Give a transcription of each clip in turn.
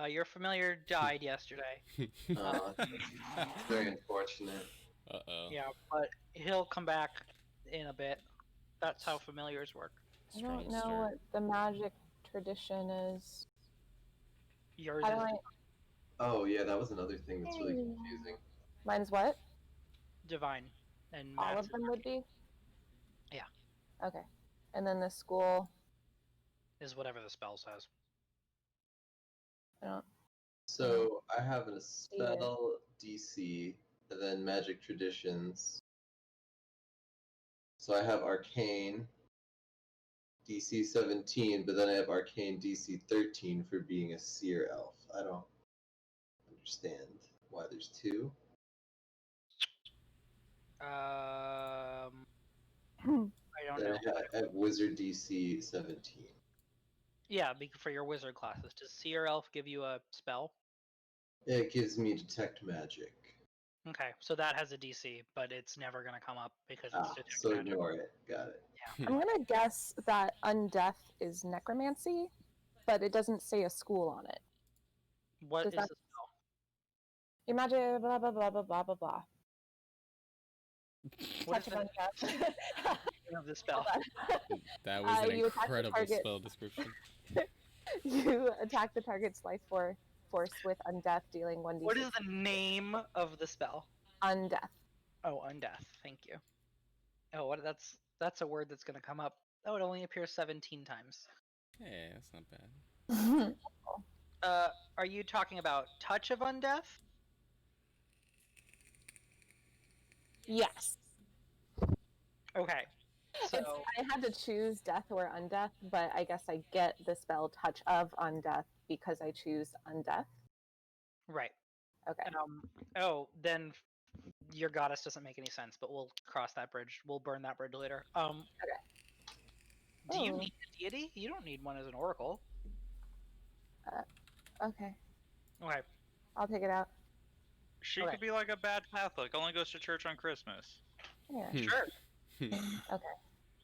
Your familiar died yesterday. Very unfortunate. Uh-oh. Yeah, but he'll come back in a bit. That's how familiars work. I don't know what the magic tradition is. Yours How do is I... Oh yeah, that was another thing that's really confusing. Mine is what? divine, and All Matt's of them would be? Yeah. Okay. And then the school... is whatever the spell says. I don't... So I have a spell DC, and then magic traditions. So I have arcane DC 17, but then I have arcane DC 13 for being a seer elf. I don't understand why there's two. I don't Then know. I have wizard DC 17. Yeah, for your wizard classes. Does Seer Elf give you a spell? It gives me detect magic. Okay, so that has a DC, but it's never going to come up because it's detect So magic. ignore it. Got it. Yeah. I'm gonna guess that undeath is necromancy, but it doesn't say a school on it. What Does is that... the spell? Imagine blah blah blah blah blah blah blah. What Touch is of the undeath. name of the spell? That was an you attack the incredible target. spell description. You attack the target's life force with undeath, dealing 1d6. What is the name of the spell? Undeath. Oh, undeath. Thank you. Oh, what? That's a word that's going to come up. Oh, it only appears 17 times. Hey, that's not bad. Are you talking about Touch of Undeath? Yes. Okay. So I had to choose death or undeath, but I guess I get the spell Touch of Undeath because I choose undeath. right. Okay. Oh, then your goddess doesn't make any sense, but we'll cross that bridge. We'll burn that bridge later. Okay. Do you need a deity? You don't need one as an oracle. Okay. Okay. I'll take it out. She could be like a bad Catholic, only goes to church on Christmas. Yeah. Sure. Okay.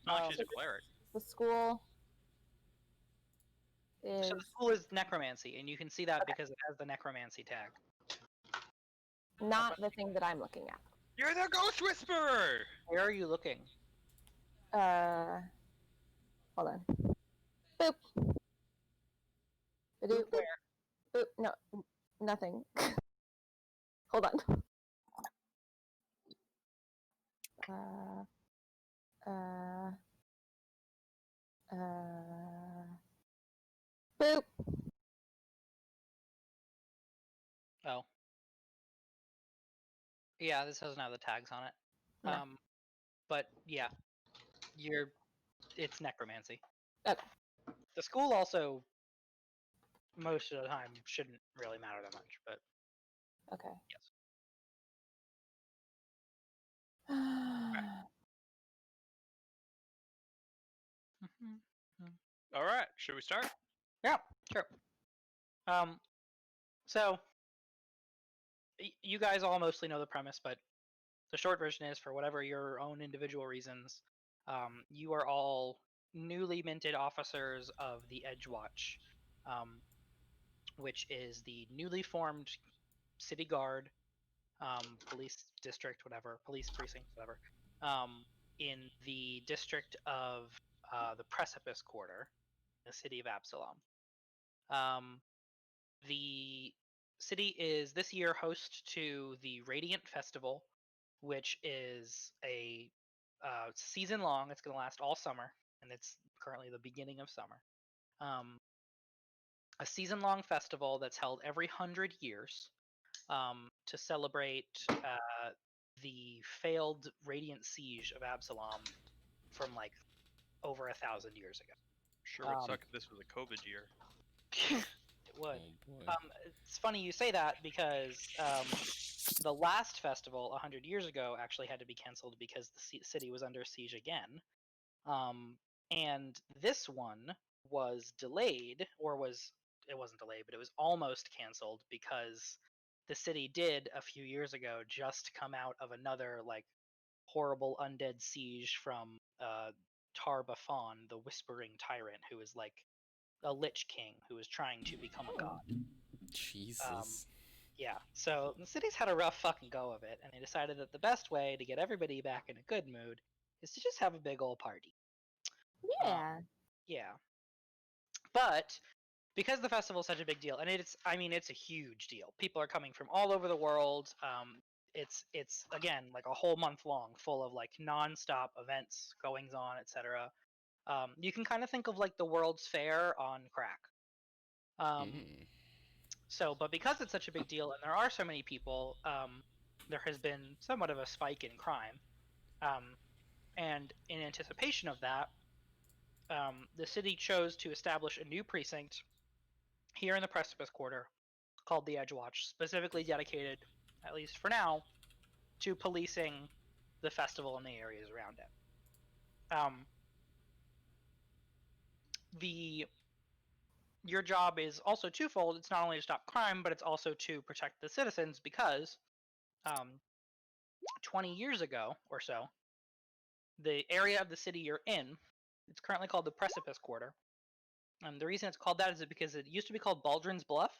Not like she's a cleric. The school is... So the school is necromancy, and you can see that because it has the necromancy tag. not the thing that I'm looking at. You're the ghost whisperer! Where are you looking? Hold on. Boop. Boop. Where? Boop. No, nothing. Hold on. Boop. Oh. Yeah, this doesn't have the tags on it. No. But yeah, it's necromancy. Okay. The school also, most of the time, shouldn't really matter that much, but Okay. yes. Alright, should we start? Yeah, sure. So you guys all mostly know the premise, but the short version is, for whatever your own individual reasons, you are all newly minted officers of the Edgewatch, which is the newly formed city guard, police district, whatever, police precinct, whatever, in the district of the Precipice Quarter, the city of Absalom. The city is this year host to the Radiant Festival, which is a season long. It's going to last all summer, and it's currently the beginning of summer. A season long festival that's held every 100 years to celebrate the failed Radiant siege of Absalom from like over 1,000 years ago. Sure would suck if this was a COVID year. It would. Oh, boy. It's funny you say that because the last festival 100 years ago actually had to be canceled because the city was under siege again. And this one was delayed, it wasn't delayed, but it was almost canceled because the city did a few years ago just come out of another like horrible undead siege from Tar-Baphon, the Whispering Tyrant, who is like a Lich King who is trying to become a god. Jesus. Yeah, so the city's had a rough fucking go of it, and they decided that the best way to get everybody back in a good mood is to just have a big old party. Yeah. Yeah. But because the festival is such a big deal, and it's a huge deal. People are coming from all over the world. It's again like a whole month long, full of like non-stop events, goings on, etc. You can kind of think of like the World's Fair on crack. So, but because it's such a big deal and there are so many people, there has been somewhat of a spike in crime. And in anticipation of that, the city chose to establish a new precinct here in the Precipice Quarter called the Edgewatch, specifically dedicated, at least for now, to policing the festival and the areas around it. Your job is also twofold. It's not only to stop crime, but it's also to protect the citizens because 20 years ago or so, the area of the city you're in, it's currently called the Precipice Quarter. The reason it's called that is because it used to be called Baldrin's Bluff,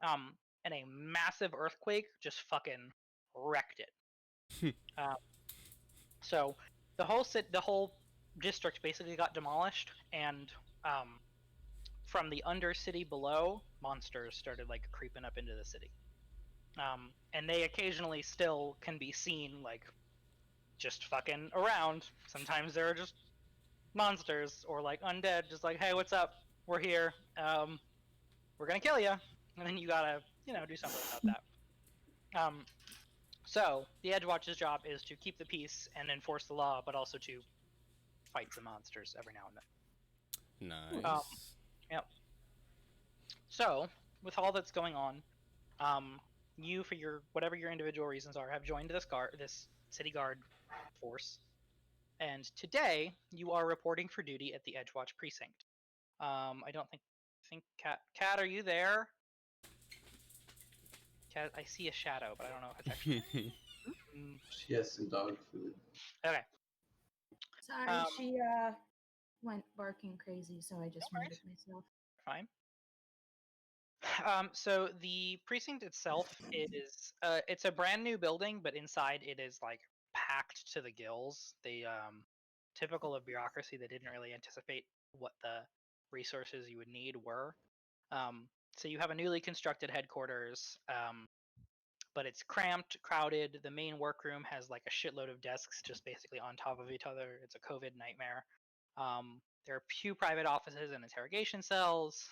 and a massive earthquake just fucking wrecked it. So the whole district basically got demolished, and from the undercity below, monsters started like creeping up into the city. And they occasionally still can be seen like just fucking around. Sometimes there are just monsters or like undead, just like, hey, what's up? We're here. We're gonna kill you, and then you gotta, do something about that. So the Edgewatch's job is to keep the peace and enforce the law, but also to fight some monsters every now and then. Nice. Yep. So with all that's going on, you, for your whatever your individual reasons are, have joined this city guard force, and today you are reporting for duty at the Edgewatch precinct. I don't think Cat, are you there? Cat, I see a shadow, but I don't know if it's actually. She has some dog food. Okay. Sorry, she went barking crazy, so I just muted myself. Fine. So the precinct itself is it's a brand new building, but inside it is like packed to the gills. They typical of bureaucracy, they didn't really anticipate what the resources you would need were. So you have a newly constructed headquarters, but it's cramped, crowded. The main workroom has like a shitload of desks just basically on top of each other. It's a COVID nightmare. There are few private offices and interrogation cells.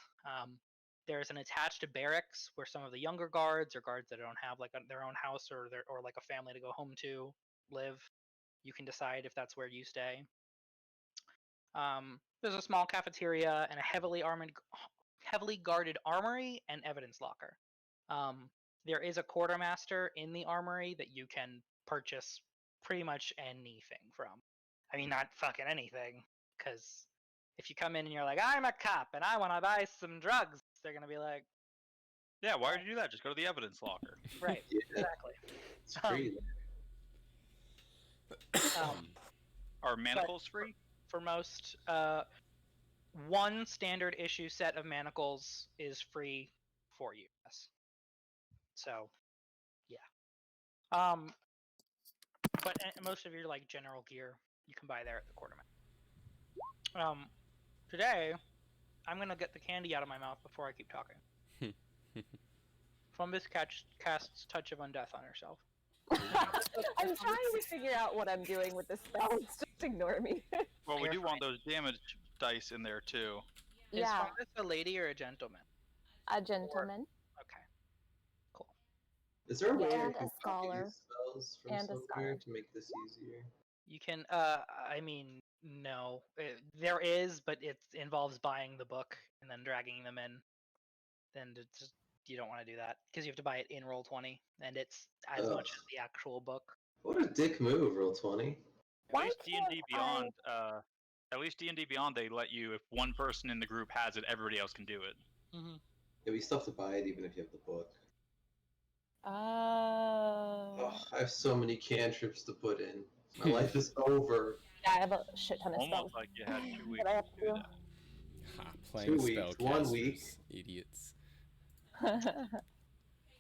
There's an attached barracks where some of the younger guards or guards that don't have like their own house or like a family to go home to live. You can decide if that's where you stay. There's a small cafeteria and a heavily guarded armory and evidence locker. There is a quartermaster in the armory that you can purchase pretty much anything from. I mean, not fucking anything, because if you come in and you're like, I'm a cop and I want to buy some drugs, they're going to be like, yeah, why would you do that? Just go to the evidence locker. Right, Yeah. exactly. It's free. Are manacles free? For most, one standard issue set of manacles is free for you. Yes. So, yeah. But most of your like general gear you can buy there at the quartermaster. Today, I'm gonna get the candy out of my mouth before I keep talking. Flumbus casts Touch of Undeath on herself. I'm trying to figure out what I'm doing with this spell. Just ignore me. Well, we do want those damage dice in there too. Is Yeah, Flumbus a lady or a gentleman? a gentleman. Okay. Cool. Is there a way And I can a scholar. copy spells from And a somewhere scholar. to make this easier? You can, I mean, no. There is, but it involves buying the book and then dragging them in. Then just, you don't want to do that, because you have to buy it in Roll20, and it's as Ugh. much as the actual book. What a dick move, Roll20. Why At least can't D&D Beyond, D&D Beyond, they let you, if one person in the group has it, everybody else can do it. Mm-hmm. Yeah, we still have to buy it even if you have the book. Oh. Ugh, I have so many cantrips to put in. My life is over. Yeah, I have a shit ton of spells. Almost like you had 2 weeks But I have to do to. that. Ha, playing 2 weeks, 1 week. spellcasters, idiots.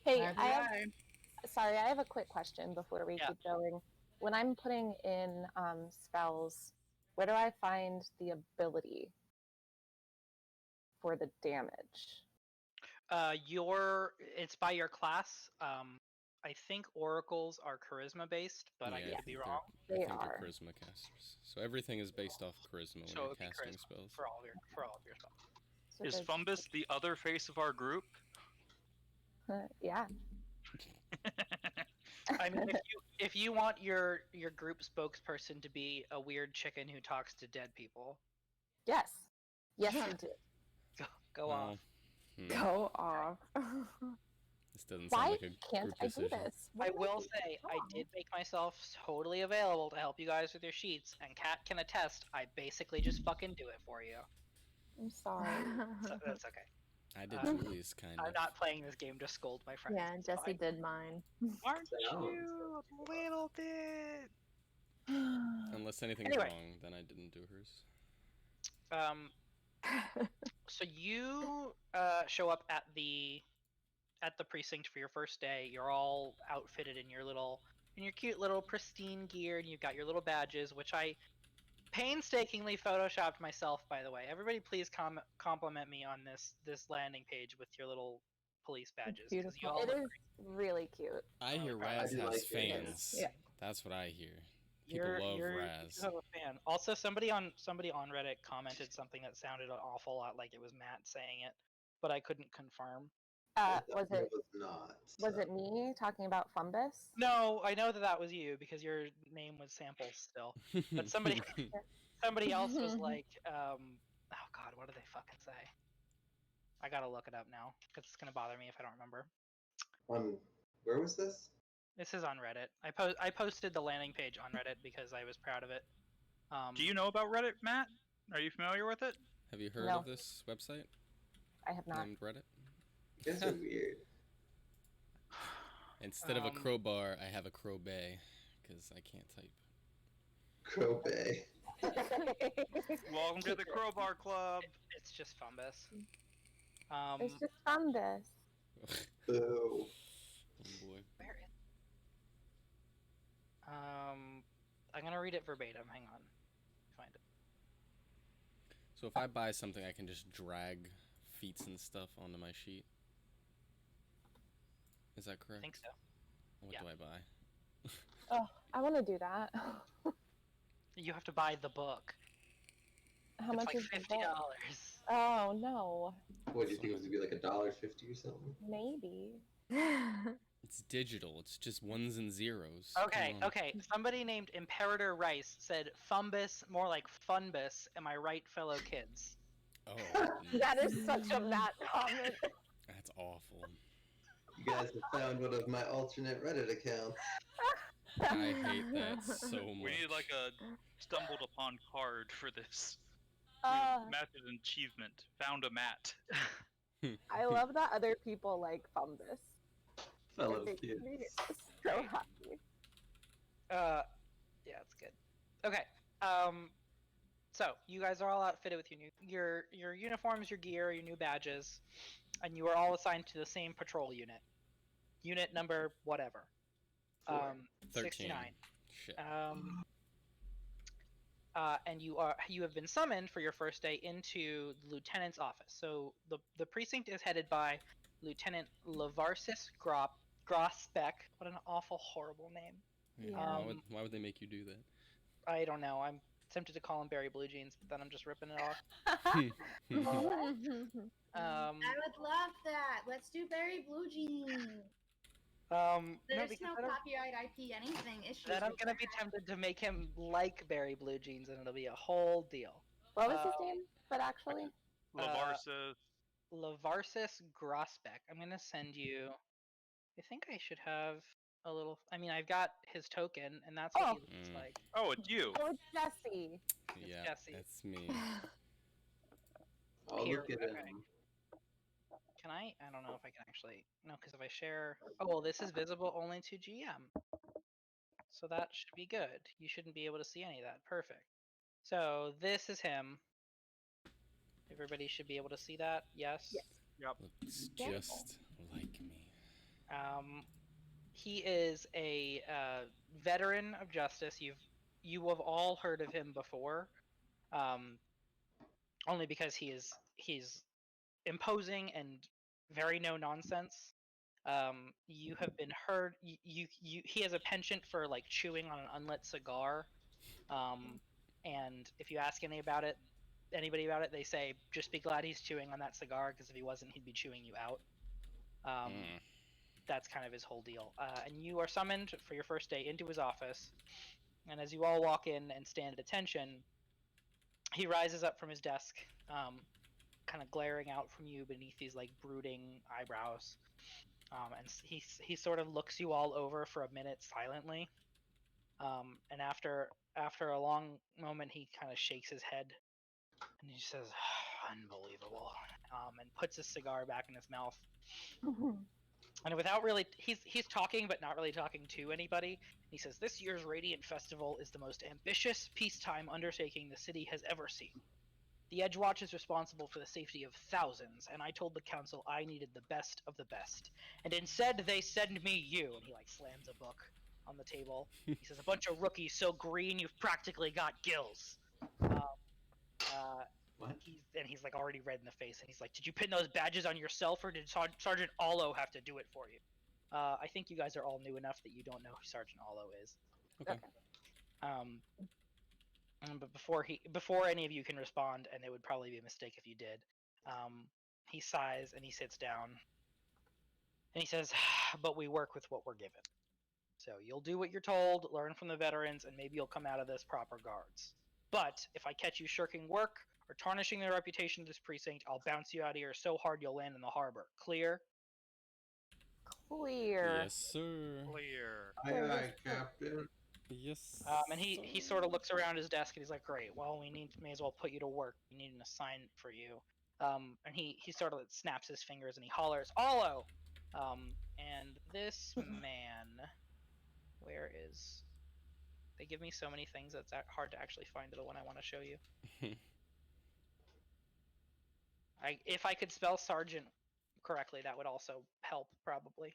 Hey, Bye-bye. sorry, I have a quick question before we Yeah. keep going. When I'm putting in spells, where do I find the ability for the damage? It's by your class. I think oracles are charisma based, but I Yeah, could be they're- wrong. I They think are. they're charisma casters. So everything is based off charisma when So it you're would be casting charisma spells. for all of your spells. So Is there's- Fumbus the other face of our group? Yeah. I mean, if you want your group spokesperson to be a weird chicken who talks to dead people, Yes. Yes, you do. go off. Go off. This doesn't Why sound like a can't group I do decision. this? What I am will doing say I wrong? did make myself totally available to help you guys with your sheets, and Kat can attest. I basically just fucking do it for you. I'm sorry. So that's okay. I did Um, Julie's kind of. I'm not playing this game to scold my friends. Yeah, It's Jesse fine. did mine. Aren't Sounds. you a little bit? Unless anything's Anyway. wrong, then I didn't do hers. So you show up at the precinct for your first day. You're all outfitted in your cute little pristine gear, and you've got your little badges, which I painstakingly photoshopped myself, by the way. Everybody, please compliment me on this landing page with your little police badges, because you all It look is really cute. I hear proud. Raz I do has like it. fans. Yeah. That's what I hear. People love you Raz. have a fan. Also, somebody on Reddit commented something that sounded an awful lot like it was Matt saying it, but I couldn't confirm. Was It it was not. was it me talking about Fumbus? No, I know that was you because your name was Samples still. But somebody else was like, oh god, what did they fucking say? I gotta look it up now because it's gonna bother me if I don't remember. Where was this? This is on Reddit. I posted the landing page on Reddit because I was proud of it. Do you know about Reddit, Matt? Are you familiar with it? Have you heard No. of this website I have not. named Reddit? You guys are weird. Instead of a crowbar, I have a crowbay because I can't type. Crow Bay. Welcome to the Crowbar Club. It's just Fumbus. It's just Fumbus. Boo. Oh boy. Where is? I'm gonna read it verbatim. Hang on. Find it. So if I buy something, I can just drag feats and stuff onto my sheet. Is that I correct? think so. What yeah. do I buy? Oh, I want to do that. You have to buy the book. How it's much like is the $50. book? Oh no, What do you think it was gonna be like $1.50 or something? maybe. It's digital. It's just ones and zeros. Okay, Come on. okay. Somebody named Imperator Rice said Fumbus, more like Funbus. Am I right, fellow kids? Oh, That is such a Matt comment. that's awful. You guys have found one of my alternate Reddit accounts. I hate that so much. We need like a stumbled upon card for this. Uh, Matt's an achievement. Found a Matt. I love that other people like Fumbus. Fellow It makes kids. me so happy. Yeah, it's good. Okay. So you guys are all outfitted with your uniforms, your gear, your new badges, and you are all assigned to the same patrol unit. Unit number whatever. 13. 69. Shit. And you have been summoned for your first day into the lieutenant's office. So the precinct is headed by Lieutenant Lavarsis Grosbeck. What an awful, horrible name. Yeah, why would they make you do that? I don't know. I'm tempted to call him Barry Blue Jeans, but then I'm just ripping it off. I would love that. Let's do Barry Blue Jeans. There's no copyright IP anything issues. Then I'm with gonna be that. tempted to make him like Barry Blue Jeans, and it'll be a whole deal. What was his name? But actually, Lavarsa. Lavarsis Grosbeck. I'm gonna send you. I think I should have a little. I mean, I've got his token, and that's what he looks like. Oh, it's you. oh, it's Jesse. Yeah, Jesse. that's me. I'll Here, look at okay. him. Can I? I don't know if I can actually. No, because if I share. Oh, well, this is visible only to GM. So that should be good. You shouldn't be able to see any of that. Perfect. So this is him. Everybody should be able to see that. Yes. Looks just like me. He is a veteran of justice. You have all heard of him before, only because he's imposing and very no nonsense. You have been heard. He has a penchant for like chewing on an unlit cigar. And if you ask anybody about it, they say just be glad he's chewing on that cigar, because if he wasn't, he'd be chewing you out. That's kind of his whole deal. And you are summoned for your first day into his office. And as you all walk in and stand at attention, he rises up from his desk, kind of glaring out from you beneath these like brooding eyebrows. And he sort of looks you all over for a minute silently. And after a long moment, he kind of shakes his head and he says, "Unbelievable," and puts his cigar back in his mouth. And without really, he's talking, but not really talking to anybody. He says, "This year's Radiant Festival is the most ambitious peacetime undertaking the city has ever seen. The Edgewatch is responsible for the safety of thousands, and I told the council I needed the best of the best. And instead, they send me you." And he like slams a book on the table. He says, "A bunch of rookies so green you've practically got gills." What? He's like already red in the face, and he's like, "Did you pin those badges on yourself, or did Sergeant Allo have to do it for you?" I think you guys are all new enough that you don't know who Sergeant Allo is. Okay. But before any of you can respond, and it would probably be a mistake if you did, he sighs and he sits down, and he says, "But we work with what we're given. So you'll do what you're told, learn from the veterans, and maybe you'll come out of this proper guards. But if I catch you shirking work or tarnishing the reputation of this precinct, I'll bounce you out of here so hard you'll land in the harbor. Clear?" Clear. Yes, sir. Clear. Aye, aye, Captain. Yes. And he sort of looks around his desk and he's like, "Great, well, may as well put you to work. We need an assignment for you." And he sort of snaps his fingers and he hollers, "Allo!" And this man, where is? They give me so many things that's hard to actually find the one I want to show you. If I could spell sergeant correctly, that would also help, probably.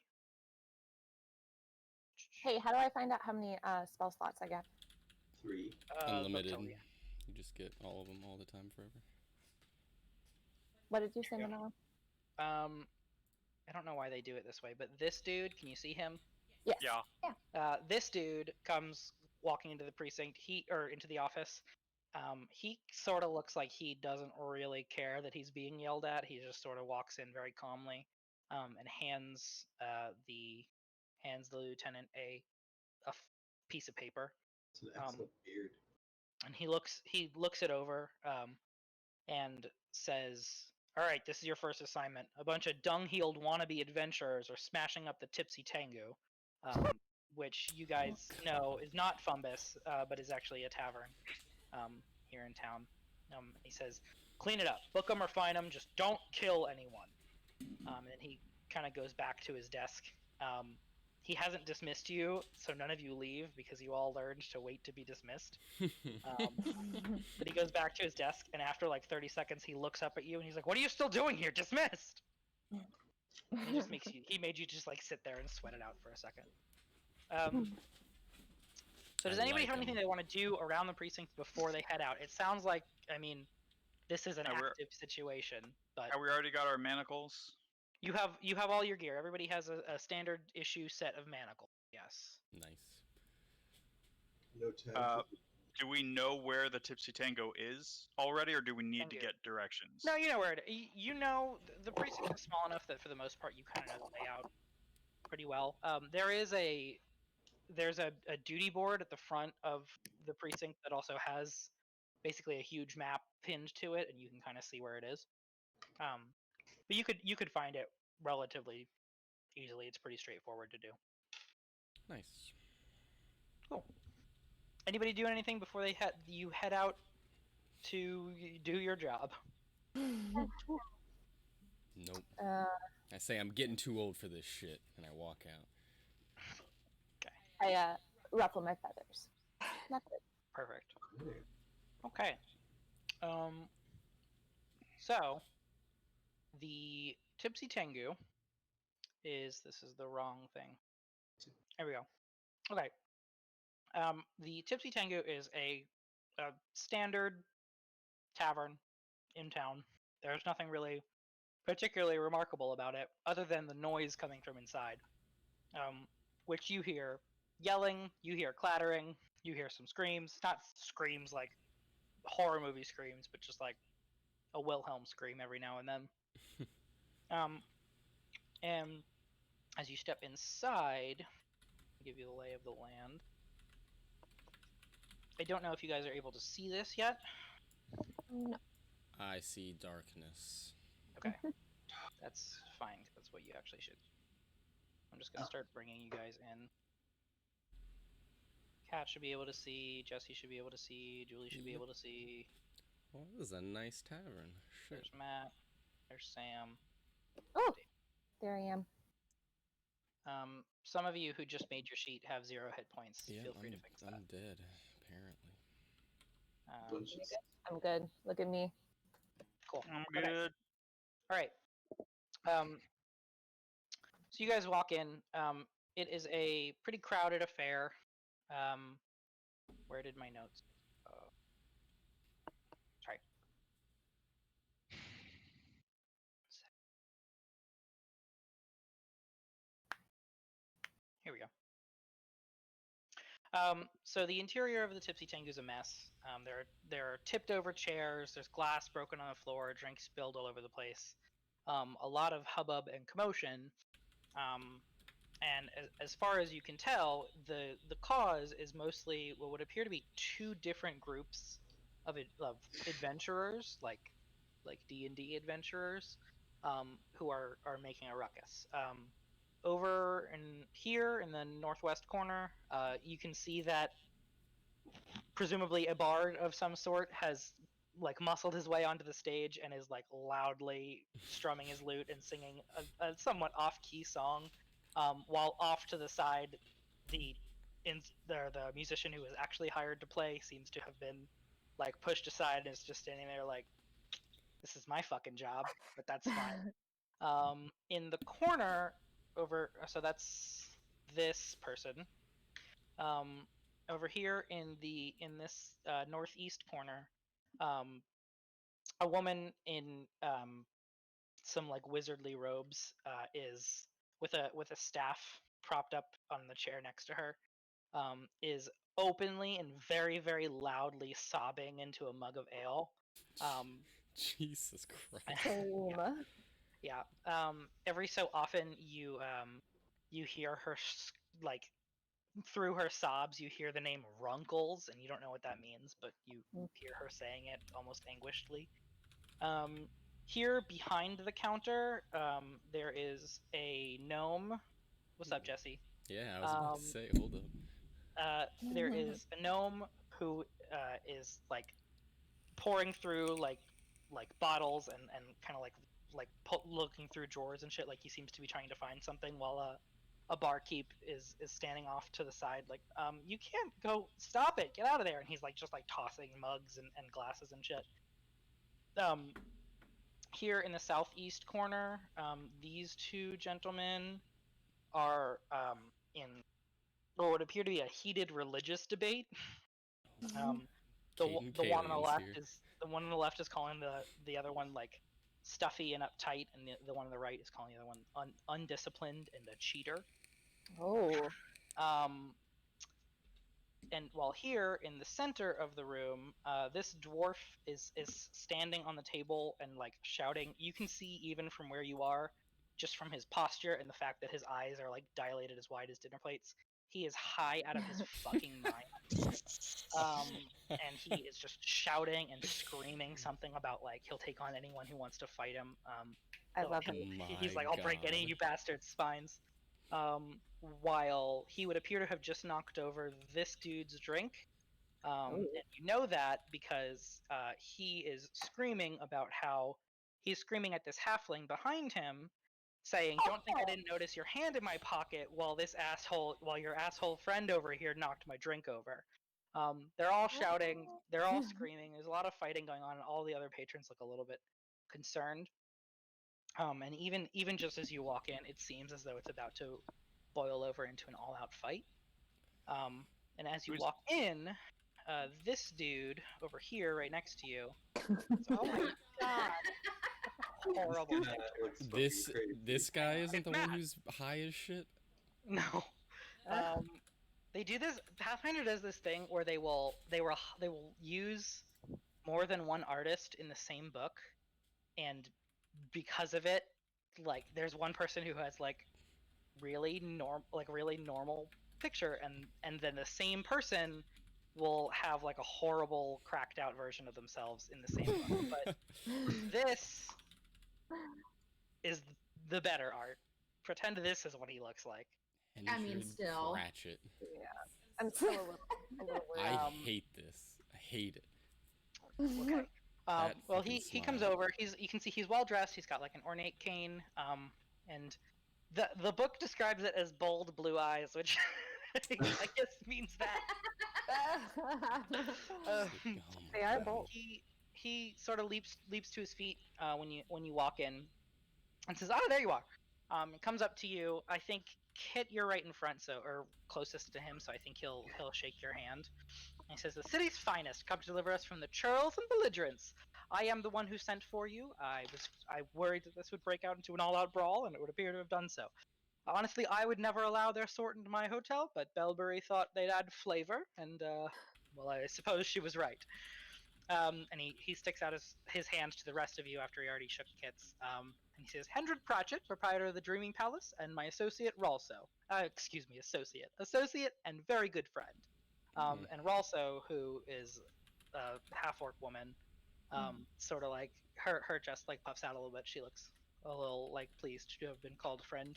Hey, how do I find out how many spell slots I get? 3. Unlimited. They'll tell you. You just get all of them all the time forever. What did you say, Manila? I don't know why they do it this way, but this dude, can you see him? Yes. Yeah. This dude comes walking into the precinct, into the office. He sort of looks like he doesn't really care that he's being yelled at. He just sort of walks in very calmly, and hands the lieutenant a piece of paper. It's an excellent beard. And he looks it over, and says, "All right, this is your first assignment. A bunch of dung-heeled wannabe adventurers are smashing up the Tipsy Tango, which you guys know is not Fumbus, but is actually a tavern here in town." He says, "Clean it up. Book them or fine them. Just don't kill anyone." And he kind of goes back to his desk. He hasn't dismissed you, so none of you leave because you all learned to wait to be dismissed. But he goes back to his desk, and after like 30 seconds, he looks up at you and he's like, "What are you still doing here? Dismissed!" He made you just like sit there and sweat it out for a second. So does anybody have anything they want to do around the precinct before they head out? It sounds like, this is an active situation, but Have we already got our manacles? you have all your gear. Everybody has a standard issue set of manacles. Yes. Nice. No time. Do we know where the Tipsy Tango is already, or do we need to get directions? No, you know where you know the precinct is small enough that for the most part you kind of know the layout pretty well. There's a duty board at the front of the precinct that also has basically a huge map pinned to it, and you can kind of see where it is. But you could find it relatively easily. It's pretty straightforward to do. Nice. Cool. Anybody doing anything before you head out to do your job? Nope. I say I'm getting too old for this shit, and I walk out. Okay. I ruffle my feathers. Nothing. Perfect. Okay. So the Tipsy Tengu is the wrong thing. There we go. Okay. The Tipsy Tango is a standard tavern in town. There's nothing really particularly remarkable about it, other than the noise coming from inside, which you hear yelling, you hear clattering, you hear some screams. Not screams like horror movie screams, but just like a Wilhelm scream every now and then. And as you step inside, I'll give you the lay of the land. I don't know if you guys are able to see this yet. No. I see darkness. Okay. That's fine, because that's what you actually should. I'm just going to start bringing you guys in. Kat should be able to see, Jesse should be able to see, Julie should be able to see. Well, this is a nice tavern. Shit. There's Matt. There's Sam. Oh, there I am. Some of you who just made your sheet have 0 hit points. Yeah, Feel free to fix that. I'm dead, apparently. I'm good. Look at me. Cool. I'm good. All right. So you guys walk in. It is a pretty crowded affair. Where did my notes? Sorry. Here we go. So the interior of the Tipsy Tango is a mess. There are tipped over chairs. There's glass broken on the floor. Drinks spilled all over the place. A lot of hubbub and commotion. And as far as you can tell, the cause is mostly what would appear to be 2 different groups of adventurers, like D&D adventurers, who are making a ruckus. Over here in the northwest corner, you can see that presumably a bard of some sort has like muscled his way onto the stage and is like loudly strumming his lute and singing a somewhat off-key song, while off to the side, the musician who was actually hired to play seems to have been like pushed aside and is just standing there like, this is my fucking job, but that's fine. In the corner so that's this person. Over here in this northeast corner, a woman in some like wizardly robes is with a staff propped up on the chair next to her, is openly and very, very loudly sobbing into a mug of ale. Jesus Christ. Yeah. Every so often you hear her like through her sobs you hear the name Runkles, and you don't know what that means, but you hear her saying it almost anguishedly. Here behind the counter, there is a gnome. What's up, Jesse? Yeah, I was about to say, hold up. There is a gnome who is like pouring through like bottles and kind of like looking through drawers and shit, like he seems to be trying to find something, while a barkeep is standing off to the side like, you can't go, stop it, get out of there, and he's like just like tossing mugs and glasses and shit. Here in the southeast corner, these 2 gentlemen are in what would appear to be a heated religious debate. The one on the left is calling the other one like stuffy and uptight, and the one on the right is calling the other one undisciplined and a cheater. And while here in the center of the room, this dwarf is standing on the table and like shouting. You can see even from where you are, just from his posture and the fact that his eyes are like dilated as wide as dinner plates, he is high out of his fucking mind. And he is just shouting and screaming something about like he'll take on anyone who wants to fight him. I love him. He's like, I'll break any of you bastards' spines. While he would appear to have just knocked over this dude's drink. And you know that because he is screaming about how he's screaming at this halfling behind him, saying, "Don't think I didn't notice your hand in my pocket while your asshole friend over here knocked my drink over." They're all shouting, they're all screaming, there's a lot of fighting going on, and all the other patrons look a little bit concerned. And even just as you walk in, it seems as though it's about to boil over into an all-out fight. And as you walk in, this dude over here, right next to you. Oh my god! Horrible. This guy isn't the one who's high as shit. No. They do this. Pathfinder does this thing where they will use more than one artist in the same book, and because of it, like there's one person who has like really normal picture, and then the same person will have like a horrible cracked out version of themselves in the same book. But this is the better art. Pretend this is what he looks like. And I mean, still. Ratchet. Yeah. I'm still a little worried. I hate this. I hate it. Okay. Well, he fucking comes smile. over. You can see he's well dressed. He's got like an ornate cane. And the book describes it as bold blue eyes, which I guess means that. They are bold. He sort of leaps to his feet when you walk in, and says, "Oh, there you are." Comes up to you. I think Kit, you're right in front, or closest to him, so I think he'll shake your hand. And he says, "The city's finest come to deliver us from the churls and belligerents. I am the one who sent for you. I worried that this would break out into an all-out brawl, and it would appear to have done so. Honestly, I would never allow their sort into my hotel, but Bellbury thought they'd add flavor, and well, I suppose she was right." And he sticks out his hand to the rest of you after he already shook Kit's. And he says, "Hendrik Pratchett, proprietor of the Dreaming Palace, and my associate Ralso. Associate and very good friend. And Ralso, who is a half-orc woman, sort of like her just like puffs out a little bit. She looks a little like pleased to have been called friend.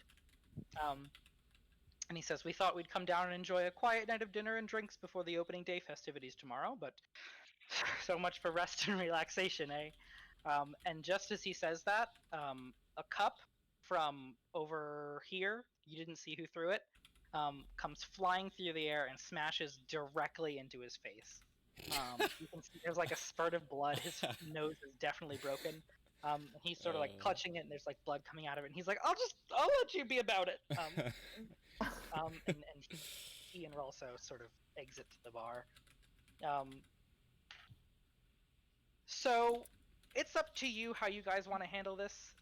And he says, "We thought we'd come down and enjoy a quiet night of dinner and drinks before the opening day festivities tomorrow, but so much for rest and relaxation, eh?" And just as he says that, a cup from over here, you didn't see who threw it, comes flying through the air and smashes directly into his face. You can see there's like a spurt of blood. His nose is definitely broken. And he's sort of like clutching it, and there's like blood coming out of it. And he's like, I'll let you be about it." And he and Ralso sort of exit the bar. So it's up to you how you guys want to handle this.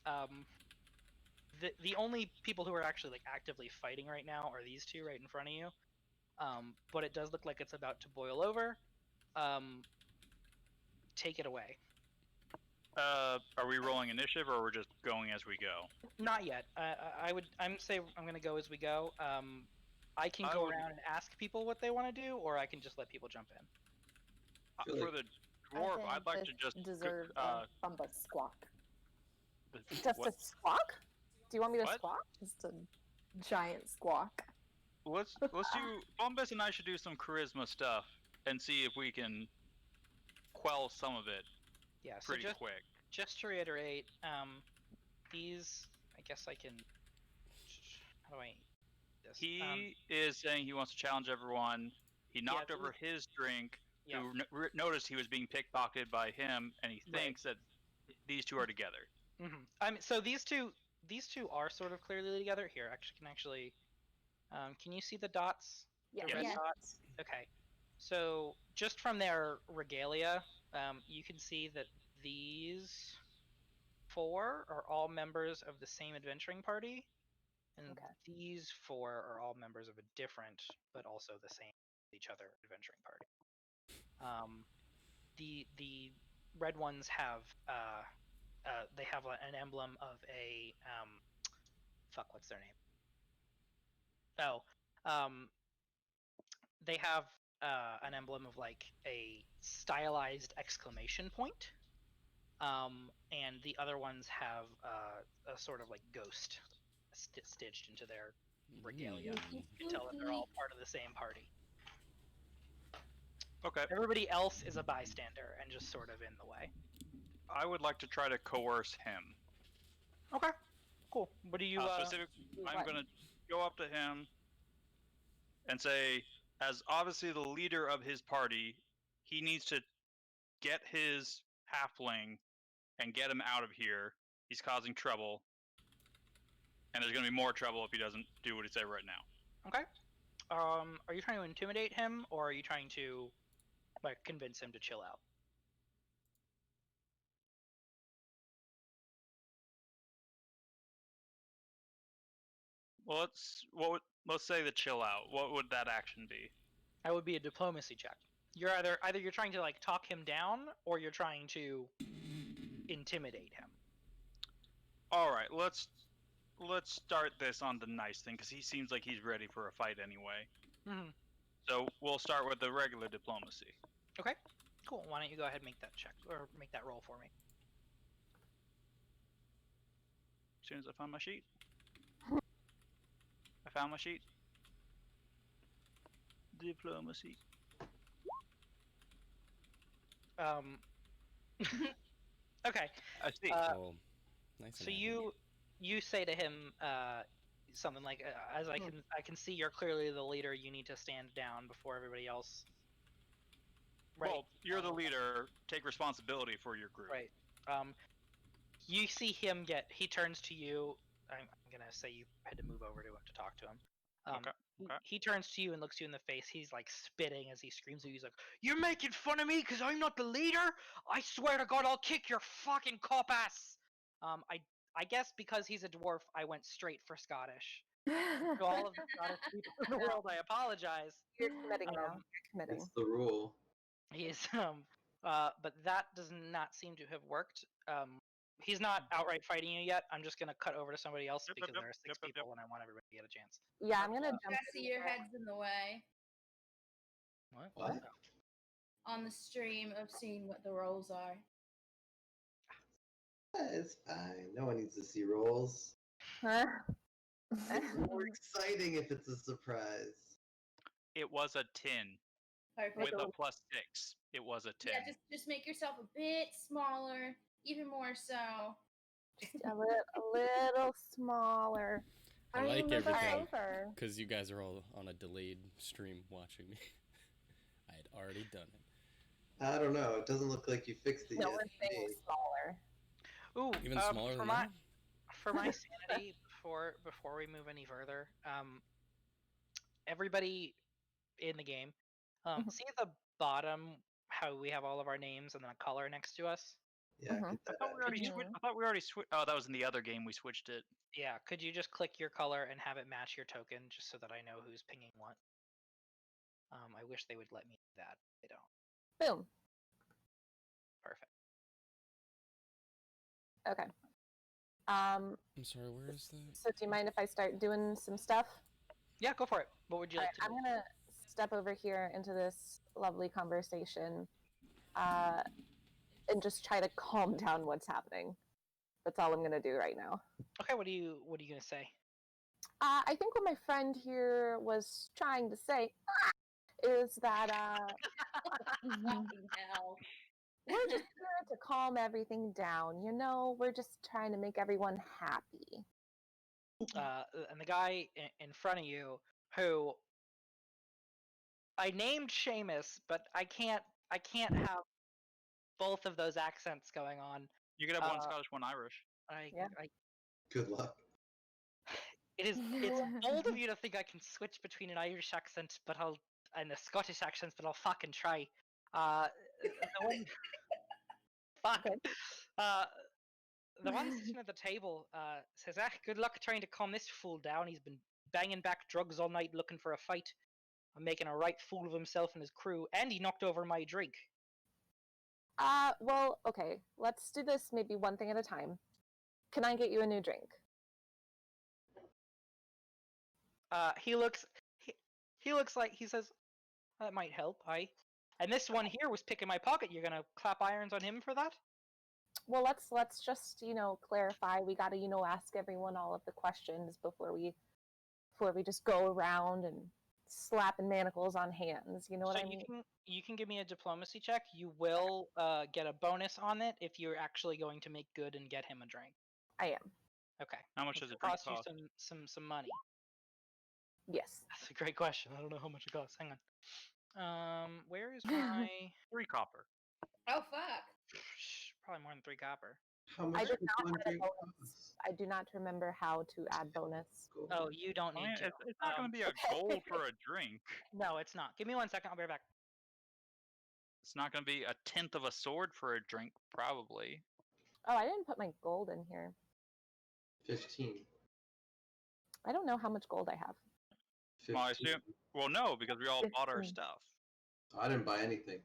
The only people who are actually like actively fighting right now are these two right in front of you. But it does look like it's about to boil over. Take it away. Are we rolling initiative, or we're just going as we go? Not yet. I'm gonna go as we go. I can go around and ask people what they want to do, or I can just let people jump in. For the dwarf, I'd like to just deserve a squawk. Just what? a squawk? Do you want me to What? squawk? Just a giant squawk. Let's do. Bombus and I should do some charisma stuff and see if we can quell some of it. Yeah. Pretty so quick. Just to reiterate, these. I guess I can. How do I? This? He is saying he wants to challenge everyone. He knocked over his drink. Yeah. Who noticed he was being pickpocketed by him, and he thinks that these two are together. Mm-hmm. So these two are sort of clearly together. Here, can you see the dots? Yeah. The red Yes. dots. Okay. So just from their regalia, you can see that these four are all members of the same adventuring party, and these four are all members of a different, but also the same each other adventuring party. The red ones have they have an emblem of a what's their name? They have an emblem of like a stylized exclamation point, and the other ones have a sort of like ghost stitched into their regalia. You can tell that they're all part of the same party. Okay. Everybody else is a bystander and just sort of in the way. I would like to try to coerce him. Okay, cool. What do you? I'm going to go up to him and say, as obviously the leader of his party, he needs to get his halfling and get him out of here He's causing trouble. And there's going to be more trouble if he doesn't do what he said right now. Okay. Are you trying to intimidate him, or are you trying to, like, convince him to chill out? Well, let's say the chill out. What would that action be? That would be a diplomacy check. You're either you're trying to like talk him down, or you're trying to intimidate him. All right, let's start this on the nice thing because he seems like he's ready for a fight anyway. Mm-hmm. So we'll start with the regular diplomacy. Okay, cool. Why don't you go ahead and make that check or make that roll for me? As soon as I find my sheet. I found my sheet. Diplomacy. Okay. I see. Oh, nice. So you say to him something like, "As I can see, you're clearly the leader. You need to stand down before everybody else." Right. Well, you're the leader. Take responsibility for your group. Right. You see him he turns to you. I'm gonna say you had to move over to talk to him. Okay. He turns to you and looks you in the face. He's like spitting as he screams at you. He's like, "You're making fun of me because I'm not the leader? I swear to God, I'll kick your fucking cop ass." I guess because he's a dwarf, I went straight for Scottish. To all of the Scottish people in the world, I apologize. You're committing now. You're committing. It's the rule. He is, but that does not seem to have worked. He's not outright fighting you yet. I'm just gonna cut over to somebody else because there are six people and I want everybody to get a chance. Yeah, I'm gonna jump. Jesse, your head's in the way What? on the stream of seeing what the rolls are. It's fine. No one needs to see rolls. Huh? It's more exciting if it's a surprise. It was a 10 Perfect. with a +6. It was a 10. Yeah, just make yourself a bit smaller, even more so. a little smaller. I like move us everything over. because you guys are all on a delayed stream watching me. I had already done it. I don't know. It doesn't look like you fixed it No, yet. we're saying smaller. Ooh, Even smaller for than my that? for my sanity, before we move any further, everybody in the game, see at the bottom how we have all of our names and then a color next to us? Yeah, Mhm. get I that thought we already Mhm. switched. I thought we already switched. Oh, that was in the other game. We switched it. Yeah, could you just click your color and have it match your token just so that I know who's pinging what? I wish they would let me do that. They don't. Boom. Perfect. Okay. I'm sorry, where is that? So do you mind if I start doing some stuff? Yeah, go for it. What would you like to I'm do? gonna step over here into this lovely conversation, and just try to calm down what's happening. That's all I'm gonna do right now. Okay, what are you gonna say? I think what my friend here was trying to say is that Fucking hell. we're just here to calm everything down. You know, we're just trying to make everyone happy. And the guy in front of you, who I named Seamus, but I can't have both of those accents going on. You could have one Scottish, one Irish. Yeah. Good luck. It's bold of you to think I can switch between an Irish accent, and a Scottish accent, but I'll fucking try. The one, fuck. Good. The one sitting at the table says, good luck trying to calm this fool down. He's been banging back drugs all night looking for a fight. I'm making a right fool of himself and his crew, and he knocked over my drink." Well, okay. Let's do this maybe one thing at a time. Can I get you a new drink? He looks like he says, "That might help. And this one here was picking my pocket. You're gonna clap irons on him for that?" Well, let's just clarify. We got to ask everyone all of the questions before we just go around and slapping manacles on hands. You know what I mean? You can give me a diplomacy check. You will get a bonus on it if you're actually going to make good and get him a drink. I am. Okay. How much does It'll it drink cost you cost? some money? Yes. That's a great question. I don't know how much it costs. Hang on. Where is my 3 copper. Oh fuck. probably more than 3 copper. How I much did does not one add a drink bonus. cost? I do not remember how to add bonus. Gold. Oh, you don't I need mean, to. it's not going to be a gold for a drink. No, it's not. Give me 1 second. I'll be right back. It's not going to be a tenth of a sword for a drink, probably. Oh, I didn't put my gold in here. 15. I don't know how much gold I have. 15. Well, I assume. Well, no, because we all bought our 15. stuff. I didn't buy anything.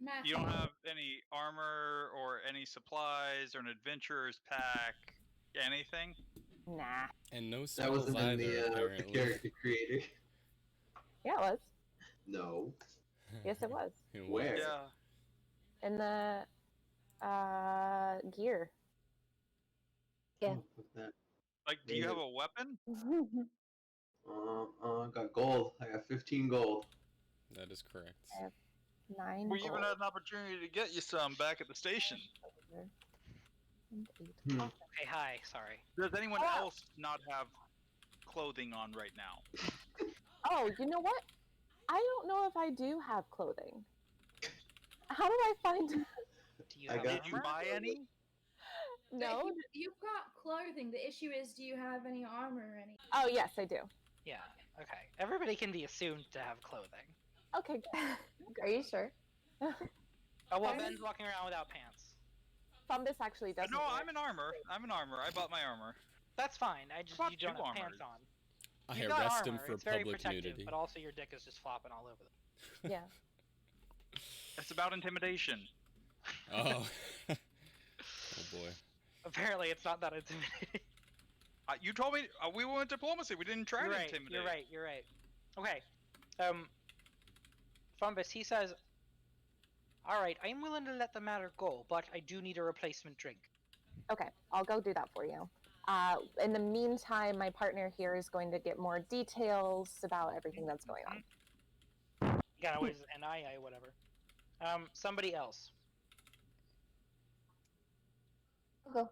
Math. You don't have any armor or any supplies or an adventurer's pack, anything? Nah. And no That spells wasn't in either, the apparently. character creator. Yeah, it was. No. Yes, it was. In Where? what? Yeah. In the gear. Yeah. Oh, what's that? Like, do you have a weapon? Got gold. I got 15 gold. That is correct. I have 9 We gold. even had an opportunity to get you some back at the station. And 8. Hmm. Awesome. Okay, hi. Sorry. Does anyone Oh. else not have clothing on right now? Oh, you know what? I don't know if I do have clothing. How do I find? Do you I have got Did you armor? buy any? No. You've got clothing. The issue is, do you have any armor or any? Oh yes, I do. Yeah. Okay. Everybody can be assumed to have clothing. Okay. Are you sure? Oh well, Okay. Ben's walking around without pants. Fumbus actually doesn't. No, wear I'm in armor. I bought my armor. That's fine. I just Bought you don't two have pants armors. on. I You've got arrest him armor. for It's very public protective, nudity. but also your dick is just flopping all over them. Yeah. It's about intimidation. Oh. Oh boy. Apparently, it's not that intimidating. You told me we went diplomacy. We didn't try You're to right. intimidate. You're right. Okay. Fumbus, he says, "All right, I'm willing to let the matter go, but I do need a replacement drink." Okay, I'll go do that for you. In the meantime, my partner here is going to get more details about everything that's going on. You gotta wait an I whatever. Somebody else. I'll go.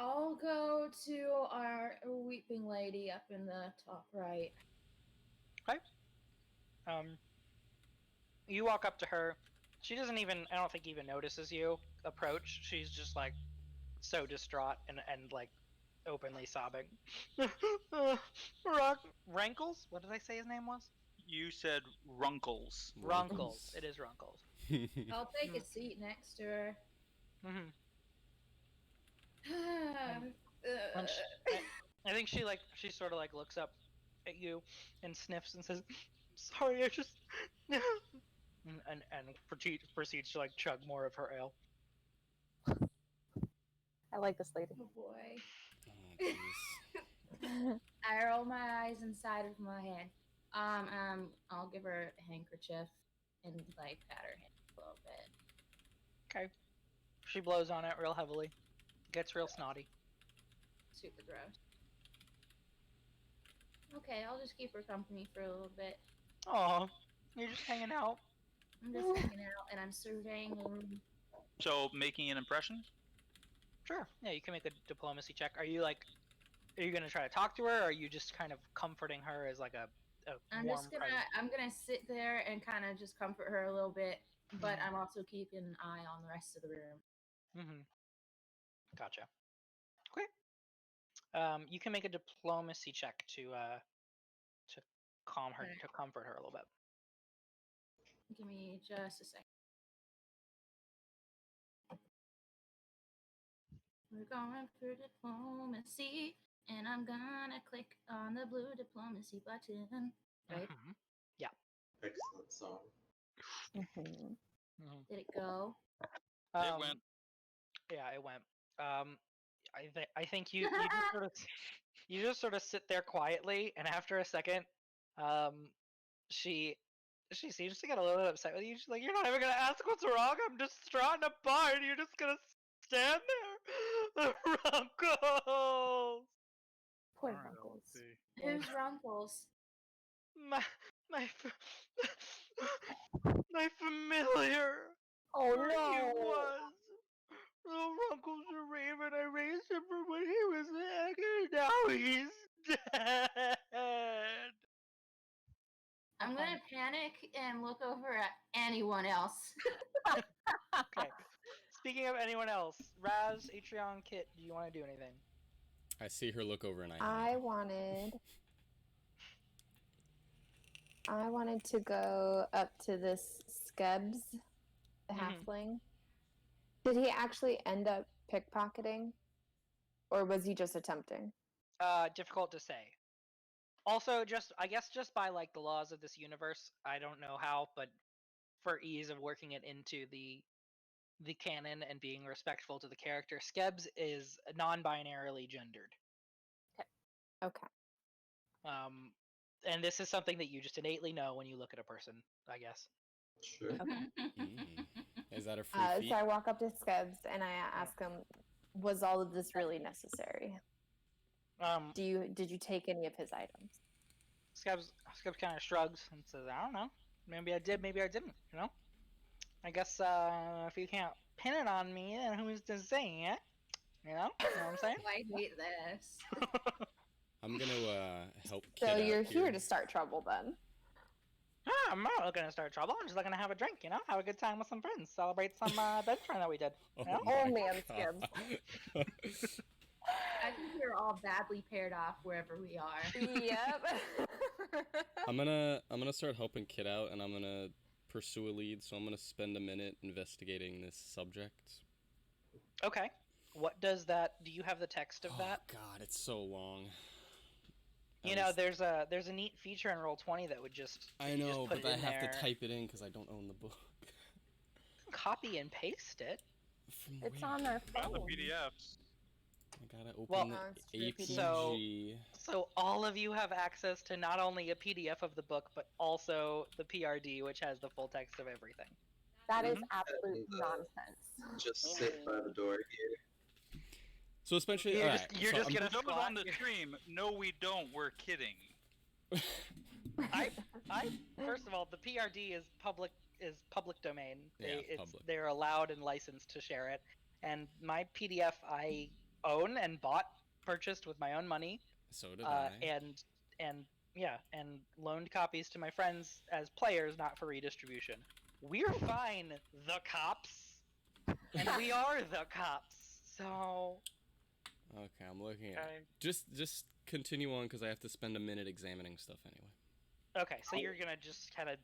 I'll go to our weeping lady up in the top right. You walk up to her. She doesn't even, I don't think even notices you approach. She's just like so distraught and like openly sobbing. Rankles? What did I say his name was? You said Runkles. Runkles. It is Runkles. I'll take a seat next to her. Mm-hmm. Uh, I think she sort of like looks up at you and sniffs and says, "Sorry, I just," and proceeds to like chug more of her ale. I like this lady. oh boy. Oh, jeez. I roll my eyes inside of my head. I'll give her a handkerchief and like pat her hand a little bit. Okay. She blows on it real heavily. Gets real snotty. Super gross. Okay, I'll just keep her company for a little bit. Aw, you're just hanging out. I'm just hanging out and I'm surveying the room. So making an impression? Sure. Yeah, you can make a diplomacy check. Are you gonna try to talk to her, or are you just kind of comforting her as like a I'm warm just gonna presence? I'm gonna sit there and kind of just comfort her a little bit, but I'm also keeping an eye on the rest of the room. Mm-hmm. Gotcha. Okay. You can make a diplomacy check to calm her, Okay. to comfort her a little bit. Give me just a second. We're going for diplomacy, and I'm gonna click on the blue diplomacy button. Right? Mhm. Excellent song. Mhm. Did it go? It went. Yeah, it went. I think you you just sort of sit there quietly, and after a second, she seems to get a little bit upset with you. She's like, "You're not even gonna ask what's wrong. I'm distraught and apart. You're just gonna stand there, Runkles." Poor Alright, Runkles. let's see. Who's Runkles? My my familiar. Oh Where he no! was. Little Runkles the Raven. I raised him from when he was an egg, and now he's dead. I'm gonna panic and look over at anyone else. Okay. Speaking of anyone else, Raz, Atreon, Kit, do you want to do anything? I see her look over and I wanted to go up to this Skebs, the Mhm. halfling. Did he actually end up pickpocketing? Or was he just attempting? Difficult to say. Also, I guess just by like the laws of this universe, I don't know how, but for ease of working it into the canon and being respectful to the character, Skebs is non-binarily gendered. Okay. And this is something that you just innately know when you look at a person, I guess. Sure. Is that a free feat? So I walk up to Skebs and I ask him, was all of this really necessary? Did you take any of his items? Skebs kind of shrugs and says, "I don't know. Maybe I did. Maybe I didn't. You know. I guess if you can't pin it on me, then who's to say it? You know what I'm saying?" I hate this. I'm gonna help Kit So out you're here here. to start trouble then. I'm not looking to start trouble. I'm just looking to have a drink, you know, have a good time with some friends, celebrate some bench run that we did. You know? my Oh, man, God. I think we're all badly paired off wherever we are. Yep. I'm gonna start helping Kit out, and I'm gonna pursue a lead. So I'm gonna spend a minute investigating this subject. Okay. What does that? Do you have the text of that? Oh God, it's so long. You know, there's a neat feature in Roll20 that would just I if you just know, put but it I in have there, to type it in because I don't own the book. copy and paste it. From It's where? on our Got the phone. PDFs. I gotta open Well, the it's true, APG. So all of you have access to not only a PDF of the book, but also the PRD, which has the full text of everything. That is Mhm. absolute And, nonsense. Just sit by the door here. So especially, You're alright, just so I'm- gonna Those squat. on the stream, no, we don't. We're kidding. I first of all, the PRD is public domain. Yeah, public. They're allowed and licensed to share it. And my PDF I own and purchased with my own money. So did I. And loaned copies to my friends as players, not for redistribution. We're fine, the cops, and we are the cops. So Okay, I'm looking at. okay. Just continue on because I have to spend a minute examining stuff anyway. Okay, so you're gonna just kind of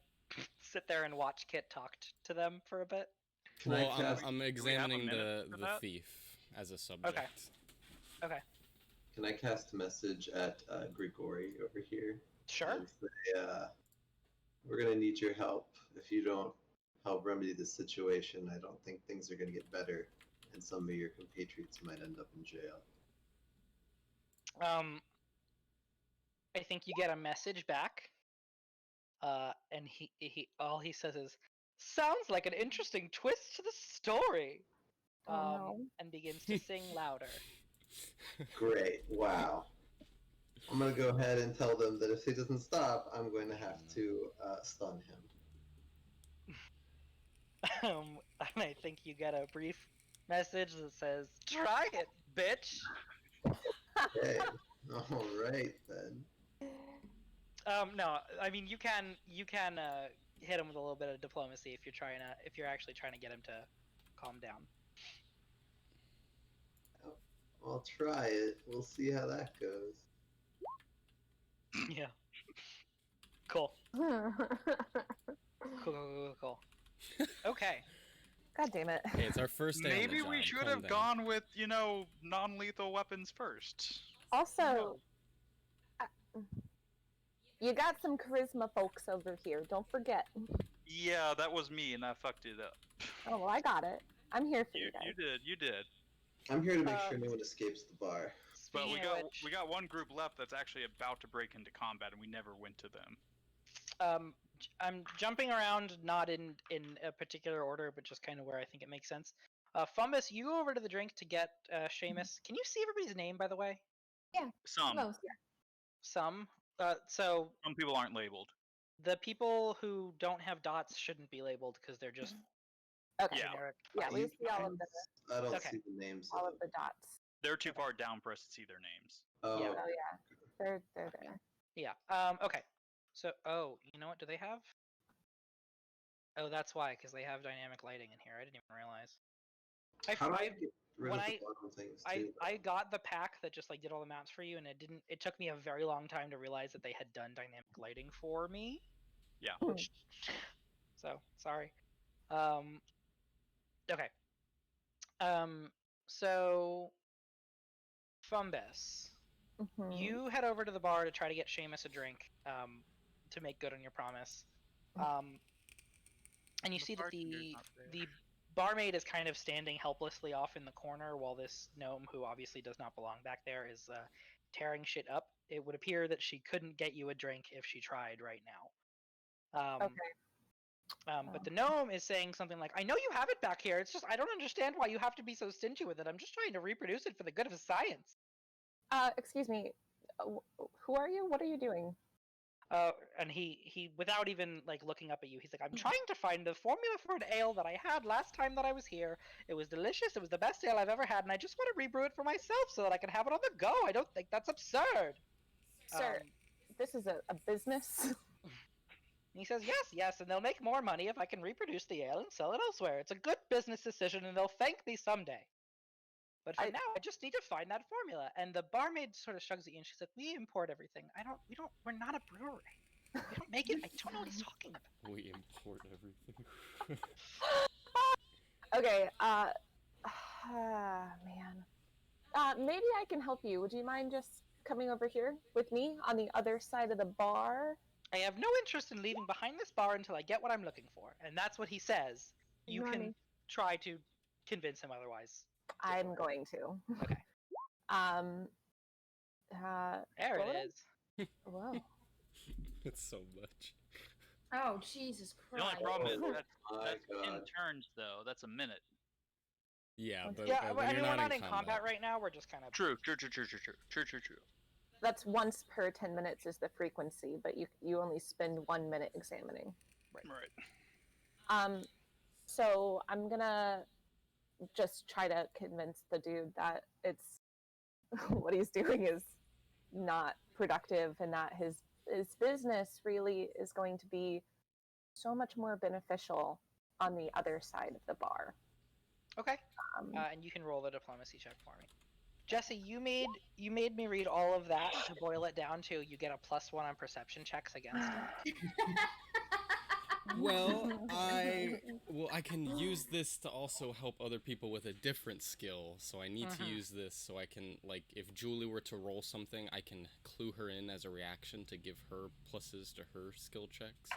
sit there and watch Kit talk to them for a bit. Can Well, I cast? I'm we have a examining minute for the that? thief as a subject. Okay. Can I cast a message at Grigori over here? Sure. And say, we're gonna need your help. If you don't help remedy this situation, I don't think things are gonna get better, and some of your compatriots might end up in jail. I think you get a message back. And he all he says is, "Sounds like an interesting twist to the story." Oh, no. And begins to sing louder. Great! Wow. I'm gonna go ahead and tell them that if he doesn't stop, I'm going to have to stun him. And I think you get a brief message that says, "Try it, bitch." Okay. All right then. No, I mean you can hit him with a little bit of diplomacy if you're actually trying to get him to calm down. I'll try it. We'll see how that goes. Yeah. Cool. Cool. Okay. God damn it. Hey, it's our first day. Maybe on the we job. should Calm have down. gone with, non-lethal weapons first. Also, you got some charisma folks over here. Don't forget. Yeah, that was me, and I fucked it up. Oh, well, I got it. I'm here for you guys. You did. I'm here to make sure no one escapes the bar. But Speaking we of got which, we got one group left that's actually about to break into combat, and we never went to them. I'm jumping around, not in a particular order, but just kind of where I think it makes sense. Fumbus, you go over to the drink to get Seamus. Can you see everybody's name, by the way? Some Most. Some. So some people aren't labeled. the people who don't have dots shouldn't be labeled because they're just Okay. Yeah. generic. Yeah, we see all of the I don't Okay. see the names. all of the dots. They're too far down for us to see their names. Oh, Yeah. Oh yeah, they're there. Yeah. Okay. So, you know what? Do they have? Oh, that's why, because they have dynamic lighting in here. I didn't even realize. How do I get rid when of I- the bottom things too? I got the pack that just like did all the maps for you, and it took me a very long time to realize that they had done dynamic lighting for me. Yeah. Which, so sorry. Okay. So Fumbus, Mhm. you head over to the bar to try to get Seamus a drink, to make good on your promise. And you The see that bartender's not there. the barmaid is kind of standing helplessly off in the corner while this gnome, who obviously does not belong back there, is tearing shit up. It would appear that she couldn't get you a drink if she tried right now. Okay. But the gnome is saying something like, "I know you have it back here. It's just I don't understand why you have to be so stingy with it. I'm just trying to reproduce it for the good of science." Excuse me. Who are you? What are you doing? And he without even like looking up at you, he's like, "I'm trying to find the formula for an ale that I had last time that I was here. It was delicious. It was the best ale I've ever had, and I just want to rebrew it for myself so that I can have it on the go. I don't think that's absurd." Sir, this is a business. And he says, yes, and they'll make more money if I can reproduce the ale and sell it elsewhere. It's a good business decision, and they'll thank me someday. But for now, I just need to find that formula. And the barmaid sort of shrugs at you, and she's like, "We import everything. We're not a brewery. We don't make it." I don't know what he's talking about. We import everything. Okay, man. Maybe I can help you. Would you mind just coming over here with me on the other side of the bar? I have no interest in leaving behind this bar until I get what I'm looking for. And that's what he says. You Ignore can me. try to convince him otherwise. I'm going to. Okay. There roll it is. Whoa. It's so much. Oh, Jesus The only Christ. problem is Oh that's my 10 God. turns though. That's a minute. Yeah, but Yeah, when I you're mean, we're not not in combat right now. We're just kind of. True. That's once per 10 minutes is the frequency, but you only spend 1 minute examining. Right. So I'm gonna just try to convince the dude that it's what he's doing is not productive and that his business really is going to be so much more beneficial on the other side of the bar. Okay. And you can roll the diplomacy check for me. Jesse, you made me read all of that to boil it down to you get a +1 on perception checks against it. Well, I can use this to also help other people with a different skill. So I need to use this so I can, like, if Julie were to roll something, I can clue her in as a reaction to give her pluses to her skill checks.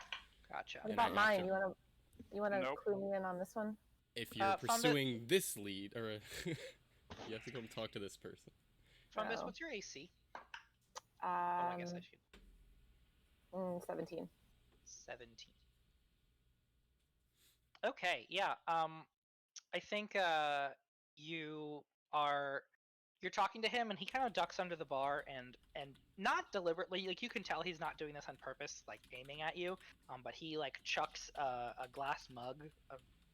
Gotcha. What about mine? You wanna Nope. clue me in on this one? If you're pursuing this lead, or you have to come talk to this person. Fumbus, No. what's your AC? I guess I should. 17. 17. Okay, yeah. I think you're talking to him, and he kind of ducks under the bar and not deliberately, like you can tell he's not doing this on purpose, like aiming at you. But he like chucks a glass mug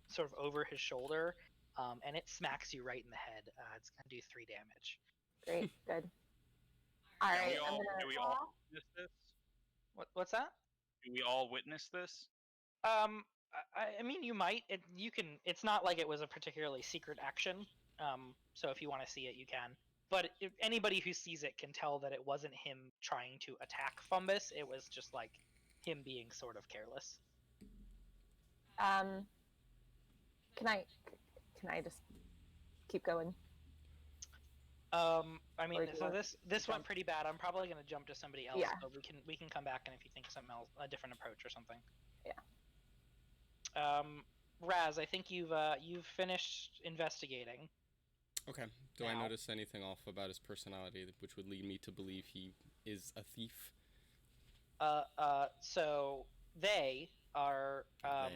sort of over his shoulder, and it smacks you right in the head. It's gonna do 3 damage. Great, good. All right, Do we all witness this? What's that? Do we all witness this? I mean, you might. It's not like it was a particularly secret action. So if you want to see it, you can. But if anybody who sees it can tell that it wasn't him trying to attack Fumbus. It was just like him being sort of careless. Can I just keep going? I mean, Or do you so want this to went jump? pretty bad. I'm probably gonna jump to somebody else. Yeah. But we can come back, and if you think of something else, a different approach or something. Yeah. Raz, I think you've finished investigating. Okay. Do I Now- notice anything off about his personality which would lead me to believe he is a thief? So they are Yeah.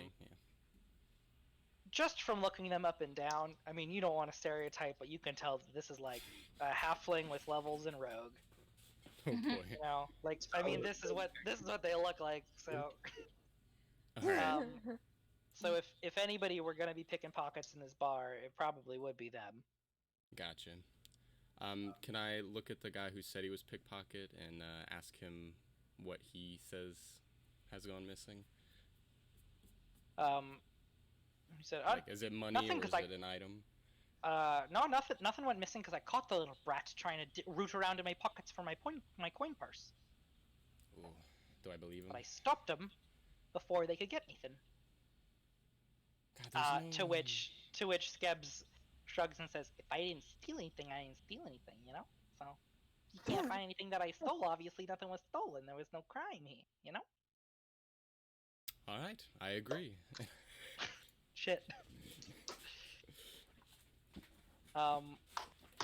just from looking them up and down. I mean, you don't want to stereotype, but you can tell that this is like a halfling with levels in rogue. Oh boy. You know, like I mean, this is what they look like. So, Alright. so if anybody were gonna be picking pockets in this bar, it probably would be them. Gotcha. Can I look at the guy who said he was pickpocket and ask him what he says has gone missing? He said, Like, is it money nothing, or is 'cause it an item? No, nothing went missing because I caught the little brat trying to root around in my pockets for my coin purse. Ooh, do I believe him? But I stopped them before they could get anything. God, there's To which Skebs shrugs and says, "If I didn't steal anything, I didn't steal anything, you know. So you can't find anything that I stole. Obviously, nothing was stolen. There was no crime here, you know." All right, I agree. Shit.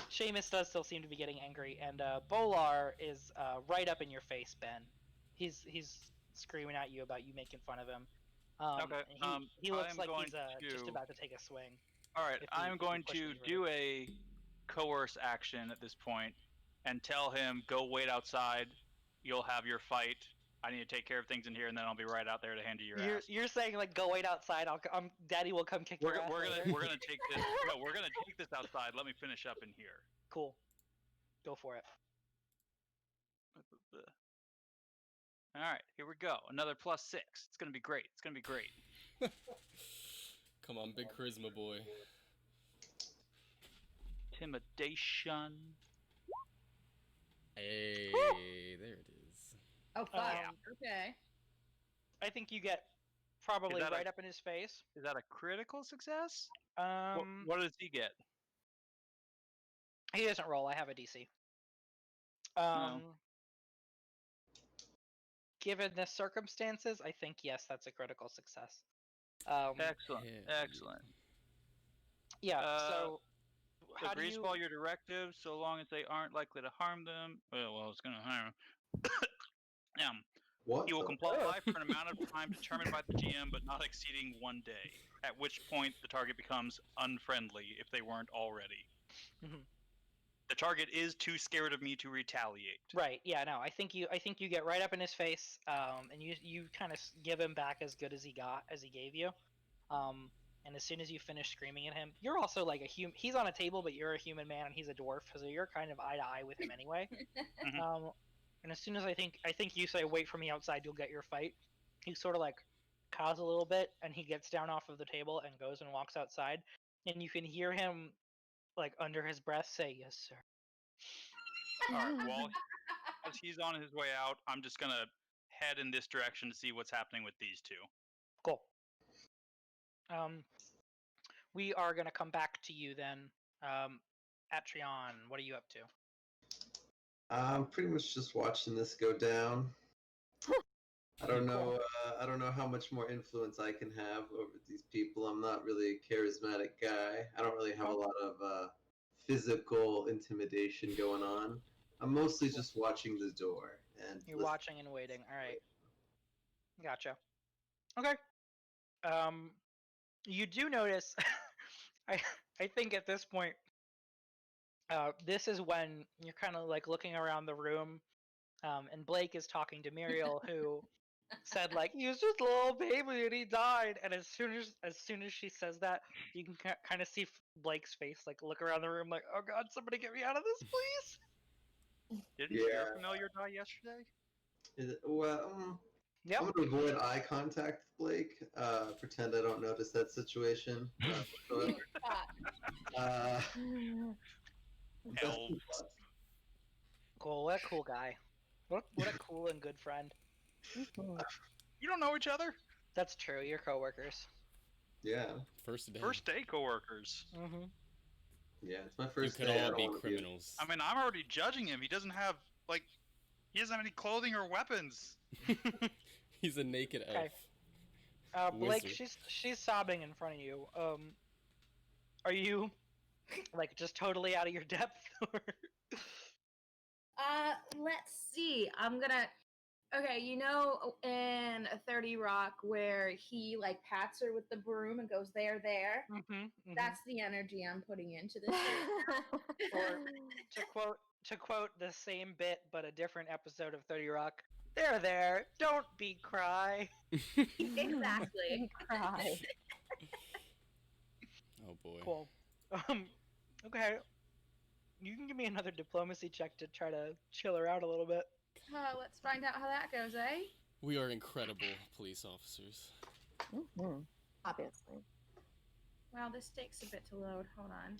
Seamus does still seem to be getting angry, and Bolar is right up in your face, Ben. He's screaming at you about you making fun of him. Okay. He looks like he's to... just about to take a swing. All right, I'm going to do a coerce action at this point, and tell him, "Go wait outside. You'll have your fight. I need to take care of things in here, and then I'll be right out there to hand you your ass." You're saying like, "Go wait outside. Daddy will come kick your ass." We're gonna take this. No, we're gonna take this outside. Let me finish up in here. Cool. Go for it. All right, here we go. Another +6. It's gonna be great. It's gonna be great. Come on, big charisma boy. Intimidation. Hey, there it is. Oh, fuck. Okay. I think you get probably right up in his face. Is that a critical success? What does he get? He doesn't roll. I have a DC. Given the circumstances, I think yes, that's a critical success. Excellent. Excellent. Yeah. So how do agrees you... to all your directives, so long as they aren't likely to harm them. Well, it's gonna harm. What? He will comply for an amount of time determined by the GM, but not exceeding 1 day. At which point, the target becomes unfriendly if they weren't already. Mm-hmm. The target is too scared of me to retaliate. Right. Yeah. No. I think you get right up in his face, and you kind of give him back as good as he gave you. And as soon as you finish screaming at him, you're also like a human. He's on a table, but you're a human man, and he's a dwarf, so you're kind of eye to eye with him anyway. Mm-hmm. And as soon as I think you say, "Wait for me outside, you'll get your fight," he sort of like cows a little bit, and he gets down off of the table and goes and walks outside, and you can hear him like under his breath say, "Yes, sir." All right. Well, as he's on his way out, I'm just gonna head in this direction to see what's happening with these two. Cool. We are gonna come back to you then. Atrion, what are you up to? I'm pretty much just watching this go down. I don't know. I don't know how much more influence I can have over these people. I'm not really a charismatic guy. I don't really have a lot of physical intimidation going on. I'm mostly just watching the door and. You're watching and waiting. All right. Gotcha. Okay. You do notice. I think at this point, this is when you're kind of like looking around the room, and Blake is talking to Muriel, who said like, "He was just a little baby and he died." And as soon as she says that, you can kind of see Blake's face like look around the room like, "Oh God, somebody get me out of this, please." Didn't your familiar die yesterday? Well, yep. I'm gonna avoid eye contact with Blake. Pretend I don't notice that situation. Cool. What a cool guy. What a cool and good friend. You don't know each other? That's true. You're coworkers. Yeah. First day coworkers. Mm-hmm. Yeah, it's my first day. You could all be criminals. I mean, I'm already judging him. He doesn't have any clothing or weapons. He's a naked elf. Blake, she's sobbing in front of you. Are you like just totally out of your depth? Let's see. I'm gonna. Okay, you know, in 30 Rock where he like pats her with the broom and goes there. Mm-hmm. That's the energy I'm putting into this. Or to quote the same bit but a different episode of 30 Rock, there, don't be cry. Exactly. Cry. Oh boy. Cool. Okay. You can give me another diplomacy check to try to chill her out a little bit. Let's find out how that goes, eh? We are incredible police officers. Mm-hmm. Obviously. Wow, this takes a bit to load. Hold on.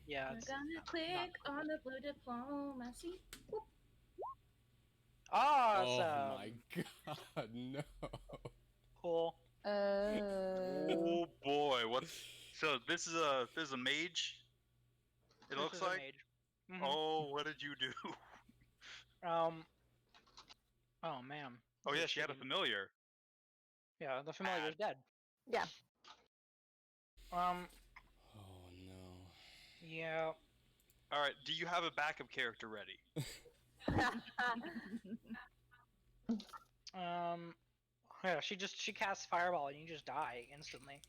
Yeah. We're It's gonna click on the blue diplomacy. Whoop. awesome. Oh my god, no. Cool. Oh boy, what? So this is a mage. It This looks is a like. mage. Mhm. Oh, what did you do? Oh man. Oh This yeah, is she had a shitty. familiar. Yeah, the familiar is dead. Yeah. Oh no. Yeah. All right, do you have a backup character ready? Yeah. She casts fireball and you just die instantly.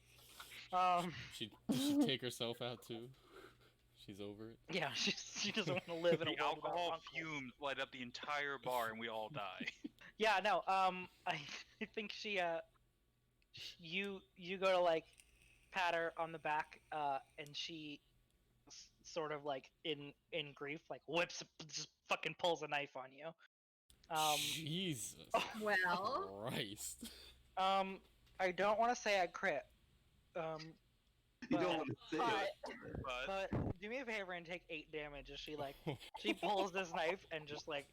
Does she take herself out too? She's over it. Yeah. She doesn't want to live in a The world without alcohol uncles. fumes light up the entire bar, and we all die. Yeah. No. I think you go to like pat her on the back, and she sort of like in grief like whips, just fucking pulls a knife on you. Jesus Well, Christ. I don't want to say I crit. You don't want to say it. But But do me a favor and take 8 damage as she pulls this knife and just like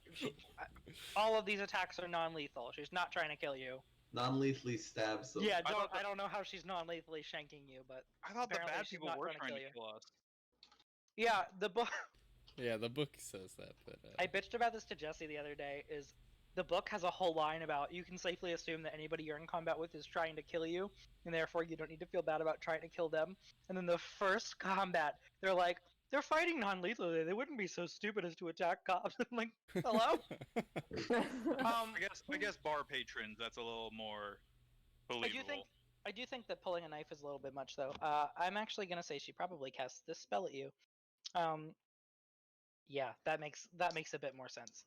all of these attacks are non-lethal. She's not trying to kill you. Non-lethally stab someone. Yeah, I thought I don't know how she's non-lethally shanking you, but I thought the apparently bad she's people not were trying to trying kill to you. kill us. Yeah, the book. Yeah, the book says that, but I bitched about this to Jesse the other day. Is the book has a whole line about you can safely assume that anybody you're in combat with is trying to kill you, and therefore you don't need to feel bad about trying to kill them. And then the first combat, they're like, they're fighting non-lethally. They wouldn't be so stupid as to attack cops. I'm like, hello. I guess bar patrons. That's a little more believable. I do think that pulling a knife is a little bit much, though. I'm actually gonna say she probably casts this spell at you. Yeah, that makes a bit more sense.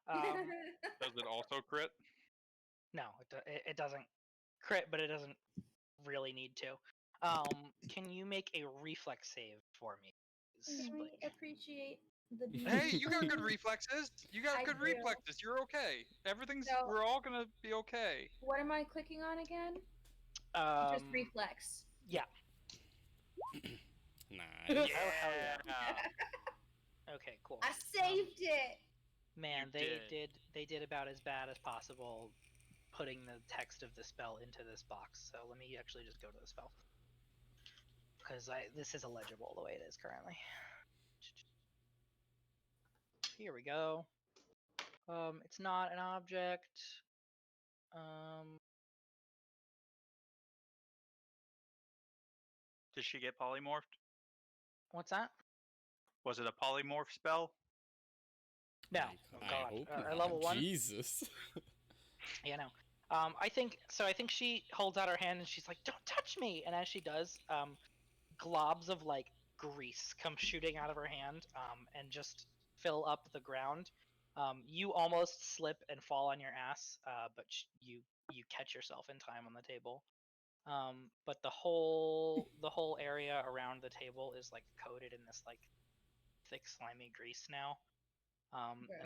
Does it also crit? No, it doesn't crit, but it doesn't really need to. Can you make a reflex save for me? Can we appreciate the Hey, you got good reflexes. You got I good do. reflexes. You're okay. Everything's. So- We're all gonna be okay. What am I clicking on again? Just reflex. Yeah. Nice. Yeah. Okay, cool. I saved it. Man, You they did about as bad as possible putting the text of the spell into this box. So let me actually just go to the spell. Because this is illegible the way it is currently. Here we go. It's not an object. Did she get polymorphed? What's that? Was it a polymorph spell? No. I Oh god. hope Or not. level 1? Jesus. Yeah, no. I think she holds out her hand and she's like, "Don't touch me!" And as she does, globs of like grease come shooting out of her hand, and just fill up the ground. You almost slip and fall on your ass, but you catch yourself in time on the table. But the whole area around the table is like coated in this like thick slimy grease now.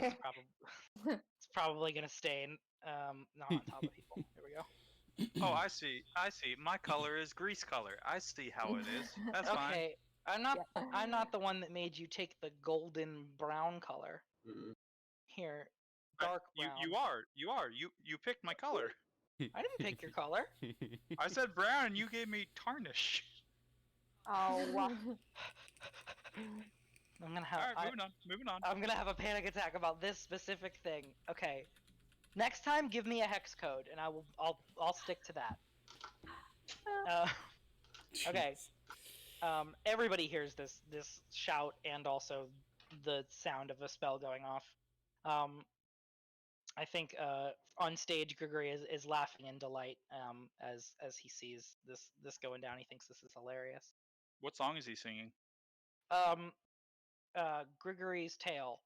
It's probably gonna stain, not on top of people. Here we go. Oh, I see. I see. My color is grease color. I see how it is. That's fine. Okay, I'm not the one that made you take the golden brown color. Mm-mm. Here, dark brown. You are. You picked my color. I didn't pick your color. I said brown, and you gave me tarnish. Oh, wow. I'm gonna have. All right, moving on. I'm gonna have a panic attack about this specific thing. Okay, next time give me a hex code, and I'll stick to that. Okay. Everybody hears this shout and also the sound of a spell going off. I think on stage Gregory is laughing in delight as he sees this going down. He thinks this is hilarious. What song is he singing? Gregory's Tale.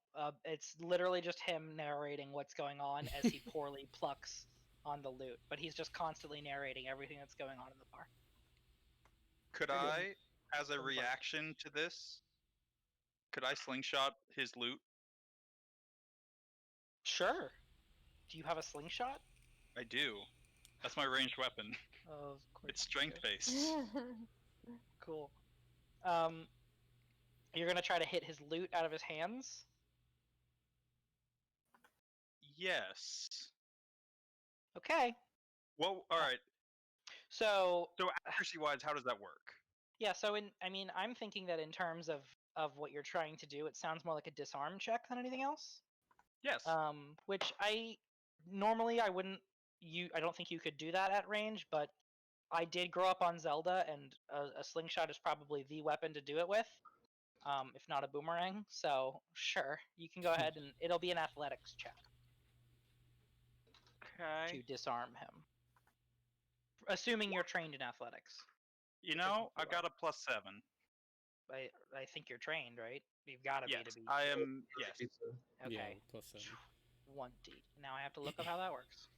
It's literally just him narrating what's going on as he poorly plucks on the lute, but he's just constantly narrating everything that's going on in the bar. Could I, as a reaction to this, could I slingshot his loot? Sure. Do you have a slingshot? I do. That's my ranged weapon. Of course. It's strength based. Cool. You're gonna try to hit his loot out of his hands? Yes. Okay. Well, all right. So accuracy wise, how does that work? Yeah, so I'm thinking that in terms of what you're trying to do, it sounds more like a disarm check than anything else. Yes. Which I don't think you could do that at range, but I did grow up on Zelda, and a slingshot is probably the weapon to do it with, if not a boomerang. So sure, you can go ahead and it'll be an athletics check Okay. to disarm him, assuming you're trained in athletics. You know, I got a +7. I think you're trained, right? You've got to be to be. I am. Yes. Okay. Yeah, +7. 1D. Now I have to look up how that works.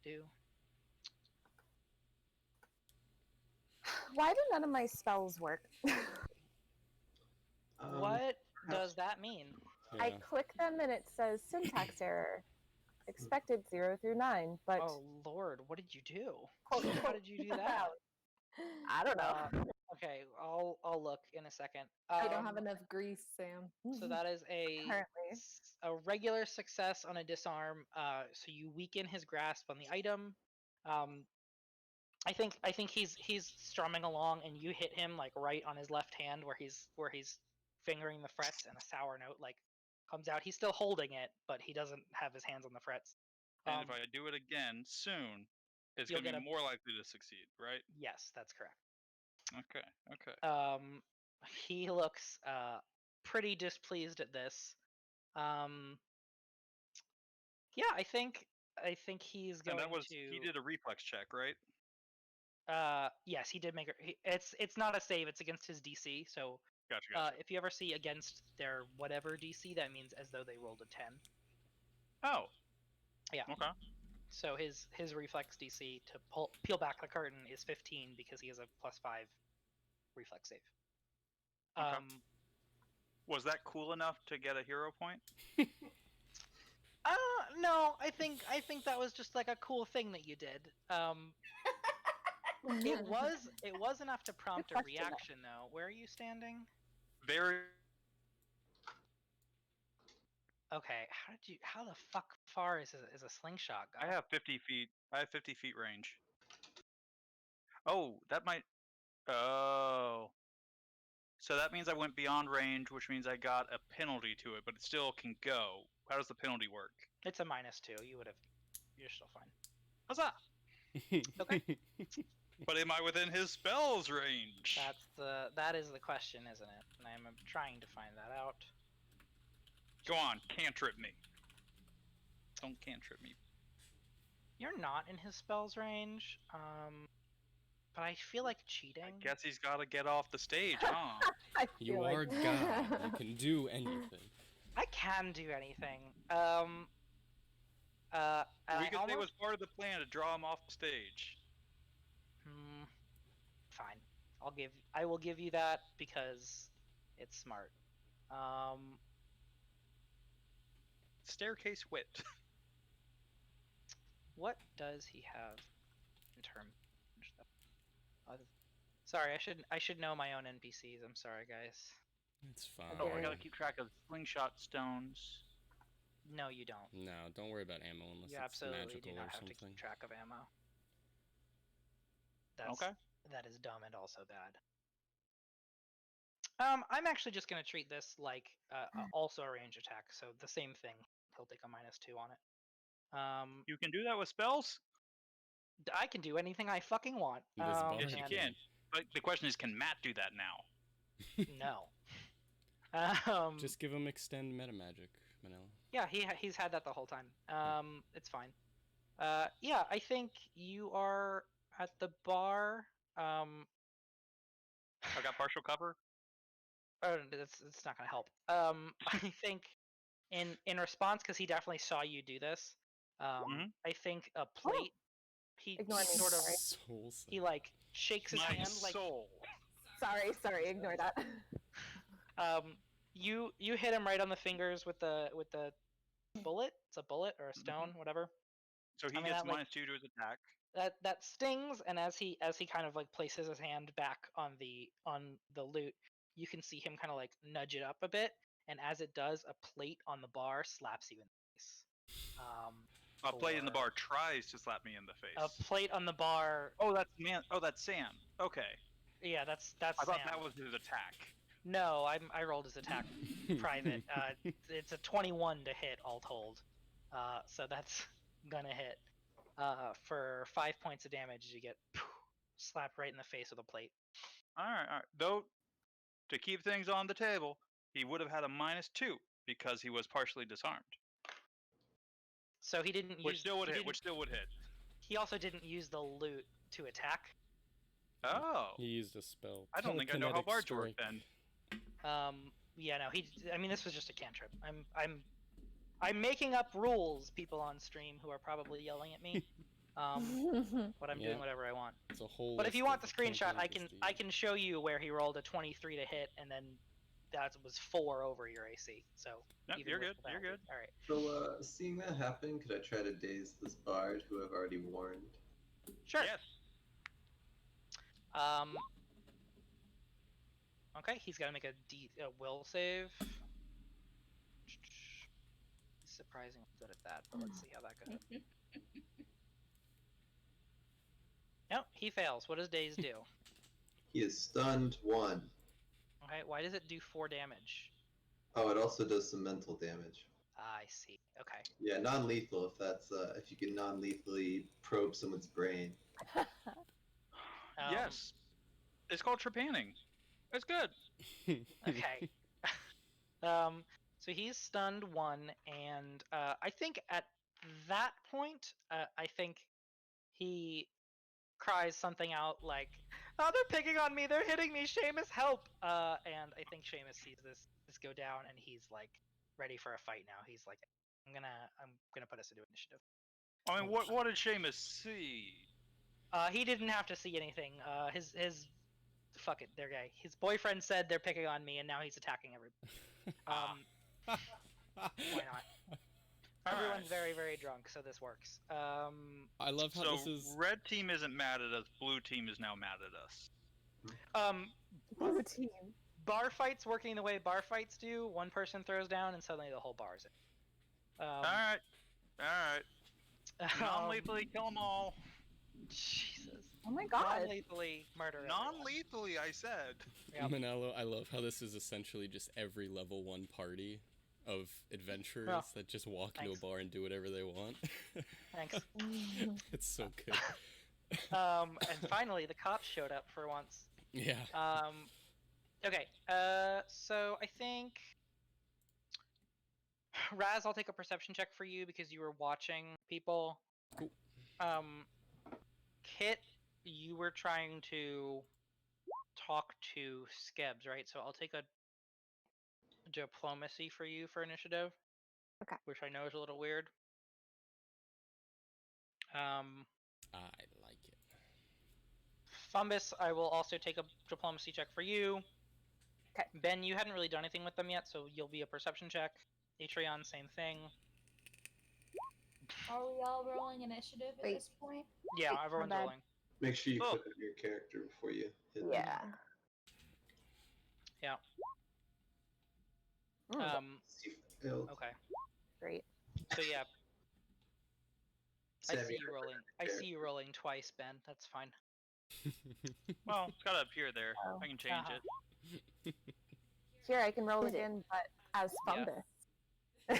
do. Why do none of my spells work? What does that mean? I click them and it says syntax error. Expected 0 through 9, but oh Lord, what did you do? How did you do that? I don't know. Okay, I'll look in a second. You don't have enough grease, Sam. So that is a regular success on a disarm. So you weaken his grasp on the item. I think he's strumming along, and you hit him like right on his left hand where he's fingering the frets, and a sour note like comes out. He's still holding it, but he doesn't have his hands on the frets. And if I do it again soon, it's going to be more likely to succeed, right? Yes, that's correct. Okay. He looks pretty displeased at this. Yeah, I think he's going and that was, to. He did a reflex check, right? Yes, he did make it. It's not a save; it's against his DC. So, gotcha. If you ever see against their whatever DC, that means as though they rolled a 10. Oh. Yeah. Okay. So his reflex DC to peel back the curtain is 15 because he has a +5 reflex save. Okay. Was that cool enough to get a hero point? No, I think that was just like a cool thing that you did. It was enough to prompt a reaction though. Where are you standing? Very. Okay, how the fuck far is a slingshot go? I have 50 feet. I have 50 feet range. Oh, that might. Oh. So that means I went beyond range, which means I got a penalty to it, but it still can go. How does the penalty work? It's a -2. You're still fine. Huzzah! Okay. But am I within his spells range? That is the question, isn't it? And I'm trying to find that out. Go on, cantrip me. Don't cantrip me. You're not in his spells range. But I feel like cheating. I guess he's got to get off the stage, huh? You are God. You can do anything. I can do anything. We could say it was part of the plan to draw him off the stage. Fine. I will give you that because it's smart. Staircase wit. What does he have in terms of sorry, I should know my own NPCs. I'm sorry, guys. It's fine. Oh, I gotta keep track of slingshot stones. No, you don't. No, don't worry about ammo unless you it's absolutely magical do not or have something. to keep track of ammo. That is dumb and also bad. I'm actually just gonna treat this like also a range attack, so the same thing. He'll take a -2 on it. You can do that with spells? I can do anything I fucking want. Yes, you can. But the question is, can Matt do that now? No. Just give him extend meta magic, Manila. Yeah, he's had that the whole time. It's fine. Yeah, I think you are at the bar. I got partial cover. Oh, it's not gonna help. I think in response, because he definitely saw you do this. I think a plate. He sort of he like shakes his hand like. Soul. Sorry, ignore that. You hit him right on the fingers with the bullet. It's a bullet or a stone, whatever. So he I mean, gets that, like, -2 to his attack. That stings, and as he kind of like places his hand back on the loot, you can see him kind of like nudge it up a bit, and as it does, a plate on the bar slaps you in the face. A plate in the bar tries to slap me in the face. A plate on the bar. Oh, that's Sam. Okay. Yeah, that's I Sam. thought that was his attack. No, I rolled his attack private. It's a 21 to hit all told, so that's gonna hit. For 5 points of damage, you get slapped right in the face with a plate. All right. Though, to keep things on the table, he would have had a -2 because he was partially disarmed. So he didn't use. Which still would hit. He also didn't use the loot to attack. Oh. He used a spell. I don't think I know how bards work then. Yeah, no. I mean, this was just a cantrip. I'm making up rules, people on stream who are probably yelling at me. But I'm doing whatever I want. It's a whole. But if you want the screenshot, I can show you where he rolled a 23 to hit, and then that was 4 over your AC. So no, you're good. You're good. All right. So, seeing that happen, could I try to daze this bard who I've already warned? Sure. Yes. Okay, he's got to make a will save. He's surprisingly good at that, but let's see how that goes. No, he fails. What does daze do? He is stunned 1. Okay, why does it do 4 damage? Oh, it also does some mental damage. I see. Okay. Yeah, non-lethal if you can non-lethally probe someone's brain. Yes. It's called trepanning. It's good. Okay. So he's stunned 1, and I think at that point, I think he cries something out like, "Oh, they're picking on me! They're hitting me! Seamus, help!" And I think Seamus sees this go down, and he's like ready for a fight now. He's like, I'm gonna put us into initiative." I mean, what did Seamus see? He didn't have to see anything. His fuck it, their guy. His boyfriend said they're picking on me, and now he's attacking everybody. Why not? Everyone's very, very drunk, so this works. I love how this is. Red team isn't mad at us. Blue team is now mad at us. Blue team. Bar fights working the way bar fights do. One person throws down, and suddenly the whole bar's in. All right. Non-lethally kill them all. Jesus. Oh my god. Non-lethally murder. Non-lethally, I said. Yep. Manalo, I love how this is essentially just every level 1 party of adventurers that just walk into a bar and do whatever they want. Thanks. It's so good. And finally, the cops showed up for once. Yeah. Okay. So I think Raz, I'll take a perception check for you because you were watching people. Cool. Kit, you were trying to talk to Skebs, right? So I'll take a diplomacy for you for initiative. Okay. Which I know is a little weird. I like it. Fumbus, I will also take a diplomacy check for you. Okay. Ben, you hadn't really done anything with them yet, so you'll be a perception check. Atreon, same thing. Are we all rolling initiative at this point? Yeah, everyone's bad. rolling. Make sure you click on your character before you hit Yeah. Yeah. See if it failed. Okay. Great. So yeah, I Sammy, see you rolling. I see you rolling twice, Ben. That's fine. Well, it's gotta appear there. Oh. I can change it. Here, I can roll Did it. again, but as Yeah. Fumbus.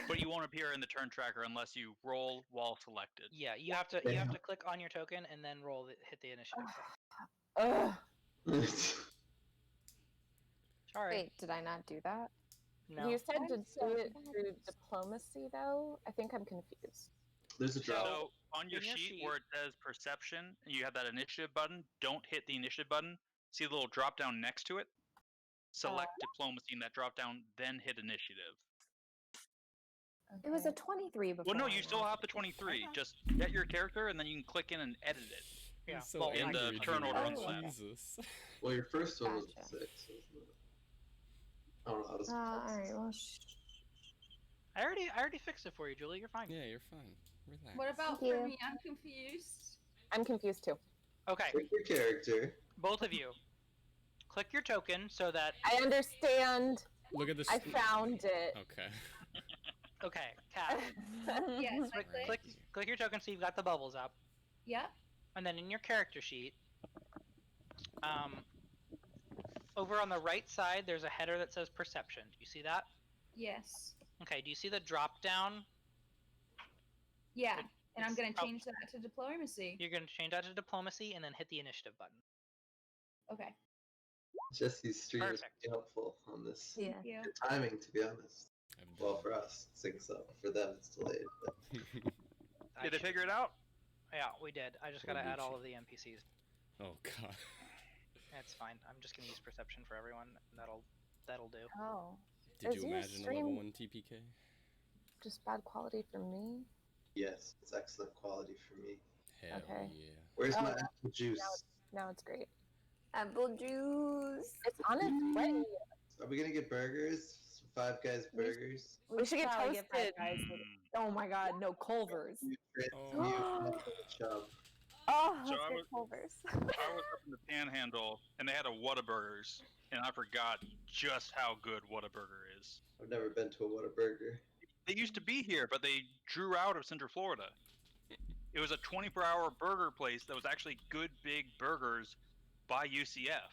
But you won't appear in the turn tracker unless you roll while selected. Yeah, you have to click on your token and then hit the initiative. Ugh. Sorry. Wait, did I not do that? No. You said to I'm do so it through diplomacy, though? I think I'm confused. There's a drop. So on your in your sheet sheet- where it says perception and you have that initiative button, don't hit the initiative button. See the little drop down next to it? Select diplomacy in that drop down, then hit initiative. It was a 23 before. Well, no, you still have the 23. Just get your character and then you can click in and edit it. Yeah. He's so Well, in the angry, turn dude. order on the left. Jesus. Well, your first one was Gotcha. 6. Wasn't it? I don't know how to Alright, well, I already fixed it for you, Julie. You're fine. Yeah, you're fine. Relax. What about Thank for you. me? I'm confused. I'm confused too. Okay, Pick your character. both of you, click your token so that. I understand. Look at this. I found it. Okay. Okay, Kat, Yes, I Right click. click your token so you've got the bubbles up, Yep. and then in your character sheet, over on the right side, there's a header that says perception. Do you see that? Yes. Okay. Do you see the drop down? Yeah. It- And I'm it's gonna prob- change that to diplomacy. You're gonna change that to diplomacy and then hit the initiative button. Okay. Jesse's stream is Perfect. pretty helpful on this. Yeah. Thank you. Good timing, to be honest. I've Well, done- for us, it syncs up. For them, it's delayed. But I Did they should- figure it out? Yeah, we did. I just Poor gotta add all Gucci. of the NPCs. Oh god. That's fine. I'm just gonna use perception for everyone. And that'll do. Oh, Did Is you your imagine a stream- level 1 TPK? just bad quality for me. yes, it's excellent quality for me. Hell Okay. yeah. Where's Oh, my apple juice? Now it's great. Apple juice. It's on its way. Are we gonna get burgers? Some Five Guys We- burgers? We should get probably toasted. Five Guys. Oh my god, no Culvers. You Oh. transmute chub. Oh, So let's I get was- Culvers. I was up in the Panhandle, and they had a Whataburgers, and I forgot just how good Whataburger is. I've never been to a Whataburger. They used to be here, but they drew out of Central Florida. It was a 24-hour burger place that was actually good big burgers by UCF.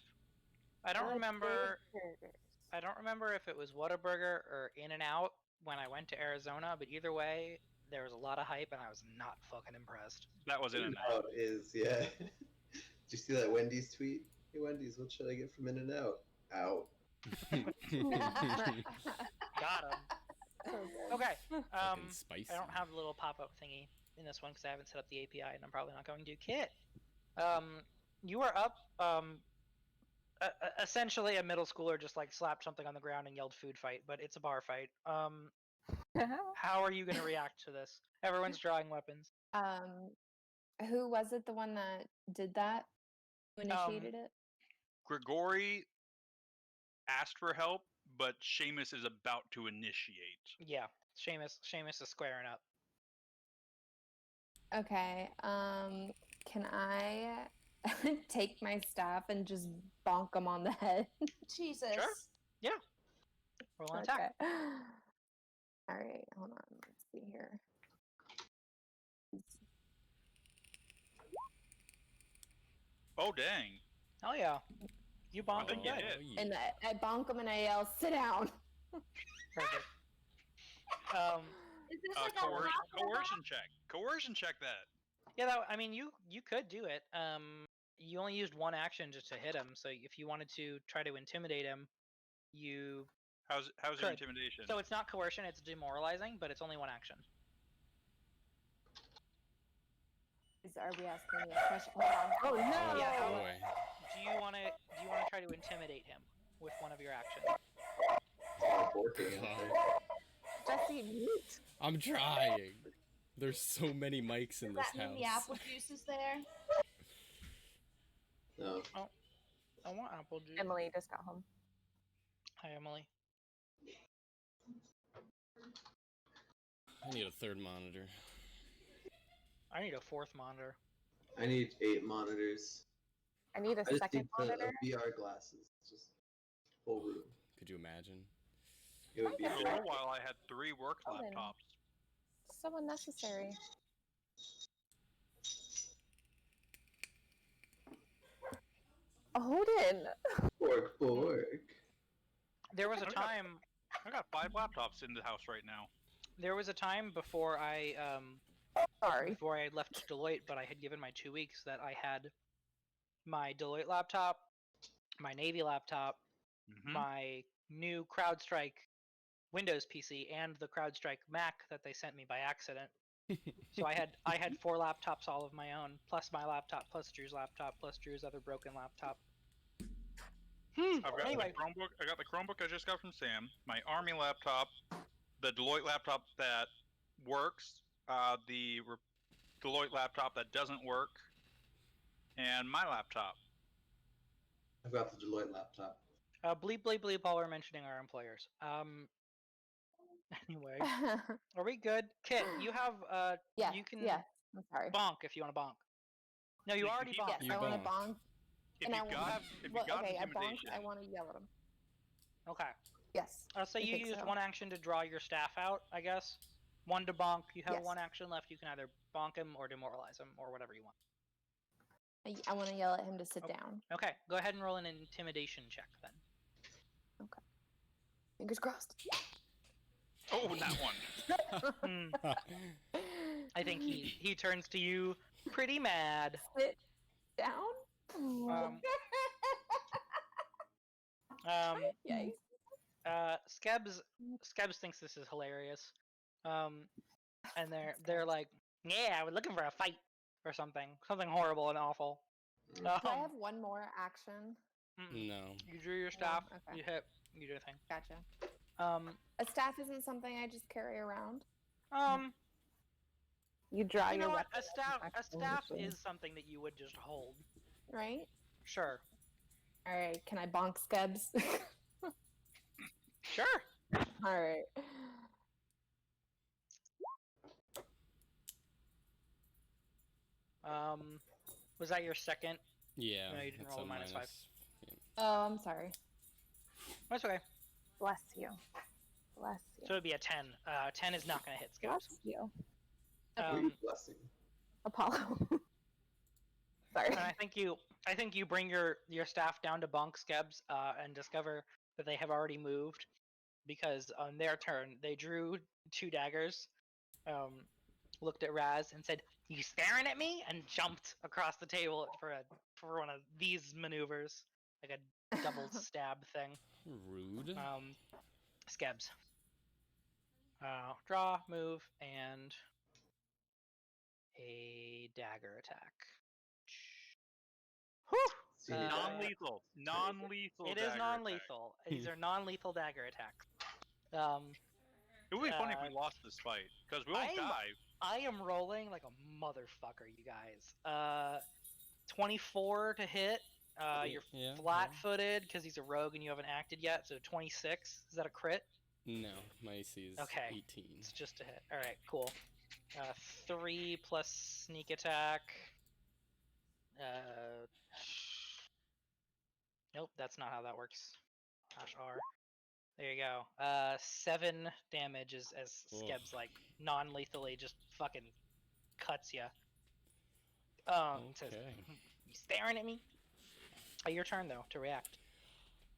I don't Good remember. big burgers. I don't remember if it was Whataburger or In-N-Out when I went to Arizona, but either way, there was a lot of hype, and I was not fucking impressed. That was in and Oh, out. it is, yeah. Did you see that Wendy's tweet? Hey Wendy's, what should I get from In-N-Out? Out. Got him. So good. Okay. Fucking spicy. I don't have the little pop-up thingy in this one because I haven't set up the API, and I'm probably not going to. Kit, you are up. Essentially, a middle schooler just like slapped something on the ground and yelled "food fight," but it's a bar fight. How are you going to react to this? Everyone's drawing weapons. Who was it? The one that did that? Who initiated it? Grigori asked for help, but Seamus is about to initiate. Yeah, Seamus is squaring up. Okay. Can I take my staff and just bonk him on the head? Jesus. Roll an attack. Okay. All right. Hold on. Let's see here. Oh dang! Hell yeah. You bonk him think you good. did. yeah. And I bonk him and I yell, "Sit down." Perfect. Is this like a Coercion check. Coercion check that. Yeah, I mean, you could do it. You only used one action just to hit him, so if you wanted to try to intimidate him, you. How's your Could. intimidation? So it's not coercion; it's demoralizing, but it's only one action. Are we asking me a question? Hold on. Oh no! Oh Yeah, boy. Do you want to try to intimidate him with one of your actions? Working out there. Jesse, mute. I'm trying. There's so many mics in Does this that mean the house. apple juice is there? No. I want apple juice. Emily just got home. Hi, Emily. I need a third monitor. I need a fourth monitor. I need 8 monitors. I need a I just second need monitor. VR glasses. Just full room. Could you imagine? It would be Okay. For a little while, I had 3 work Owen. laptops. So unnecessary. Odin. Bork. There was a I got- time. I got 5 laptops in the house right now. There was a time before I Sorry. before I left Deloitte, but I had given my 2 weeks that I had my Deloitte laptop, my Navy laptop, Mhm. my new CrowdStrike Windows PC, and the CrowdStrike Mac that they sent me by accident. So I had 4 laptops all of my own, plus my laptop, plus Drew's laptop, plus Drew's other broken laptop. I've got Anyway, the Chromebook. I got the Chromebook I just got from Sam. My Army laptop, the Deloitte laptop that works, the Deloitte laptop that doesn't work, and my laptop. I've got the Deloitte laptop. bleep bleep bleep while we're mentioning our employers. Anyway, are we good? Kit, you have Yeah. you can Yeah. I'm sorry. bonk if you want to bonk. No, you already bonked. Yes, I want to bonk. If And you I got, want. if you Well, got okay, I bonk. intimidation, I want to yell at him. Okay. Yes. So I you think used so. one action to draw your staff out, I guess. One to bonk. You have Yes. one action left. You can either bonk him or demoralize him or whatever you want. I want to yell at him to sit Okay. down. Okay, go ahead and roll an intimidation check then. Okay. Fingers crossed. oh, not one. I think he turns to you pretty mad. Sit down. Yikes. Skebs thinks this is hilarious. And they're like, yeah, we're looking for a fight or something horrible and awful. Do I have one more action? No. You drew your staff. Okay. You hit. You do a thing. Gotcha. A staff isn't something I just carry around. You draw you your know what? weapon. A staff is something that you would just hold. Right? Sure. All right. Can I bonk Skebs? Sure. All right. Was that your second? Yeah. No, you didn't it's roll a a minus 5. Yeah. Oh, I'm sorry. That's okay. Bless you. Bless you. So it'd be a 10. 10 is not going to hit Bless Skebs. you. What are you blessing? Apollo. Sorry. And I think you bring your staff down to bonk Skebs and discover that they have already moved because on their turn they drew 2 daggers, looked at Raz and said, "You staring at me?" and jumped across the table for one of these maneuvers, like a double stab thing. Rude. Skebs. Draw, move, and a dagger attack. Whew! Non-lethal. Non-lethal. It is dagger non-lethal. These are non-lethal dagger attacks. It would be funny if we lost this fight because we won't die. I am rolling like a motherfucker, you guys. 24 to hit. You're flat-footed because he's a rogue and you haven't acted yet. So 26. Is that a crit? No, my AC is 18. It's just a hit. All right, cool. 3 plus sneak attack. Nope, that's not how that works. /R. There you go. 7 damage as Skebs like non-lethally just fucking cuts you. Says, "You staring at me?" Your turn though to react.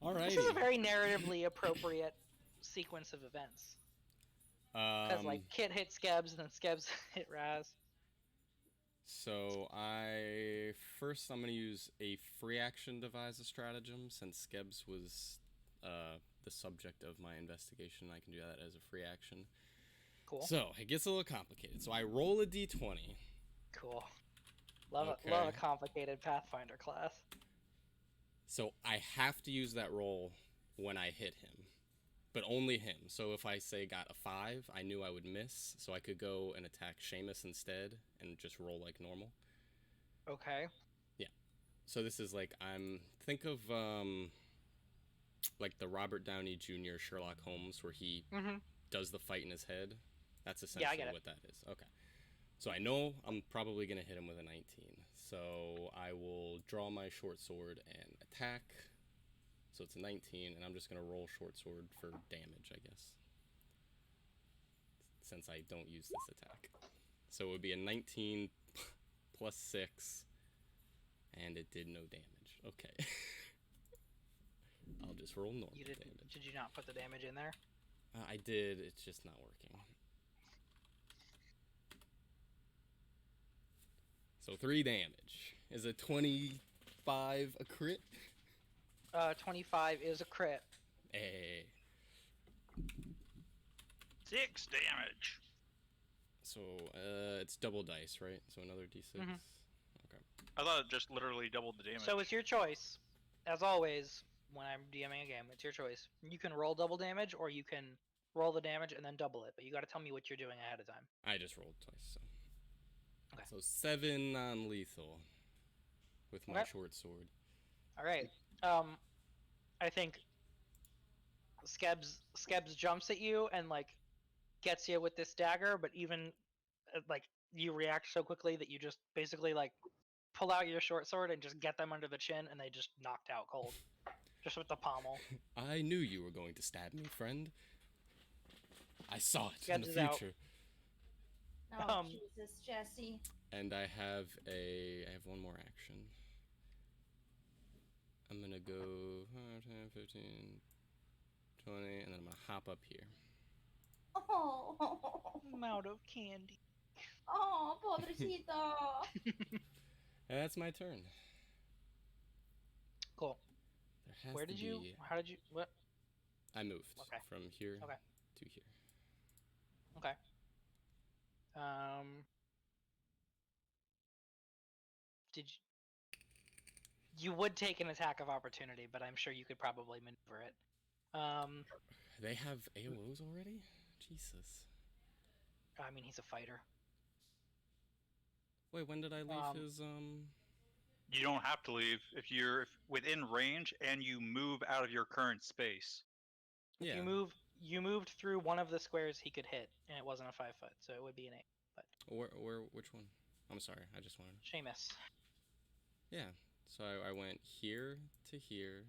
All right. This is a very narratively appropriate sequence of events. Because like Kit hit Skebs and then Skebs hit Raz. So I'm gonna use a free action to devise a stratagem since Skebs was the subject of my investigation. I can do that as a free action. Cool. So it gets a little complicated. So I roll a d20. Cool. Love a complicated Pathfinder class. So I have to use that roll when I hit him, but only him. So if I say got a 5, I knew I would miss, so I could go and attack Seamus instead and just roll like normal. Okay. Yeah. So this is like think of like the Robert Downey Jr. Sherlock Holmes where he does the fight in his head. That's essentially what that is. Okay. So I know I'm probably going to hit him with a 19. So I will draw my short sword and attack. So it's a 19, and I'm just going to roll short sword for damage, I guess. Since I don't use this attack. So it would be a 19 plus 6, and it did no damage. Okay. I'll just roll normal damage. Did you not put the damage in there? I did, it's just not working. So 3 damage. Is a 25 a crit? 25 is a crit. Hey. 6 damage. So it's double dice, right? So another d6. Okay. I thought it just literally doubled the damage. So it's your choice. As always, when I'm DMing a game, it's your choice. You can roll double damage, or you can roll the damage and then double it. But you got to tell me what you're doing ahead of time. I just rolled twice, so. Okay. So 7 non-lethal with my short sword. All right. I think Skebs jumps at you and like gets you with this dagger, but even like you react so quickly that you just basically like pull out your short sword and just get them under the chin, and they just knocked out cold, just with the pommel. I knew you were going to stab me, friend. I saw it in the Edges out. future. Oh, Jesus, Jesse. And I have one more action. I'm gonna go 10, 15, 20, and then I'm gonna hop up here. Oh. I'm out of candy. Oh, pobrecito. And that's my turn. Cool. There has Where to did you? be... How did you? What? I moved from here Okay. to here. Okay. Did you? You would take an attack of opportunity, but I'm sure you could probably maneuver it. They have AOs already? Jesus. I mean, he's a fighter. Wait, when did I leave his You don't have to leave if you're within range and you move out of your current space. Yeah. You moved through one of the squares he could hit, and it wasn't a 5 foot, so it would be an 8. But which one? I'm sorry, I just wanted. Seamus. Yeah. So I went here to here,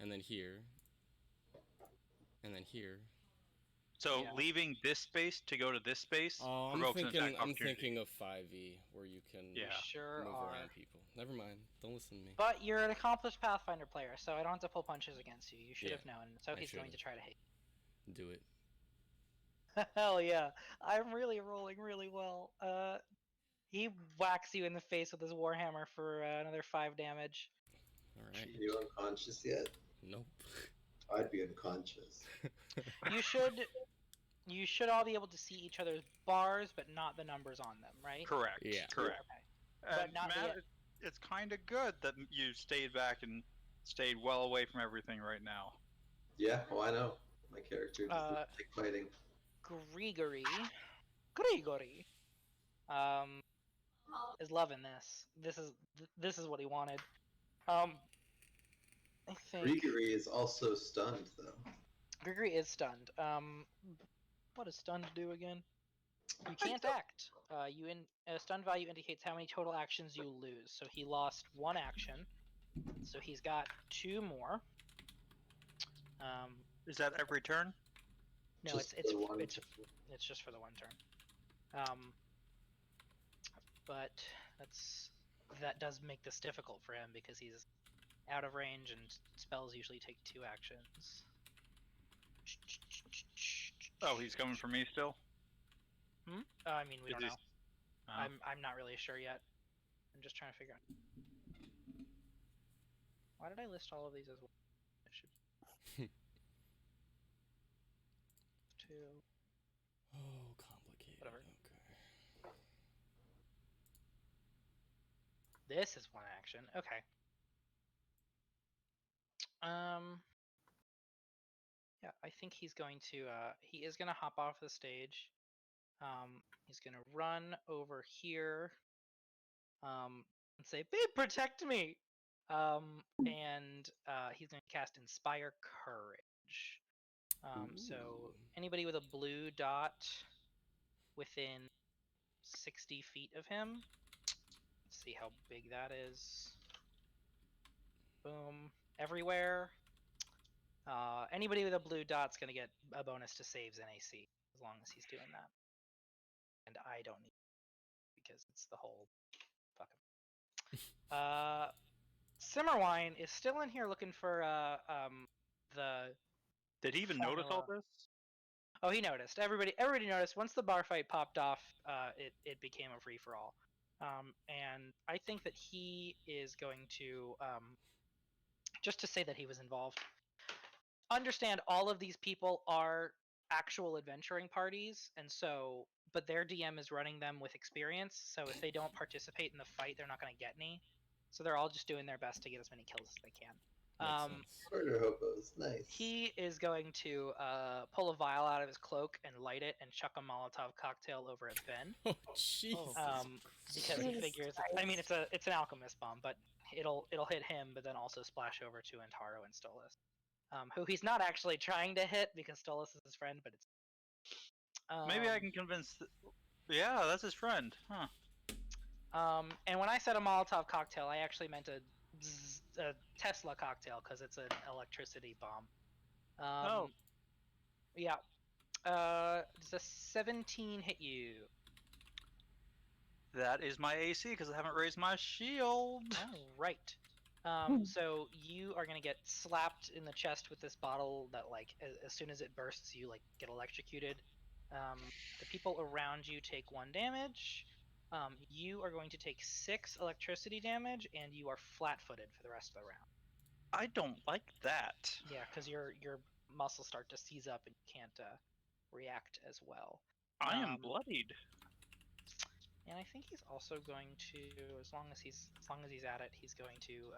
and then here, and then here. So leaving this space to go to this space provokes an attack I'm opportunity. thinking of 5e, where you can Sure move are. around people. Never mind. Don't listen to me. But you're an accomplished Pathfinder player, so I don't have to pull punches against you. You should have known. So he's going to try to hit you. Do it. Hell yeah. I'm really rolling really well. He whacks you in the face with his warhammer for another 5 damage. Alright. Are you unconscious yet? Nope. I'd be unconscious. You should all be able to see each other's bars, but not the numbers on them, right? Correct. Yeah. Correct. Okay. And Matt, it's kind of good that you stayed back and stayed well away from everything right now. Yeah, well, I know. My character doesn't like fighting. Grigory, is loving this. This is what he wanted. I think Grigory is also stunned, though. Grigory is stunned. What does stunned do again? You can't act. Stun value indicates how many total actions you lose. So he lost 1 action. So he's got 2 more. Is that every turn? No, Just it's for one. it's just for the 1 turn. But that does make this difficult for him because he's out of range and spells usually take 2 actions. Oh, he's coming for me still? I mean, we don't know. Oh. I'm not really sure yet. I'm just trying to figure out. Why did I list all of these as well? I should. 2. Oh, complicated. Whatever. Okay. This is 1 action. Okay. Yeah, I think he's going to. He is going to hop off the stage. He's going to run over here. And say, "Babe, protect me!" And he's going to cast Inspire Courage. So anybody with a blue dot within 60 feet of him. Let's see how big that is. Boom. Everywhere. Anybody with a blue dot's going to get a bonus to saves and AC as long as he's doing that. And I don't need it because it's the whole fuck him. Simmerwine is still in here looking for the. Did he even notice all this? Oh, he noticed. Everybody noticed. Once the bar fight popped off, it became a free for all. And I think that he is going to just to say that he was involved. Understand all of these people are actual adventuring parties, and so but their DM is running them with experience, so if they don't participate in the fight, they're not going to get any. So they're all just doing their best to get as many kills as they can. Murder hobos, nice. He is going to pull a vial out of his cloak and light it and chuck a Molotov cocktail over at Ben. Oh, Jesus. Because he figures, I mean, it's an alchemist bomb, but it'll hit him, but then also splash over to Antaro and Stolas, who he's not actually trying to hit because Stolas is his friend, but it's Maybe I can convince. Yeah, that's his friend, huh? And when I said a Molotov cocktail, I actually meant a Tesla cocktail because it's an electricity bomb. Oh. Yeah. Does a 17 hit you? That is my AC because I haven't raised my shield. All right. So you are gonna get slapped in the chest with this bottle that, like, as soon as it bursts, you like get electrocuted. The people around you take 1 damage. You are going to take 6 electricity damage, and you are flat-footed for the rest of the round. I don't like that. Yeah, because your muscles start to seize up and you can't react as well. I am bloodied. And I think he's also going to, as long as he's at it, he's going to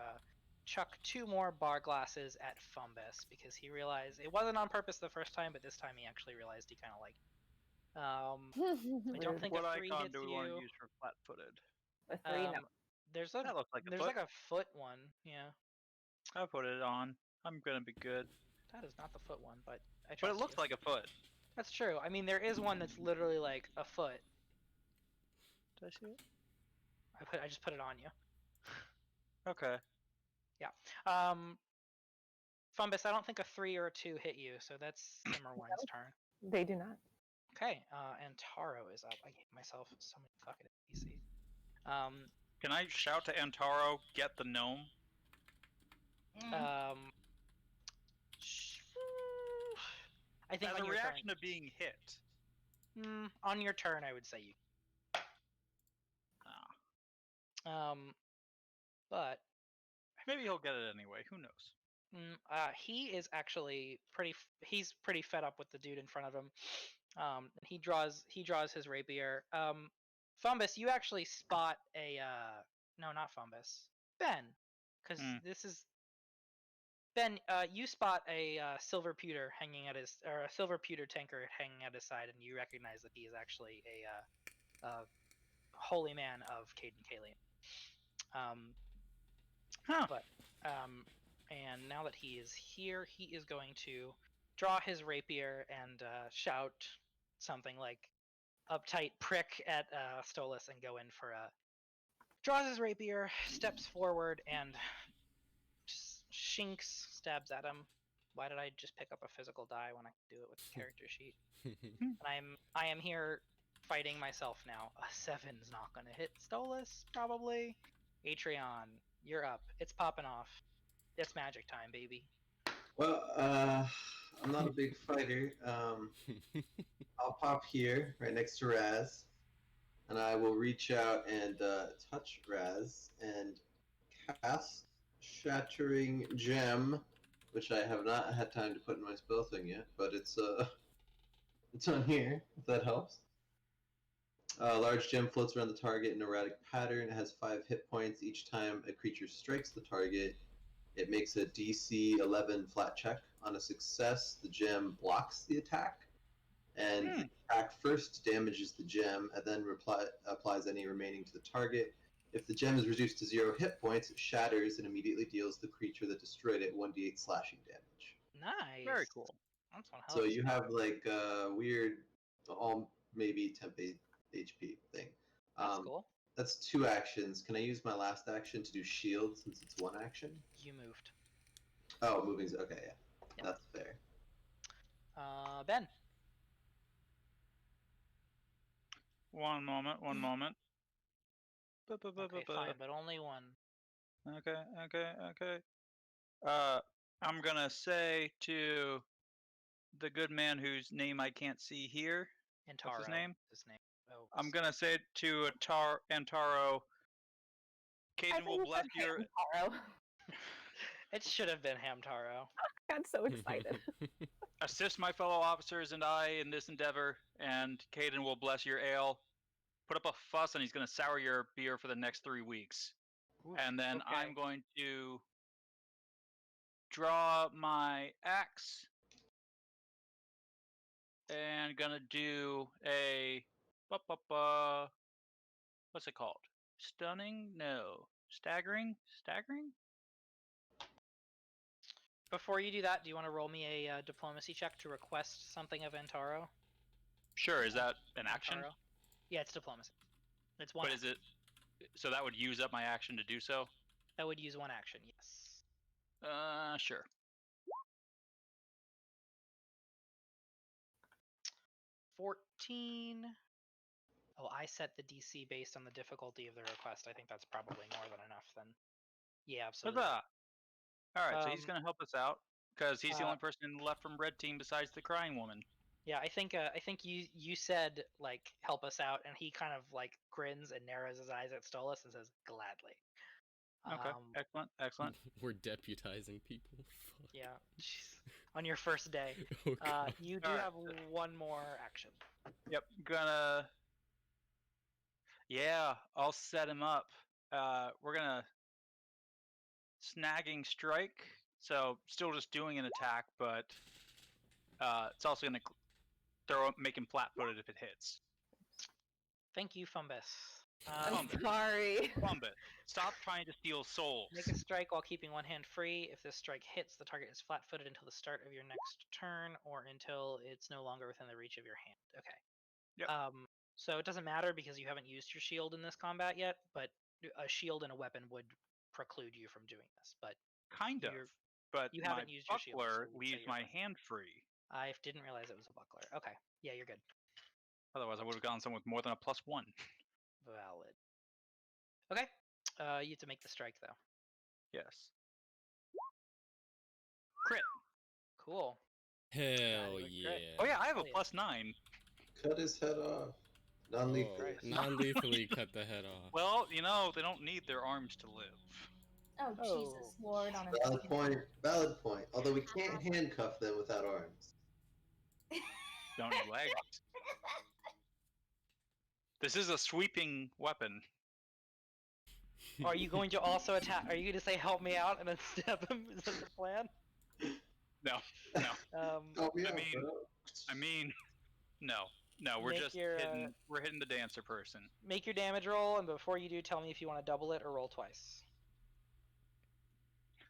chuck 2 more bar glasses at Fumbus because he realized it wasn't on purpose the first time, but this time he actually realized he kind of liked. I don't think what a 3 icon hits do we you. want to use for flat-footed? A 3, no. That looks like a there's foot. like a foot one, yeah. I put it on. I'm gonna be good. That is not the foot one, but I trust But it looks you. like a foot. That's true. I mean, there is one that's literally like a foot. Did I see it? I just put it on you. Okay. Yeah. Fumbus, I don't think a 3 or a 2 hit you, so that's Simmerwine's turn. They do not. Okay, and Taro is up. I gave myself so many fucking NPCs. Can I shout to Antaro, get the gnome? I think as on a your reaction turn, to being hit. On your turn, I would say you. But maybe he'll get it anyway. Who knows? He is actually he's pretty fed up with the dude in front of him. He draws his rapier. Fumbus, you actually spot a no, not Fumbus. Ben, because this is Ben. You spot a silver pewter hanging at his, or a silver pewter tankard hanging at his side, and you recognize that he is actually a holy man of Caden Kalian. But and now that he is here, he is going to draw his rapier and shout something like "uptight prick" at Stolas and go in for a. Draws his rapier, steps forward, and shinks, stabs at him. Why did I just pick up a physical die when I could do it with the character sheet? And I am here fighting myself now. A 7's not gonna hit Stolas, probably. Atreon, you're up. It's popping off. It's magic time, baby. Well, I'm not a big fighter. I'll pop here, right next to Raz, and I will reach out and touch Raz and cast Shattering Gem, which I have not had time to put in my spell thing yet, but it's on here, if that helps. A large gem floats around the target in an erratic pattern. It has 5 hit points each time a creature strikes the target. It makes a DC 11 flat check. On a success, the gem blocks the attack, and the attack first damages the gem and then applies any remaining to the target. If the gem is reduced to 0 hit points, it shatters and immediately deals the creature that destroyed it 1d8 slashing damage. Nice. Very cool. That's one So you have like a weird, maybe temp HP thing. That's cool. That's 2 actions. Can I use my last action to do shield since it's 1 action? You moved. Oh, moving's okay, yeah. Yep. That's fair. Ben. One moment. Okay, fine, but only one. Okay. I'm gonna say to the good man whose name I can't see here. Antaro. What's his name? Oh, I'm gonna say to Antaro. Caden will bless your. It should have been Hamtaro. I got so excited. Assist my fellow officers and I in this endeavor, and Caden will bless your ale. Put up a fuss, and he's going to sour your beer for the next 3 weeks. Ooh, and then I'm going to draw my axe, and gonna do a what's it called? Stunning? No. Staggering? Before you do that, do you want to roll me a diplomacy check to request something of Antaro? Sure. Is that an action? Taro. Yeah, it's diplomacy. It's one. But is it? So that would use up my action to do so. That would use one action. Yes. Sure. 14. Oh, I set the DC based on the difficulty of the request. I think that's probably more than enough then. Yeah, absolutely. Huzzah! Alright, so he's going to help us out, because he's the uh, only person left from Red Team besides the crying woman. Yeah, I think you said, like, help us out, and he kind of, like, grins and narrows his eyes at Stolas and says, gladly. Okay, excellent. We're deputizing people. Fuck. Yeah, jeez. On your first day. Oh, God. You do have one more action. Yep, gonna... Yeah, I'll set him up. We're gonna... Snagging strike, so still just doing an attack, but it's also gonna make him flat-footed if it hits. Thank you, Fumbus. I'm sorry. Fumbus, stop trying to steal souls. Make a strike while keeping one hand free. If this strike hits, the target is flat-footed until the start of your next turn, or until it's no longer within the reach of your hand. Okay. Yep. So it doesn't matter because you haven't used your shield in this combat yet, but a shield and a weapon would preclude you from doing this. But kind of. But you my haven't used your shield, buckler so leaves my hand free. I didn't realize it was a buckler. Okay. Yeah, you're good. Otherwise, I would have gone somewhere with more than a +1. Valid. Okay. You have to make the strike though. Yes. Crit. Cool. Hell yeah. crit. Oh yeah, I have a Hell yeah. +9. Cut his head off. Non-lethal. Oh, non-lethally cut the head off. Well, you know, they don't need their arms to live. Oh, Jesus Lord on a Valid point. Valid point. Although we can't handcuff them without arms. Don't need legs. This is a sweeping weapon. Are you going to also attack? Are you going to say help me out and then stab him? Is that the plan? No. Help me out, mean- bro. I mean, no, we're Make just your, hitting. We're hitting the dancer person. Make your damage roll, and before you do, tell me if you want to double it or roll twice.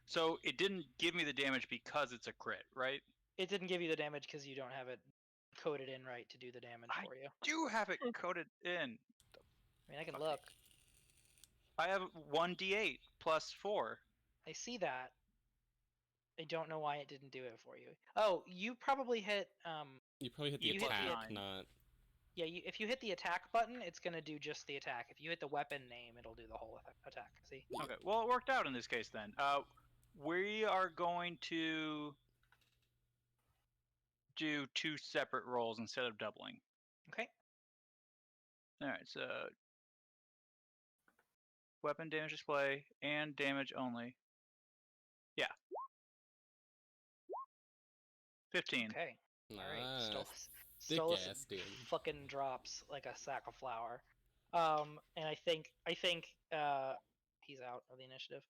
So it didn't give me the damage because it's a crit, right? It didn't give you the damage because you don't have it coded in right to do the damage for you. Do have it coded in. I mean, I can look. I have 1d8 plus 4. I see that. I don't know why it didn't do it for you. Oh, you probably hit. You probably hit the You hit the attack, nine. not. Yeah, if you hit the attack button, it's gonna do just the attack. If you hit the weapon name, it'll do the whole attack. See? Okay, well, it worked out in this case then. We are going to do 2 separate rolls instead of doubling. Okay. Alright, so weapon damage display and damage only. Yeah. 15. Okay. Nice. All right. Thick Stolas ass damage. fucking drops like a sack of flour. And I think he's out of the initiative.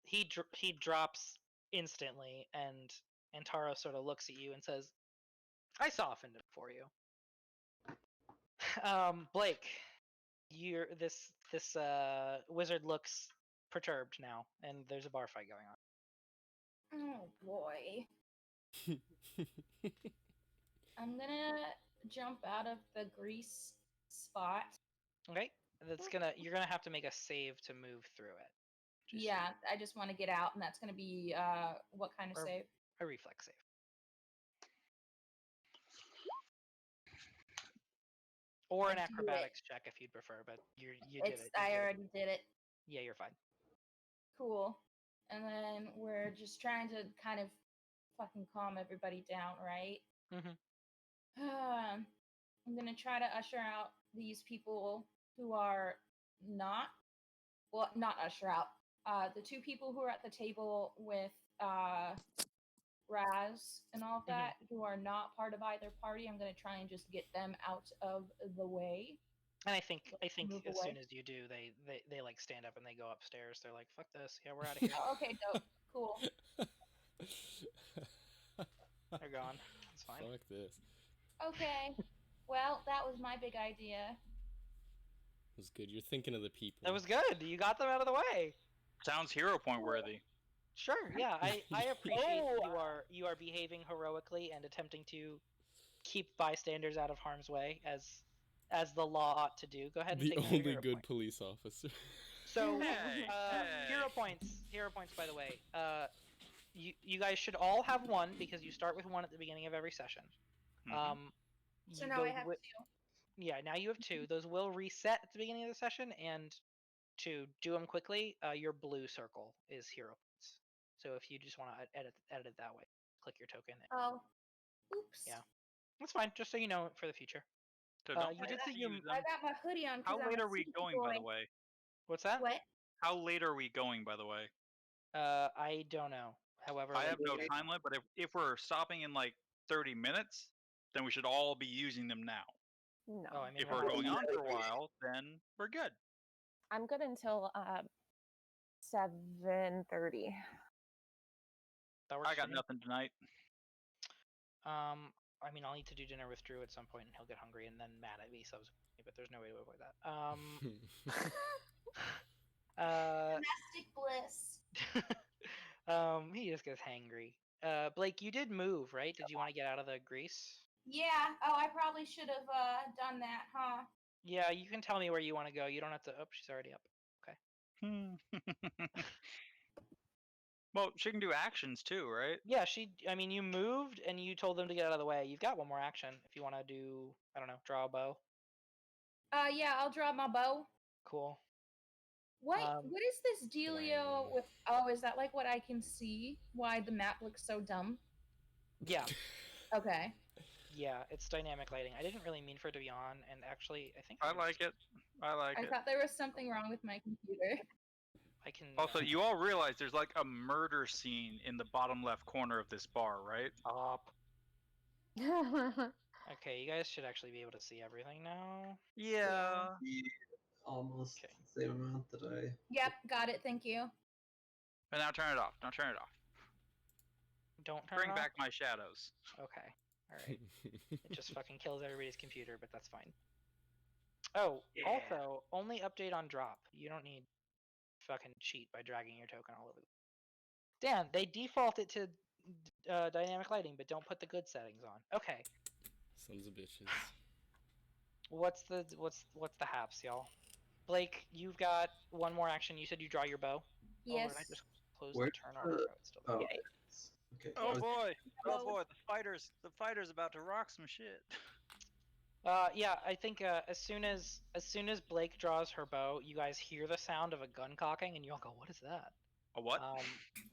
He drops instantly, and Taro sort of looks at you and says, "I softened it for you." Blake, this wizard looks perturbed now, and there's a bar fight going on. Oh boy. I'm gonna jump out of the grease spot. Okay, you're gonna have to make a save to move through it. Yeah, I just want to get out, and that's gonna be what kind of Or- save? A reflex save. Or an I do acrobatics check if you'd prefer, but you did it. I already did it. Yeah, you're fine. Cool. And then we're just trying to kind of fucking calm everybody down, right? Mhm. I'm gonna try to usher out these people who are not usher out. The 2 people who are at the table with Raz and all of that, who are not part of either party, I'm gonna try and just get them out of the way. And I think Move as away. soon as you do, they like stand up and they go upstairs. They're like, "Fuck this! Yeah, we're out of here." Oh, okay, dope. Cool. They're gone. It's fine. Fuck this. Okay. Well, that was my big idea. It was good. You're thinking of the people. That was good. You got them out of the way. Sounds hero point worthy. Sure. Yeah, I appreciate you are behaving heroically and attempting to keep bystanders out of harm's way, as the law ought to do. Go ahead and The take another only hero good point. police officer. So, Hey, hey. hero points. Hero points, by the way. You guys should all have one because you start with one at the beginning of every session. So now I have 2. Yeah, now you have 2. Those will reset at the beginning of the session, and to do them quickly, your blue circle is hero points. So if you just want to edit it that way, click your token. Oh, oops. Yeah, that's fine. Just so you know for the future. So don't You did say you. I got my hoodie on. How late are we going, by the way? What's that? What? How late are we going, by the way? I don't know. However, I have no time limit, but if we're stopping in like 30 minutes, then we should all be using them now. No. Oh, I mean, If we're going on for a while, then we're good. I'm good until 7:30. I got nothing tonight. I mean, I'll need to do dinner with Drew at some point, and he'll get hungry and then mad at me subsequently. But there's no way to avoid that. Domestic bliss. He just gets hangry. Blake, you did move, right? Did you want to get out of the grease? Yeah. Oh, I probably should have done that, huh? Yeah, you can tell me where you want to go. You don't have to. Oh, she's already up. Okay. Well, she can do actions too, right? Yeah, I mean, you moved and you told them to get out of the way. You've got one more action if you want to do. I don't know, draw a bow. Yeah, I'll draw my bow. Cool. What is this dealio with? Oh, is that like what I can see? Why the map looks so dumb? Yeah. Okay. Yeah, it's dynamic lighting. I didn't really mean for it to be on, and actually, I think I like it. I thought there was something wrong with my computer. I can. Also, you all realize there's like a murder scene in the bottom left corner of this bar, right? Up. Okay, you guys should actually be able to see everything now. Yeah. Almost the same amount that I. Yep, got it. Thank you. And now turn it off. Now turn it off. Don't turn Bring it off? back my shadows. Okay. Alright. It just fucking kills everybody's computer, but that's fine. Oh, Yeah. also, only update on drop. You don't need fucking cheat by dragging your token all over the... Dan, they default it to dynamic lighting, but don't put the good settings on. Okay. Sons of bitches. What's the haps, y'all? Blake, you've got one more action. You said you draw your bow. Yes. Oh, did I just close Where's the turn on? the- It's still Oh, there. okay. Oh boy! Oh boy! The fighter's about to rock some shit. Yeah, I think as soon as Blake draws her bow, you guys hear the sound of a gun cocking, and you all go, "What is that?" A what?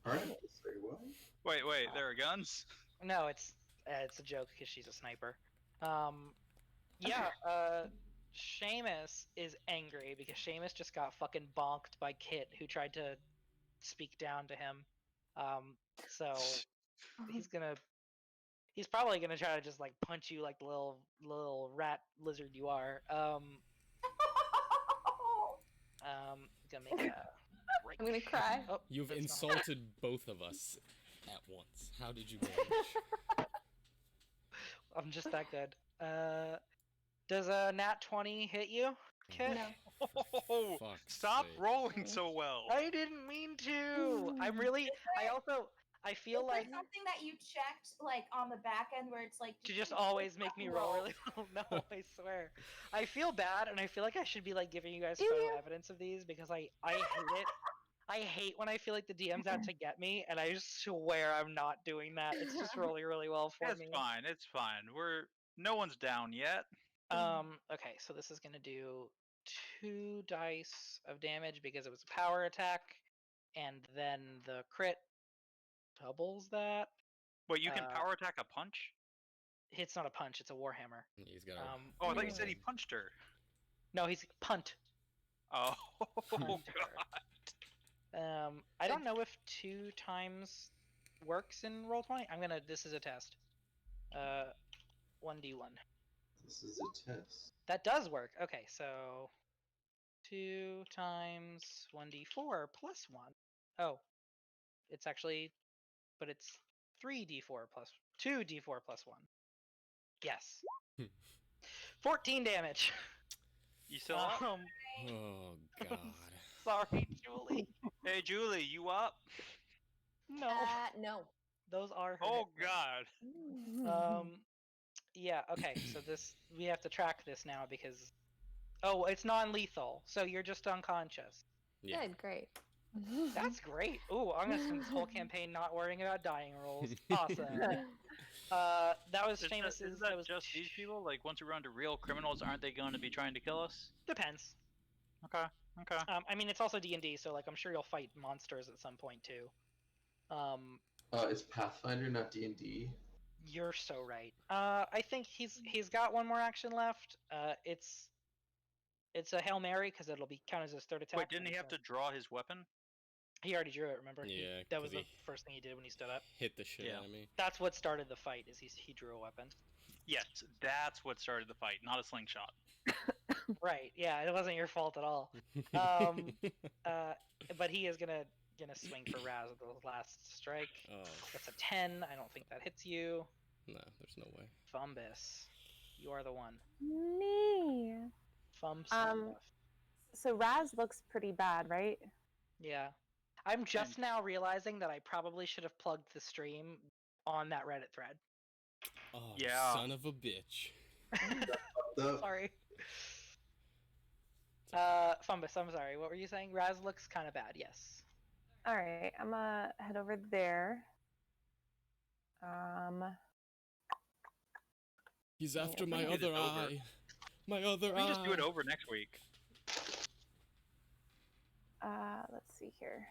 Alright, say what? Wait, there are guns? No, it's a joke because she's a sniper. Yeah, Seamus is angry because Seamus just got fucking bonked by Kit, who tried to speak down to him. So he's probably gonna try to just like punch you like the little rat lizard you are. Gonna make a break. I'm gonna cry. Oh, You've that's not- insulted both of us at once. How did you manage? I'm just that good. Does a nat 20 hit you, Kit? No. Oh, Fuck's stop sake. rolling so well. I didn't mean to. I feel Is like there something that you checked like on the back end where it's like to just always make me roll really well. No, I swear. I feel bad, and I feel like I should be like giving you guys photo evidence of these because I hate it. I hate when I feel like the DM's out to get me, and I swear I'm not doing that. It's just rolling really well for It's me. fine. It's fine. No one's down yet. Okay, so this is gonna do 2 dice of damage because it was a power attack, and then the crit doubles that. Wait, you can power attack a punch? It's not a punch; it's a warhammer. He's got Oh, I thought you said he punched her. No, he's punt. Oh, Punter. God. I don't know if 2 times works in Roll20. This is a test. 1d1. This is a test. That does work. Okay, so 2 times 1d4 plus 1. Oh, it's actually, but it's 3d4 plus 2d4 plus 1. Yes. 14 damage. You still up? Oh god. Sorry, Julie. Hey, Julie, you up? No, No. those are her Oh, hit points. God. Yeah. Okay. So we have to track this now because it's non-lethal. So you're just unconscious. Yeah. Good, great. That's great. Ooh, I'm gonna spend this whole campaign not worrying about dying rolls. Awesome. That was Seamus's. Is that just these people? Like, once we run to real criminals, aren't they going to be trying to kill us? Depends. Okay. Okay. I mean, it's also D&D, so like I'm sure you'll fight monsters at some point too. It's Pathfinder, not D&D. You're so right. I think he's got one more action left. It's a Hail Mary because it'll be counted as his third attack. Wait, didn't he have to draw his weapon? He already drew it. Remember? Yeah, that was 'cause the first thing he did when he stood up. Hit the shit Yeah. out of me. That's what started the fight. Is he drew a weapon? Yes, that's what started the fight, not a slingshot. Right. Yeah, it wasn't your fault at all. But he is gonna swing for Raz with the last strike. Oh. That's a 10. I don't think that hits you. No, there's no way. Fumbus, you are the one. Me. Fumb. So Raz looks pretty bad, right? Yeah. I'm just now realizing that I probably should have plugged the stream on that Reddit thread. Oh, Yeah. son of a bitch. Sorry. Fumbus, I'm sorry. What were you saying? Raz looks kind of bad, yes. All right, I'm gonna head over there. He's after we my can get other it over. eye. My other We eye. can just do it over next week. Let's see here.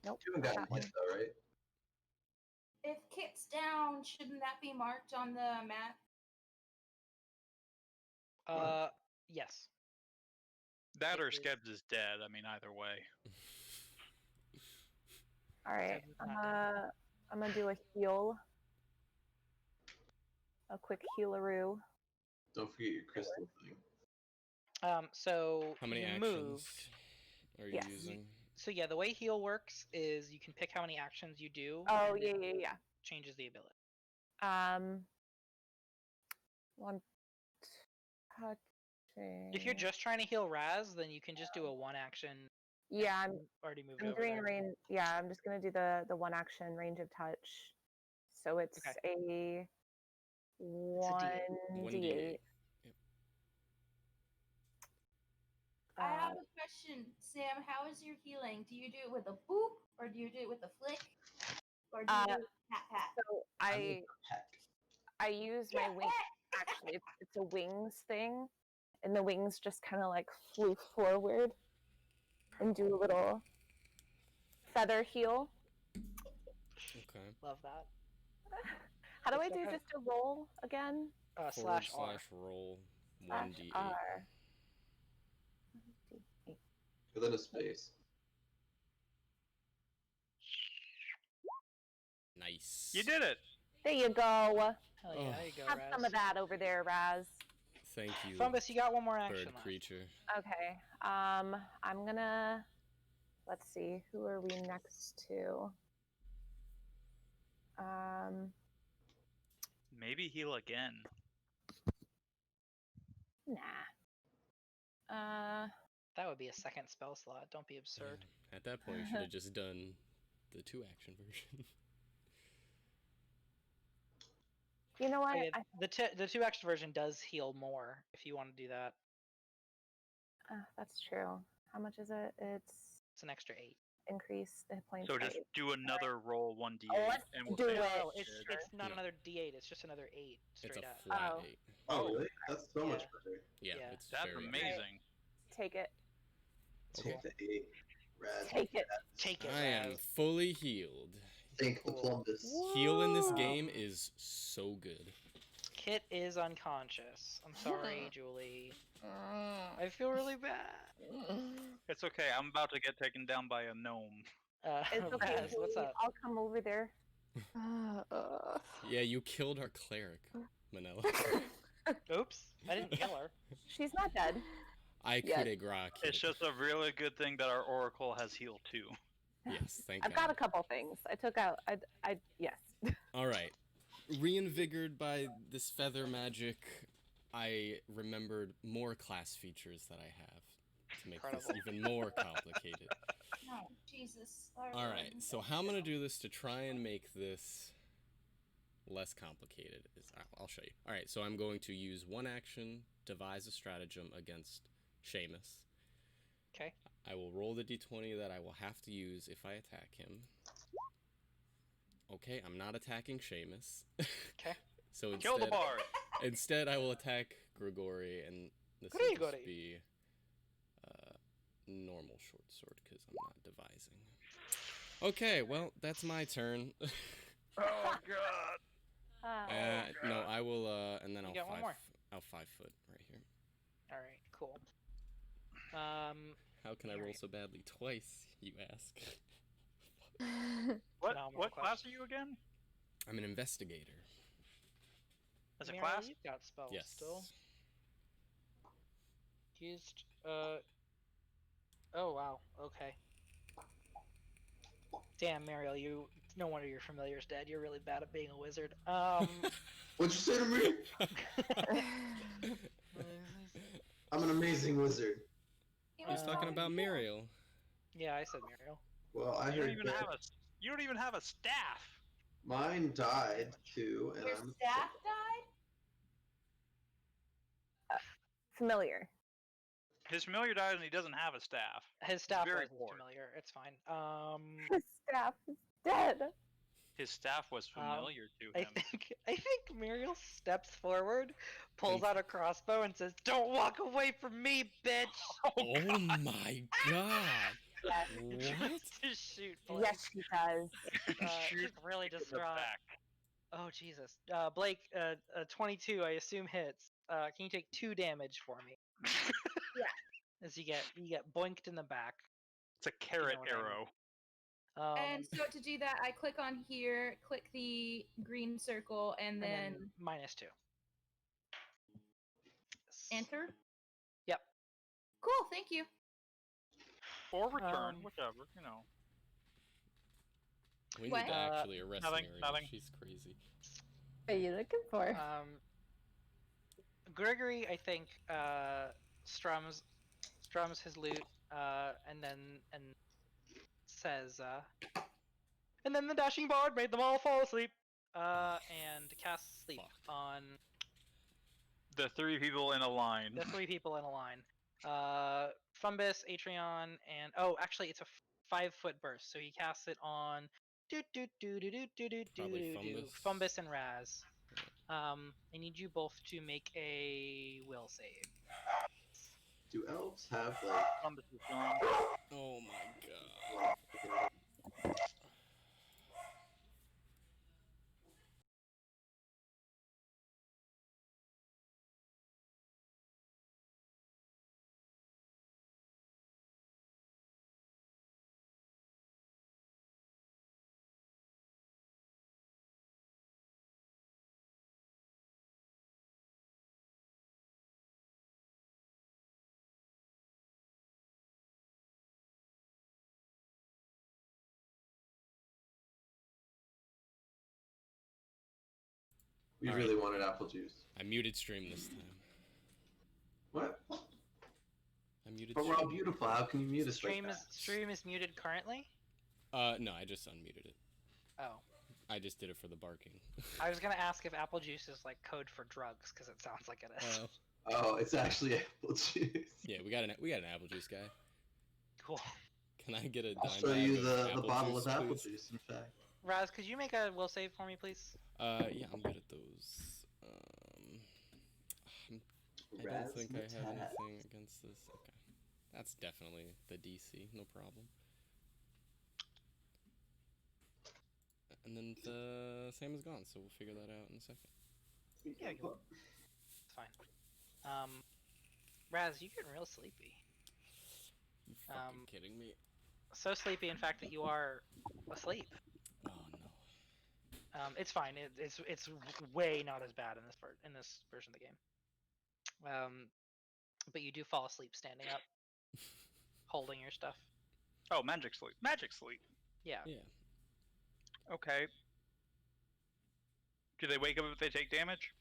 Nope. You haven't that gotten hit one. though, right? If Kit's down, shouldn't that be marked on the map? Yes. That or It is. Skebs is dead. I mean, either way. All right, Kevin's not I'm gonna do a heal. A quick healaroo. Don't forget your crystal thing. So How many you actions moved. are you Yes. using? So yeah, the way heal works is you can pick how many actions you do. Oh and yeah, it yeah. changes the ability. One touching. If you're just trying to heal Raz, then you can just do a one action. Yeah, I'm Already moved I'm over doing there. range. Yeah, I'm just gonna do the one action range of touch. So it's a D8. 1d8. Yep. I have a question, Sam. How is your healing? Do you do it with a boop, or do you do it with a flick, or do you do it pat pat? So I use my wings. Actually, it's a wings thing, and the wings just kind of like flew forward and do a little feather heal. Okay. Love that. How do I It's do like a- just a roll again? /R. /roll Slash 1d8. R. Within a space. Nice. You did it! There you go. Hell yeah, Oh. there you go, Have Raz. some of that over there, Raz. Thank you, Fumbus, you got one more action bird left. creature. Okay. I'm gonna. Let's see. Who are we next to? Maybe heal again. Nah. That would be a second spell slot. Don't be absurd. At that point, you should have just done the 2-action version. You know what? Oh, yeah, the 2-action version does heal more if you want to do that. That's true. How much is it? It's an extra 8. Increase the hit points. So by just 8. do another roll 1d8. Let's and we'll do say it. No, it's it's not Yeah. another D8. It's just another 8 It's straight a up. flat Oh. 8. Oh, really? That's so much Yeah. better. Yeah, Yeah. it's That's very amazing. Take it. Take the 8. Raz. Take it. Take it, I am Raz. fully healed. Think the Cool. plumbus. Heal in this game is so good. Kit is unconscious. I'm sorry, Julie. I feel really bad. It's okay. I'm about to get taken down by a gnome. It's okay. Raz, what's Julie. up? I'll come over there. Yeah, you killed our cleric, Manila. Oops, I didn't kill her. She's not dead. I Yeah. could grok. It's just a really good thing that our oracle has healed too. Yes, thank I've got a God. couple things. I took out. I yes. All right. Reinvigorated by this feather magic, I remembered more class features that I have to make this Incredible. even more complicated. No, Jesus. All right, so how I'm gonna do this to try and make this less complicated. I'll show you. All right, so I'm going to use one action, devise a stratagem against Seamus. Okay. I will roll the d20 that I will have to use if I attack him. Okay, I'm not attacking Seamus. Okay. So instead, Kill the bard. Instead, I will attack Grigori, and this will just be normal short sword because I'm not devising. Okay, well, that's my turn. Oh god. No, I will, and then You I'll got one more. I'll 5 foot right here. All right, cool. How can I roll so badly twice, you ask? What class are you again? I'm an investigator. As a Muriel, class? you've got spells Yes. still. Used, oh wow, okay. Damn, Muriel, no wonder your familiar's dead. You're really bad at being a wizard. What'd you say to me? I'm an amazing wizard. I was talking about Muriel. Yeah, I said Muriel. Well, I You don't heard even have a. You don't even have a staff. mine died too, and Your I'm staff died? Familiar. His familiar died and he doesn't have a staff. His staff Very wasn't poor. familiar. It's fine. His staff is dead. His staff was familiar to him. I think Muriel steps forward, pulls out a crossbow, and says, "Don't walk away from me, bitch!" Oh my god! Yes, What? Just shoot Blake. yes she does. She's really In the distraught. back. Oh Jesus, Blake, 22, I assume hits. Can you take 2 damage for me? Yeah. As you get boinked in the back. It's a carrot You know what I mean. arrow. And so to do that, I click on here, click the green circle, and then -2. enter. Yep. Cool, thank you. Or return, whichever, you know. We What? need to actually arrest Nothing, Muriel. nothing. She's crazy. What are you looking for? Gregory, I think, strums his lute, and says, and then the dashing bard made them all fall asleep, and casts sleep on The 3 people in a line. the 3 people in a line. Fumbus, Atreon, and actually it's a 5-foot burst, so he casts it on Probably Fumbus and Raz. I need you both to make a will save. Do elves have like? Oh my god. We All really right. wanted apple juice. I muted stream this time. What? I muted But we're all stream. beautiful. How can you mute us like Stream that? is muted currently. No, I just unmuted it. Oh, I just did it for the barking. I was gonna ask if apple juice is like code for drugs, because it sounds like it is. Oh, it's actually apple juice. Yeah, we got an apple juice guy. Cool. Can I get a I'll dime show bag you of the apple bottle juice, of apple please? juice, in fact. Raz, could you make a will save for me, please? Yeah, I'm good at those. I don't think I have anything against this. Okay. That's definitely the DC, no problem. And then the Sam is gone, so we'll figure that out in a second. Yeah, it's fine. Raz, you're getting real sleepy. You fucking kidding me? So sleepy, in fact, that you are asleep. Oh no. It's fine. It's way not as bad in this version of the game. But you do fall asleep standing up, holding your stuff. Oh, magic sleep. Magic sleep. Yeah. Yeah. Okay. Do they wake up if they take damage?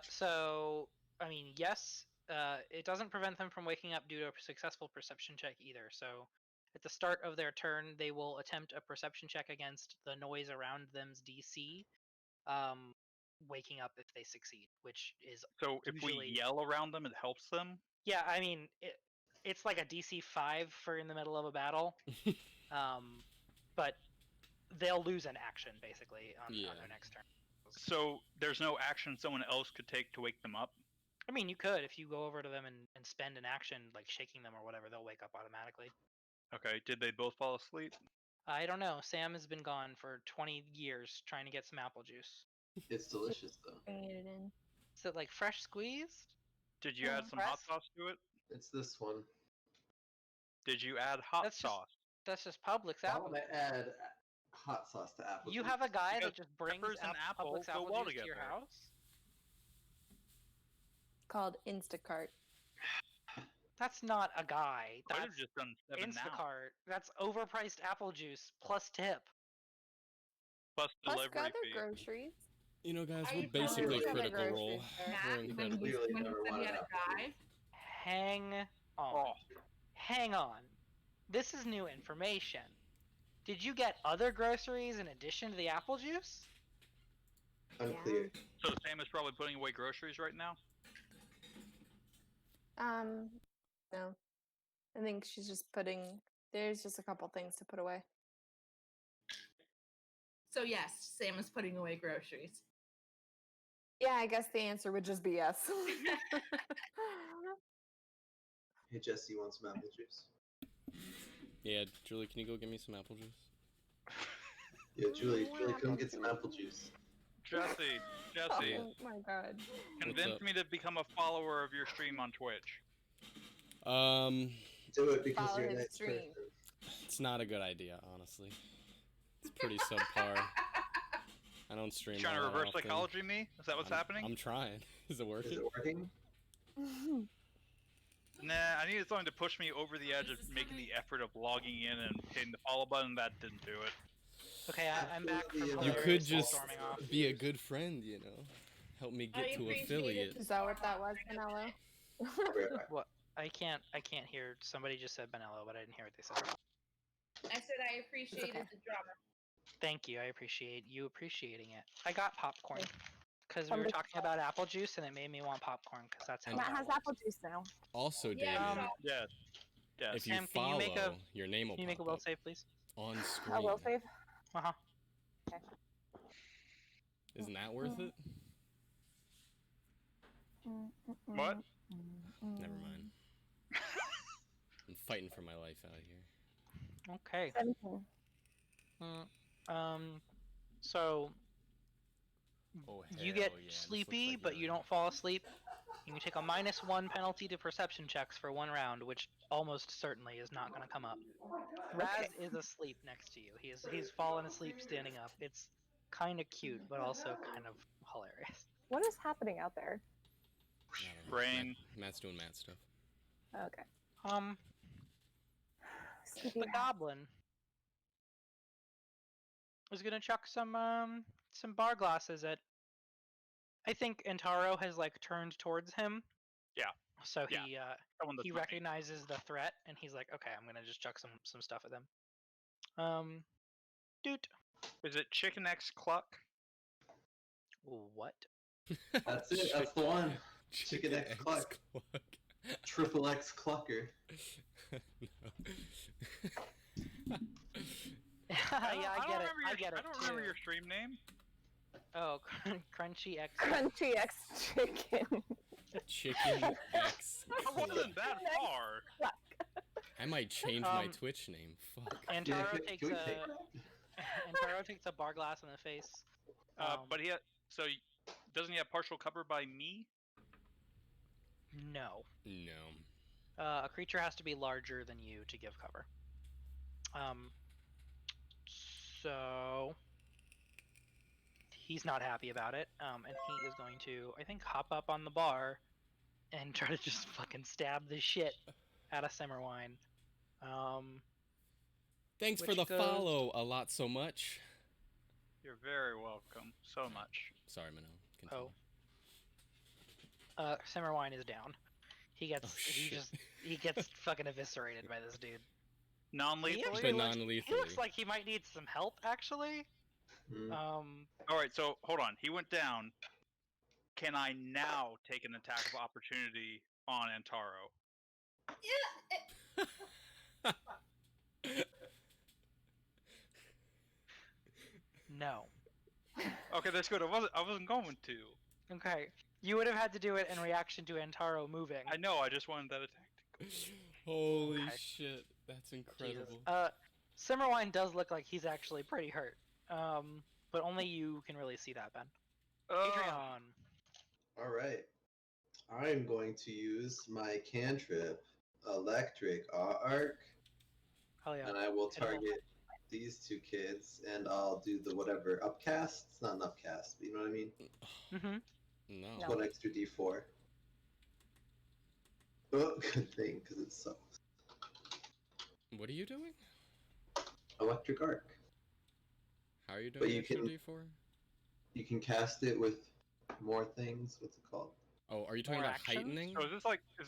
So I mean, yes. It doesn't prevent them from waking up due to a successful perception check either. So at the start of their turn, they will attempt a perception check against the noise around them's DC. waking up if they succeed, which is So if usually... we yell around them, it helps them? Yeah, I mean, it's like a DC 5 for in the middle of a battle. But they'll lose an action, basically, on their next turn. So there's no action someone else could take to wake them up? I mean, you could. If you go over to them and spend an action, like shaking them or whatever, they'll wake up automatically. Okay, did they both fall asleep? I don't know. Sam has been gone for 20 years trying to get some apple juice. It's delicious, though. Bringing it in. Is it like fresh squeezed? Did you add some hot sauce to it? It's this one. Did you add hot sauce? That's just Publix Why apple. would I add hot sauce to apple You juice? have a guy Because that just brings peppers and apple Publix go apple well juice to your together. house? Called Instacart. That's not a guy. I would That's have just done 7 now. Instacart. That's overpriced apple juice plus tip. Plus Plus delivery other fee. groceries. You know, guys, Are we're you basically totally Critical groceries Role. there? We're Matt, incredible. when Clearly he never said he wanted had a apple guy, Hang on. Oh, Hang on. This is new information. Did you get other groceries in addition to the apple juice? Unclear. so Sam is probably putting away groceries right now? No. I think she's just putting. There's just a couple things to put away. so yes, Sam is putting away groceries. Yeah, I guess the answer would just be yes. Hey, Jesse, you want some apple juice? Yeah, Julie, can you go get me some apple juice? Yeah, Julie, come get some apple juice. Jesse, Oh my god. convince me to become a follower of your stream on Twitch. Do it because Follow you're a his nice stream. person. It's not a good idea, honestly. It's pretty subpar. I don't stream. Trying to all that reverse often. psychology me? Is that what's happening? I'm trying. Is it working? Is it working? Nah, I needed something to push me over the edge of making the effort of logging in and hitting the follow button. That didn't do it. Okay, I'm back from Absolutely, You hilarious could just storming off. be a good friend, you know. Help me I get to appreciate it. affiliate. Is that what that was, Manello? What? I can't hear. Somebody just said Benello, but I didn't hear what they said. I said I appreciated okay. the drama. Thank you. I appreciate you appreciating it. I got popcorn because we From were the talking about apple juice, and it made me want popcorn because that's how. Matt I has roll. apple juice now. Also, Yeah, Damien, Yes. Yes. if you Sam, can follow, you make a- your name will Can you make a pop will up save, please? on A screen. will save. Uh huh. Isn't that worth it? What? Never mind. I'm fighting for my life out here. Okay. 17. So Oh, you hell get yeah, this looks sleepy, like but a- you don't fall asleep. You can take a -1 penalty to perception checks for 1 round, which almost certainly is not going to come up. Raz is asleep next to you. He's fallen asleep standing up. It's kind of cute, but also kind of hilarious. What is happening out there? I don't know. Brain. Matt's doing Matt stuff. Okay. Sleepy The goblin is gonna chuck some bar glasses at. I think Antaro has like turned towards him. Yeah. So Yeah. Someone that's he not me. recognizes the threat and he's like, okay, I'm gonna just chuck some stuff at them. Dude. Is it Chicken X Cluck? What? That's it. That's the one. Chicken X X Cluck. Cluck. Triple X Clucker. Yeah, I get it. I I get it. don't remember too. your stream name. Oh, Crunchy X. Crunchy X chicken. Chicken X I wasn't Cluck. that far. I might change my Twitch name. Fuck. Antaro Yeah, takes can we a take that? Antaro takes a bar glass in the face. But doesn't he have partial cover by me? No. No. A creature has to be larger than you to give cover. So he's not happy about it, and he is going to, I think, hop up on the bar and try to just fucking stab the shit out of Simmerwine. Thanks for Which the goes- follow a lot so much. You're very welcome. So much. Sorry, Minnow. Continue. Simmerwine is down. He gets Oh, shit. he gets fucking eviscerated by this dude. Non-lethally? But He non-lethally. looks like he might need some help, actually. All right, so hold on. He went down. Can I now take an attack of opportunity on Antaro? No. Okay, that's good. I wasn't going to. Okay. You would have had to do it in reaction to Antaro moving. I know. I just wanted that attack. Holy shit, that's incredible. Simmerwine does look like he's actually pretty hurt. But only you can really see that, Ben. Patreon. All right. I'm going to use my cantrip, Electric Arc. Hell yeah. And I will target these two kids, and I'll do the whatever upcast. It's not an upcast, but you know what I mean? Mm-hmm. No. It's 1 extra d4. Oh, good thing, because it sucks. What are you doing? Electric Arc. How are you doing extra D4? You can cast it with more things. What's it called? Oh, are you talking about heightening? So is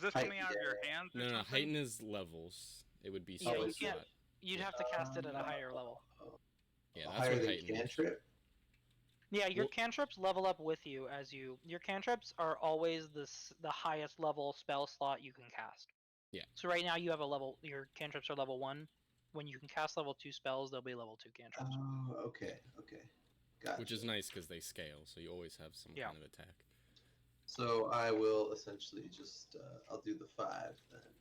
this coming out of your hands? Or No, something? heighten is levels. It would be Yeah, spell you slot. can't. You'd have to cast it at a higher level. Yeah, that's higher what than heighten is. cantrip? Yeah, your cantrips level up with you as you. Your cantrips are always the highest level spell slot you can cast. Yeah. So right now you have a level. Your cantrips are level 1. When you can cast level 2 spells, they'll be level 2 cantrips. Oh, okay. Gotcha. Which is nice because they scale, so you always have some kind of attack. So I will essentially just I'll do the 5 then.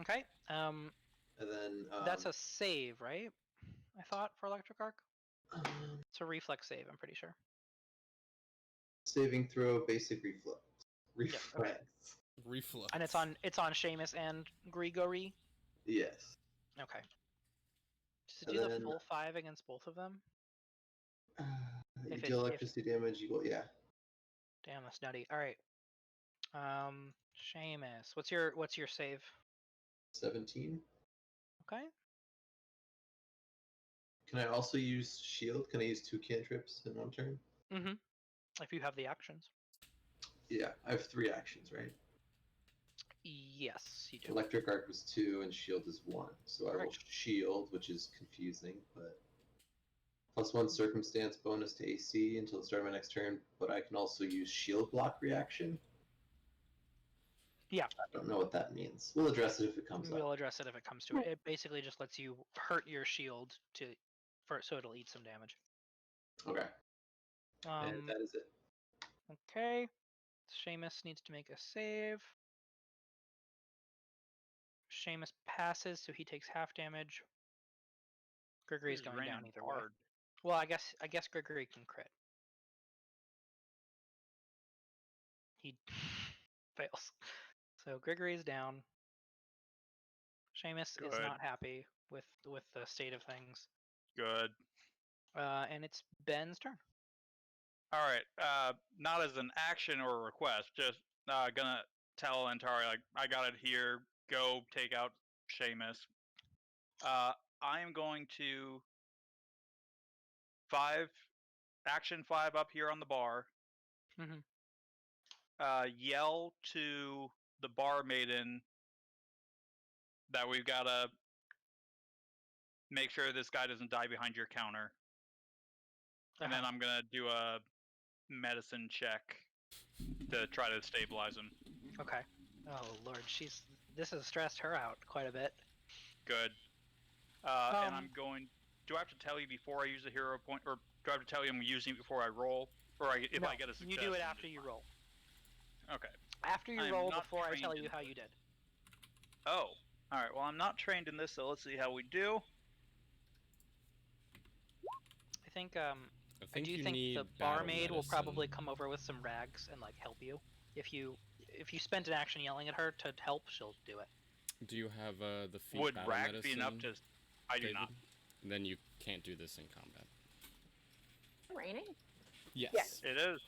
Okay. And then That's a save, right? I thought for Electric Arc. It's a reflex save. I'm pretty sure. saving throw, basic reflex. Okay. Reflex. And it's on Seamus and Grigori. Yes. Okay. Just do the full 5 against both of them. You deal electricity damage. You go, yeah. Damn, that's nutty. All right. Seamus, what's your save? 17. Okay. Can I also use shield? Can I use 2 cantrips in 1 turn? Mm-hmm. If you have the actions. Yeah, I have 3 actions, right? Yes, you do. Electric Arc was 2 and shield is 1. So I will shield, which is confusing, but +1 circumstance bonus to AC until the start of my next turn, but I can also use shield block reaction. Yeah. I don't know what that means. We'll address it if it comes up. We'll address it if it comes to it. It basically just lets you hurt your shield so it'll eat some damage. Okay. And that is it. Okay. Seamus needs to make a save. Seamus passes, so he takes half damage. Gregory's going down either way. Well, I guess Gregory can crit. He fails. So Gregory's down. Seamus is not happy with the state of things. Good. And it's Ben's turn. All right. Not as an action or a request, just gonna tell Antari, like, I got it here. Go take out Seamus. I am going to 5 up here on the bar. Mm-hmm. Yell to the bar maiden that we've got to make sure this guy doesn't die behind your counter. And then I'm going to do a medicine check to try to stabilize him. Okay. Oh, Lord. This has stressed her out quite a bit. Good. And I'm going... Do I have to tell you before I use a hero point? Or do I have to tell you I'm using it before I roll? Or if I get a success? You do it after you roll. Okay. After you roll, before I tell you how you did. Oh. Alright, well, I'm not trained in this, so let's see how we do. I think you think the barmaid will probably come over with some rags and, like, help you. If you spent an action yelling at her to help, she'll do it. Do you have the feat Would battle rags medicine? be enough to... I do David? not. Then you can't do this in combat. Raining? Yes. It is.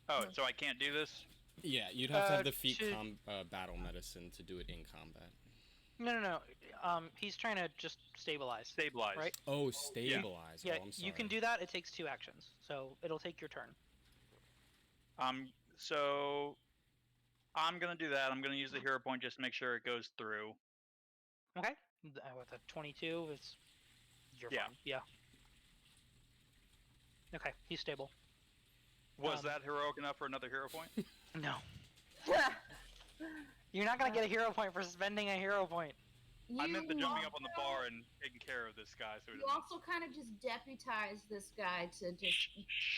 Oh, so I can't do this? Yeah, you'd have to have the feat battle medicine to do it in combat. No. He's trying to just stabilize. Stabilize. Right? Oh, stabilize. Yeah, oh, I'm sorry. you can do that. It takes 2 actions, so it'll take your turn. So I'm gonna do that. I'm gonna use the hero point just to make sure it goes through. Okay. With a 22, you're fine. Yeah. Okay, he's stable. Was that heroic enough for another hero point? No. You're not gonna get a hero point for spending a hero point. I meant the jumping up on the bar and taking care of this guy. So you also kind of just deputize this guy to just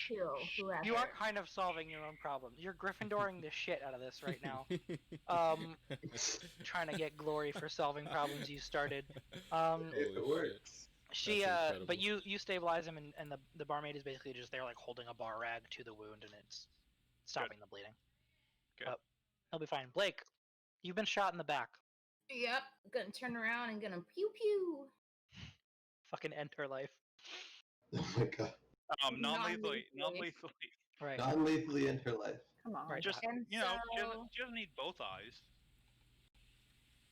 kill whoever. You are kind of solving your own problems. You're Gryffindoring the shit out of this right now. Trying to get glory for solving problems you started. It works. But you stabilize him, and the barmaid is basically just there, like holding a bar rag to the wound, and it's stopping the bleeding. Good. He'll be fine. Blake, you've been shot in the back. Yep, gonna turn around and gonna pew pew. Fucking end her life. Oh my god. Non-lethally. Right. Non-lethally in her life. Come on. Right. Just, And she doesn't so, need both eyes.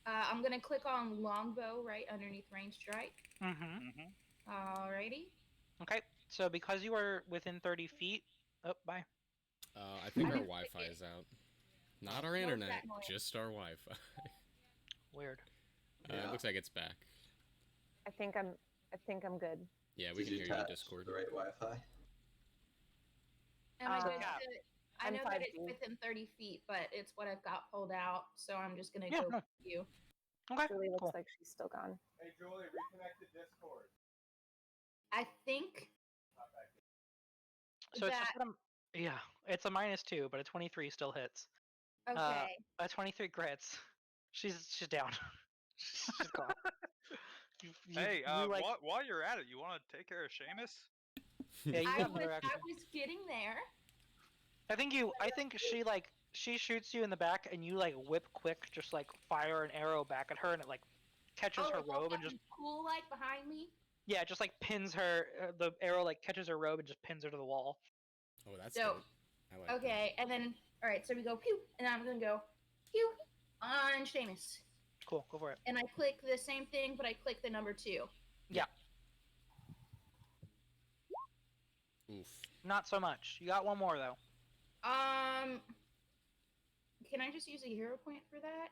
I'm gonna click on longbow right underneath range strike. Mm-hmm. Alrighty. Okay, so because you are within 30 feet... Oh, bye. I think our Wi-Fi is out. Not our internet, just our Wi-Fi. Weird. It looks like it's back. I think I'm good. Yeah, we can hear you in Discord. The right Wi-Fi. Am I good? I I'm know that 5G. it's within 30 feet, but it's what I've got pulled out, so I'm just gonna Yeah, go no. with you. Okay, Julie looks cool. like she's still gone. Hey Julie, reconnect the Discord. I think So it's that just it's a -2, but a 23 still hits. okay. A 23 crits. She's down. She's gone. Hey, like, while you're at it, you want to take care of Seamus? yeah, you I got was, another action. I was getting there. I think she shoots you in the back, and you like whip quick, just like fire an arrow back at her, and it like catches her robe and just cool like behind me. yeah, just like pins her. The arrow like catches her robe and just pins her to the wall. Oh, that's So, dope. I like okay, and then all right, so we go pew, and I'm gonna go pew on Seamus, Cool, go for it. and I click the same thing, but I click the number 2. Yeah. Oof. Not so much. You got one more though. Can I just use a hero point for that?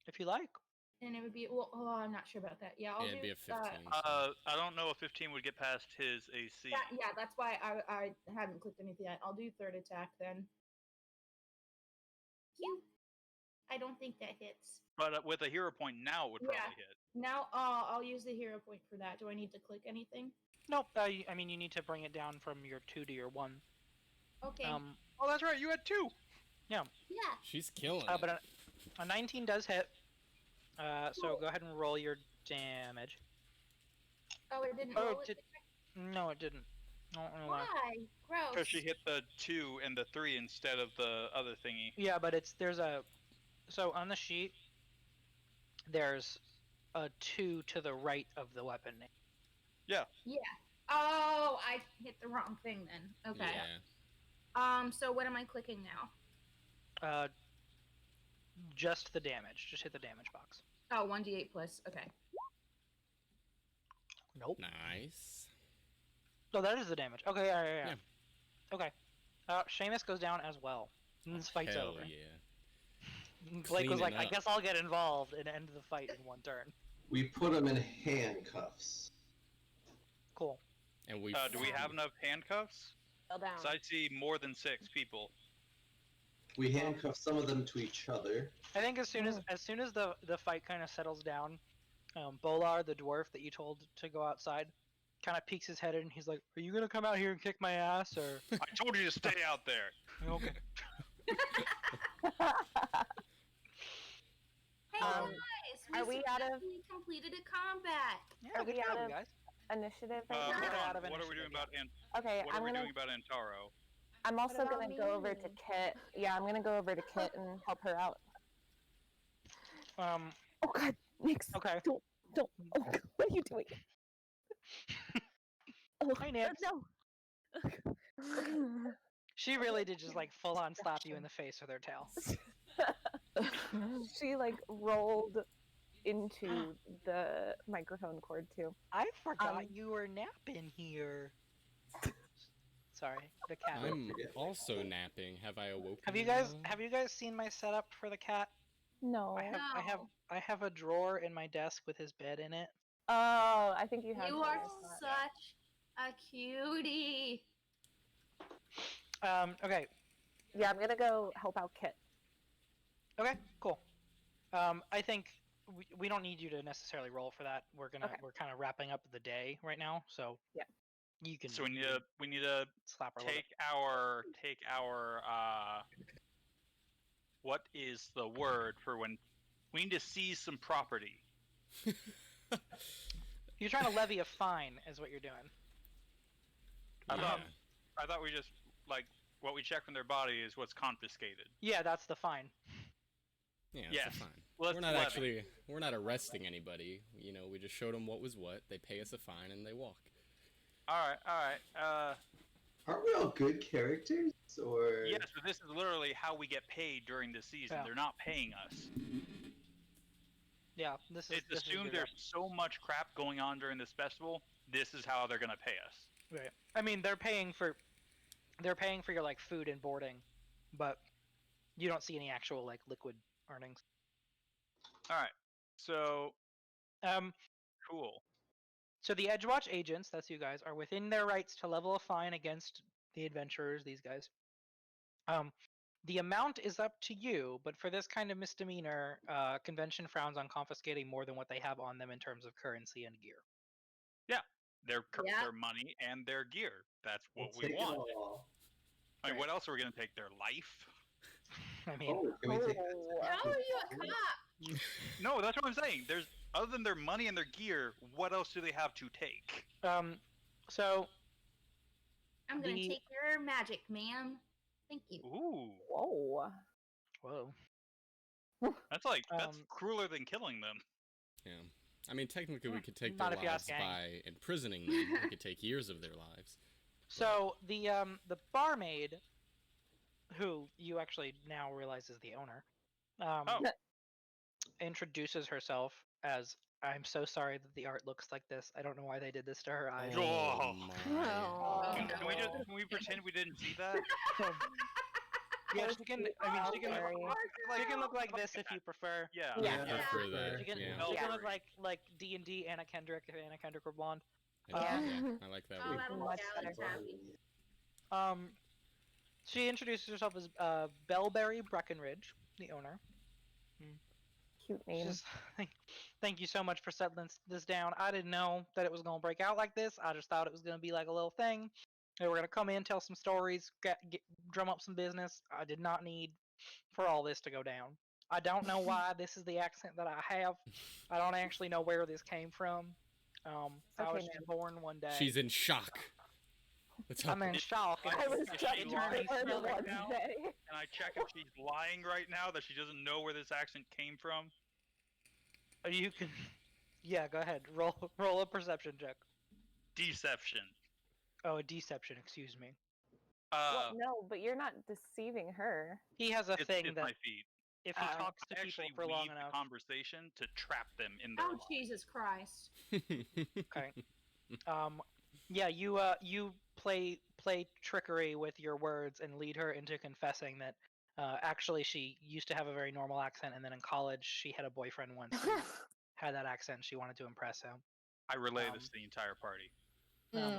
If you like. And it would be well. Oh, I'm not sure about that. Yeah, I'll It'd do. be a 15. I don't know if 15 would get past his AC. Yeah, that's why I haven't clicked anything yet. I'll do third attack then. Pew. I don't think that hits. But with a hero point now, it would probably hit. Now I'll use the hero point for that. Do I need to click anything? Nope. I mean, you need to bring it down from your 2 to your 1. Okay. Oh, that's right. You had 2. Yeah. She's killing it. But a 19 does hit. So go ahead and roll your damage. Oh, it didn't roll it? No, it didn't. Why? Gross. Because she hit the 2 and the 3 instead of the other thingy. Yeah, but so on the sheet, there's a 2 to the right of the weapon name. Yeah. Yeah. Oh, I hit the wrong thing then. Okay. Yeah. So what am I clicking now? Just the damage. Just hit the damage box. Oh, 1d8 plus. Okay. Nope. Nice. Oh, that is the damage. Okay, yeah. Okay. Seamus goes down as well. And this fight's Hell over. yeah. Blake was like, Cleaning I up. guess I'll get involved and end the fight in one turn. We put him in handcuffs. Cool. And we. Do we have enough handcuffs? Fell down. So I see more than 6 people. We handcuff some of them to each other. I think as soon as the fight kind of settles down, Bolar, the dwarf that you told to go outside, kind of peeks his head in and he's like, "Are you gonna come out here and kick my ass, or?" I told you to stay out there. Okay. Hey guys, are we out of- successfully completed a combat. Yeah, Are good we job, out you of- guys. Initiative Hold right now? out of on. What are we initiative, doing about Okay, What are I'm we gonna. doing about Antaro? I'm also What about gonna go over me? to Kit. Yeah, I'm gonna go over to Kit and help her out. Oh God, Nix! Okay. Don't! Oh, God, what are you doing? Oh, Hi, Nix. No. She really did just like full on slap you in the face with her tail. She like rolled into the microphone cord too. I forgot you were napping here. Sorry, the cat. I'm also napping. Have I awoken? Have you guys seen my setup for the cat? No. I have a drawer in my desk with his bed in it. Oh, I think you have. You told are us that. such a cutie. Okay. Yeah, I'm gonna go help out Kit. Okay. Cool. I think we don't need you to necessarily roll for that. We're kind of wrapping up the day right now, so yeah, you can. So we need to slap her. take our what is the word for when we need to seize some property? You're trying to levy a fine, is what you're doing. I thought we just what we check from their body is what's confiscated. Yeah, that's the fine. Yeah, Yes. it's a fine. Well, we're not arresting anybody. You know, we just showed them what was what. They pay us a fine and they walk. All right. Aren't we all good characters, or? Yes, but this is literally how we get paid during the season. Yeah. They're not paying us. Yeah, this is. It's assumed there's so much crap going on during this festival. This is how they're gonna pay us. Right. I mean, they're paying for your like food and boarding, but you don't see any actual like liquid earnings. All right. So. Cool. So the Edgewatch agents, that's you guys, are within their rights to level a fine against the adventurers, these guys. The amount is up to you, but for this kind of misdemeanor, convention frowns on confiscating more than what they have on them in terms of currency and gear. Yeah, their money and their gear. That's what we Take it want. all. I mean, what else are we gonna take? Their life? I mean, can we take How are you a cop? No, that's what I'm saying. There's other than their money and their gear, what else do they have to take? So I'm gonna take your magic, ma'am. Thank you. Ooh. Whoa. That's crueler than killing them. Yeah. I mean, technically, we could take Not their if you lives ask Aang. by imprisoning them. We could take years of their lives. So the barmaid, who you actually now realize is the owner, introduces herself as, "I'm so sorry that the art looks like this. I don't know why they did this to her eyes." Oh my. Can we pretend we didn't see that? Yeah, she can. I mean, she can look like this if you prefer. Yeah. I prefer that. She can, Yeah. she can look like D&D Anna Kendrick if Anna Kendrick were blonde. I like that Oh, one. that'll make Alex happy. She introduces herself as Bellberry Breckenridge, the owner. Cute name. Just, thank you so much for settling this down. I didn't know that it was going to break out like this. I just thought it was going to be like a little thing. They were going to come in, tell some stories, drum up some business. I did not need for all this to go down. I don't know why this is the accent that I have. I don't actually know where this came from. I was just born one day. She's in shock. I'm in shock. I was just Can I check if she's lying right now, that she doesn't know where this accent came from? You can... Yeah, go ahead. Roll a perception check. Deception. Oh, a deception, excuse me. Well, no, but you're not deceiving her. He has a thing it's that my feet. if he talks to people actually for long weave enough... the conversation to trap them in their Oh, lies. Jesus Christ. Okay. Yeah, you play trickery with your words and lead her into confessing that actually she used to have a very normal accent, and then in college she had a boyfriend once who had that accent. She wanted to impress him. I relay this to the entire party.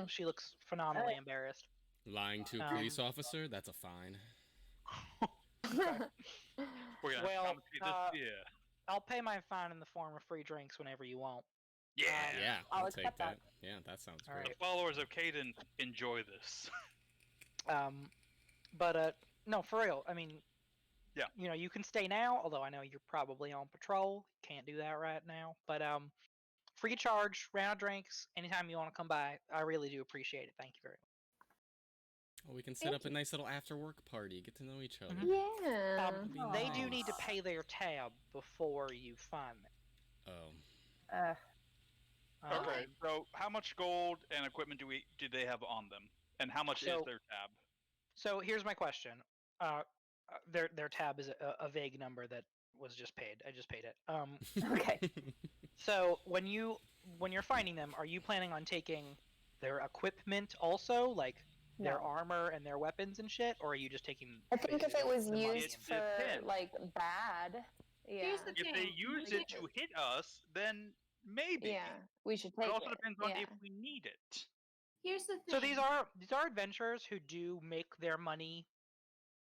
She looks phenomenally embarrassed. Lying to a police officer? That's a fine. We're gonna complicate this. Yeah. I'll pay my fine in the form of free drinks whenever you want. Yeah. Yeah, I'll I'll take accept that. that. Yeah, that sounds All great. right. The followers of Caden enjoy this. But no, for real. I mean, yeah. You know, you can stay now, although I know you're probably on patrol. Can't do that right now. But free charge, round of drinks, anytime you want to come by. I really do appreciate it. Thank you very much. Well, we can set up a nice little after-work party. Get to know each other. Yeah. They do need to pay their tab before you find them. Oh. Okay, so how much gold and equipment do they have on them, and how much is their tab? So here's my question. Their tab is a vague number that was just paid. I just paid it. Okay. So when you're finding them, are you planning on taking their equipment also, like their armor and their weapons and shit, or are you just taking? I think if it was the money used and- for like bad, yeah. Here's the If thing. they use it to hit us, then maybe. Yeah, we should It take also it. depends on yeah. if we need it. Here's the thing. So these are adventurers who do make their money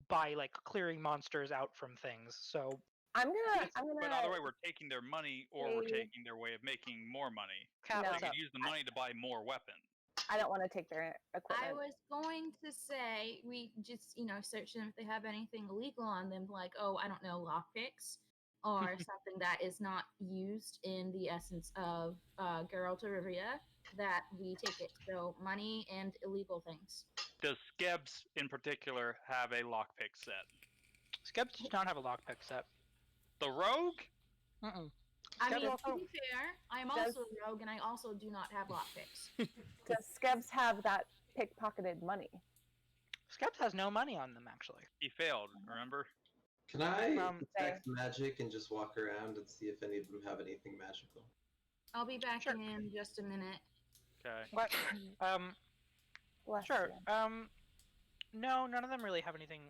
by like clearing monsters out from things. So I'm gonna. But either way, we're taking their money, or we're taking their way of making more money. Cat, No. They what's could up? use the money to buy more weapons. I don't want to take their equipment. I was going to say we just, search them if they have anything illegal on them, like, oh, I don't know, lockpicks or something that is not used in the essence of Geralt of Rivia, that we take it. So money and illegal things. Does Skebs in particular have a lockpick set? Skebs does not have a lockpick set. The rogue? Mm-mm. I Skebs mean, also- to be fair, I am also a rogue, and I also do not have lockpicks. Does Skebs have that pickpocketed money? Skebs has no money on them, actually. He failed, remember? Can I Um, detect magic and just walk around and see if any of them have anything magical? I'll be back Sure. in just a minute. Okay. What? Bless Sure. you. No, none of them really have anything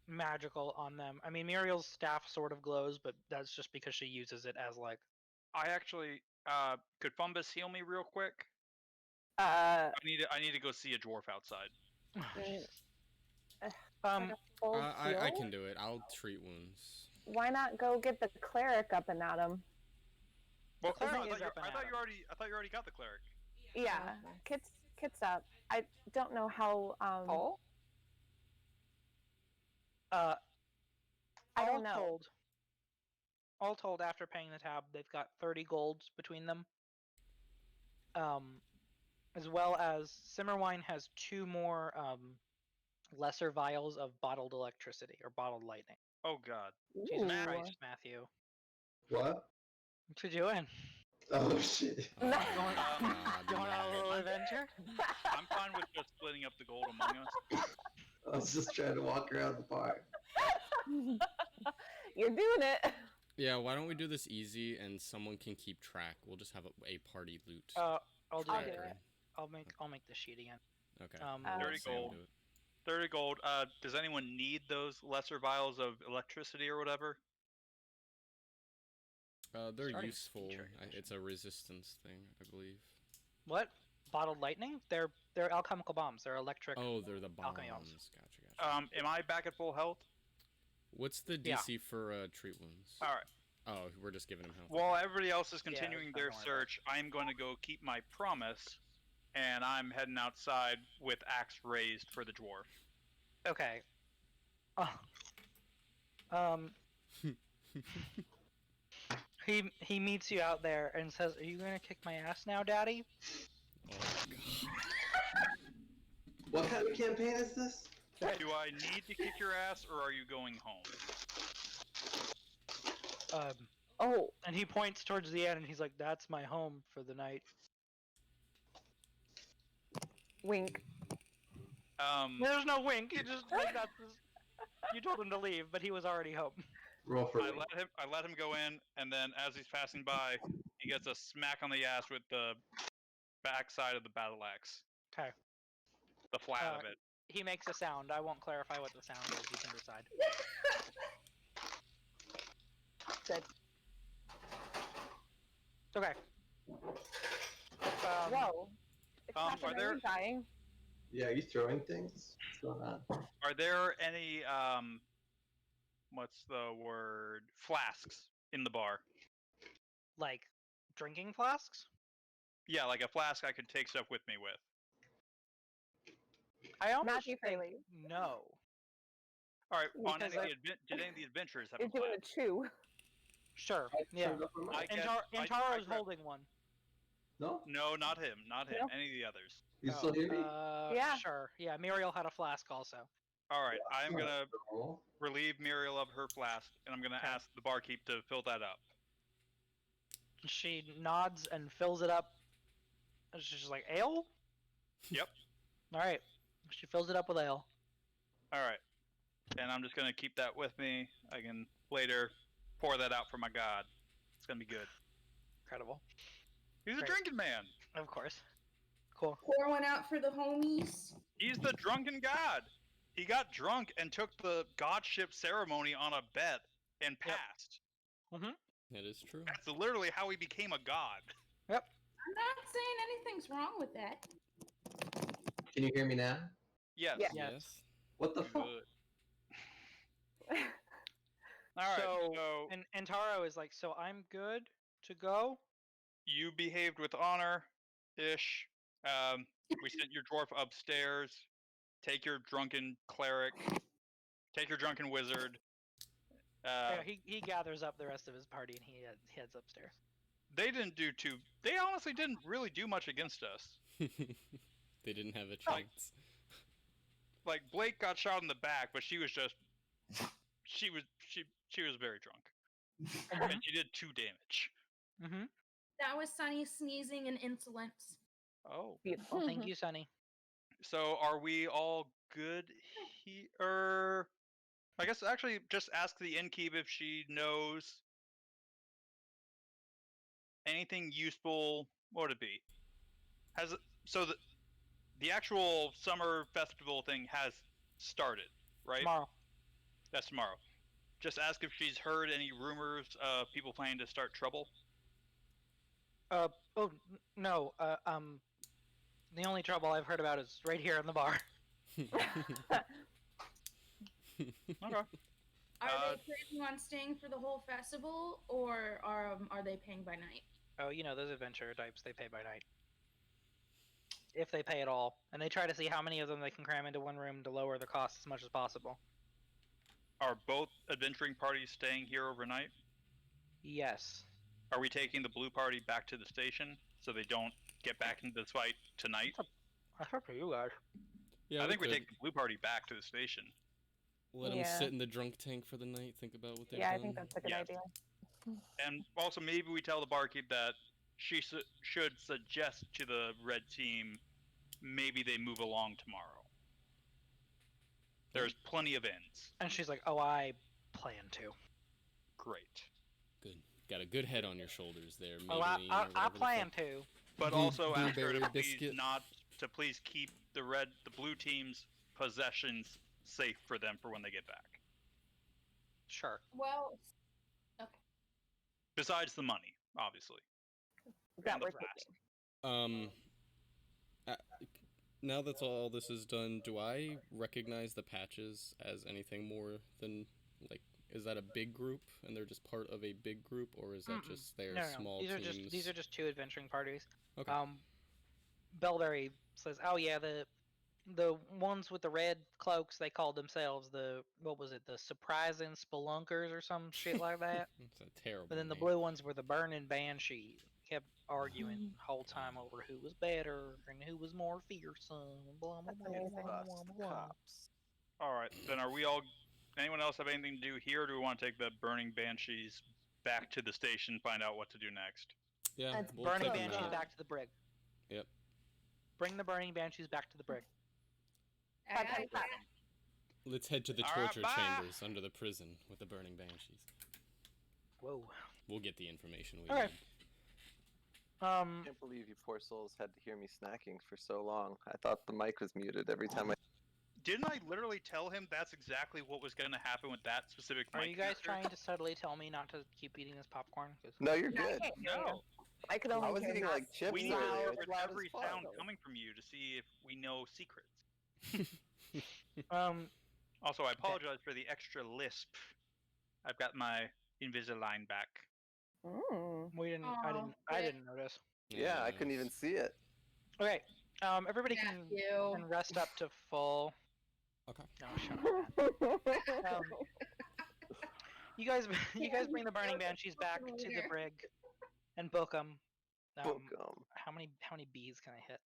magical on them. I mean, Muriel's staff sort of glows, but that's just because she uses it as like. I actually, could Fumbus heal me real quick? Uh, I need to go see a dwarf outside. full I heal? can do it. I'll treat wounds. Why not go get the cleric up and at him? Well, The cleric I is thought up and you at him. already got the cleric. Yeah, Kit's up. I don't know how. Paul? I don't know. All told, after paying the tab, they've got 30 golds between them. As well as Simmerwine has 2 more lesser vials of bottled electricity or bottled lightning. Oh god. Jesus Ooh. Christ, Matthew. What? What you doing? Oh shit. Oh, No. God, Going on a no. little adventure? I'm fine with just splitting up the gold among us. I was just trying to walk around the park. You're doing it. Yeah, why don't we do this easy and someone can keep track? We'll just have a party loot. I'll do I'll it. do it. I'll make the sheet again. Okay. 30 Sam gold. do it. 30 gold. Does anyone need those lesser vials of electricity or whatever? They're Starting useful. feature It's a resistance thing, I believe. What? Bottled lightning? They're alchemical bombs. They're electric. Oh, they're the bombs. Alchemy bombs. Gotcha. Am I back at full health? What's the Yeah. DC for treat wounds? All right. Oh, we're just giving him health. While everybody else is Yeah, continuing don't their worry about search, I'm going to go keep my promise, and I'm heading outside with axe raised for the dwarf. Okay. He meets you out there and says, "Are you gonna kick my ass now, Daddy?" Oh, God. What kind of campaign is this? Do I need to kick your ass, or are you going home? Oh, And he points towards the end, and he's like, "That's my home for the night." wink. There's no wink. You just like that's. You told him to leave, but he was already home. Roll for I me. let him go in, and then as he's passing by, he gets a smack on the ass with the backside of the battle axe, Okay. the flat of it. He makes a sound. I won't clarify what the sound is. You can decide. Good. Okay. Whoa. It's are happening. there- Are you dying? Yeah, are you throwing things? What's going on? Are there any what's the word? Flasks in the bar? Like drinking flasks? Yeah, like a flask I could take stuff with me with. I almost Matthew think Fraley. no. All right. On Because any of the did any of the adventurers have You're a doing a flask? chew. Sure. I Yeah. turned up my mic. I And guess- Taro's grab- holding one. No? No, not him. Not him. No. Any of the others. You still hear me? Yeah. Sure. Yeah, Muriel had a flask also. All right. I am gonna Roll. relieve Muriel of her flask, and I'm gonna Okay. ask the barkeep to fill that up. She nods and fills it up. And she's just like, ale? Yep. Alright. She fills it up with ale. All right. And I'm just gonna keep that with me. I can later pour that out for my god. It's gonna be good. Incredible. He's a Great. drinking man. Of course. Cool. Pour one out for the homies. He's the drunken god. He got drunk and took the godship ceremony on a bet and passed. That is true. That's literally how he became a god. I'm not saying anything's wrong with that. Can you hear me now? Yes. Yeah. Yes. What the fuck? Good. All right. So, So and Taro is like, so I'm good to go. you behaved with honor, ish. We sent your dwarf upstairs. Take your drunken cleric. Take your drunken wizard. Yeah, he gathers up the rest of his party and he heads upstairs. They didn't do too. They honestly didn't really do much against us. They didn't have a chance. Like Blake got shot in the back, but she was just. She was very drunk, and she did 2 damage. Mm-hmm. That was Sunny sneezing and insolence. Oh. Beautiful. Well, thank you, Sunny. So are we all good here? I guess actually just ask the innkeep if she knows anything useful. What would it be? The actual summer festival thing has started, right? Tomorrow. That's tomorrow. Just ask if she's heard any rumors of people planning to start trouble. No. The only trouble I've heard about is right here in the bar. Okay. Are they planning on staying for the whole festival, or are they paying by night? Oh, those adventure types, they pay by night. If they pay at all. And they try to see how many of them they can cram into one room to lower the cost as much as possible. Are both adventuring parties staying here overnight? Yes. Are we taking the blue party back to the station so they don't get back into this fight tonight? That's up to you guys. Yeah, I think we could. take the blue party back to the station. Let them Yeah. sit in the drunk tank for the night, think about what they've Yeah, done. I think that's a good Yes. idea. And also maybe we tell the barkeep that she should suggest to the red team maybe they move along tomorrow. There's plenty of ends. And she's like, oh, I plan to. Great. Good. Got a good head on your shoulders there. Oh, Maybelline or I whatever the plan fuck. to. But also ask her Blueberry to please biscuit. please keep the blue team's possessions safe for them for when they get back. Sure. Well, okay. Besides the money, obviously. That And the we're brass. taking. Now that all this is done, do I recognize the patches as anything more than, like, is that a big group and they're just part of a big group, or is that just their No. small These teams? these are just 2 adventuring parties. Okay. Bellberry says, oh yeah, the ones with the red cloaks, they called themselves the surprising spelunkers or some shit like that. It's a terrible But then the name. blue ones were the burning banshees. Kept arguing the whole time over who was better and who was more fearsome and blah blah That's blah amazing. blah blah blah. Cops. Alright, then are we all... Anyone else have anything to do here, or do we want to take the burning banshees back to the station, find out what to do next? Yeah, That's we'll Burning take them banshees out. back to the brig. Yep. Bring the burning banshees back to the brig. I- Let's head to the All right, torture bye. chambers under the prison with the burning banshees. Whoa. We'll get the information we Okay. need. I can't believe you poor souls had to hear me snacking for so long. I thought the mic was muted every time I. Didn't I literally tell him that's exactly what was going to happen with that specific Are mic you guys connector? trying to subtly tell me not to keep eating this popcorn? 'Cause- No, you're No, I good. can't hear you. No. I could only I was hear eating that. like chips We need to earlier. hear It's with loud every as fuck. sound coming from you to see if we know secrets. Um, Also, I apologize for the extra lisp. I've got my Invisalign back. we didn't. I Aw, didn't. I Rick. didn't notice. Yeah, I couldn't even see it. Okay. Everybody Yeah, can you. rest up to full. Okay. No, shut up. You guys bring the burning banshees back to the brig and book them. Book 'em. How many bees can I hit?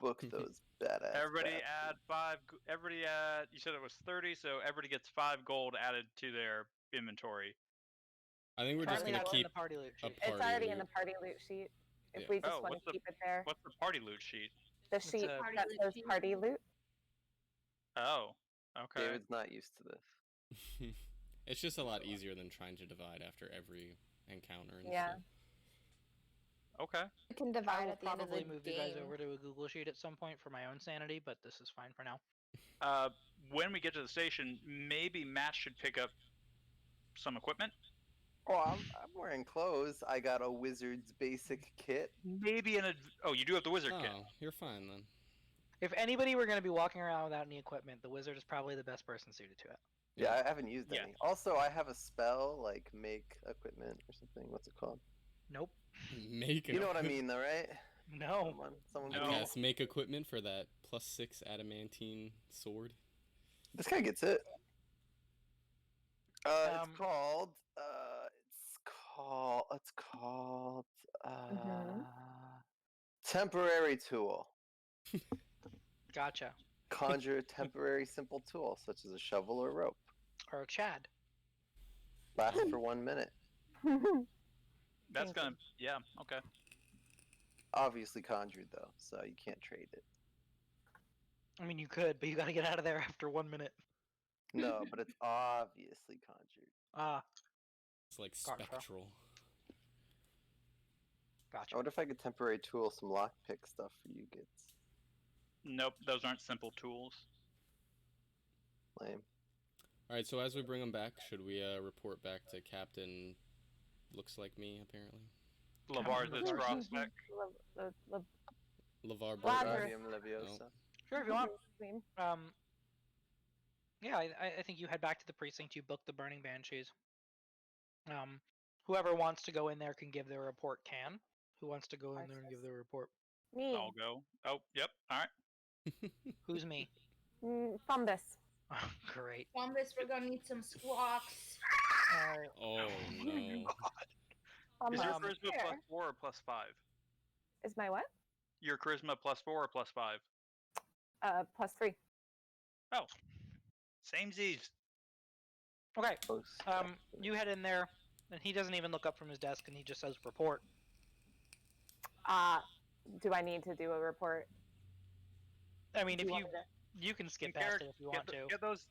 Book those badass. Everybody bastards. add 5. Everybody add. You said it was 30, so everybody gets 5 gold added to their inventory. I think we're just Currently gonna that's in keep the party loot a sheet. party It's already in loot. the party loot sheet. If Yeah. we just Oh, want what's to the- keep it there. What's the party loot sheet? The It's sheet a- that Party says loot sheet. party loot. Oh, okay. David's not used to this. It's just a lot easier than trying to divide after every encounter and Yeah. stuff. Okay. We can I divide will at the end of probably the move you guys game. over to a Google sheet at some point for my own sanity, but this is fine for now. When we get to the station, maybe Matt should pick up some equipment. Oh, I'm wearing clothes. I got a wizard's basic kit. Maybe oh, you do have the wizard kit. Oh, you're fine then. If anybody were going to be walking around without any equipment, the wizard is probably the best person suited to it. Yeah, I haven't used any. Also, I have a spell like make equipment or something. What's it called? Nope. Make. You know what I mean, though, right? No. Someone I guess make equipment for that +6 adamantine sword. This guy gets it. It's called. Temporary tool. Gotcha. Conjure a temporary simple tool, such as a shovel or rope. Or a Chad. Lasts for 1 minute. That's gonna. Yeah. Okay. Obviously conjured though, so you can't trade it. I mean, you could, but you got to get out of there after 1 minute. No, but it's obviously conjured. Ah. It's like Gotcha. spectral. Gotcha. I wonder if I could temporary tool some lockpick stuff for you kids. Nope, those aren't simple tools. Lame. All right, so as we bring them back, should we report back to Captain? Looks like me, apparently. LeVar the prospect. LeVar Wingardium Leviosa. Sure, if you want. Yeah, I think you head back to the precinct. You book the Burning Banshees. Whoever wants to go in there can give their report. Who wants to go in there and give their report? Me. I'll go. Oh, yep. All right. Who's me? Fumbus. Great. Fumbus, we're gonna need some squawks. Oh no. Is your charisma +4 or +5? Is my what? Your charisma +4 or +5? +3. Oh, samesies. Okay. You head in there, and he doesn't even look up from his desk, and he just says report. Do I need to do a report? I mean, if you can skip past it if you want to.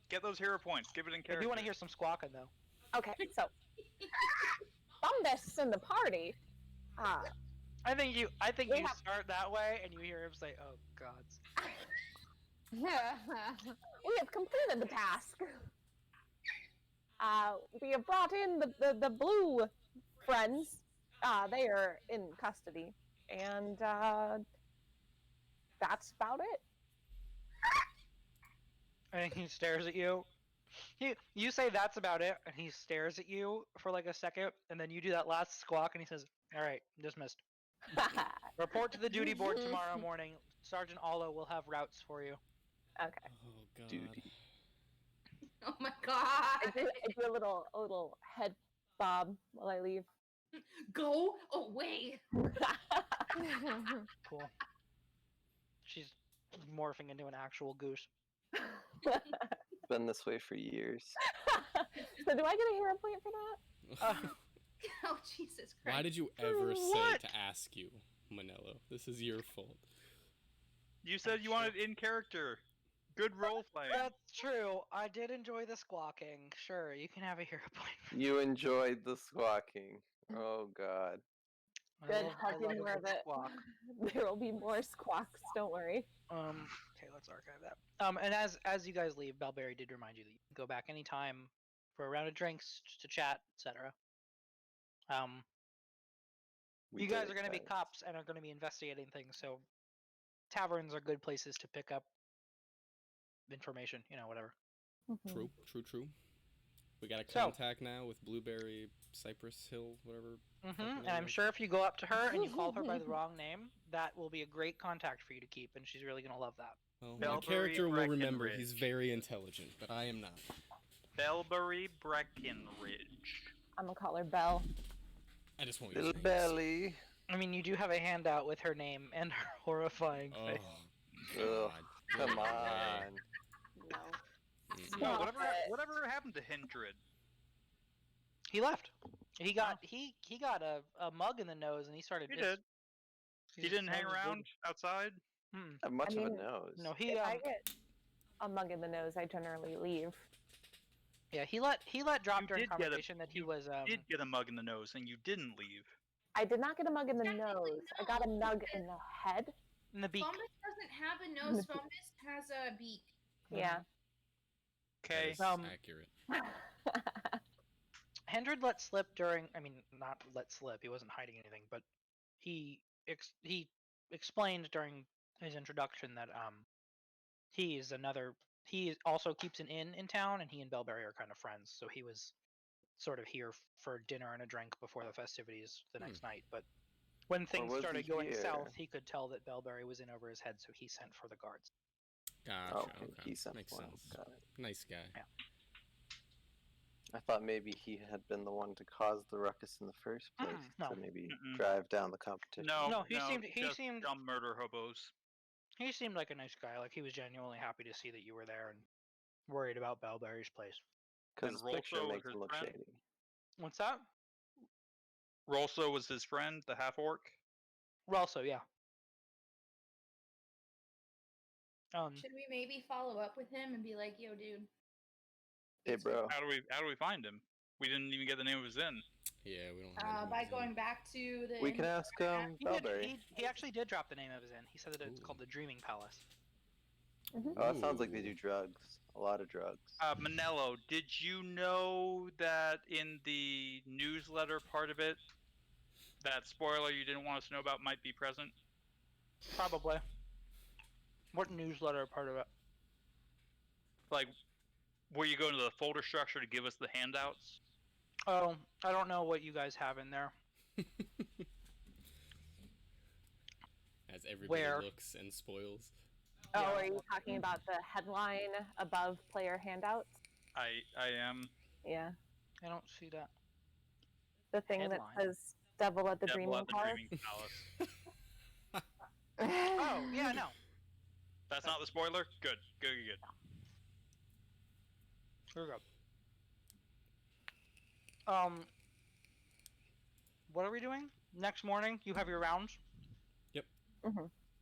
Get those hero points. Give it in character. I do want to hear some squawking though. Okay, so Fumbus in the party. I think you start that way, and you hear him say, "Oh gods." We have completed the task. We have brought in the blue friends. They are in custody, and that's about it. And he stares at you. You say that's about it, and he stares at you for like a second, and then you do that last squawk, and he says, "All right, dismissed. Report to the duty board tomorrow morning. Sergeant Allo will have routes for you." Okay. Oh god. Duty. Oh my god. I do a little head bob while I leave. Go away. Cool. She's morphing into an actual goose. It's been this way for years. So do I get a hero point for that? Oh, Jesus Christ. Why did you ever say to ask you, Manello? This is your fault. You said you wanted in character. Good role playing. That's true. I did enjoy the squawking. Sure, you can have a hero point. You enjoyed the squawking. Oh god. Good. I'll do more of it. There will be more squawks. Don't worry. Okay, let's archive that. And as you guys leave, Belberry did remind you that you can go back anytime for a round of drinks, just to chat, etc. You guys are going to be cops and are going to be investigating things, so taverns are good places to pick up information, whatever. True. We got a contact now with Blueberry, Cypress Hill, whatever. And I'm sure if you go up to her and you call her by the wrong name, that will be a great contact for you to keep, and she's really going to love that. Well, my character will remember he's very intelligent, but I am not. Belberry Breckenridge. I'm gonna call her Belle. I just want Little Belly. I mean, you do have a handout with her name and her horrifying face. Oh, come on. No. No, whatever happened to Hindred? He left. He got a mug in the nose, and he started. He did. He didn't hang around outside. Have much of a nose. No, if I get a mug in the nose, I generally leave. Yeah, he let drop during conversation that he was. Did get a mug in the nose, and you didn't leave. I did not get a mug in the nose. I got a mug in the head. In the beak. Fumbus doesn't have a nose. Fumbus has a beak. Yeah. Okay. Accurate. Andred let slip during. I mean, not let slip. He wasn't hiding anything, but he explained during his introduction that he also keeps an inn in town, and he and Bellberry are kind of friends. So he was sort of here for dinner and a drink before the festivities the next night. But when things was started he going here? south, he could tell that Bellberry was in over his head, so he sent for the guards. Gotcha. Oh, okay. he sent Makes one. sense. Got it. Nice guy. Yeah. I thought maybe he had been the one to cause the ruckus in the first place no. to maybe Mm-mm. drive down the competition. No, he just seemed dumb murder hobos. he seemed like a nice guy. Like he was genuinely happy to see that you were there and worried about Bellberry's place. Because And his picture Rolso was makes his him look friend? shady. What's that? Rolso was his friend, the half orc. Also, yeah. Should we maybe follow up with him and be like, "Yo, dude"? Hey, bro. How do we find him? We didn't even get the name of his inn. Yeah, we don't have By going back to the. We can ask Bellberry. He actually did drop the name of his inn. He said that it's Ooh. called the Dreaming Palace. Oh, it sounds like they Ooh. do drugs. A lot of drugs. Manello, did you know that in the newsletter part of it, that spoiler you didn't want us to know about might be present? Probably. What newsletter part of it? Like, where you go into the folder structure to give us the handouts? Oh, I don't know what you guys have in there. As everybody Where? looks and spoils. Oh, Yeah. are you talking about the headline above player handouts? I am. Yeah. I don't see that. The thing Headline? that says Devil at the Devil Dreaming at the Palace. Dreaming Palace. Oh, yeah, no. That's not the spoiler? Good. Good. Here we go. What are we doing? Next morning, you have your rounds?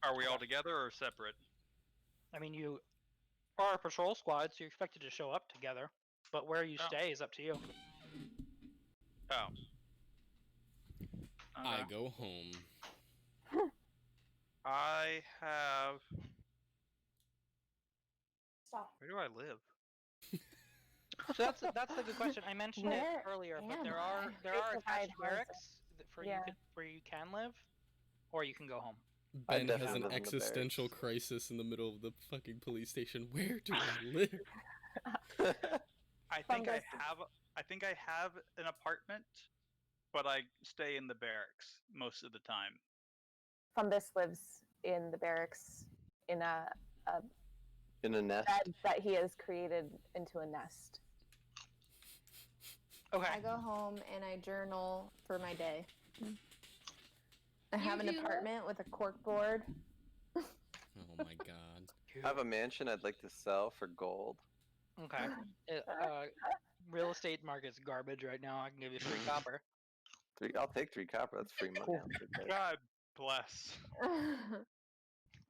Are we all together or separate? I mean, you are a patrol squad, so you're expected to show up together. But where you stay is up to you. Oh. I Okay. go home. I have. Stop. Where do I live? So that's the good question. I mentioned it Where earlier, but am there I? are They attached provide barracks where Yeah. you can live, or you can go home. I Ben has definitely an live in the existential barracks. crisis in the middle of the fucking police station. Where do I live? I think I have an apartment, but I stay in the barracks most of the time. Fungus lives in the barracks in a In a nest. bed that he has created into a nest. Okay. I go home and I journal for my day. I You have an do? apartment with a cork board. Oh my god. I have a mansion I'd like to sell for gold. Okay. Real estate market's garbage right now. I can give you free copper. I'll take 3 copper. That's free money. I'll take that. God bless.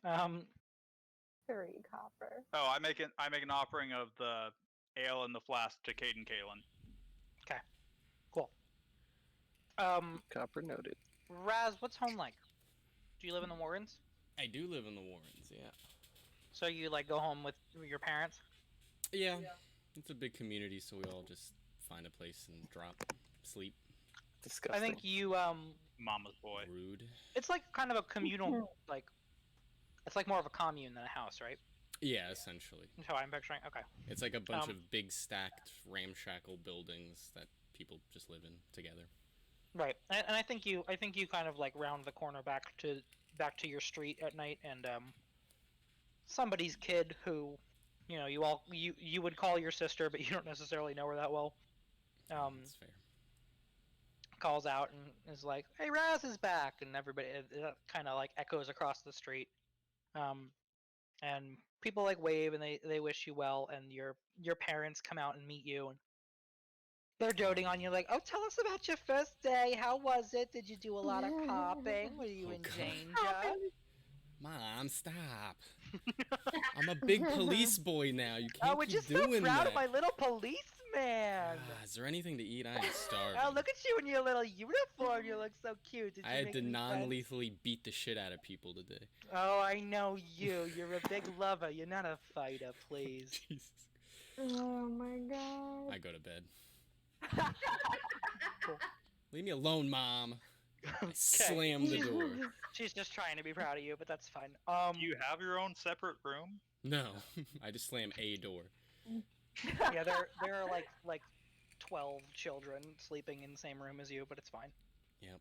3 copper. Oh, I make an offering of the ale and the flask to Cade and Kalen. Cool. Copper noted. Raz, what's home like? Do you live in the Warrens? I do live in the Warrens, yeah. So you like go home with your parents? Yeah. It's a big community, so we all just find a place and drop, sleep. Disgusting. I think you Mama's boy. Rude. it's like kind of a communal like it's like more of a commune than a house, right? Yeah, essentially. That's how I'm picturing. Okay. It's like a bunch of big stacked ramshackle buildings that people just live in together. Right. And I think you kind of like round the corner back to your street at night, and somebody's kid who, you know, you would call your sister, but you don't necessarily know her that well. That's fair. Calls out and is like, "Hey, Raz is back," and everybody it kind of like echoes across the street. And people like wave and they wish you well, and your parents come out and meet you, and they're doting on you like, "Oh, tell us about your first day. How was it? Did you do a lot of copping? Were you Oh, in God. danger?" Mom, stop. I'm a big police boy now. You can't Oh, we're keep just so doing proud that. of my little policeman. Is there anything to eat? I am starving. Oh, look at you in your little uniform. You look so cute. Did you I had make to any friends? non-lethally beat the shit out of people today. Oh, I know you. You're a big lover. You're not a fighter, please. Jesus. Oh my god. I go to bed. Leave me alone, Mom. I slam the door. She's just trying to be proud of you, but that's fine. Do you have your own separate room? No, I just slam a door. Yeah, there are like 12 children sleeping in the same room as you, but it's fine. Yep.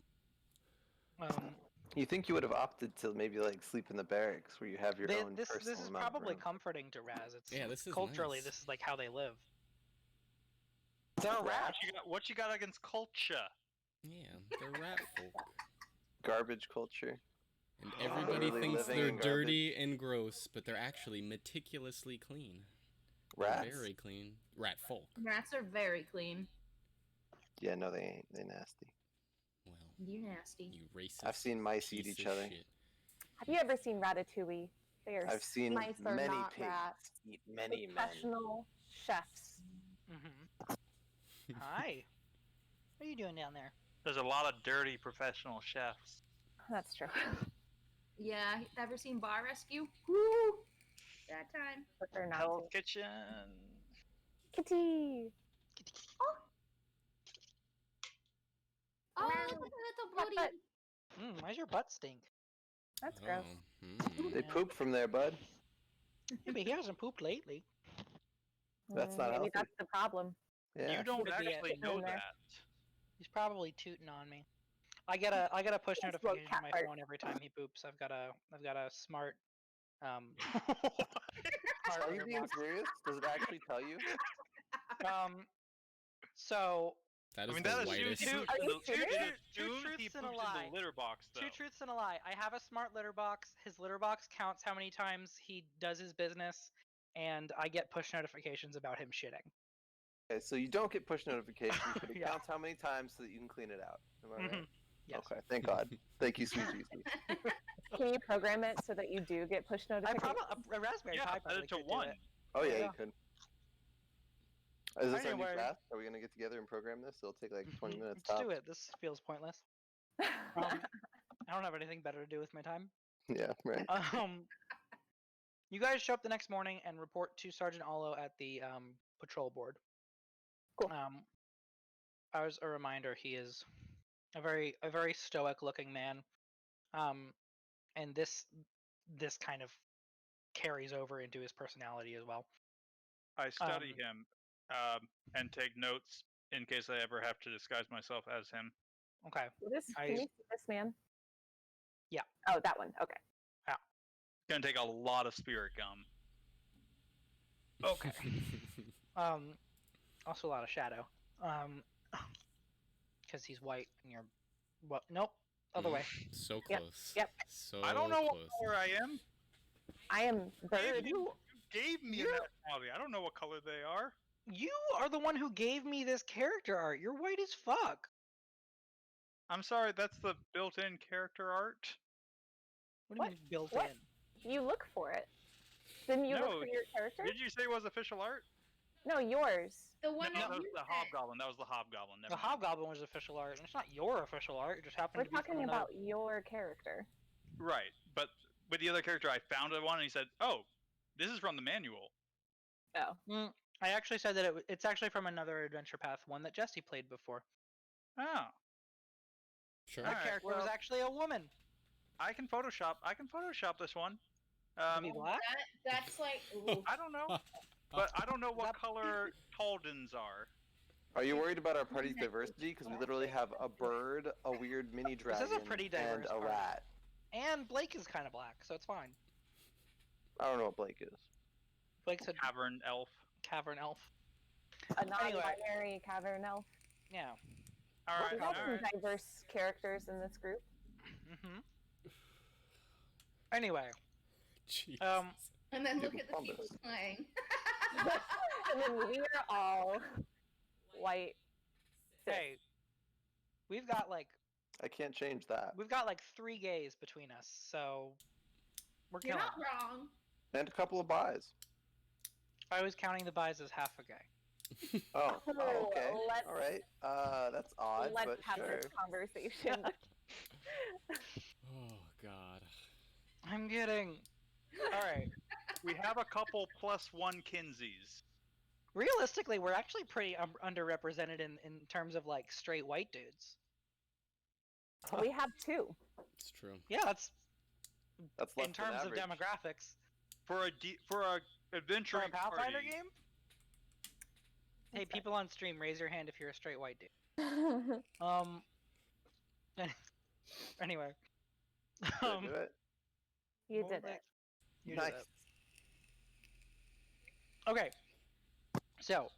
You think you would have opted to maybe like sleep in the barracks where you have your own This personal is amount of probably room? comforting to Raz. It's this is culturally nice. this is like how they live. They're rats. What you got against culture? Yeah, they're rat folk. Garbage culture. And everybody Literally thinks living they're in garbage. dirty and gross, but they're actually meticulously clean. Rats? Very clean. Rat folk. Rats are very clean. Yeah, no, they ain't. They nasty. Well, You nasty. you racist. I've seen mice eat piece each of other. shit. Have you ever seen Ratatouille? I've seen mice are many not pigs rats. eat many men. Professional chefs. Hi. What are you doing down there? There's a lot of dirty professional chefs. That's true. Yeah, ever seen Bar Rescue? Woo! That time. Prefer not Hell's to. Kitchen. Kitty. Oh, look at the little booty. Why's your butt stink? That's gross. They poop from there, bud. Yeah, but he hasn't pooped lately. That's not Maybe healthy. that's the problem. Yeah. You don't Could be actually it. know In there. that. He's probably tooting on me. I get a push Yes, notification well, on my cat phone every time he poops. I've got a smart Are you being serious? Does it actually tell you? So That is I mean, the that is whitest. Are you serious? Two He truths and a poops in lie. the litter box, though. Two truths and a lie. I have a smart litter box. His litter box counts how many times he does his business, and I get push notifications about him shitting. Okay, so you don't get push notifications, but it Yeah. counts how many times so that you can clean it out. Am I right? Yes. Okay, thank God. Thank you, sweet Jesus. Can you program it so that you do get push I notifications? probably a Raspberry Yeah, Pi set probably it to could do 1. it. Oh yeah, Yeah. you could. Is this our new Anyway. class? Are we gonna get together and program this? It'll take like 20 minutes. Let's do tops. it. This feels pointless. I don't have anything better to do with my time. Yeah, right. You guys show up the next morning and report to Sergeant Allo at the patrol board. Cool. As a reminder, he is a very stoic-looking man, and this kind of carries over into his personality as well. I study him and take notes in case I ever have to disguise myself as him. Okay. Can we see this man? Yeah. Oh, that one. Okay. It's gonna take a lot of spirit gum. Okay. Also a lot of shadow. Because he's white and you're what? Nope. Other way. So Yep, close. yep. So I don't know what close. color I am. I am bird. You gave me a nationality. I don't know what color they are. You are the one who gave me this character art. You're white as fuck. I'm sorry, that's the built-in character art. What do you mean built What? in? You look for it. Didn't you No, look for your character? Did you say it was official art? No, yours. The one No, that that was you the said. hobgoblin. That was the hobgoblin. Never The mind. Hobgoblin was official art, and it's not your official art. It just happened We're to be from talking another- about your character. Right, but with the other character, I found one, and he said, "Oh, this is from the manual." Oh. I actually said that it's actually from another Adventure Path one that Jesse played before. Oh, Sure. The Alright, character was well- actually a woman. I can Photoshop this one. To be black? That's like. Ooh. I don't know, but I don't know what color Taldens are. Are you worried about our party's diversity? Because we literally have a bird, a weird mini This dragon, is a pretty diverse and a party. rat. And Blake is kind of black, so it's fine. I don't know what Blake is. Blake's a Cavern elf. cavern elf. A non-binary cavern elf. Yeah. All right, We all have some right. diverse characters in this group. Anyway, Jesus. And then look Give at the him people this. playing. And then we are all white. cis. hey, we've got like I can't change that. 3 gays between us, so we're You're killing. not wrong. And a couple of buys. I was counting the buys as half a gay. Oh, Oh, okay. let's- All right. That's odd, Let's but have sure. this conversation. Oh God. I'm kidding. All right. We have a couple +1 Kinseys. realistically, we're actually pretty underrepresented in terms of like straight white dudes. We have 2. It's true. Yeah, that's less in terms than of average. demographics. For a adventuring For a Pathfinder party, game? Hey, That's people on stream, raise your hand if you're a straight white dude. Anyway. Did I do it? You did it. You Nice. did it. Okay. So,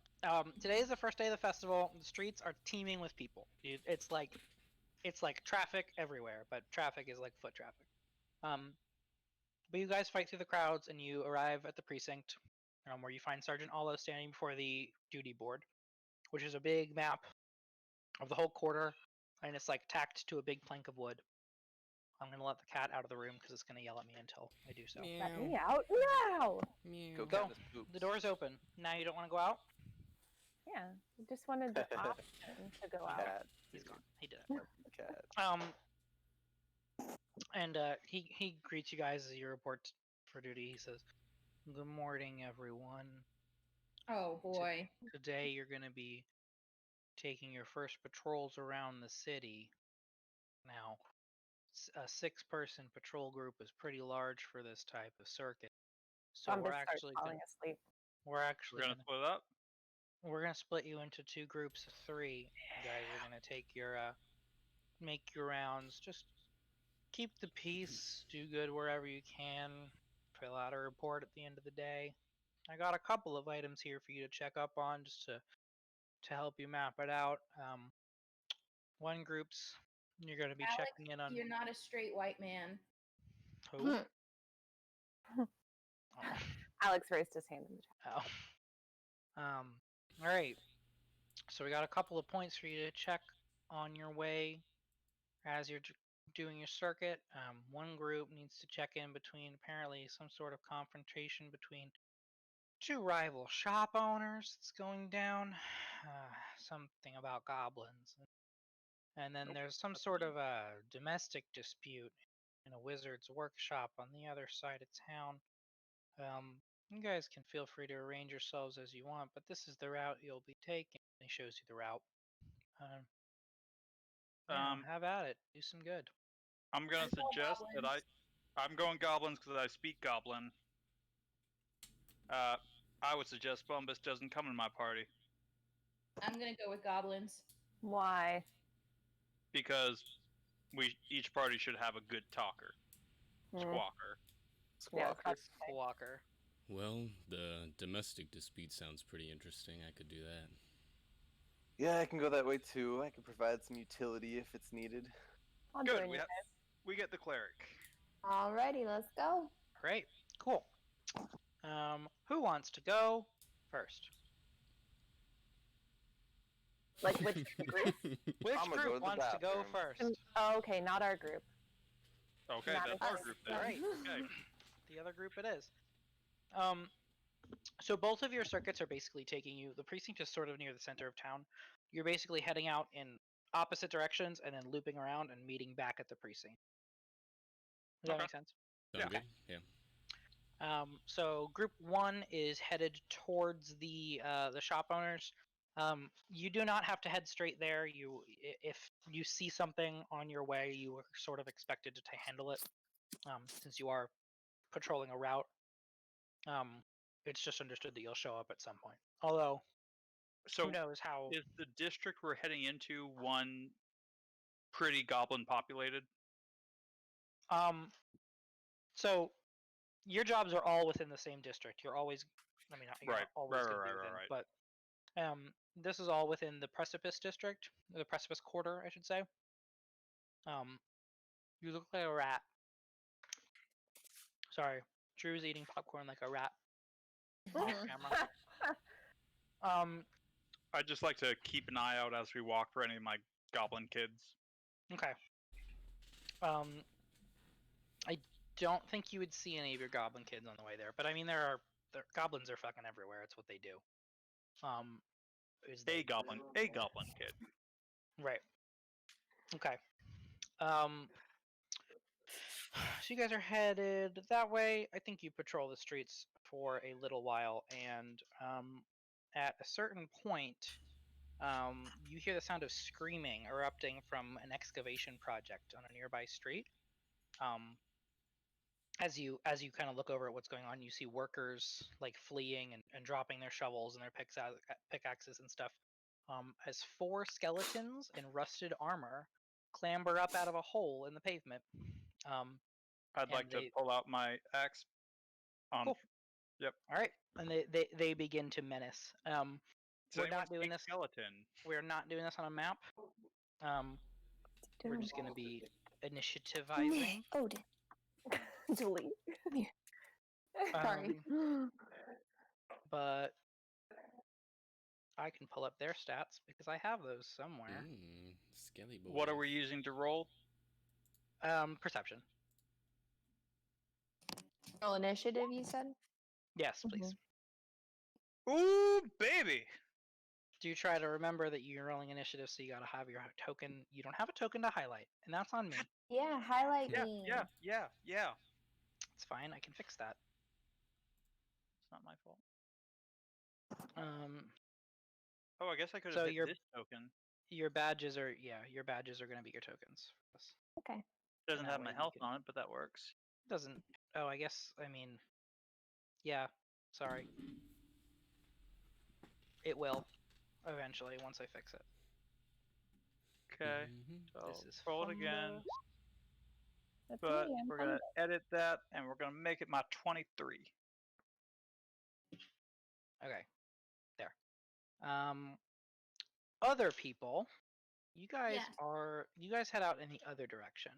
today is the first day of the festival. The streets are teeming with people. It's like traffic everywhere, but traffic is like foot traffic. But you guys fight through the crowds and you arrive at the precinct, where you find Sergeant Allo standing before the duty board, which is a big map of the whole quarter, and it's like tacked to a big plank of wood. I'm gonna let the cat out of the room because it's gonna yell at me until I do so. Let me out now. Go Go. count his poops. The door's open. Now you don't want to go out? Yeah, we just wanted the option to go out. Cat. He's gone. He did it. Cat. And he greets you guys as you report for duty. He says, "Good morning, everyone. Oh boy. Today you're gonna be taking your first patrols around the city. Now, a 6-person patrol group is pretty large for this type of circuit. So Bumpus we're starts actually falling asleep. we're gonna split up. We're gonna split you into 2 groups of 3. You guys are gonna take your make your rounds. Just keep the peace. Do good wherever you can. Fill out a report at the end of the day. I got a couple of items here for you to check up on, just to help you map it out. One group's you're gonna be Alex, checking in on. you're not a straight white man. Who? Oh. Alex raised his hand in the chat. Oh. All right. So we got a couple of points for you to check on your way as you're doing your circuit. One group needs to check in between apparently some sort of confrontation between 2 rival shop owners that's going down. Something about goblins. And then there's some sort of a domestic dispute in a wizard's workshop on the other side of town. You guys can feel free to arrange yourselves as you want, but this is the route you'll be taking. He shows you the route. Have at it. Do some good. I'm gonna suggest that I'm going goblins because I speak goblin. I would suggest Bumbus doesn't come in my party. I'm gonna go with goblins. Why? Because each party should have a good talker. Squawker. Squawker. Squawker. Well, the domestic dispute sounds pretty interesting. I could do that. Yeah, I can go that way too. I can provide some utility if it's needed. Good. We get the cleric. Alrighty, let's go. Great. Cool. Who wants to go first? Like which group? Which I'm gonna group go to the wants to go bathroom. first? Oh, okay, not our group. Okay, Not that's us. our group then. Right. Okay. The other group it is. So both of your circuits are basically taking you. The precinct is sort of near the center of town. You're basically heading out in opposite directions and then looping around and meeting back at the precinct. Does that make sense? Sound Yeah. good? Yeah. So group 1 is headed towards the shop owners. You do not have to head straight there. If you see something on your way, you are sort of expected to handle it, since you are patrolling a route. It's just understood that you'll show up at some point. Although, So who knows how? is the district we're heading into one pretty goblin populated? So your jobs are all within the same district. You're always, I mean, you're not always going to be within, right. but this is all within the Precipice district, or the Precipice quarter, I should say. You look like a rat. Sorry, Drew's eating popcorn like a rat. Off camera. I'd just like to keep an eye out as we walk for any of my goblin kids. Okay. I don't think you would see any of your goblin kids on the way there, but I mean, goblins are fucking everywhere. It's what they do. A goblin kid. Right. Okay. So you guys are headed that way. I think you patrol the streets for a little while, and at a certain point, you hear the sound of screaming erupting from an excavation project on a nearby street. As you kind of look over at what's going on, you see workers like fleeing and dropping their shovels and their pickaxes and stuff. As 4 skeletons in rusted armor clamber up out of a hole in the pavement. I'd like to pull out my axe. Cool. Yep. All right, and they begin to menace. We're not doing this. Skeleton. We're not doing this on a map. We're just going to be initiativizing. Odin. Julie. Sorry. But I can pull up their stats because I have those somewhere. Skelly boy. What are we using to roll? Perception. Roll initiative, you said? Yes, please. Ooh, baby! Do you try to remember that you're rolling initiative, so you gotta have your token? You don't have a token to highlight, and that's on me. Yeah, highlight me. Yeah. It's fine. I can fix that. It's not my fault. Um. Oh, I guess I could have hit this token. Your badges are gonna be your tokens. Okay. Doesn't have my health on it, but that works. Doesn't. Oh, I guess. I mean. Yeah. Sorry. It will. Eventually, once I fix it. Okay. So This is roll it again. That's But me, I'm we're gonna edit that, and we're gonna make it my 23. Okay. There. Other people, you guys head out in the other direction,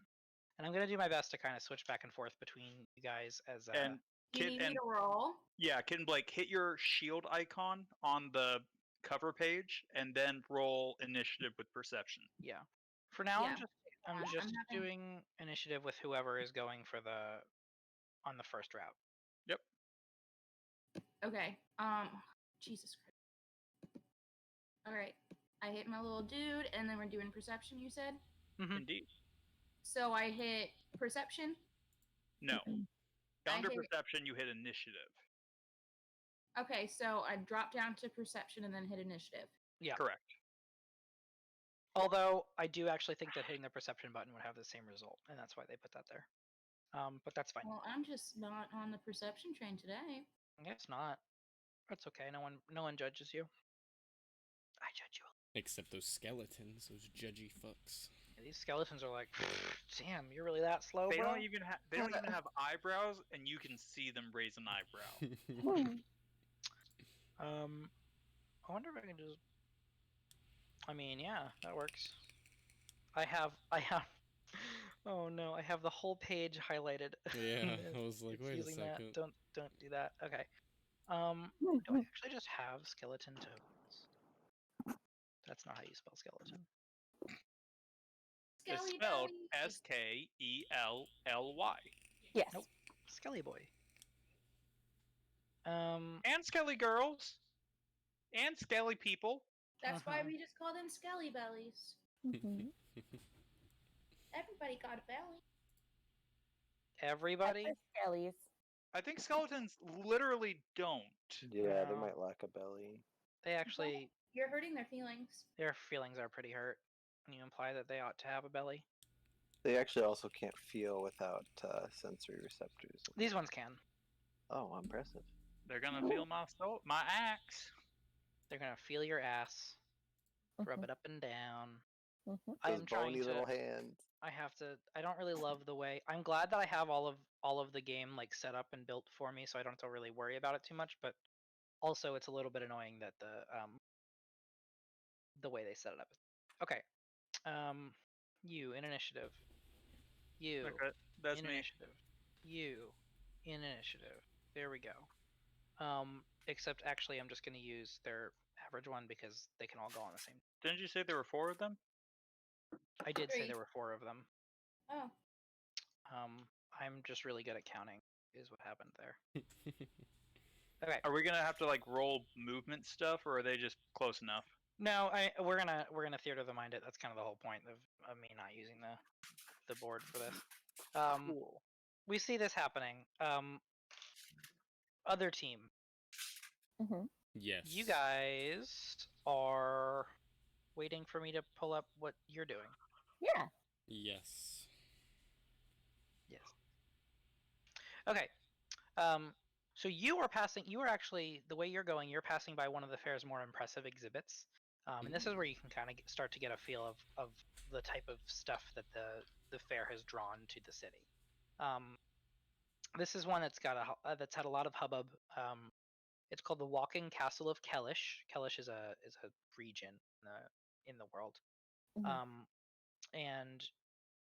and I'm gonna do my best to kind of switch back and forth between you guys as And Do you need me to roll? Yeah, Kid and Blake, hit your shield icon on the cover page, and then roll initiative with perception. Yeah. For now, Yeah. I'm just doing initiative with whoever is going for on the first route. Yep. Okay. Jesus Christ. All right. I hit my little dude, and then we're doing perception. You said. Indeed. So I hit perception. No. Under perception, you hit initiative. Okay, so I dropped down to perception and then hit initiative. Yeah. Correct. Although I do actually think that hitting the perception button would have the same result, and that's why they put that there. But that's fine. Well, I'm just not on the perception train today. I guess not. That's okay. No one judges you. I judge you. Except those skeletons, those judgy fucks. Yeah, these skeletons are like, damn, you're really that slow, They bro? don't even have eyebrows, and you can see them raise an eyebrow. I wonder if I can just. I mean, yeah, that works. I have. Oh no, I have the whole page highlighted. Yeah, I was like, wait a using second. That. Don't do that. Okay. Do I actually just have skeleton tokens? That's not how you spell skeleton. It's spelled Skelly. Yes. Nope. Skelly boy. And Skelly girls. And Skelly people. That's why we just call them Skelly bellies. Everybody got a belly. Everybody? Skellies. I think skeletons literally don't. Yeah, they might lack a belly. They actually. You're hurting their feelings. Their feelings are pretty hurt. When you imply that they ought to have a belly. They actually also can't feel without sensory receptors. These ones can. Oh, impressive. They're gonna feel my axe. They're gonna feel your ass. Rub it up and down. Those bony little hands. I don't really love the way. I'm glad that I have all of the game like set up and built for me, so I don't have to really worry about it too much. But also, it's a little bit annoying that the way they set it up. Okay. You in initiative. You okay, that's in me. initiative. You in initiative. There we go. Except actually, I'm just gonna use their average one because they can all go on the same. Didn't you say there were 4 of them? I did say there were 4 of them. Oh. I'm just really good at counting. Is what happened there. Okay. Are we gonna have to like roll movement stuff, or are they just close enough? No, we're gonna theater the mind it. That's kind of the whole point of me not using the board for this. Cool. We see this happening. Other team. Mm-hmm. Yes. You guys are waiting for me to pull up what you're doing. Yeah. Yes. Yes. Okay. So you are passing. You are actually the way you're going. You're passing by one of the fair's more impressive exhibits, and this is where you can kind of start to get a feel of the type of stuff that the fair has drawn to the city. This is one that's got that's had a lot of hubbub. It's called the Walking Castle of Kellish. Kellish is a region in the world, Mhm. and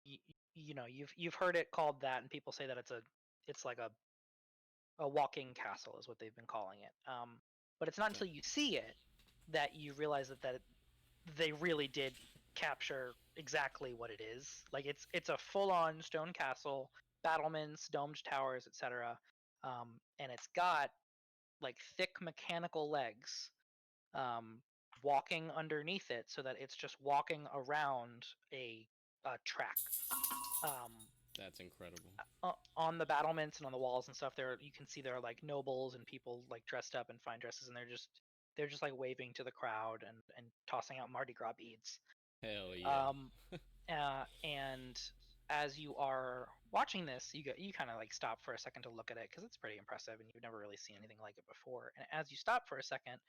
you know you've heard it called that, and people say that it's like a walking castle is what they've been calling it. But it's not until you see it that you realize that they really did capture exactly what it is. Like it's a full-on stone castle, battlements, domed towers, etc. And it's got like thick mechanical legs walking underneath it, so that it's just walking around a track. That's incredible. On the battlements and on the walls and stuff, there you can see there are like nobles and people like dressed up in fine dresses, and they're just like waving to the crowd and tossing out Mardi Gras beads. Hell yeah. And as you are watching this, you kind of like stop for a second to look at it because it's pretty impressive and you've never really seen anything like it before. And as you stop for a second,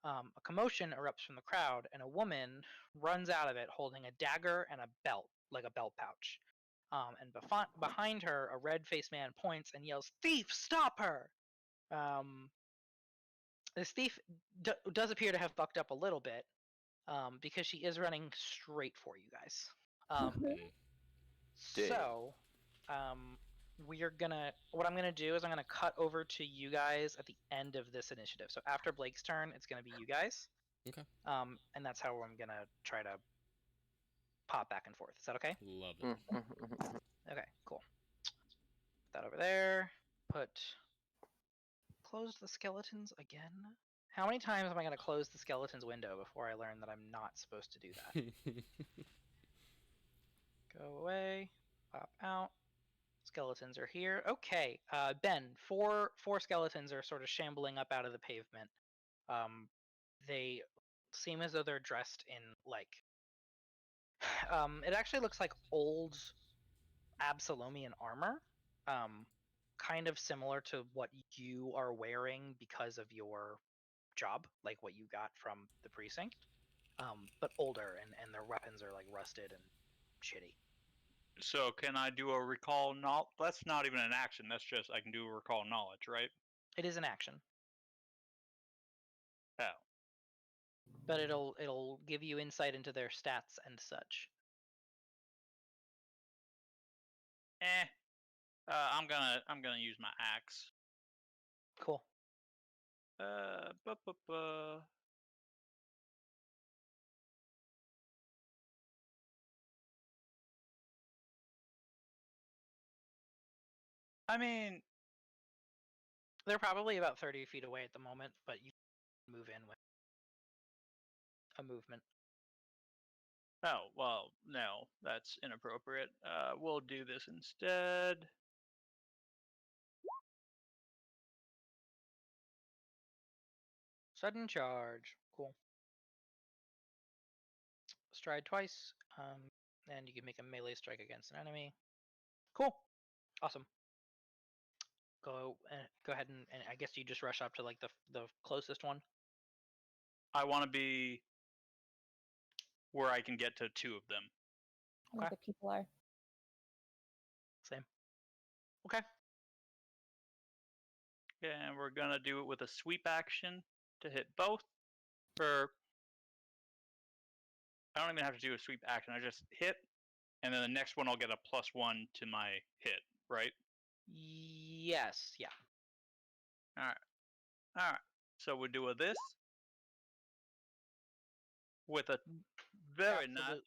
a commotion erupts from the crowd, and a woman runs out of it holding a dagger and a belt, like a belt pouch. And behind her, a red-faced man points and yells, "Thief, stop her!" This thief does appear to have fucked up a little bit, because she is running straight for you guys. So, what I'm gonna do is I'm gonna cut over to you guys at the end of this initiative. So after Blake's turn, it's gonna be you guys. Okay. And that's how I'm gonna try to pop back and forth. Is that okay? Love it. Okay, cool. Put that over there. Close the skeletons again. How many times am I gonna close the skeletons window before I learn that I'm not supposed to do that? Go away. Pop out. Skeletons are here. Okay, Ben, four skeletons are sort of shambling up out of the pavement. They seem as though they're dressed in like it actually looks like old Absalomian armor, kind of similar to what you are wearing because of your job, like what you got from the precinct, but older, and their weapons are like rusted and shitty. So can I do a recall knowledge? That's not even an action. That's just I can do a recall knowledge, right? It is an action. Oh. But it'll give you insight into their stats and such. I'm gonna use my axe. Cool. I mean, they're probably about 30 feet away at the moment, but you can move in with a movement. Oh, well, no, that's inappropriate. We'll do this instead. Sudden charge. Cool. Stride twice, and you can make a melee strike against an enemy. Cool. Awesome. Go ahead and I guess you just rush up to like the closest one. I want to be where I can get to two of them. Where the people are. Same. Okay. And we're gonna do it with a sweep action to hit both. I don't even have to do a sweep action. I just hit, and then the next one I'll get a +1 to my hit, right? Yes. Yeah. All right. So we'll do this with a very nice.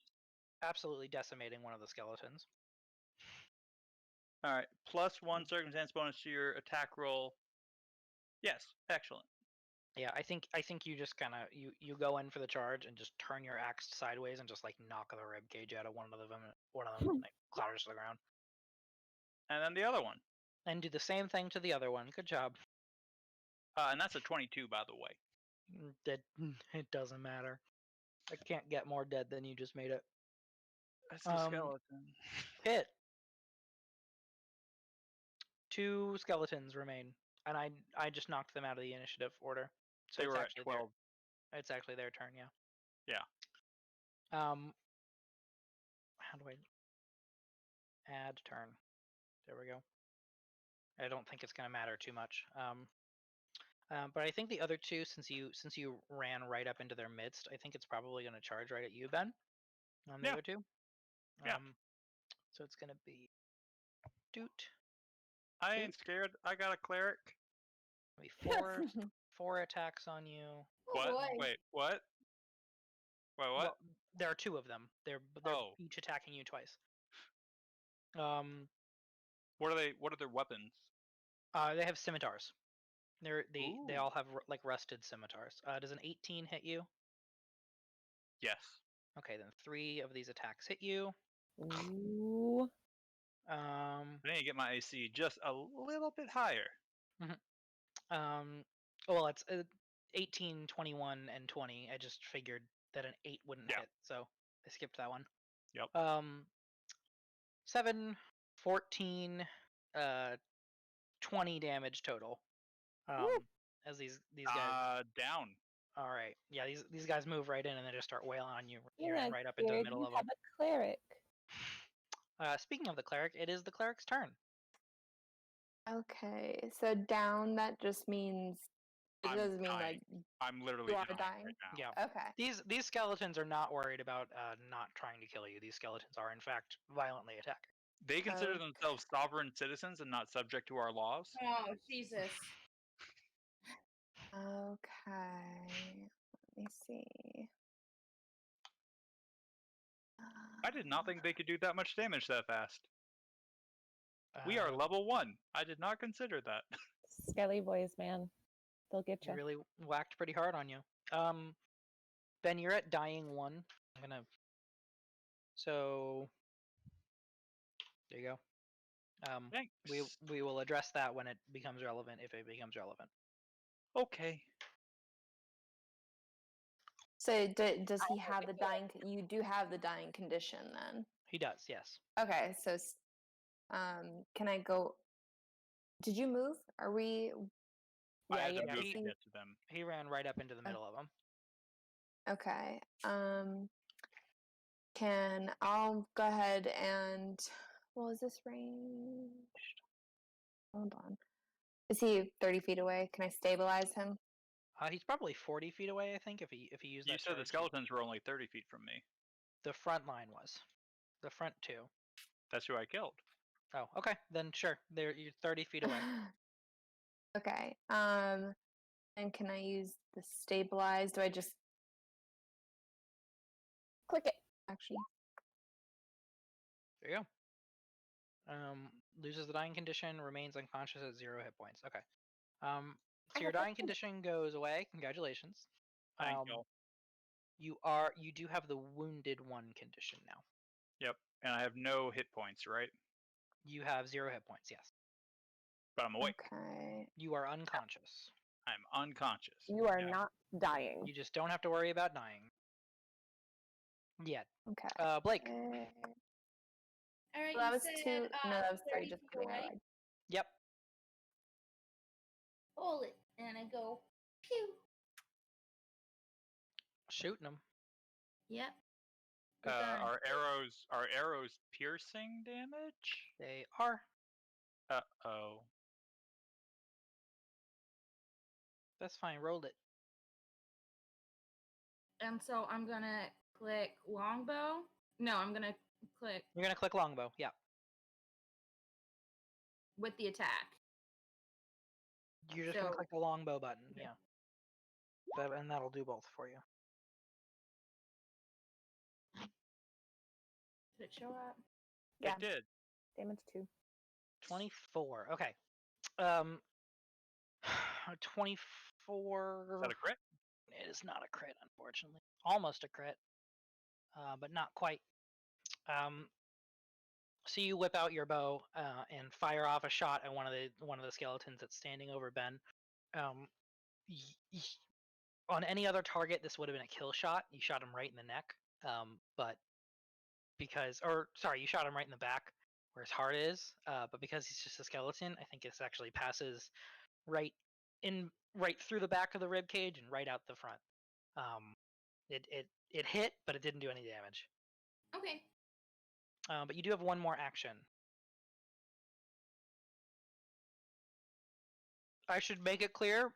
Absolutely decimating one of the skeletons. All right, +1 circumstance bonus to your attack roll. Yes, excellent. Yeah, I think you just kind of you go in for the charge and just turn your axe sideways and just like knock the rib cage out of one of them. One of them like clatters to the ground. And then the other one. And do the same thing to the other one. Good job. And that's a 22, by the way. It doesn't matter. I can't get more dead than you just made it. That's the skeleton. Hit. 2 skeletons remain, and I just knocked them out of the initiative order. So They it's were at actually 12. it's actually their turn, yeah. Yeah. How do I add turn? There we go. I don't think it's gonna matter too much. But I think the other 2, since you ran right up into their midst, I think it's probably gonna charge right at you, Ben. The Yeah. other 2. Yeah. So it's gonna be doot. I ain't scared. I got a cleric. Maybe 4 attacks on you. Oh, What? boy. Wait, what? Wait, what? Well, there are 2 of them. They're each attacking you twice. What are they? What are their weapons? They have scimitars. They all have like rusted scimitars. Does an 18 hit you? Yes. Okay, then 3 of these attacks hit you. Ooh. I need to get my AC just a little bit higher. Well, it's 18, 21, and 20. I just figured that an 8 wouldn't hit, so I skipped that one. Yep. 7, 14, 20 damage total. As these guys down. All right, yeah, these guys move right in and they just start wailing on you. You're Yeah, right up into the Jared, middle you of have them. a cleric. Speaking of the cleric, it is the cleric's turn. Okay, so down, that just means it doesn't mean like I'm literally you are dying right now. Yeah. Okay. These skeletons are not worried about not trying to kill you. These skeletons are in fact violently attacking. They consider themselves sovereign citizens and not subject to our laws. Oh, Jesus. Okay. Let me see. I did not think they could do that much damage that fast. We are level 1. I did not consider that. Skelly boys, man. They'll get you. Really whacked pretty hard on you. Ben, you're at dying 1. I'm gonna. So there you go. Thanks. We will address that when it becomes relevant, if it becomes relevant. Okay. So does he have the dying? You do have the dying condition then. He does, yes. Okay, so can I go? Did you move? Are we? I had to yeah, move to get to them. He ran right up into the middle of them. Okay. I'll go ahead and. Well, is this ranged? Hold on. Is he 30 feet away? Can I stabilize him? He's probably 40 feet away, I think, if he used that. You said the skeletons were only 30 feet from me. The front line was. The front 2. That's who I killed. Oh, okay. Then sure. You're 30 feet away. Okay. And can I use the stabilize? Do I just click it? Actually. There you go. Loses the dying condition, remains unconscious at 0 hit points. Okay. So your dying condition goes away. Congratulations. Thank you. You do have the wounded 1 condition now. Yep. And I have no hit points, right? You have 0 hit points, yes. But I'm awake. Okay. You are unconscious. I'm unconscious. You are not dying. You just don't have to worry about dying. Yet. Okay. Blake. All right, Well, that was said, 2. No, that was 3 30 just feet coming away. out. Yep. Hold it, and I go pew. Shooting them. Yep. Are arrows piercing damage? They are. Uh-oh. That's fine. Rolled it. And so I'm gonna click longbow. No, I'm gonna click. You're gonna click longbow. Yeah. With the attack. You're just gonna click the longbow button. Yeah. And that'll do both for you. Did it show up? Yeah. It did. Damage 2. 24. Okay. 24. Is that a crit? It is not a crit, unfortunately. Almost a crit, but not quite. So you whip out your bow and fire off a shot at one of the skeletons that's standing over Ben. On any other target, this would have been a kill shot. You shot him right in the neck. But because, or sorry, you shot him right in the back where his heart is. But because he's just a skeleton, I think this actually passes right through the back of the rib cage and right out the front. It hit, but it didn't do any damage. Okay. But you do have one more action. I should make it clear,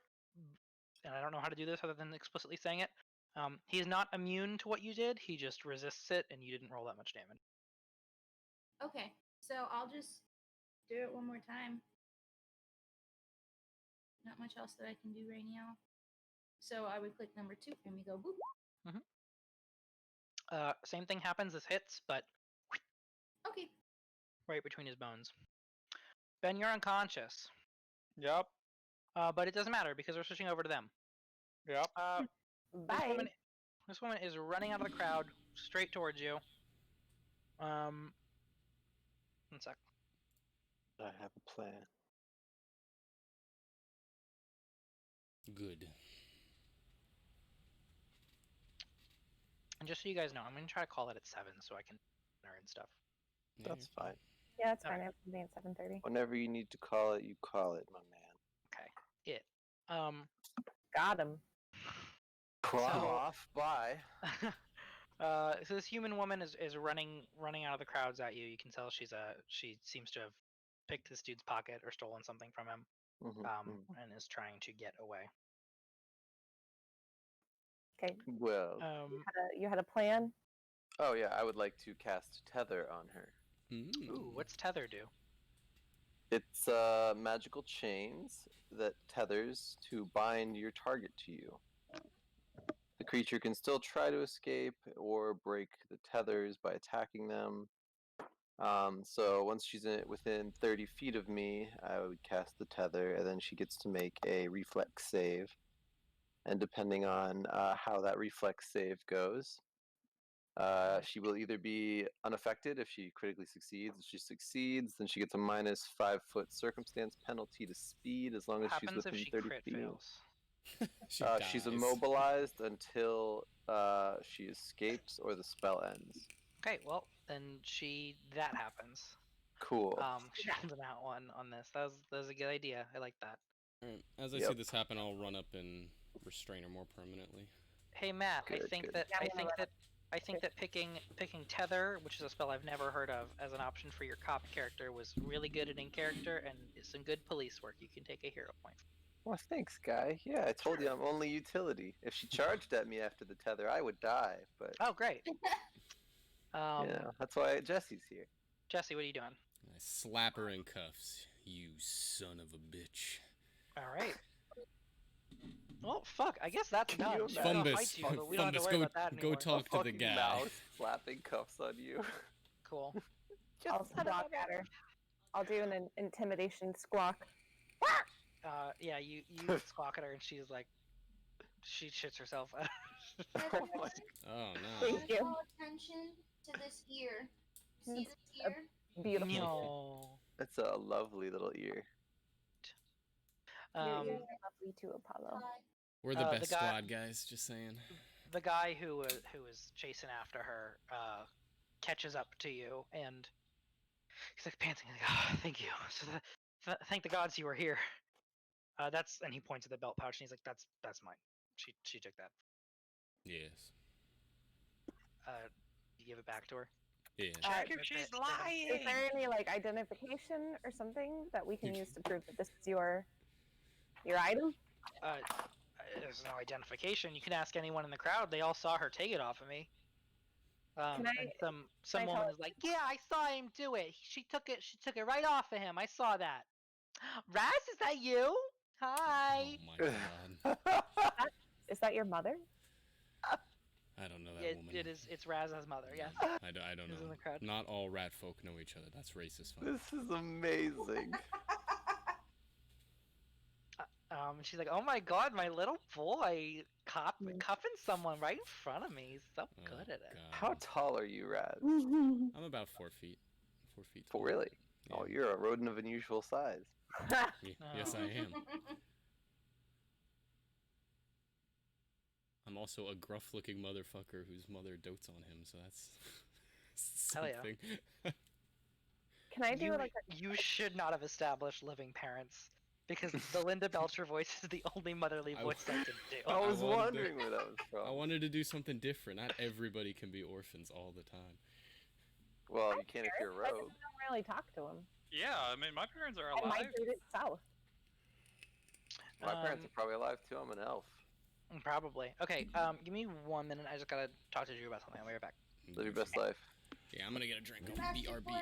and I don't know how to do this other than explicitly saying it. He's not immune to what you did. He just resists it, and you didn't roll that much damage. Okay. So I'll just do it one more time. Not much else that I can do right now. So I would click number 2 and we go boop. Same thing happens. This hits, but Okay. right between his bones. Ben, you're unconscious. Yep. But it doesn't matter because we're switching over to them. Yep. Bye. This woman is running out of the crowd straight towards you. One sec. I have a plan. Good. And just so you guys know, I'm going to try to call it at 7 so I can dinner and stuff. Yeah, That's you're fine. Yeah, it's fine. Alright. I have something at 7:30. Whenever you need to call it, you call it, my man. Okay. Got him. Well, I'm So- off. Bye. So this human woman is running out of the crowds at you. You can tell she seems to have picked this dude's pocket or stolen something from him, and is trying to get away. Okay. Well, You had a plan? oh yeah, I would like to cast Tether on her. Ooh, what's tether do? It's magical chains that tethers to bind your target to you. The creature can still try to escape or break the tethers by attacking them. So once she's within 30 feet of me, I would cast the tether, and then she gets to make a reflex save. And depending on how that reflex save goes, she will either be unaffected if she critically succeeds. If she succeeds, then she gets a minus 5-foot circumstance penalty to speed as long What as she's happens if within she 30 crit feet. fails? dies. She's immobilized until she escapes or the spell ends. Okay, well then that happens. Cool. She rolled an out one on this. That was a good idea. I like that. Alright, as I Yep. see this happen, I'll run up and restrain her more permanently. Hey Matt, Good, I think good. that picking tether, which is a spell I've never heard of, as an option for your cop character was really good in character and is some good police work. You can take a hero point. Well, thanks, guy. Yeah, I told you I'm only utility. If she charged at me after the tether, I would die. But Oh, great. that's why Jesse's here. Jesse, what are you doing? I slap her in cuffs. You son of a bitch. All right. Well, fuck. I guess that's Can done. you She's gonna imagine? fight you, but we don't have to Fumbus, worry about that go anymore. talk to the Fucking guy. mouse slapping cuffs on you. Cool. I'll squawk at her. I'll do an intimidation squawk. Yeah, you squawk at her, and she's like, she shits herself. Everyone, Oh no. Thank you. call attention to this ear. See this ear? Beautiful. No. That's a lovely little ear. Your ears are lovely too, Apollo. We're the the best guy- squad, guys. Just saying. The guy who was chasing after her catches up to you, and he's like panting, like, oh, thank you. So thank the gods you were here. And he points at the belt pouch, and he's like, that's mine. She took that. Yes. You give it back to her. Yeah. Check if she's Is there any identification or something that we can use to prove that this is your item? There's no identification. You can ask anyone in the crowd. They all saw her take it off of me. Can and some I woman tell- is like, yeah, I saw him do it. She took it right off of him. I saw that. Raz, is that you? Hi. Oh my god. Is that your mother? I don't know that woman. It's Raz's mother. Yes. I don't Who's in know. the crowd? Not all rat folk know each other. That's racist. Fun. This is amazing. And she's like, oh my god, my little boy cuffing someone right in front of me. He's so good at it. God. How tall are you, Raz? I'm about 4 feet. 4 feet tall. Oh, really? Yeah. Oh, you're a rodent of unusual size. Yes, I am. I'm also a gruff-looking motherfucker whose mother dotes on him, so that's Hell yeah. something. Can I do You, like you should not have established living parents because the Linda Belcher voice is the only motherly I voice I can do. I was wanted to- wondering where that was from. I wanted to do something different. Not everybody can be orphans all the time. Well, you can't if you're a I just rogue. don't really talk to him. Yeah, I mean, my parents are I alive. migrated south. My parents are probably alive too. I'm an elf. Probably. Okay, give me 1 minute. I just gotta talk to Drew about something. I'll be right back. Live your best life. Yeah, I'm gonna get a drink of BRB.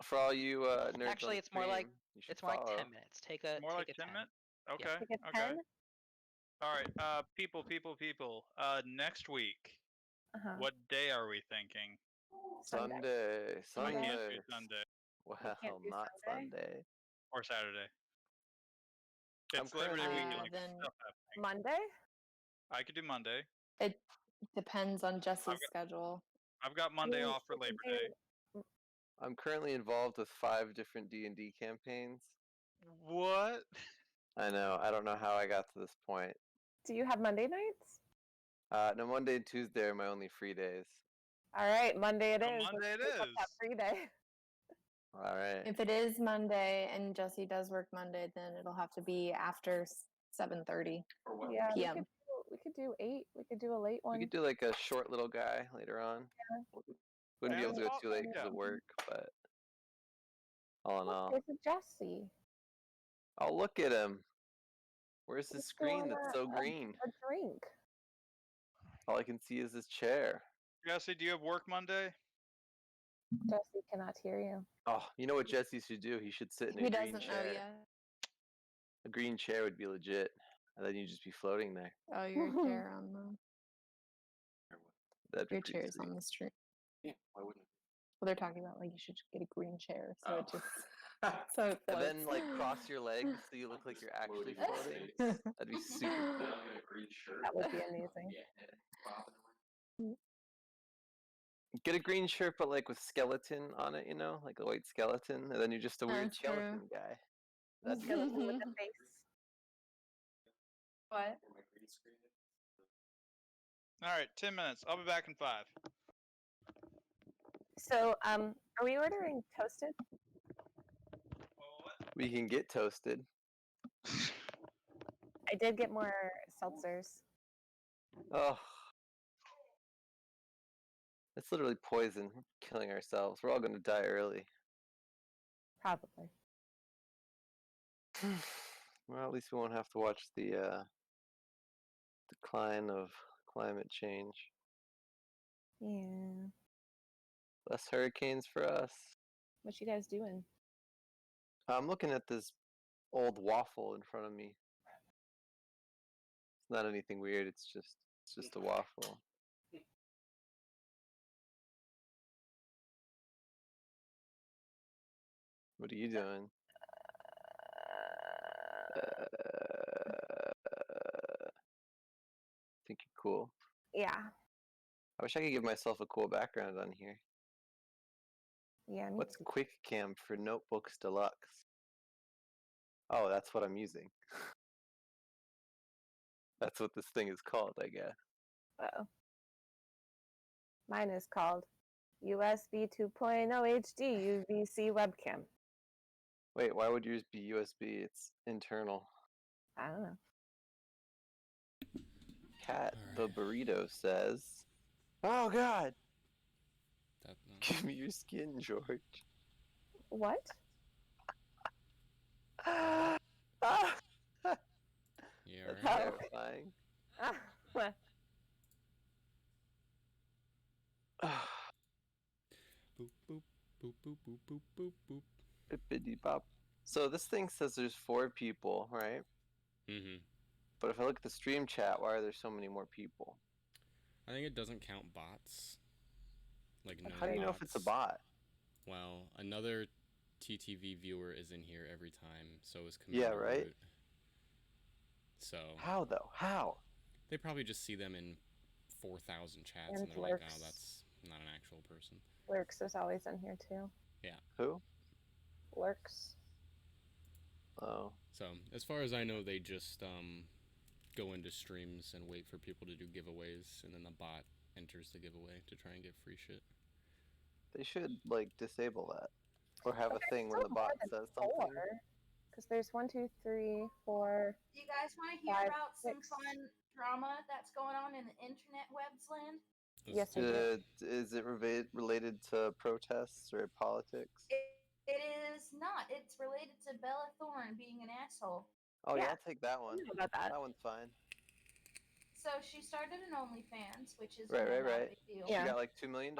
For all you nerds Actually, on it's more like stream, you should it's more like follow. 10 minutes. Take a More like take a 10 minutes? Yeah. Okay, Take a okay. 10? All right, people. Next week, Uh-huh. what day are we thinking? Sunday. I can't Sunday. do Sunday Well, can't do not Sunday? Sunday. or Saturday. I'm It's Labor Day currently- weekend. like, then stuff happening. Monday? I could do Monday. it depends on Jesse's Okay. schedule. I've got Monday mean, off for we could Labor Day. do- I'm currently involved with 5 different D&D campaigns. What? I know. I don't know how I got to this point. Do you have Monday nights? No, Monday and Tuesday are my only free days. All right, Monday it Well, is. Monday it Let's take up that is. free day. All right. If it is Monday and Jesse does work Monday, then it'll have to be after 7:30 Yeah, p.m. we could do 8. We could do a late We one. could do like a short little guy later on. Wouldn't be able to go too late because Yeah. of work, but all in all, There's a Jesse. I'll look at him. Where's the Let's go screen on that's so green? A drink. All I can see is this chair. Jesse, do you have work Monday? Jesse cannot hear you. Oh, you know what Jesse should do? He should sit in He a green doesn't know chair. yet. A green chair would be legit, and then you'd just be floating there. Oh, your chair on the That'd be your pretty chair's sweet. on the street. Yeah, why wouldn't Well, they're talking about like you should get a green chair, so it Oh. just so it And then floats. like cross your legs so you look like you're actually floating. That'd be super cool. That would be amazing. Get a green shirt, but like with skeleton on it, you know, like a white skeleton, and then you're just a weird true. skeleton guy. That'd be Skeleton cool. with a face. What? All right, 10 minutes. I'll be back in 5. So, are we ordering toasted? We can get toasted. I did get more seltzers. Oh, it's literally poison. We're killing ourselves. We're all gonna die early. Probably. Well, at least we won't have to watch the decline of climate change. Yeah. Less hurricanes for us. What you guys doing? I'm looking at this old waffle in front of me. It's not anything weird. It's just a waffle. What are you doing? Think you're cool. Yeah. I wish I could give myself a cool background on here. Yeah. Me What's too. Quick Cam for Notebooks Deluxe? Oh, that's what I'm using. That's what this thing is called, I guess. Uh-oh. Mine is called USB 2.0 HD UVC webcam. Wait, why would yours be USB? It's internal. I don't know. Cat the burrito says, "Oh God, That, give me your skin, George." What? Ah, yeah, That's right. terrifying. Ah, well, Boop boop boop boop boop boop boop boop. Bippity bop. So this thing says there's 4 people, right? Mm-hmm. But if I look at the stream chat, why are there so many more people? I think it doesn't count bots. Like no How do you know if it's a bots. bot? Well, another TTV viewer is in here every time, so is Yeah, Commander right? Root. So How though? How? they probably just see them in 4,000 chats And and they're like, lurks. oh, that's not an actual person. Lurks is always in here too. Who? Lurks. Oh. So as far as I know, they just go into streams and wait for people to do giveaways, and then the bot enters the giveaway to try and get free shit. They should like disable that, or have a thing where Still the bot more than says something. Because there's 1, 2, 3, 4. Do you guys want to hear 5, about some 6. fun drama that's going on in the internet webs land? Yes, I do. Is it related to protests or politics? It is not. It's related to Bella Thorne being an asshole. Oh yeah, Yeah. I'll take that I one. know about that. That one's fine. So she started an OnlyFans, which is Right. not a big deal. She Yeah. got like $2 million.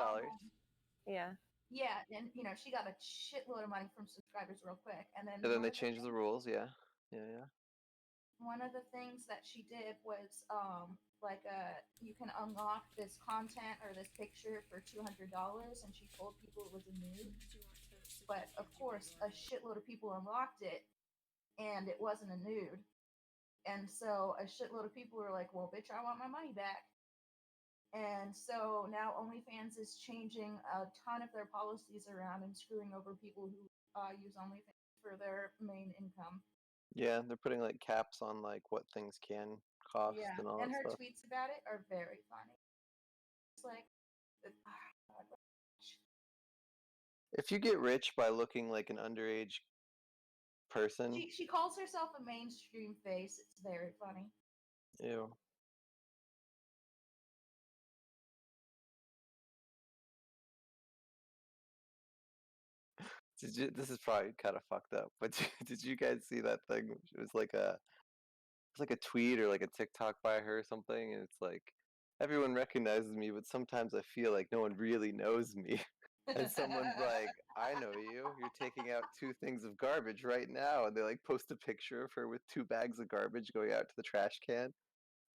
Yeah. Yeah, and she got a shitload of money from subscribers real quick, and then And then they changed the rules. Yeah. one of the things that she did was you can unlock this content or this picture for $200, and she told people it was a nude. But of course, a shitload of people unlocked it, and it wasn't a nude. And so a shitload of people were like, "Well, bitch, I want my money back." And so now OnlyFans is changing a ton of their policies around and screwing over people who use OnlyFans for their main income. Yeah, they're putting like caps on like what things can cost and all and that her stuff. tweets about it are very funny. It's like, If you get rich by looking like an underage person, she calls herself a mainstream face. It's very funny. ew. This is probably kind of fucked up, but did you guys see that thing? It was like a tweet or like a TikTok by her or something, and it's like, everyone recognizes me, but sometimes I feel like no one really knows me. And someone's like, I know you. You're taking out 2 things of garbage right now. And they like post a picture of her with 2 bags of garbage going out to the trash can.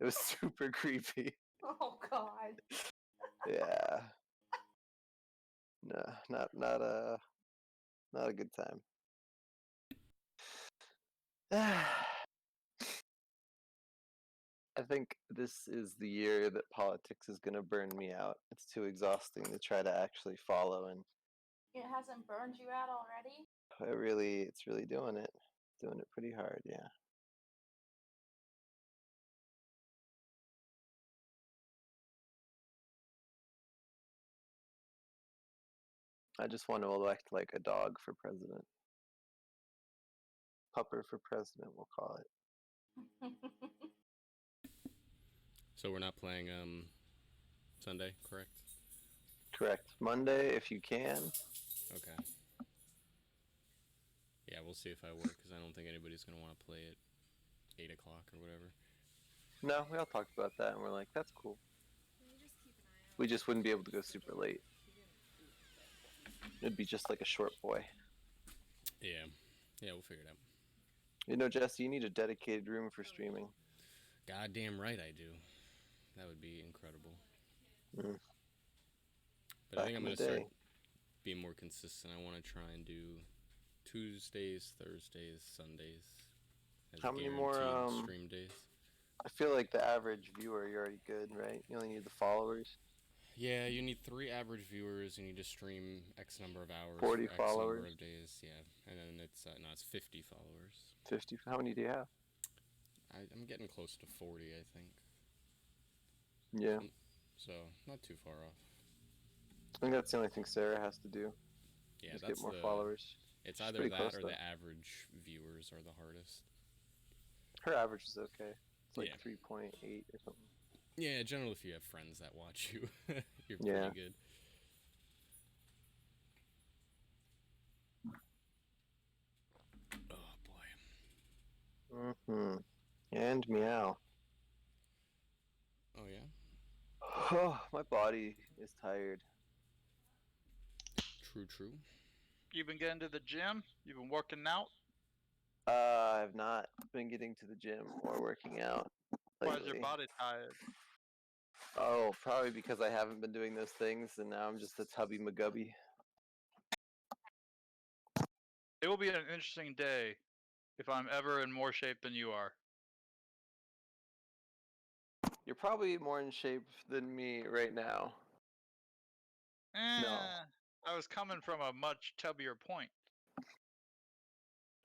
It was super creepy. Oh God. Yeah. No, not a good time. I think this is the year that politics is going to burn me out. It's too exhausting to try to actually follow, and It hasn't burned you out already? it's really doing it. Doing it pretty hard, yeah. I just want to elect like a dog for president. Pupper for president, we'll call it. So we're not playing Sunday, correct? Correct. Monday, if you can. Okay. Yeah, we'll see if I work, because I don't think anybody's going to want to play at 8 o'clock or whatever. No, we all talked about that, and we're like, that's cool. We just wouldn't be able to go super late. It'd be just like a short boy. Yeah. Yeah, we'll figure it out. You know, Jesse, you need a dedicated room for streaming. Goddamn right I do. That would be incredible. Mm. But I think I'm going to start being more consistent. I want to try and do Tuesdays, Thursdays, Sundays as How many guaranteed more stream days. I feel like the average viewer, you're already good, right? You only need the followers. Yeah, you need 3 average viewers. You need to stream X number of hours. 40 for X followers. number of days, yeah. And then it's no, it's 50 followers. 50. How many do you have? I'm getting close to 40, I think. Yeah. So not too far off. I think that's the only thing Sarah has to do. Yeah, just that's get more followers. It's She's either pretty that close, or though. the average viewers are the hardest. Her average is okay. It's like Yeah. 3.8 or something. Yeah, generally if you have friends that watch you, you're Yeah. pretty good. Oh boy. Mm-hmm. And meow. Oh yeah? Oh, my body is tired. True. You've been getting to the gym? You've been working out? I've not been getting to the gym or working out lately. Why is your body tired? Oh, probably because I haven't been doing those things, and now I'm just a tubby McGubby. It will be an interesting day if I'm ever in more shape than you are. You're probably more in shape than me right now. No. I was coming from a much tubbier point.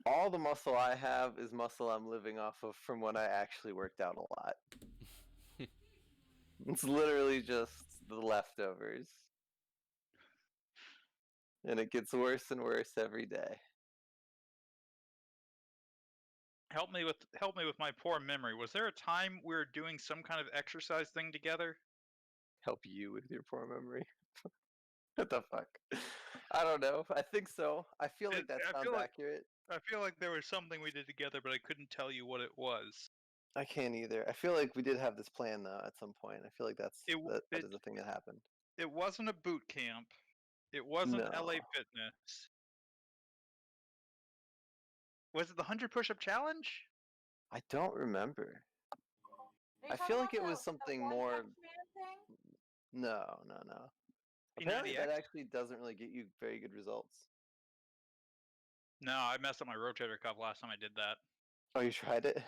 All the muscle I have is muscle I'm living off of from when I actually worked out a lot. It's literally just the leftovers. And it gets worse and worse every day. Help me with my poor memory. Was there a time we were doing some kind of exercise thing together? Help you with your poor memory. What the fuck? I don't know. I think so. I feel like that sounds accurate. I feel like there was something we did together, but I couldn't tell you what it was. I can't either. I feel like we did have this plan though at some point. I feel like that is the thing that happened. It wasn't a boot camp. It wasn't No. LA Fitness. Was it the 100 push-up challenge? I don't remember. I feel like it was something more. No. Apparently, that actually doesn't really get you very good results. No, I messed up my rotator cuff last time I did that. Oh, you tried it?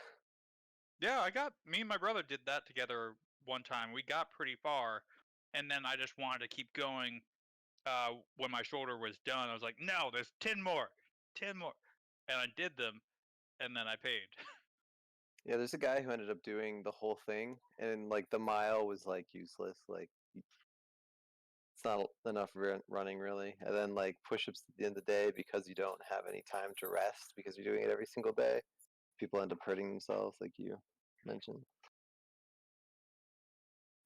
Yeah, me and my brother did that together one time. We got pretty far, and then I just wanted to keep going. When my shoulder was done, I was like, no, there's 10 more. And I did them, and then I paid. Yeah, there's a guy who ended up doing the whole thing, and like the mile was like useless. Like it's not enough running really. And then like push-ups at the end of the day, because you don't have any time to rest because you're doing it every single day, people end up hurting themselves, like you mentioned.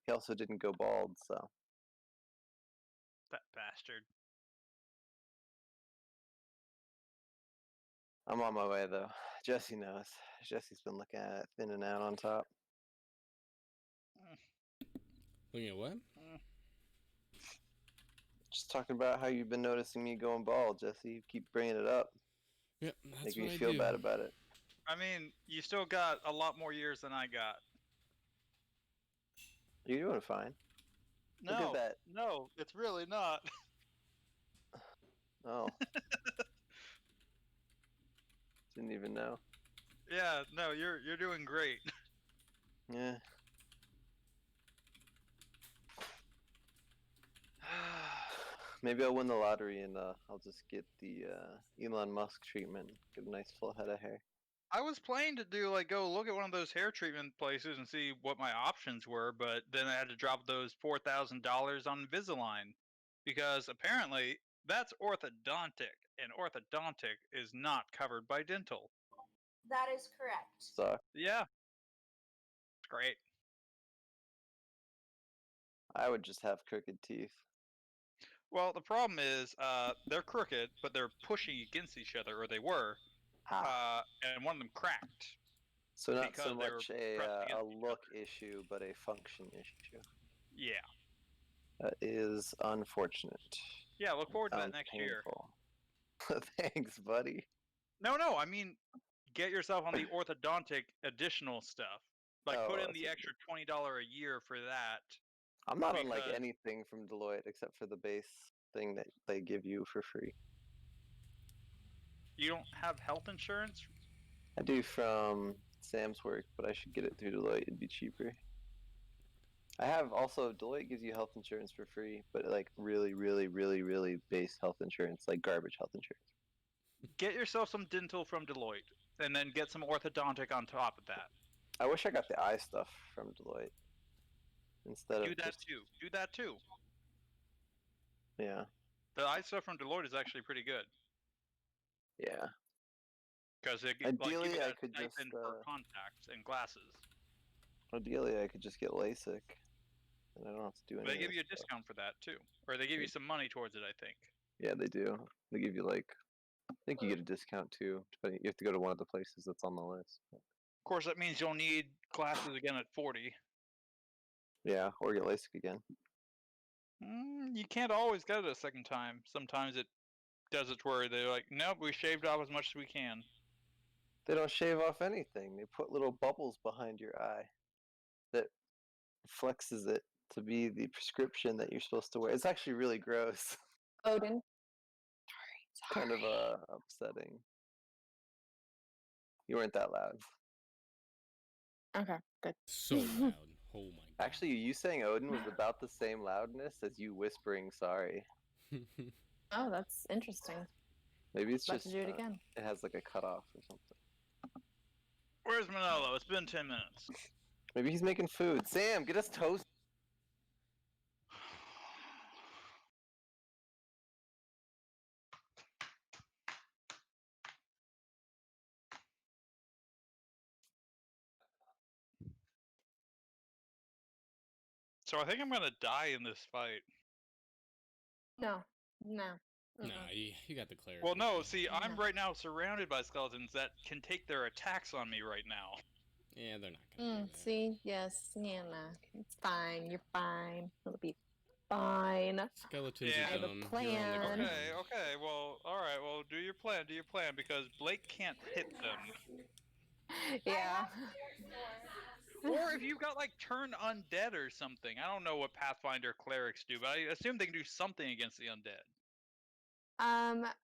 He also didn't go bald, so. That bastard. I'm on my way though. Jesse knows. Jesse's been looking at it thin and out on top. Looking at what? Just talking about how you've been noticing me going bald, Jesse. You keep bringing it up. Yep, that's making what me I feel do. bad about it. I mean, you still got a lot more years than I got. You're doing fine. Look at that. No, it's really not. Oh. Didn't even know. Yeah, no, you're doing great. Yeah. Maybe I'll win the lottery and I'll just get the Elon Musk treatment. Get a nice full head of hair. I was planning to go look at one of those hair treatment places and see what my options were, but then I had to drop those $4,000 on Invisalign because apparently that's orthodontic, and orthodontic is not covered by dental. That is correct. Suck. Yeah. Great. I would just have crooked teeth. Well, the problem is they're crooked, but they're pushing against each other, or they were, and one of them cracked. So not so much a look issue, but a function issue. Yeah. That is unfortunate. Yeah, look forward to that next year. Thanks, buddy. No, I mean, get yourself on the orthodontic additional stuff. Like, put in the extra $20 a year for that. I'm not on like anything from Deloitte except for the base thing that they give you for free. You don't have health insurance? I do from Sam's work, but I should get it through Deloitte. It'd be cheaper. I have also, Deloitte gives you health insurance for free, but like really base health insurance, like garbage health insurance. Get yourself some dental from Deloitte, and then get some orthodontic on top of that. I wish I got the eye stuff from Deloitte. Instead of Do that too. Yeah. The eye stuff from Deloitte is actually pretty good. Yeah. Because ideally I could just for contacts and glasses. Ideally I could just get LASIK, and I don't have to do anything. They give you a discount for that too, or they give you some money towards it, I think. Yeah, they do. They give you like, I think you get a discount too, but you have to go to one of the places that's on the list. Of course, that means you'll need glasses again at 40. Yeah, or get LASIK again. You can't always get it a second time. Sometimes it does it where they're like, nope, we shaved off as much as we can. They don't shave off anything. They put little bubbles behind your eye that flexes it to be the prescription that you're supposed to wear. It's actually really gross. Odin. Sorry. Kind of upsetting. You weren't that loud. Okay, good. So loud. Oh my god. Actually, you saying Odin was about the same loudness as you whispering sorry. Oh, that's interesting. Maybe it's About just to do it again. it has like a cutoff or something. Where's Manolo? It's been 10 minutes. Maybe he's making food. Sam, get us toast. So I think I'm gonna die in this fight. No. Nah, you got the cleric. Well, with no. you. See, I'm No. right now surrounded by skeletons that can take their attacks on me right now. Yeah, they're not gonna do that. See, yes, yeah, nah. It's fine. You're fine. It'll be fine. Skeletons Yeah. are I have a dumb. You're on the plan. ground. Okay. Well, all right. Well, do your plan. Because Blake can't hit them. Yeah. Or if you've got like turn undead or something. I don't know what Pathfinder clerics do, but I assume they can do something against the undead.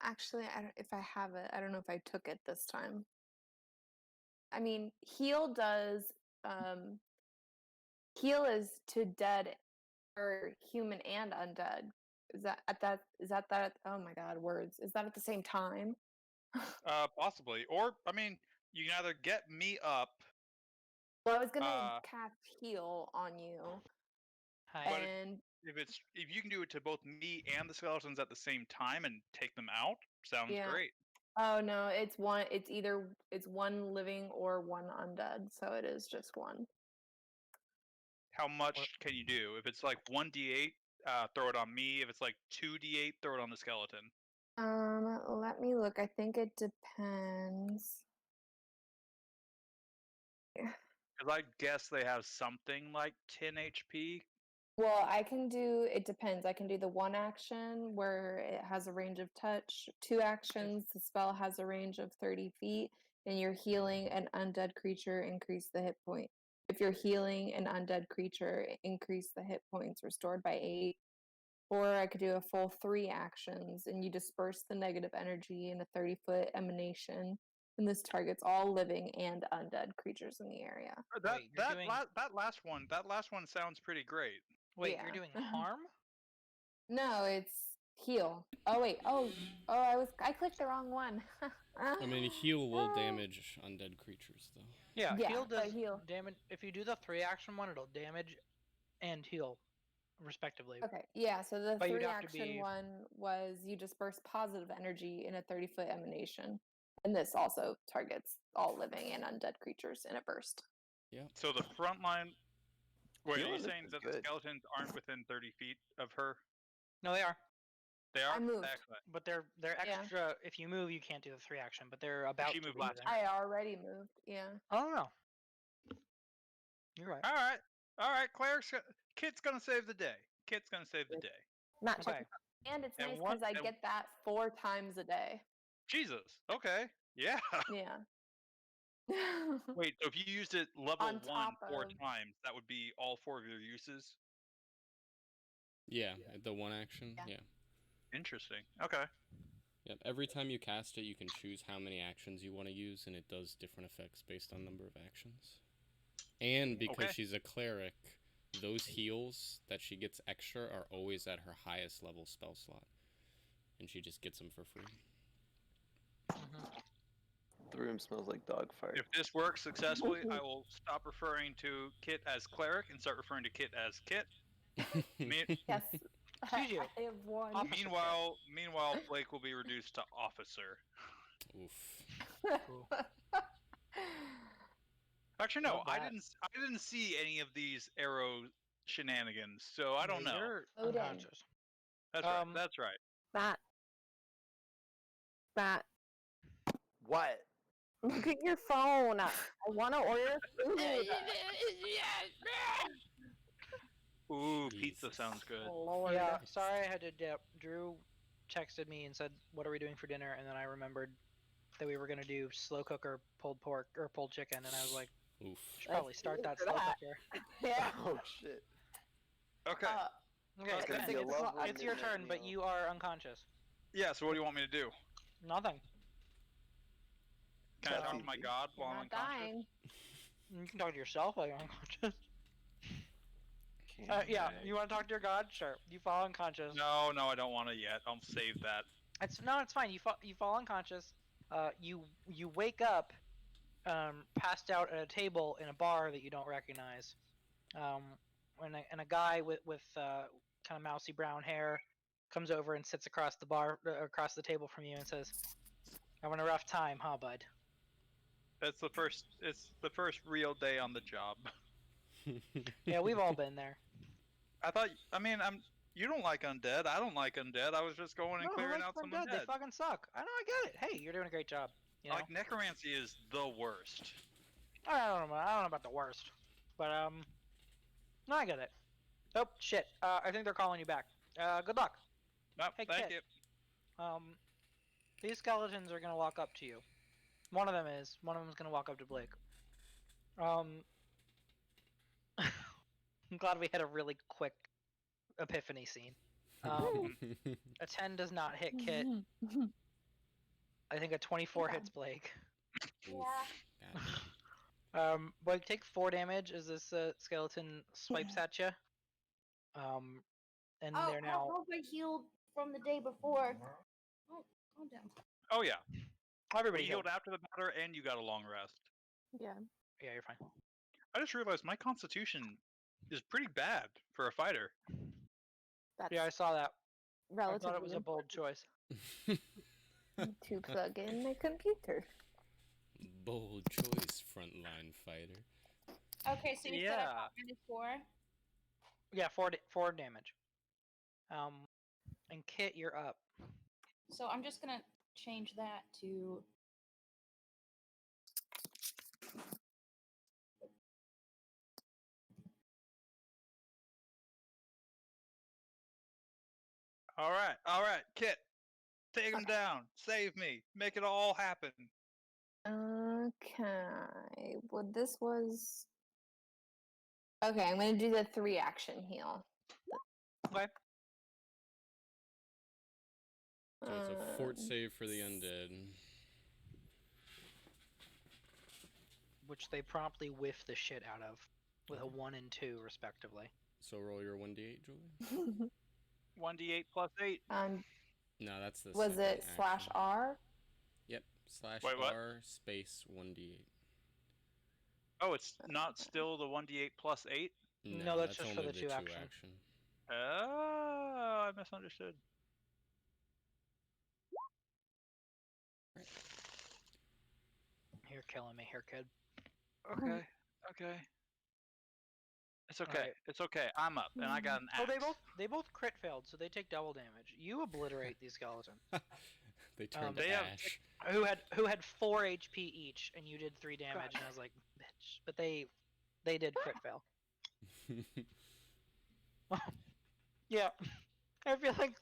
Actually, I don't, if I have it, I don't know if I took it this time. I mean, heal does. Heal is to dead or human and undead. Is that at that? Is that that? Oh my God, words. Is that at the same time? Possibly. Or I mean, you can either get me up. Well, I was gonna cast heal on you, Hi. But and if you can do it to both me and the skeletons at the same time and take them out, sounds Yeah. great. oh no, it's one. It's one living or one undead, so it is just one. How much can you do? If it's like 1d8, throw it on me. If it's like 2d8, throw it on the skeleton. Let me look. I think it depends. Because I guess they have something like 10 HP. Well, I can do, it depends. I can do the one action where it has a range of touch. 2 actions, the spell has a range of 30 feet, and you're healing an undead creature, increase the hit point. If you're healing an undead creature, increase the hit points restored by 8. Or I could do a full 3 actions, and you disperse the negative energy in a 30-foot emanation. And this targets all living and undead creatures in the area. Wait, you're doing- That last one sounds pretty great. Wait, Yeah. you're doing harm? No, it's heal. Oh wait. I clicked the wrong one. I mean, heal will damage undead creatures, though. Yeah, Yeah, heal but does heal. damage. If you do the 3-action one, it'll damage and heal, respectively. Okay, yeah. So the But you'd 3 have to action be- one was you disperse positive energy in a 30-foot emanation, and this also targets all living and undead creatures in a burst. Yeah. So the front line. Wait, are you Healing saying is that the good. skeletons aren't within 30 feet of her? No, they are. They are? I moved. Excellent. But they're Yeah. extra. If you move, you can't do the 3-action. But they're about She to moved be last there. I already moved. Yeah. Oh no. You're right. All right. Kit's gonna save the day. Not Okay. checking. And it's And nice one- because I and- get that 4 times a day. Jesus. Okay. Yeah. Yeah. Wait, so if you used it level On 1 top 4 of- times, that would be all 4 of your uses? Yeah, the one action. Yeah. Yeah. Interesting. Okay. Yep. Every time you cast it, you can choose how many actions you want to use, and it does different effects based on number of actions. And because Okay. she's a cleric, those heals that she gets extra are always at her highest level spell slot, and she just gets them for free. The room smells like dog fart. If this works successfully, I will stop referring to Kit as cleric and start referring to Kit as Kit. Me- Yes. Excuse you. I have one. Officer Meanwhile, Blake will be reduced to officer. Oof. Actually, no, Love I that. didn't see any of these arrow shenanigans, so I don't know. You're Odin. unconscious. That's right. That's right. That. What? Look at your phone. I want to order food. Ooh, pizza Jesus. sounds good. Oh, Lord. Yeah, sorry I had to dip. Drew texted me and said, "What are we doing for dinner?" And then I remembered that we were gonna do slow cooker pulled pork or pulled chicken, and I was like, Oof. "Should probably start that for slow that. cooker." Yeah. Oh shit. Okay. Okay, It's gonna Ben, be a lovely it's your midnight turn, but meal. you are unconscious. Yeah, so what do you want me to do? Nothing. Can I So- talk to my god You're while I'm not unconscious? dying. You can talk to yourself while you're unconscious. Can't Yeah, die. you want to talk to your god? Sure. You fall unconscious. No, I don't want to yet. I'll save that. It's fine. You fall unconscious. You wake up, passed out at a table in a bar that you don't recognize. And a guy with kind of mousy brown hair comes over and sits across the table from you and says, "Having a rough time, huh, bud?" It's the first real day on the job. Yeah, we've all been there. You don't like undead. I don't like undead. I was just going and No, clearing like out some undead. undead. They fucking suck. I know, I get it. Hey, you're doing a great job. You know? Like necromancy is the worst. I don't know about the worst, but no, I get it. Oh shit. I think they're calling you back. Good luck. Nope, Hey, thank kid. you. These skeletons are gonna walk up to you. One of them is. One of them's gonna walk up to Blake. I'm glad we had a really quick epiphany scene. A 10 does not hit Kit. I think a 24 hits Blake. Yeah. Blake, take 4 damage as this skeleton swipes at you. And Oh, they're I don't now. know if I healed from the day before. Oh, calm down. Oh yeah. Everybody You healed after the matter, and you got a long rest. Yeah. Yeah, you're fine. I just realized my constitution is pretty bad for a fighter. That's Yeah, I saw that. I relatively thought it was a bold choice. To plug in my computer. Bold choice, frontline fighter. Okay, so you said I got -4. Yeah, 4 damage. And Kit, you're up. So I'm just gonna change that to. All right, Kit, take him down, save me, make it all happen. Okay. Well, this was. Okay, I'm gonna do the 3 action heal. Okay. So it's a fort save for the undead. Which they promptly whiff the shit out of, with a 1 and 2 respectively. So roll your 1d8, Julie. 1d8 plus 8. No, that's the. Was it action. /R? Yep. Wait, what? /R space 1d8. Oh, it's not still the 1d8 plus 8? No, that's just only for the 2 action. Oh, I misunderstood. You're killing me here, kid. Okay. It's okay. Alright. It's okay. I'm up, and I got an axe. Oh, they both crit failed, so they take double damage. You obliterate these skeletons. They turned they to have- ash. Who had 4 HP each, and you did 3 damage, and I was like, bitch. But they did crit fail. Yeah, I feel like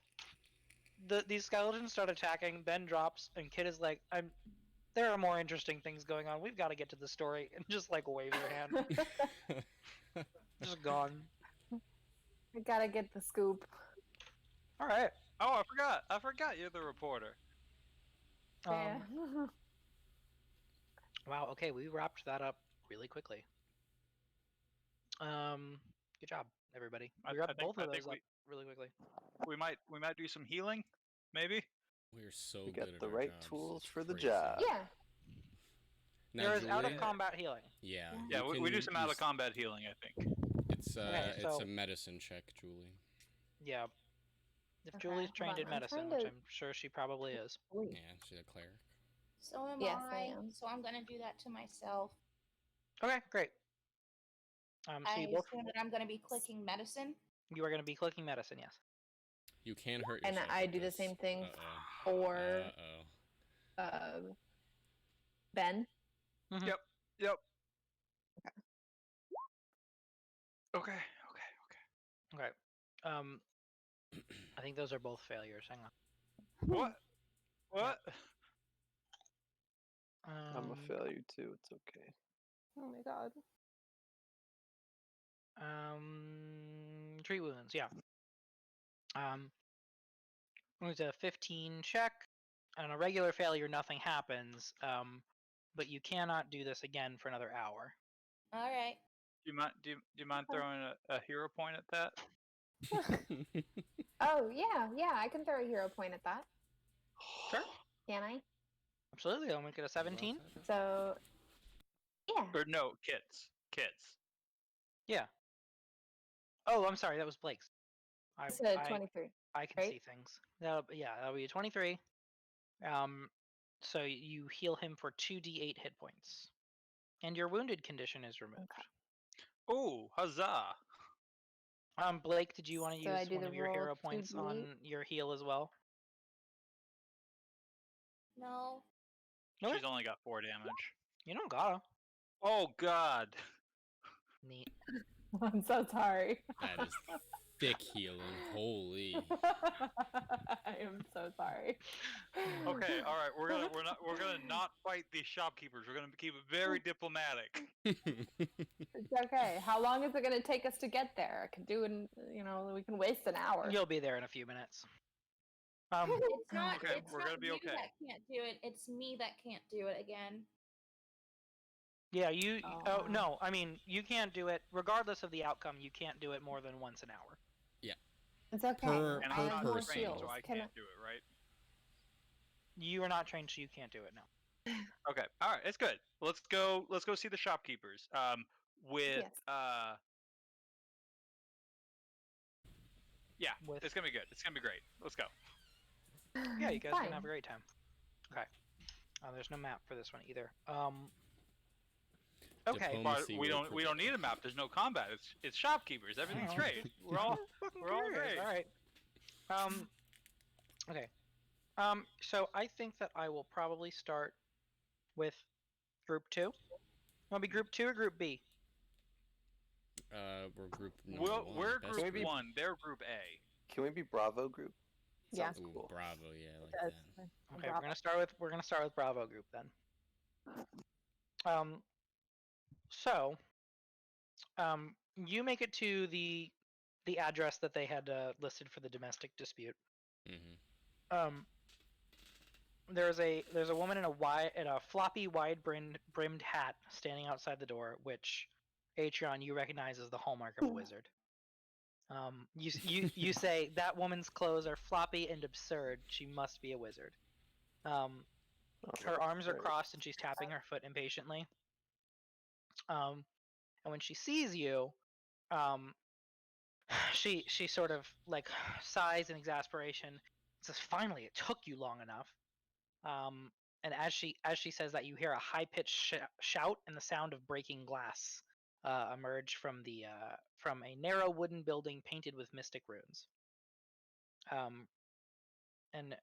these skeletons start attacking. Ben drops, and Kid is like, there are more interesting things going on. We've got to get to the story, and just like waves her hand. Just gone. I gotta get the scoop. All right. Oh, I forgot you're the reporter. Yeah. Wow. Okay, we wrapped that up really quickly. Good job, everybody. We wrapped both of those up really quickly. We might do some healing, maybe. We're so We good got at the our right jobs. tools It's for the crazy. job. Yeah. Now, There is out of Julie- combat healing. Yeah. Yeah, you we do can some out of use- combat healing, I think. It's Okay, it's so- a medicine check, Julie. Yeah. If Okay, Julie's hold trained on, in I'm medicine, trying which to- I'm sure she probably is. Yeah, she's a cleric. So am Yes, I I. am. So I'm gonna do that to myself. Okay, great. So I you both assume that I'm gonna be clicking medicine. you are going to be clicking medicine, yes. You can hurt And yourself. I with do the this. same thing Uh-oh. for Uh-oh. Ben. Yep. Okay. Okay. I think those are both failures. Hang on. What? I'm a failure too. It's okay. Oh my god. Treat wounds, yeah. It's a 15 check. On a regular failure, nothing happens. But you cannot do this again for another hour. All right. Do you mind throwing a hero point at that? Oh yeah, I can throw a hero point at that. Sure. Can I? Absolutely. I'll make it a 17. So, yeah. Or no, kits. Kits. Yeah. Oh, I'm sorry. That was Blake's. It's a 23. I can right? see things. That'll be a 23. So you heal him for 2d8 hit points, and your wounded condition is removed. Okay. Ooh, huzzah! Blake, did you want to So I use do one the of your roll hero points 2d8? on your heal as well? No. Okay. She's only got 4 damage. You don't gotta. Oh god. Neat. I'm so sorry. That is thick healing. Holy. I am so sorry. Okay, all right. We're gonna not fight these shopkeepers. We're gonna keep it very diplomatic. It's okay. How long is it going to take us to get there? I could do it. We can waste an hour. You'll be there in a few minutes. It's not. Okay, it's we're not gonna be you okay. that can't do it. It's me that can't do it again. Yeah, you. Oh, Oh wow. no, I mean you can't do it regardless of the outcome. You can't do it more than once an hour. It's okay. And I I'm have not more trained, shields. so I Can can't do it, right? You are not trained, so you can't do it now. Okay, all right. It's good. Let's go. Let's go see the shopkeepers. With Yes. Yeah, With it's gonna be good. It's gonna be great. Let's go. yeah, you guys Fine. can have a great time. Okay. There's no map for this one either. Okay. Diplomacy But we will don't need a map. There's no combat. It's shopkeepers. Everything's Oh. great. We're all great. All right. Okay. So I think that I will probably start with group 2. Want to be group 2 or group B? We're group number 1. We're best group group. 1. They're group A. Can we be Bravo group? Yeah. Sounds Ooh, cool. bravo, yeah, I like That's that. fine. Okay, Bravo. we're gonna start with Bravo group then. So, you make it to the address that they had listed for the domestic dispute. Mm-hmm. There's a woman in a floppy wide brimmed hat standing outside the door, which Atreon you recognize as the hallmark of a wizard. You say that woman's clothes are floppy and absurd. She must be a wizard. Oh, Her arms are great. crossed and she's tapping her foot impatiently. And when she sees you, she sort of like sighs in exasperation. And says, "Finally, it took you long enough." And as she says that, you hear a high-pitched shout and the sound of breaking glass emerge from a narrow wooden building painted with mystic runes. And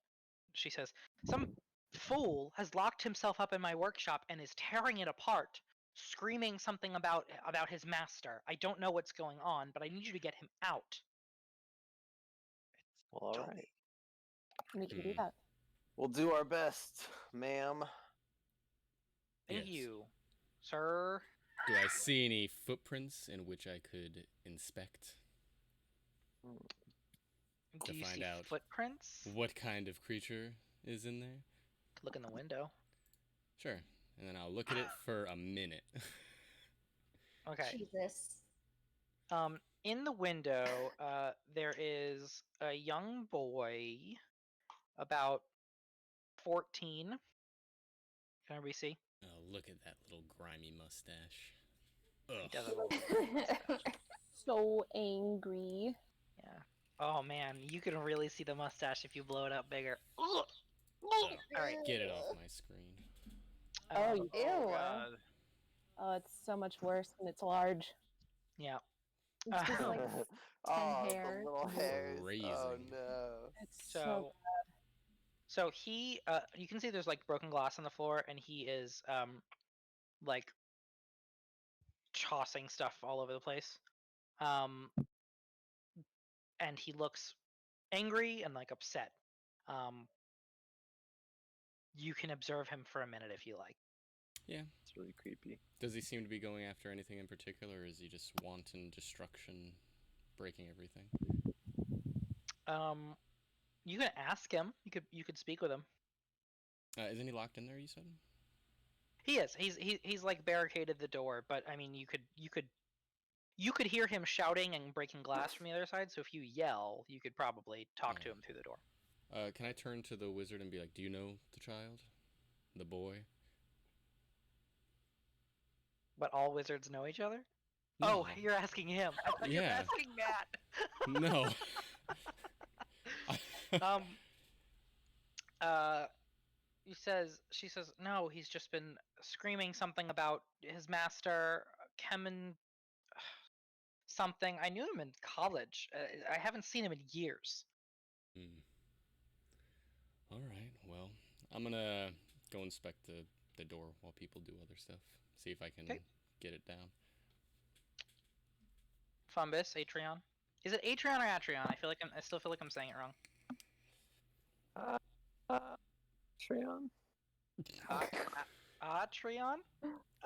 she says, "Some fool has locked himself up in my workshop and is tearing it apart, screaming something about his master. I don't know what's going on, but I need you to get him out." Well, all right. We can do Hmm. that. We'll do our best, ma'am. Thank Yes. you, sir. Do I see any footprints in which I could inspect Do you find see out footprints? what kind of creature is in there? Look in the window. Sure. And then I'll look at it for a minute. Okay. Jesus. In the window, there is a young boy, about 14. Can everybody see? Oh, look at that little grimy mustache. He does Ugh. have a little mustache. So angry. Yeah. Oh man, you can really see the mustache if you blow it up bigger. Ugh. Oh, All right. get it off my screen. Oh, Um, ew. Oh god. Oh, it's so much worse when it's large. yeah. It's just like 10 oh, hairs. the little hairs. Oh Crazy. no. It's so So he, you can see there's like broken glass on the floor, and he is like tossing stuff all over the place. And he looks angry and like upset. You can observe him for a minute if you like. Yeah. It's really creepy. Does he seem to be going after anything in particular, or is he just wanton destruction, breaking everything? You can ask him. You could speak with him. Isn't he locked in there, you said? He is. He's like barricaded the door, but I mean, you could hear him shouting and breaking glass from the other side. So if you yell, you could probably talk to him through the door. Can I turn to the wizard and be like, do you know the child? The boy? But all wizards know each other? No. Oh, you're asking him. I thought you were Yeah. asking Matt. No. She says, no, he's just been screaming something about his master, Kemen something. I knew him in college. I haven't seen him in years. Alright, well, I'm gonna go inspect the door while people do other stuff. See if I can get it down. Fumbus, Atreon. Is it Atreon or Atreon? I still feel like I'm saying it wrong. Atreon? Atreon?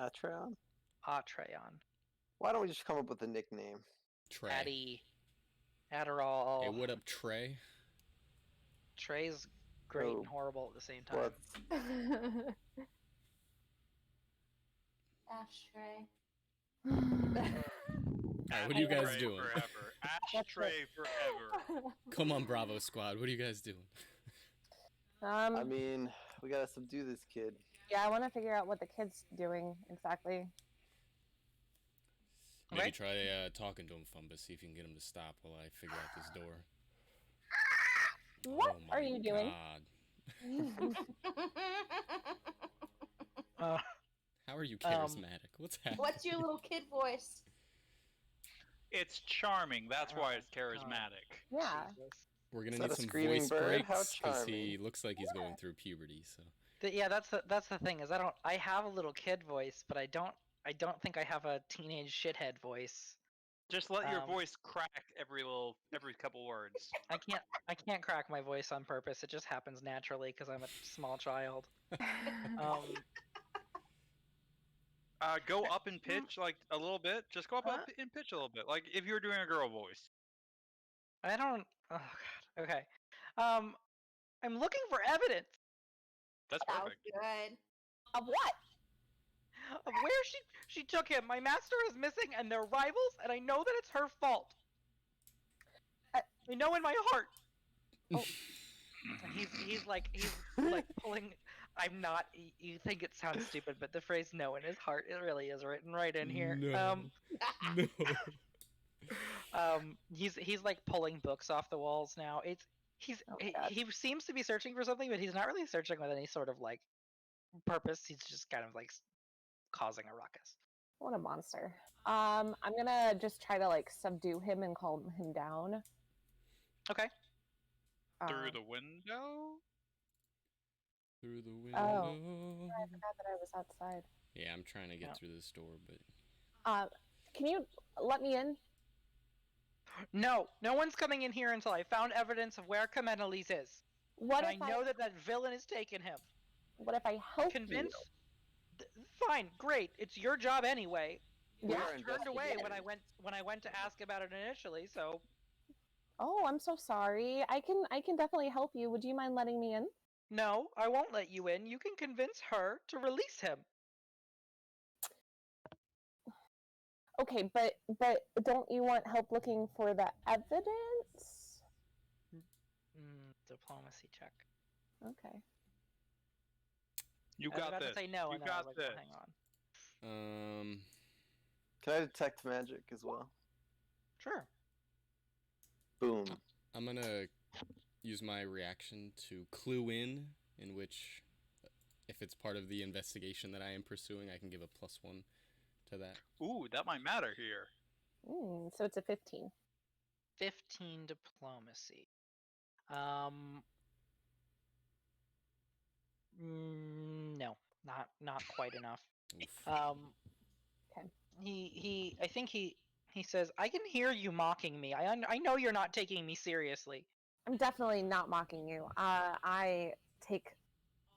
Atreon? Atreon. Why don't we just come up with a nickname? Trey. Addy. Adderall. Hey, what up, Trey? Trey's great and horrible at the same time. What? Ashtray. Alright, what are you guys doing? Forever. Ashtray forever. Come on, Bravo Squad. What are you guys doing? I mean, we gotta subdue this kid. Yeah, I want to figure out what the kid's doing exactly. Maybe try talking to him, Fumbus. See if you can get him to stop while I figure out this door. What are you doing? How are you charismatic? What's happening? What's your little kid voice? It's charming. That's why it's charismatic. Yeah. We're gonna Is that need a some screaming voice bird? How breaks because he charming. looks like he's going through puberty. So Yeah, that's the thing is I have a little kid voice, but I don't think I have a teenage shithead voice. Just let your voice crack every couple words. I can't crack my voice on purpose. It just happens naturally because I'm a small child. Go up in pitch like a little bit. Just go up in pitch a little bit, like if you were doing a girl voice. I don't. Oh god. Okay. I'm looking for evidence That's That was perfect. good. Of what? of where she took him. My master is missing, and they're rivals, and I know that it's her fault. I know in my heart. Oh. And he's like pulling. I'm not. You think it sounds stupid, but the phrase "no" in his heart, it really is written right in here. No. No. He's like pulling books off the walls now. He seems to be searching for something, but he's not really searching with any sort of like purpose. He's just kind of like causing a ruckus. What a monster. I'm gonna just try to like subdue him and calm him down. Okay. Through the window? Through the window. Oh, I forgot that I was outside. Yeah, I'm trying to get through this door, but Can you let me in? No one's coming in here until I found evidence of where Kameniles is. What and if I know that villain has taken him. What if I help Convince? you? Fine, great. It's your job anyway. Yeah. I turned away when I went to ask about it initially. So. Oh, I'm so sorry. I can definitely help you. Would you mind letting me in? No, I won't let you in. You can convince her to release him. Okay, but don't you want help looking for the evidence? Diplomacy check. Okay. You I was got about this. to say no, You and then I got was like, this. oh, hang on. Can I detect magic as well? Sure. Boom. I'm gonna use my reaction to clue in which, if it's part of the investigation that I am pursuing, I can give a +1 to that. Ooh, that might matter here. So it's a 15. 15 diplomacy. No, not quite enough. Okay. I think he says, I can hear you mocking me. I know you're not taking me seriously. I'm definitely not mocking you. I take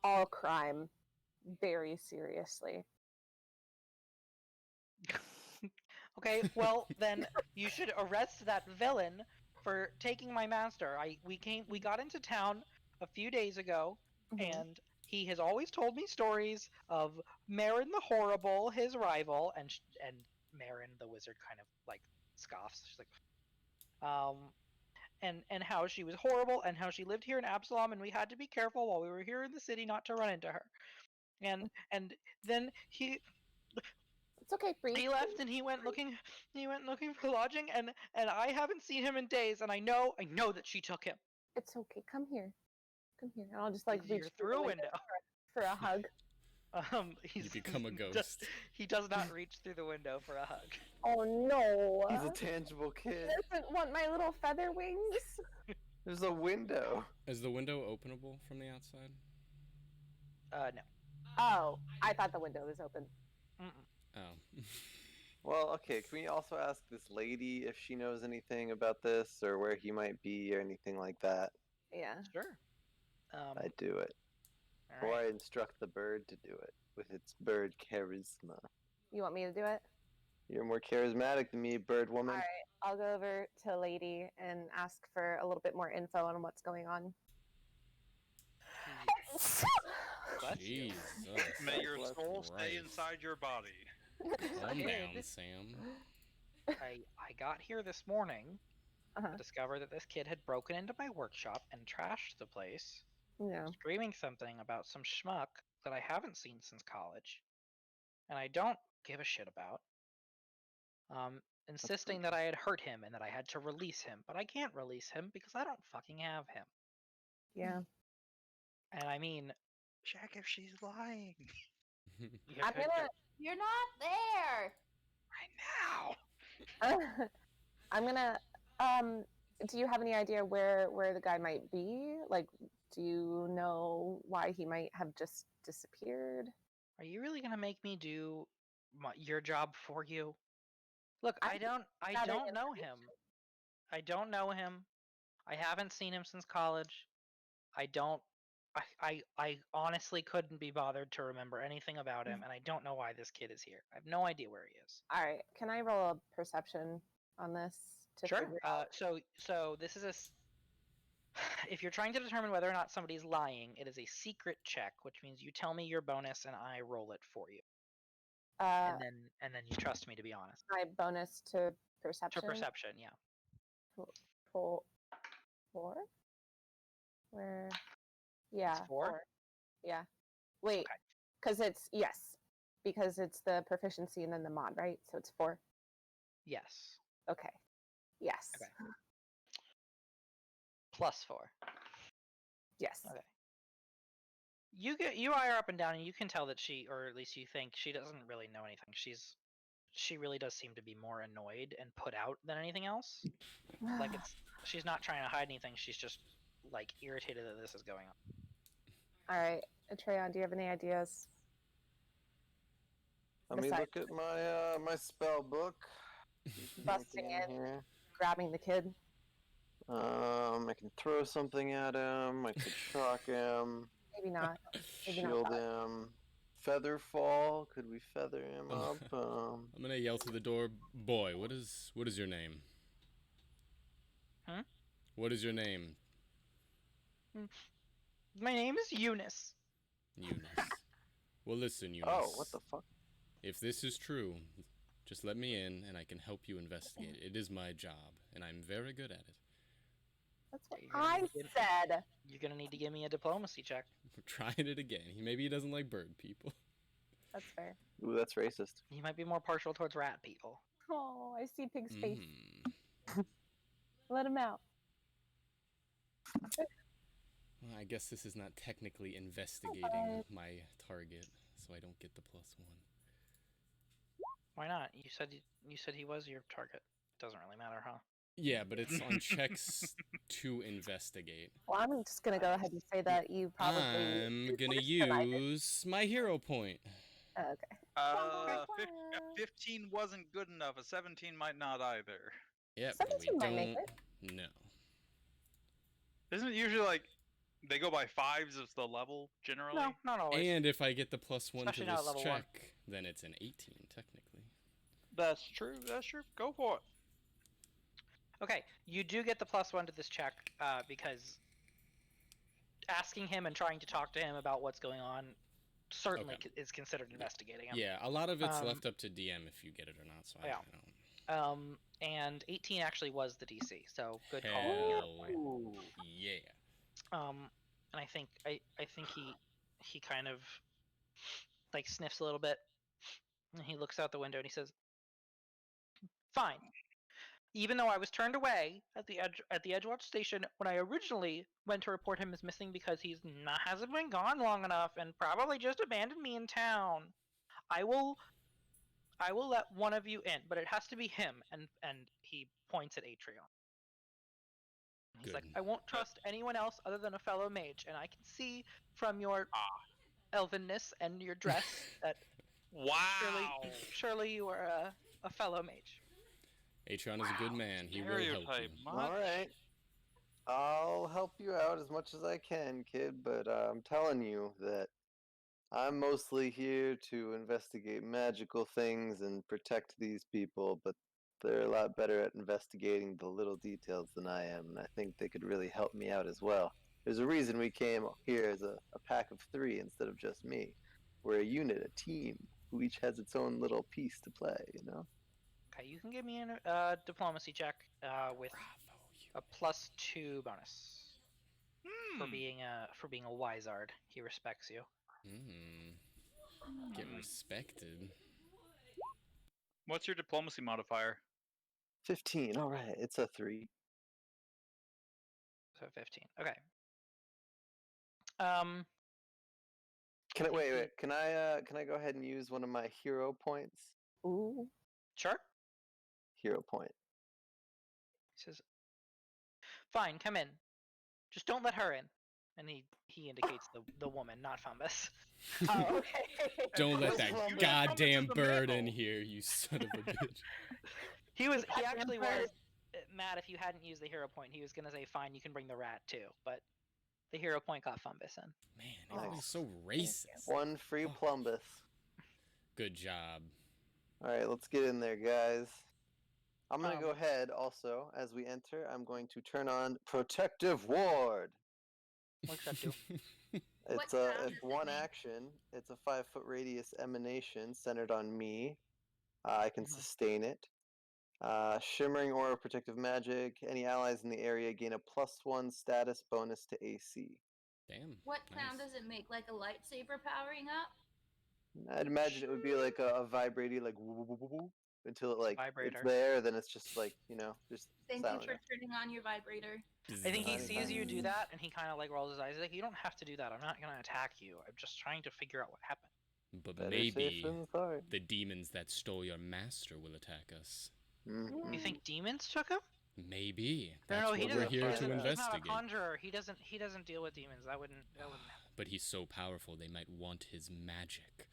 all crime very seriously. Okay, well then you should arrest that villain for taking my master. We got into town a few days ago, and he has always told me stories of Marin the Horrible, his rival, and Marin the wizard kind of like scoffs. She's like, and how she was horrible and how she lived here in Absalom and we had to be careful while we were here in the city not to run into her. And then It's okay, Bree. he left and he went looking for lodging and I haven't seen him in days and I know that she took him. It's okay. Come here. Come here. And I'll just like reach You're through a window. for a hug. He's You become a ghost. He does not reach through the window for a hug. Oh no. He's a tangible kid. He doesn't want my little feather wings. There's a window. Is the window openable from the outside? No. Oh, I thought the window was open. Mm-mm. Oh. Well, okay, can we also ask this lady if she knows anything about this or where he might be or anything like that? Yeah. Sure. I do it. All Or right. I instruct the bird to do it with its bird charisma. You want me to do it? You're more charismatic than me, bird woman. All right. I'll go over to Lady and ask for a little bit more info on what's going on. Bless you. Jesus. May your Christ. soul stay inside your body. Calm down, Sam. I got here this morning Uh-huh. to discover that this kid had broken into my workshop and trashed the place, Yeah. screaming something about some schmuck that I haven't seen since college, and I don't give a shit about. Insisting that I had hurt him and that I had to release him, but I can't release him because I don't fucking have him. Yeah. And I mean, Check if she's lying. you I'm could gonna. You're not there. right now. I'm gonna. Do you have any idea where the guy might be? Like, do you know why he might have just disappeared? Are you really gonna make me do your job for you? Look, I don't gathering know him. I don't know him. I haven't seen him since college. I honestly couldn't be bothered to remember anything about him, and I don't know why this kid is here. I have no idea where he is. All right. Can I roll a perception on this to Sure. figure out? So this is if you're trying to determine whether or not somebody's lying, it is a secret check, which means you tell me your bonus and I roll it for you. And then you trust me to be honest. My bonus to perception. To perception, yeah. Four. Where? Yeah. It's 4? Yeah. Wait. Okay. Because it's the proficiency and then the mod, right? So it's 4. Yes. Okay. Yes. Okay. Plus 4. Yes. Okay. You eye her up and down, and you can tell that she, or at least you think, she doesn't really know anything. She really does seem to be more annoyed and put out than anything else. Like she's not trying to hide anything. She's just like irritated that this is going on. All right, Atreon, do you have any ideas? Let me look at my my spell book. Busting Anything in, here? grabbing the kid. I can throw something at him. I could shock him. Maybe not. Maybe Shield not. him. Feather fall. Could we feather him up? I'm gonna yell through the door. Boy, what is your name? Huh? What is your name? My name is Eunice. Eunice. Well, listen, Eunice. Oh, what the fuck? If this is true, just let me in and I can help you investigate. It is my job, and I'm very good at it. That's what You're gonna I need to said. You're gonna need to give me a diplomacy check. We're trying it again. Maybe he doesn't like bird people. That's fair. Ooh, that's racist. He might be more partial towards rat people. Oh, I see Pig's face. Mm. Let him out. Well, I guess this is not technically investigating my target, so I don't get the +1. Why not? You said he was your target. Doesn't really matter, huh? Yeah, but it's on checks to investigate. Well, I'm just gonna go ahead and say that you probably. I'm gonna survived it. use my hero point. Oh, okay. 15 wasn't good enough. A 17 might not either. Yep, but 17 we might make don't. No. Isn't it usually like they go by 5s as the level generally? No, not always. And if I get the +1 to Especially not at this level check, 1. then it's an 18 technically. That's true. That's true. Go for it. Okay, you do get the +1 to this check Okay. because asking him and trying to talk to him about what's going on certainly is considered investigating him. Yeah, a lot of it's left up to DM if you get it or not. So yeah. I don't. and 18 actually was the DC. So good call on the hero Hell point. yeah. And I think he kind of like sniffs a little bit, and he looks out the window and he says, "Fine. Even though I was turned away at the Edgewatch station when I originally went to report him as missing because hasn't been gone long enough and probably just abandoned me in town, I will let one of you in, but it has to be him." And he points at Atrion. He's Good. like, "I won't trust anyone else other than a fellow mage, and I can see from your elvenness and your dress that Wow. surely you are a fellow mage." Atrion is a good man. He will help you. Stereotype much? All right. I'll help you out as much as I can, kid, but I'm telling you that I'm mostly here to investigate magical things and protect these people, but they're a lot better at investigating the little details than I am, and I think they could really help me out as well. There's a reason we came here as a pack of 3 instead of just me. We're a unit, a team, who each has its own little piece to play, you know? Okay, you can give me a diplomacy check with a +2 bonus for being a wizard. He respects you. Get respected. What's your diplomacy modifier? 15, alright, it's a 3. So 15. Okay. Can I wait? Can I go ahead and use one of my hero points? Ooh. Sure. Hero point. He says, "Fine, come in. Just don't let her in." And he indicates the woman, not Fumbus. Oh, okay. Don't let that Fumbus goddamn is a bird in mammal. here, you son of a bitch. He actually bird. was mad if you hadn't used the hero point. He was gonna say, "Fine, you can bring the rat too," but the hero point got Fumbus in. Man, Nice. everybody's so racist. One free Oh. plumbus. Good job. Alright, let's get in there, guys. I'm going to go Um, ahead also, as we enter, I'm going to turn on Protective Ward. What's that do? What It's sound does it's it one make? action. It's a 5-foot radius emanation centered on me. I can Mhm. sustain it. Shimmering aura protective magic. Any allies in the area gain a +1 status bonus to AC. Damn. What nice. sound does it make? Like a lightsaber powering up? I'd imagine it would be like a vibrating, like woo, woo, woo, woo, woo, until it like Vibrator. it's there. Then it's just like just Thank you silent. for turning on your vibrator. I think he Nice, sees you do nice. that, and he kind of like rolls his eyes. He's like, "You don't have to do that. I'm not gonna attack you. I'm just trying to figure out what happened." But Better safe maybe than sorry. the demons that stole your master will attack us. You think demons took him? Maybe. No, That's no, he what we're doesn't. here to He's not a investigate. conjurer. He doesn't deal with demons. That wouldn't happen. But he's so powerful, they might want his magic.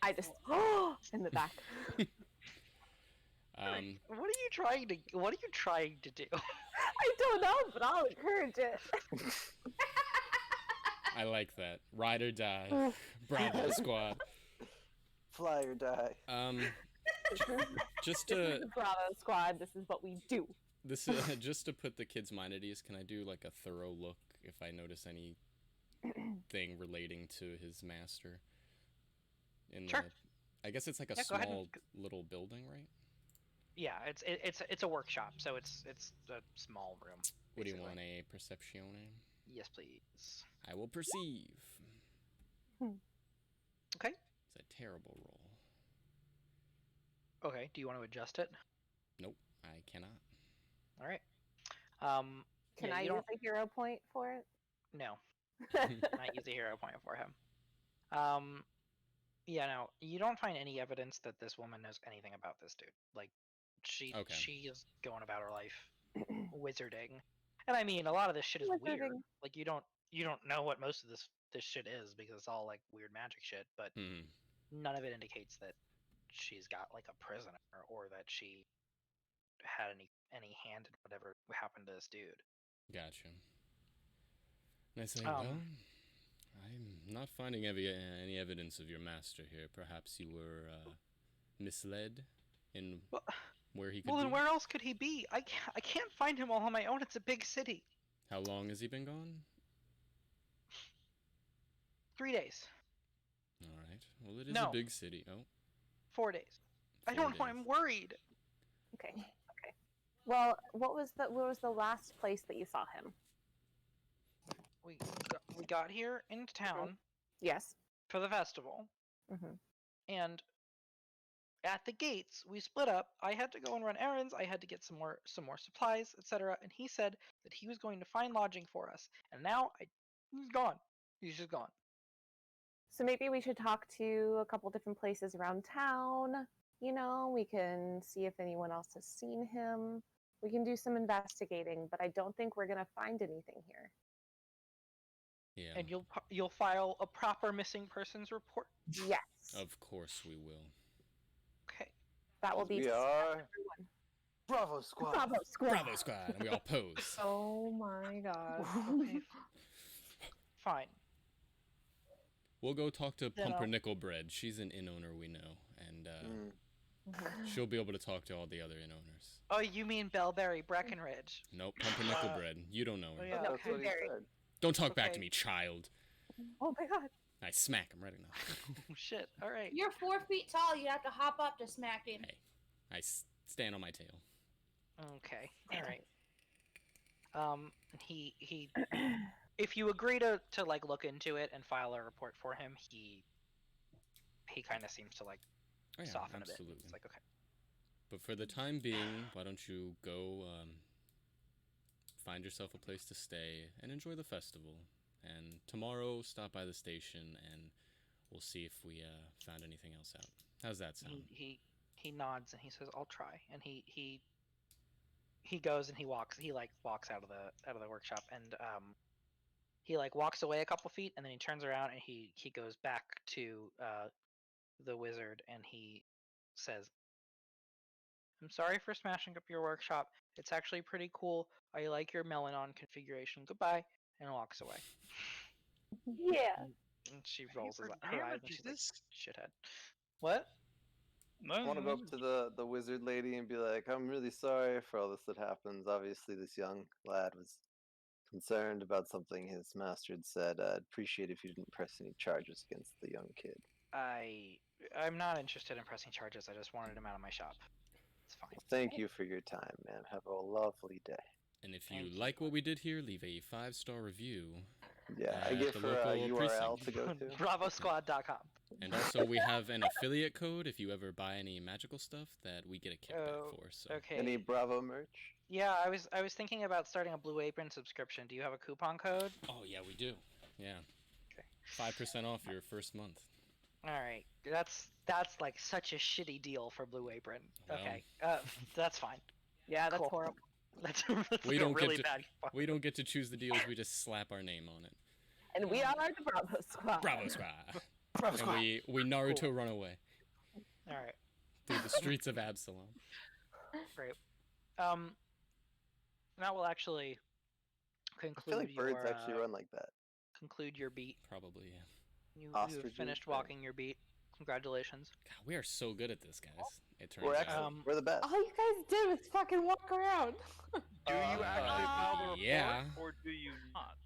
I just in the back. What are you trying to do? I don't know, but I'll encourage it. I like that. Ride or die. Bravo squad. Fly or die. Just This is to the Bravo Squad. This is what we do. just to put the kids' mind at ease, can I do like a thorough look if I notice anything relating to his master? Sure. I guess it's like a Yeah, go ahead small little building, right? Yeah, it's a workshop, so it's a small room. What do you basically. want, a perceptione? Yes, please. I will perceive. Okay. It's a terrible roll. Okay. Do you want to adjust it? Nope, I cannot. All right. Can yeah, I you use a hero point for it? No, not use a hero point for him. Yeah, no, you don't find any evidence that this woman knows anything about this dude. Like, she is going about her life wizarding, and I mean, a lot of this shit is weird. Wizarding. Like, you don't know what most of this shit is because it's all like weird magic shit. But none of it indicates that she's got like a prisoner or that she had any hand in whatever happened to this dude. Gotcha. And I say, well, I'm not finding any evidence of your master here. Perhaps you were misled in where he could Well, then be? where else could he be? I can't find him all on my own. It's a big city. How long has he been gone? 3 days. All right. Well, it is No. a big city. Oh, 4 days. I 4 don't know. days. I'm worried. Okay. Okay. Well, what was the last place that you saw him? We got here into town Yes. for the festival, Mm-hmm. and at the gates we split up. I had to go and run errands. I had to get some more supplies, etc. And he said that he was going to find lodging for us. And now he's gone. He's just gone. So maybe we should talk to a couple different places around town. You know, we can see if anyone else has seen him. We can do some investigating, but I don't think we're gonna find anything here. Yeah. And you'll file a proper missing persons report. Yes. Of course we will. Okay. That will be We to are everyone. Bravo Squad. Bravo Squad. Bravo Squad, and we all pose. Oh my god. Okay. Fine. We'll go talk to Then Pumpernickel Bread. She's an inn owner we know, and she'll be able to talk to all the other inn owners. Oh, you mean Bellberry Breckenridge? Nope, Pumpernickel Bread. You don't know her. Oh, yeah. That's what he Very. said. Don't talk back to Okay. me, child. Oh my god. I smack him right now. Oh, shit. All right. You're 4 feet tall. You have to hop up to smack him. Hey, I stand on my tail. Okay. All right. He if you agree to like look into it and file a report for him, he kind of seems to like Oh, yeah, soften absolutely. a bit. It's like, okay. But for the time being, why don't you go find yourself a place to stay and enjoy the festival? And tomorrow, stop by the station and we'll see if we found anything else out. How's that sound? He nods and he says, "I'll try." And he goes and he walks out of the workshop, and he like walks away a couple feet, and then he turns around and he goes back to the wizard and he says, "I'm sorry for smashing up your workshop. It's actually pretty cool. I like your Melanon configuration. Goodbye," and walks away. Yeah. And she rolls her Damn eyes it, and she's like, Jesus. "Shithead." What? I want to go up to the wizard lady and be like, I'm really sorry for all this that happens. Obviously, this young lad was concerned about something his master had said. I'd appreciate if you didn't press any charges against the young kid. I'm not interested in pressing charges. I just wanted him out of my shop. It's fine. Well, thank you for your time, man. Have a lovely day. And if you Thank you. like what we did here, leave a 5-star review. Yeah, I At give the her a local URL precinct. to go to. BravoSquad.com. And also, we have an affiliate code if you ever buy any magical stuff that we get a kickback Oh, for. So Okay. Any Bravo merch? Yeah, I was thinking about starting a Blue Apron subscription. Do you have a coupon code? Oh yeah, we do. Yeah. Okay. 5% off your first month. All right. That's like such a shitty deal for Blue Apron. Well. Okay. That's fine. Yeah, that's Cool. horrible. That's We a don't really get to, bad coupon. we don't get to choose the deals. We just slap our name on it. And we are the Bravo Squad. Bravo Squad. Bravo And we Naruto run away All right. through the streets of Absalom. Great. That will actually I feel conclude like birds your actually run like that. conclude your beat. Probably, yeah. You Ostriches, have finished right. walking your beat. Congratulations. God, we are so good at this, guys. It turns We're out. excellent. Um, We're the best. All you guys did was fucking walk around. Do you actually file the report, yeah. or do you not?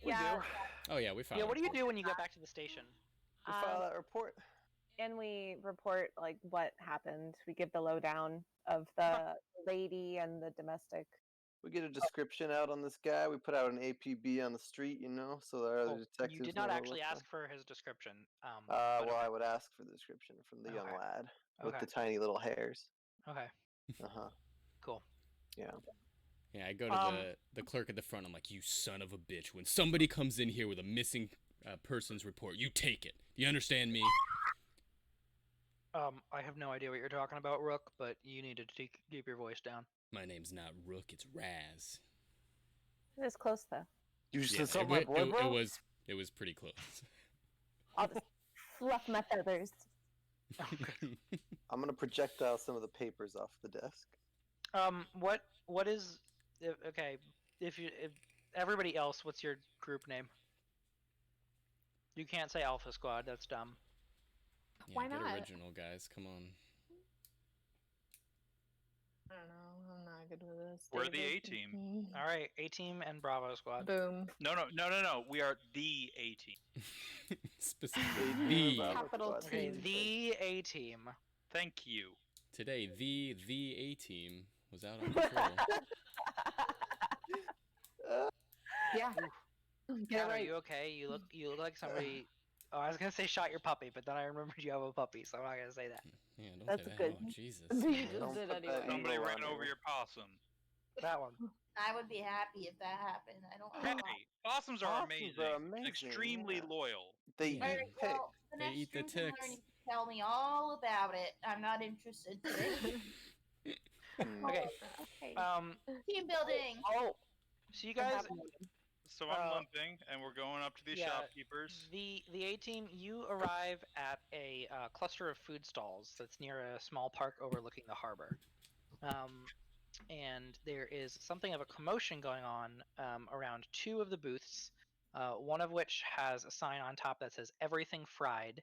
We Yeah. do. Oh yeah, we found. Yeah, it. what do you do when you get back to the station? We file that report. And we report like what happened. We give the lowdown of the lady and the domestic. We get a description out on this guy. We put out an APB on the street, so there are Well, other detectives. you did know not what actually we're ask for his description. Well, but I would ask for the description from the young Okay. lad with Okay. the tiny little hairs. okay, Uh huh. cool. Yeah. Yeah, I go to Um, the clerk at the front. I'm like, you son of a bitch! When somebody comes in here with a missing persons report, you take it. Do you understand me? I have no idea what you're talking about, Rook, but you need to keep your voice down. My name's not Rook. It's Raz. It was close though. You just Yeah, insult my boy, bro? it was pretty close. I'll just fluff my feathers. I'm gonna projectile some of the papers off the desk. What is okay? If everybody else, what's your group name? You can't say Alpha Squad. That's dumb. Yeah, Why get not? original, guys. Come on. I don't know. I'm not good with this. We're the David. A-team. All right, A Team and Bravo Squad. Boom. No. We are the A-team. Specifically, AD the Bravo Capital Squad. Okay, Team. the A Team. Thank you. Today, the A team was out on patrol. Yeah. Get Kat, it are right. you okay? You look like somebody. Oh, I was gonna say shot your puppy, but then I remembered you have a puppy, so I'm not gonna say that. Yeah, don't That's say that. good. Oh, Jesus. You Lord. just did put that anyway. Somebody evil ran on over you. your possum. That one. I would be happy if that happened. I don't. Hey, possums are Possums amazing. are amazing, Extremely yeah. loyal. They Yeah. eat Alright, ticks. well, the They next eat the stream tomorrow, ticks. you can tell me all about it. I'm not interested today. Okay. Okay. Team building. Oh, So you what guys, happened? So I'm Uh, limping, and we're going up to these yeah, shopkeepers. the A team, you arrive at a cluster of food stalls that's near a small park overlooking the harbor. And there is something of a commotion going on around two of the booths, one of which has a sign on top that says "Everything Fried,"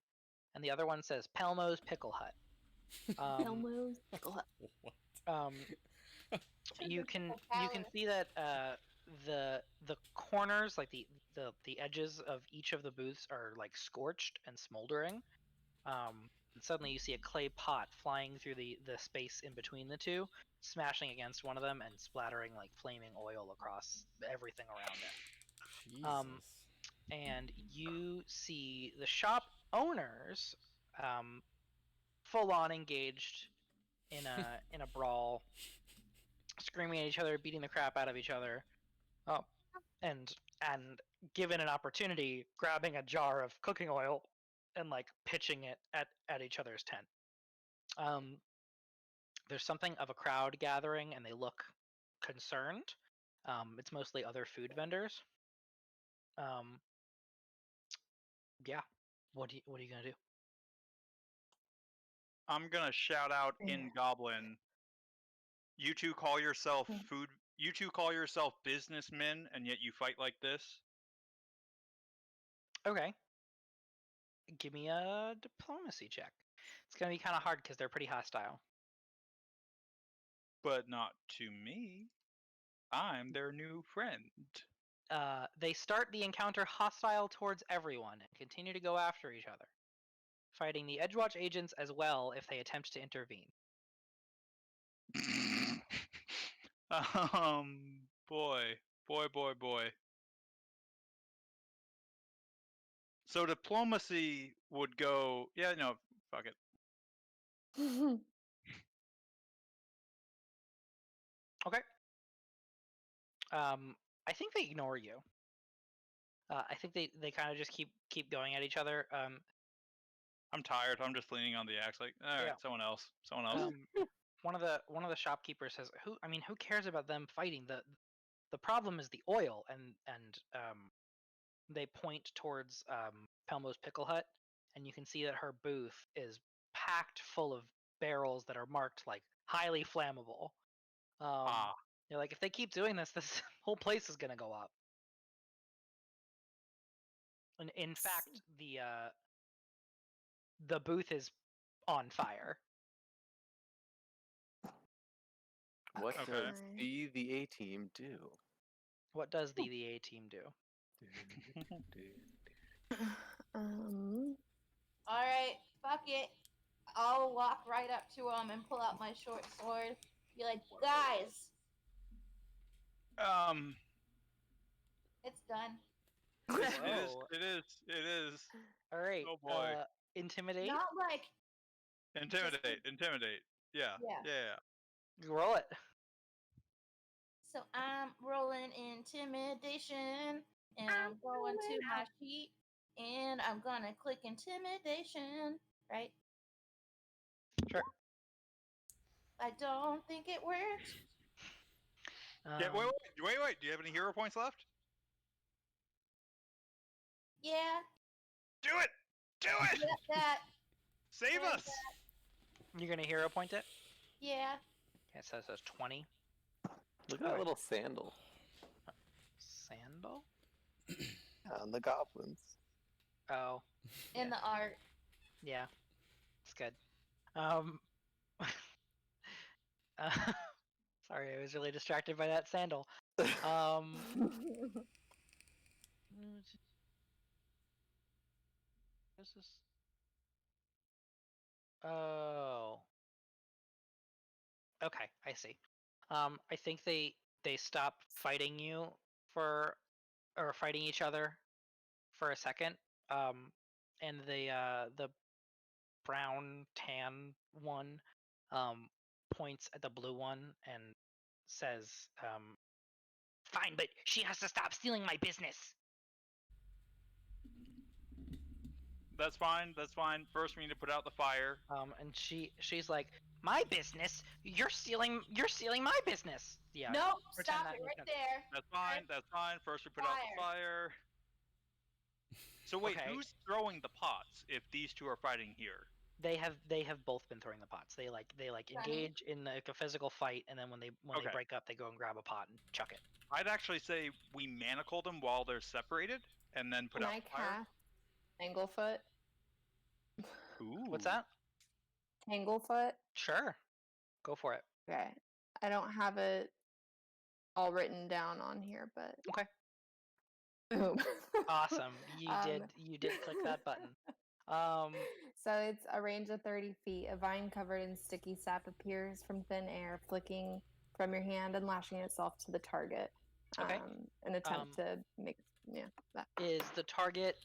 and the other one says "Pelmo's Pickle Hut." Elmo's pickle hut. What? You can see that the corners, like the edges of each of the booths, are like scorched and smoldering. And suddenly you see a clay pot flying through the space in between the two, smashing against one of them and splattering like flaming oil across everything around it. Jesus. And you see the shop owners full on engaged in a brawl, screaming at each other, beating the crap out of each other. Oh, and given an opportunity, grabbing a jar of cooking oil and like pitching it at each other's tent. There's something of a crowd gathering, and they look concerned. It's mostly other food vendors. Yeah. What are you gonna do? I'm gonna shout out in Goblin. You two call yourself food. You two call yourself businessmen, and yet you fight like this. Okay. Give me a diplomacy check. It's gonna be kind of hard because they're pretty hostile. But not to me. I'm their new friend. They start the encounter hostile towards everyone and continue to go after each other, fighting the Edgewatch agents as well if they attempt to intervene. Boy. So diplomacy would go. Yeah, no, fuck it. Okay. I think they ignore you. I think they kind of just keep going at each other. I'm tired. I'm just leaning on the axe. Like, all right, Yeah. someone else. One of the shopkeepers says, who cares about them fighting? The problem is the oil, and they point towards Pelmo's Pickle Hut, and you can see that her booth is packed full of barrels that are marked like highly flammable. You're like, if they keep doing this, this whole place is gonna go up. And in fact, the booth is on fire. What Okay. does the A team do? What does the A team do? Alright, fuck it. I'll walk right up to him and pull out my short sword. Be like, guys, it's done. It is. All right. Oh boy. Intimidate. Not like Intimidate. Yeah. Roll it. so. I'm rolling intimidation, and I'm going to my sheet, and I'm gonna click intimidation. Right? Sure. I don't think it worked. Yeah. Wait. Do you have any hero points left? Yeah. Do it. Get that. Save Like us. You're gonna hero point it. Yeah. Okay, it says 20. Look at that little sandal Sandal. on the goblins. Oh. In the art. Yeah. It's good. Sorry, I was really distracted by that sandal. This is. Oh. Okay, I see. I think they stop fighting you or fighting each other for a second. And the brown tan one points at the blue one and says, "Fine, but she has to stop stealing my business." That's fine. That's fine. First, we need to put out the fire. And she's like, "My business? You're stealing my business." Yeah. Nope, pretend stop that it you right don't- there. That's fine. That's fine. First, we put out the fire. So wait, Okay. who's throwing the pots if these two are fighting here? They have both been throwing the pots. They engage in like a physical fight, and then when they Okay. break up, they go and grab a pot and chuck it. I'd actually say we manacle them while they're separated, and then put Can out I the fire. cast Tanglefoot? Ooh. What's that? Tanglefoot? Sure, go for it. Okay. I don't have it all written down on here, but Okay. boom. Awesome. You did click that button. So it's a range of 30 feet. A vine covered in sticky sap appears from thin air, flicking from your hand and lashing itself to the target. Okay. An attempt to make that. Is the target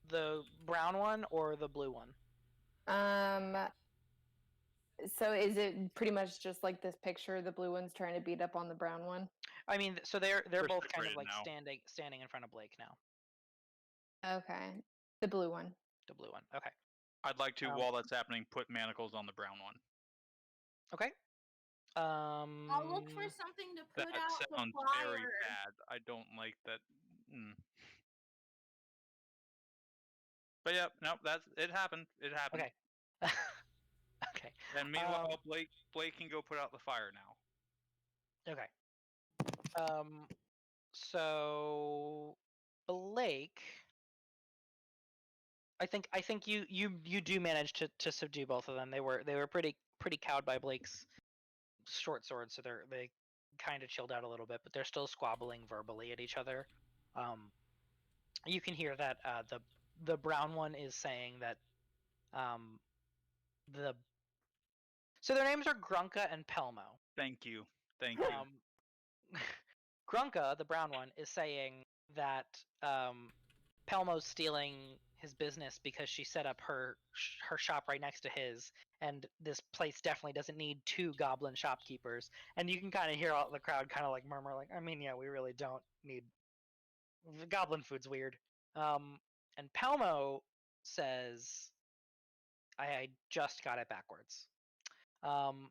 the brown one or the blue one? So is it pretty much just like this picture? The blue one's trying to beat up on the brown one. I mean, so they're both kind of separated like now. standing in front of Blake now. Okay, the blue one. The blue one. Okay. I'd like to, while that's happening, put manacles on the brown one. Okay. I'll look for something to put That out the sounds fire. very bad. I don't like that. But yeah, no, it happened. It happened. Okay. Okay. And meanwhile, Blake can go put out the fire now. Okay. So Blake, I think you do manage to subdue both of them. They were pretty cowed by Blake's short sword, so they kind of chilled out a little bit, but they're still squabbling verbally at each other. You can hear that the brown one is saying that so their names are Grunka and Pelmo. Thank you. Thank you. Grunka, the brown one, is saying that Pelmo's stealing his business because she set up her shop right next to his, and this place definitely doesn't need 2 goblin shopkeepers. And you can kind of hear all the crowd kind of like murmur, like, I mean, yeah, we really don't need goblin food's weird. And Pelmo says, I just got it backwards. Pelmo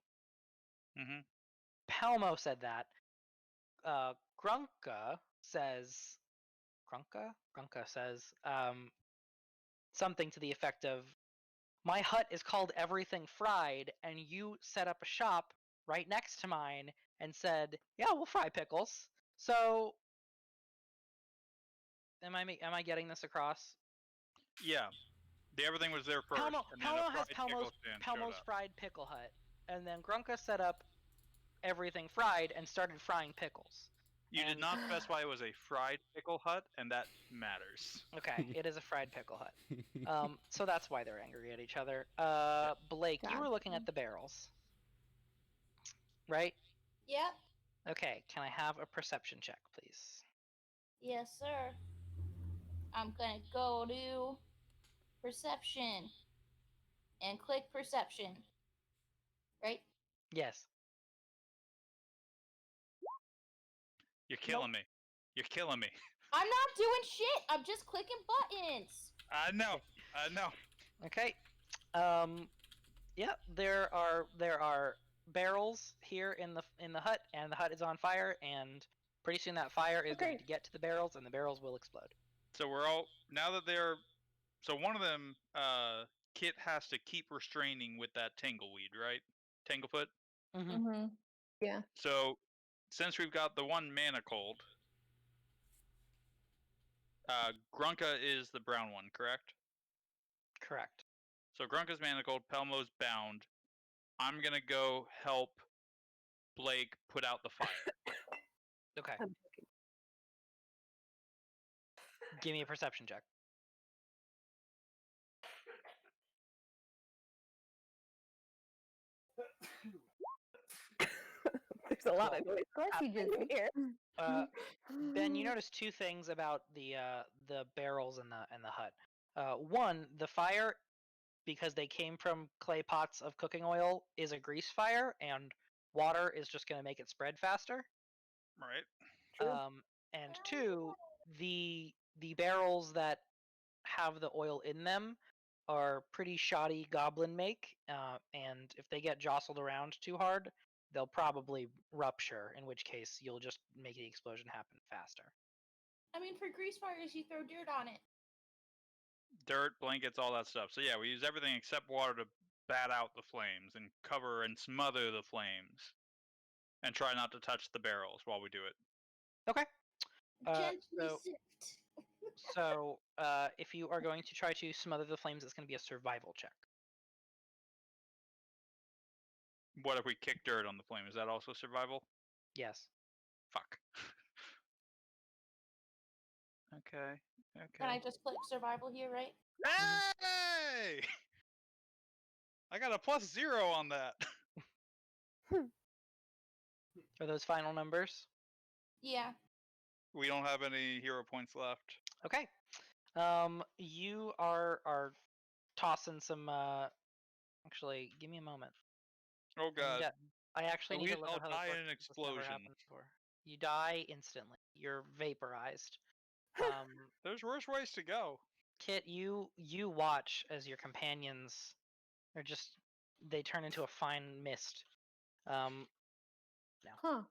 said that. Grunka says something to the effect of, my hut is called Everything Fried, and you set up a shop right next to mine and said, yeah, we'll fry pickles. So am I getting this across? Yeah. Everything was there first. Pelmo has Pelmo's up. fried pickle hut, and then Grunka set up Everything Fried and started frying pickles. You did not specify it was a fried pickle hut, and that matters. Okay, it is a fried pickle hut. So that's why they're angry at each other. Blake, you were looking at the barrels, right? Yep. Okay, can I have a perception check, please? Yes, sir. I'm gonna go to perception and click perception. Right? Yes. You're killing me. You're killing me. I'm not doing shit. I'm just clicking buttons. I know. Okay. Yeah, there are barrels here in the hut, and the hut is on fire, and pretty soon that fire is going to get to the barrels, and the barrels will explode. So we're all now that they're. So one of them, Kit has to keep restraining with that tangleweed, right? Tanglefoot. Mm-hmm. Yeah. So since we've got the one manacled, Grunka is the brown one, correct? Correct. So Grunka's manacled, Pelmo's bound. I'm gonna go help Blake put out the fire. Okay. Give me a perception check. There's a lot Cool. of noise. Of course he just here. Ben, you notice two things about the barrels in the hut. One, the fire, because they came from clay pots of cooking oil, is a grease fire, and water is just going to make it spread faster. Right. True. And two, the barrels that have the oil in them are pretty shoddy goblin make, and if they get jostled around too hard, they'll probably rupture, in which case you'll just make the explosion happen faster. I mean, for grease fires, you throw dirt on it. Dirt, blankets, all that stuff. So yeah, we use everything except water to bat out the flames and cover and smother the flames, and try not to touch the barrels while we do it. Okay. Gently So, sift. if you are going to try to smother the flames, it's going to be a survival check. What if we kick dirt on the flame? Is that also survival? Yes. Fuck. Okay. Can I Okay. just click survival here, right? Hey! I got a +0 on that. Are those final numbers? Yeah. We don't have any hero points left. Okay. You are tossing some. Actually, give me a moment. Oh god. I actually At need to least look I'll up how this die in works an because this never explosion. happened before. You die instantly. You're vaporized. There's worse ways to go. Kit, you watch as your companions are just they turn into a fine mist. No. Huh.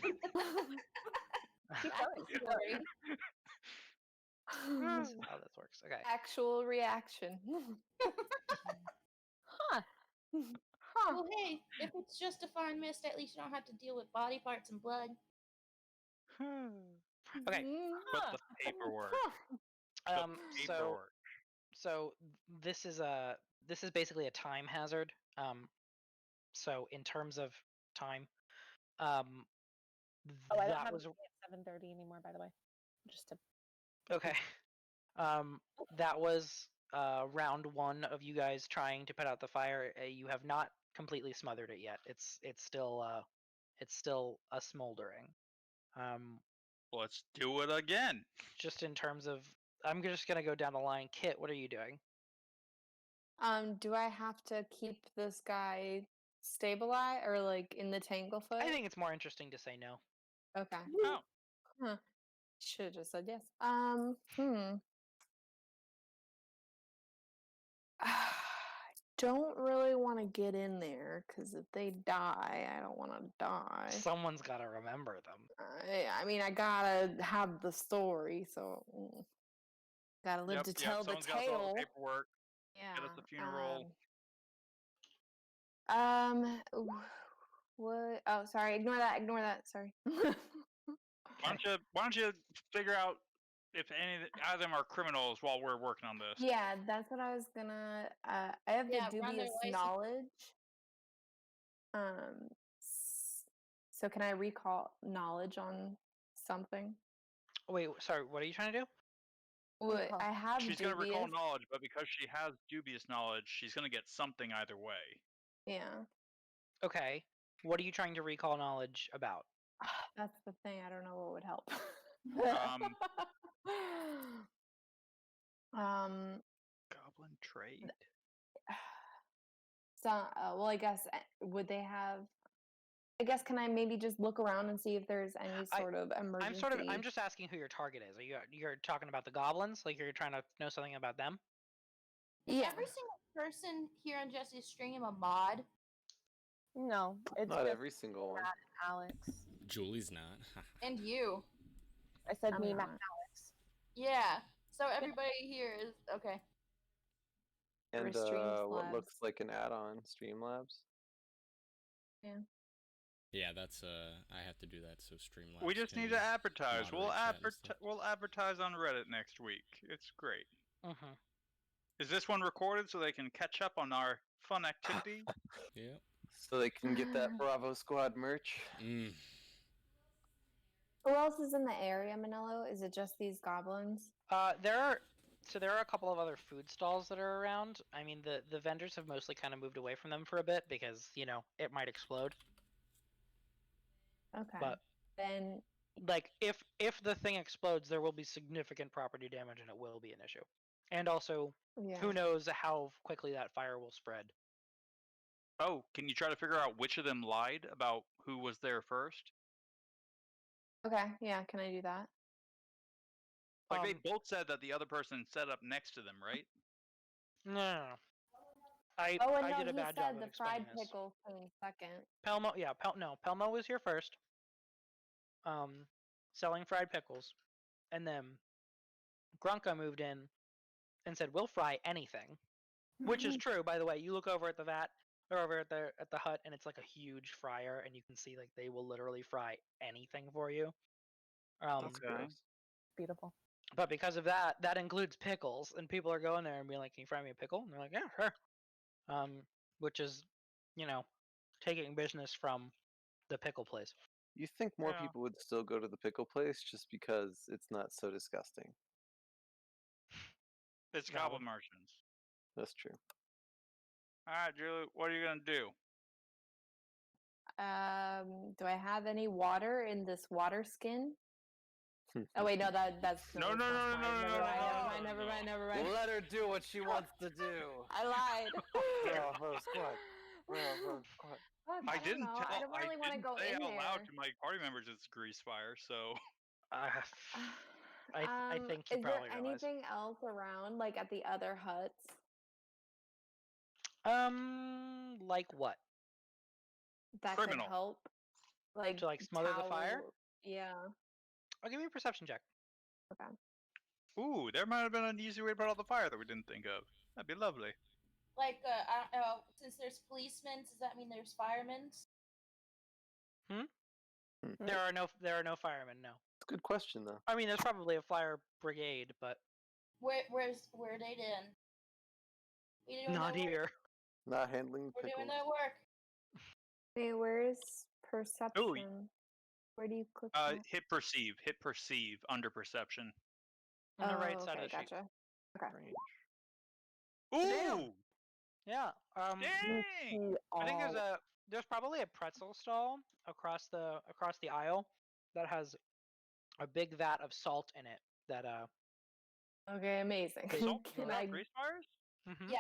Keep That's going. a story. This is how this works. Okay. Actual reaction. Huh. Huh. Well, hey, if it's just a fine mist, at least you don't have to deal with body parts and blood. Okay. But the paperwork. The So paperwork. this is basically a time hazard. So in terms of time, Oh, I don't that have was it at 7:30 anymore, by the way. Just to okay. That was round one of you guys trying to put out the fire. You have not completely smothered it yet. It's still a smoldering. Let's do it again. Just in terms of, I'm just gonna go down the line. Kit, what are you doing? Do I have to keep this guy stabilized or like in the tanglefoot? I think it's more interesting to say no. Okay. Oh. Huh. Should have just said yes. I don't really want to get in there because if they die, I don't want to die. Someone's got to remember them. I mean, I gotta have the story, so gotta live to tell the Someone's got to fill out tale. the paperwork. Yeah. Get us the funeral. What? Oh, sorry. Ignore that. Sorry. Why don't you figure out if either of them are criminals while we're working on this? Yeah, that's what I was gonna. I have Yeah, the run their dubious license. knowledge. So can I recall knowledge on something? Wait, sorry. What are you trying to do? What I have She's dubious. going to recall knowledge, but because she has dubious knowledge, she's going to get something either way. Yeah. Okay. What are you trying to recall knowledge about? That's the thing. I don't know what would help. Goblin trade. So, well, I guess would they have? I guess can I maybe just look around and see if there's any sort of emergency? I'm just asking who your target is. You're talking about the goblins? Like you're trying to know something about them? Is every single person here on Jesse's stream a mod? No, it's Not just every single one. Matt and Alex. Julie's not. And you. I said I'm me, Matt, not. and Alex. Yeah. So everybody here is okay. And For Streamlabs. what looks like an add-on, Streamlabs. Yeah. Yeah, that's I have to do that so Streamlabs. We just can need to advertise. moderate chat and stuff. We'll advertise on Reddit next week. It's great. Mm-hmm. Is this one recorded so they can catch up on our fun activity? Yep. So they can get that Bravo Squad merch. Who else is in the area, Manello? Is it just these goblins? There are a couple of other food stalls that are around. I mean, the vendors have mostly kind of moved away from them for a bit because, it might explode. Okay. But Then like if the thing explodes, there will be significant property damage and it will be an issue. And also, yeah. who knows how quickly that fire will spread. Oh, can you try to figure out which of them lied about who was there first? Okay, yeah, can I do that? Like they Um, both said that the other person set up next to them, right? No. I Oh, and I no, did a he bad said job the of explaining fried this. pickle came second. Pelmo, yeah, Pelmo was here first. Selling fried pickles, and then Grunka moved in and said, "We'll fry anything," which is true, by the way. You look over at the vat or over at the hut, and it's like a huge fryer, and you can see like they will literally fry anything for you. That's Okay. gross. Beautiful. But because of that, that includes pickles, and people are going there and being like, "Can you fry me a pickle?" And they're like, "Yeah, sure." Which is, taking business from the pickle place. You think more Yeah. people would still go to the pickle place just because it's not so disgusting. It's Valid. goblin Martians. That's true. All right, Julie, what are you gonna do? Do I have any water in this water skin? Oh wait, no, that's No, no, that's no, not no, fine. no, Never no, mind, no, never no, mind, no, never no. mind, never mind. Let her do what she wants to do. I lied. Squad. Squad. I don't didn't know. tell. I don't really want to didn't go say in out loud there. to my party members it's grease fire. So I think you Is there probably realize. anything else around, like at the other huts? Like what? That Criminal. could help? Like To like smother the fire? towel. Yeah. I'll give you a perception check. Okay. ooh, there might have been an easy way to put out the fire that we didn't think of. That'd be lovely. Like, I don't know. Since there's policemen, does that mean there's firemen? There are no firemen. No. It's a good question though. I mean, there's probably a fire brigade, but Where they in? We doing not their work. here. Not handling We're pickles. doing their work. Wait, where's perception? Where do you click that? Hit perceive under perception. On the right Oh, side okay, of the sheet. gotcha. Okay. Strange. Ooh, Yeah. dang! I think there's probably a pretzel stall across the aisle that has a big vat of salt in it. That Okay, amazing. Salt Can without I grease fires? Yeah.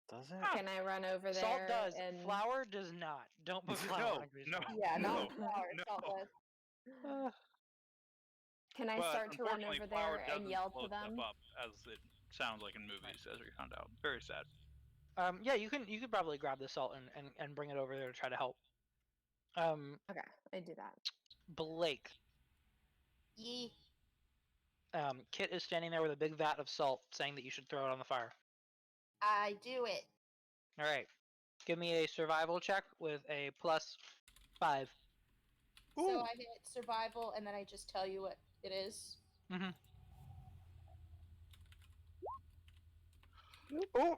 Does it? Huh. can I run over there? salt does, and flour does not. Don't put flour on grease no. fire. Yeah, No, not flour. no. Salt does. Can I But start to run unfortunately, over flour there and doesn't yell blow to them? stuff up as it sounds like in movies, as we found out. Very sad. Yeah, you could probably grab the salt and bring it over there to try to help. Okay, I do that. Blake. Yee. Kit is standing there with a big vat of salt, saying that you should throw it on the fire. I do it. All right, give me a survival check with a +5. So I hit survival, and then I just tell you what it is. Mm-hmm. Oh,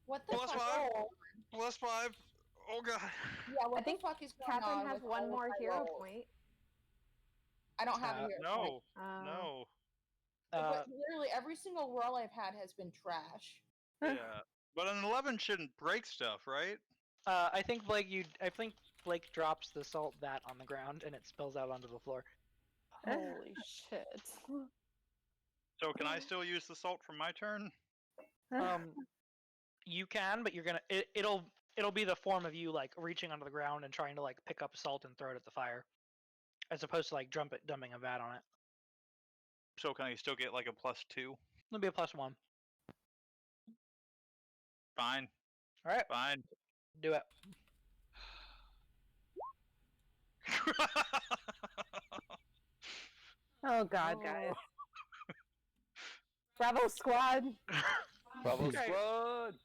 What the Plus fuck? five. Oh, +5. Oh god. yeah, what I think the fuck is going Catherine on has with all one of more my hero rolls? point. I don't have a hero point. No. No. But literally every single roll I've had has been trash. Yeah. But an 11 shouldn't break stuff, right? I think Blake drops the salt vat on the ground and it spills out onto the floor. Holy shit. So can I still use the salt from my turn? You can, but it'll be the form of you like reaching onto the ground and trying to like pick up salt and throw it at the fire, as opposed to like dumping a vat on it. So can I still get like a +2? It'll be a +1. Fine. All right, Fine. do it. Oh God, guys. Bravo squad. Bravo Okay. squad.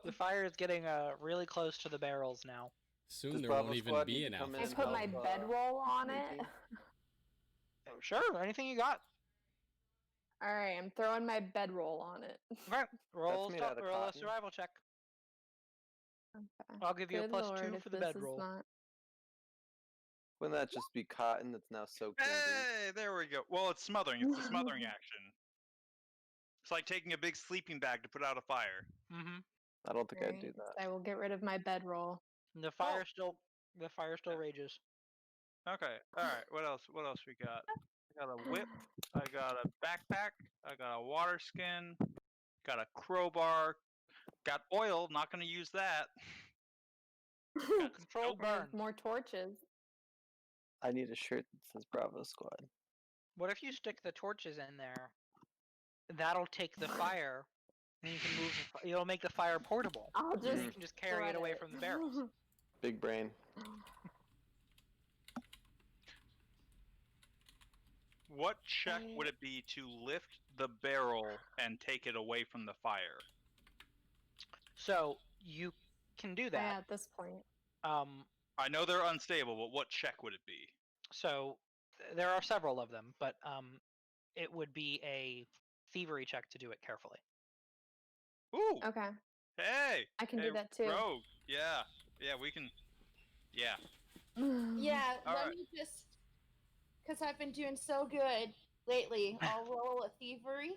The fire is getting really close to the barrels now. Soon Does there Bravo won't even Squad be need an to come alpha. in I and put my help, bedroll on it. Mickey? Sure, anything you got. Alright, I'm throwing my bedroll on it. Okay, roll made out of roll a cotton. survival check. Okay. I'll give you a Good +2 Lord, for if the this is bedroll. not... Wouldn't that just be cotton that's now soaked in grease? Hey, there we go. Well, it's smothering. It's the smothering action. It's like taking a big sleeping bag to put out a fire. Mm-hmm. I don't think I'd do Alright, that. I will get rid of my bedroll. The fire still rages. Okay. All right. What else? What else we got? I got a whip. I got a backpack. I got a water skin. Got a crowbar. Got oil. Not gonna use that. Got Controlled soap. burn. More torches. I need a shirt that says Bravo Squad. What if you stick the torches in there? That'll take the fire, and you can move. It'll make the fire portable. I'll So you just can just carry it thread away from the barrels. Big brain. What check would it be to lift the barrel and take it away from the fire? So you can do Yeah, that. at this point. I know they're unstable, but what check would it be? So there are several of them, but it would be a thievery check to do it carefully. Ooh. Okay. Hey. I can hey, do that too. Rogue. Yeah. Yeah, we can. Yeah. Yeah, All let right. me just, because I've been doing so good lately. I'll roll a thievery.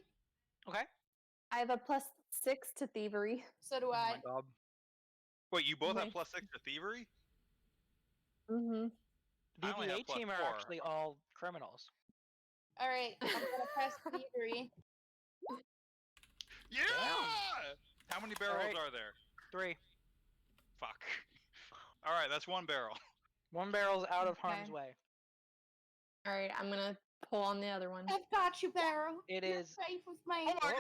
Okay. I have a +6 to thievery. So do Oh I. my god. Wait, you both have Nice. +6 to thievery? Mm-hmm. I only have BBA team are +4. actually all criminals. All right, I'm gonna press thievery. Yeah. How many barrels Alright. are there? 3. Fuck. All right, that's one barrel. One barrel's out of harm's Okay. way. All right, I'm gonna pull on the other one. I've got you, Barrow. It You're is- safe with me. Oh my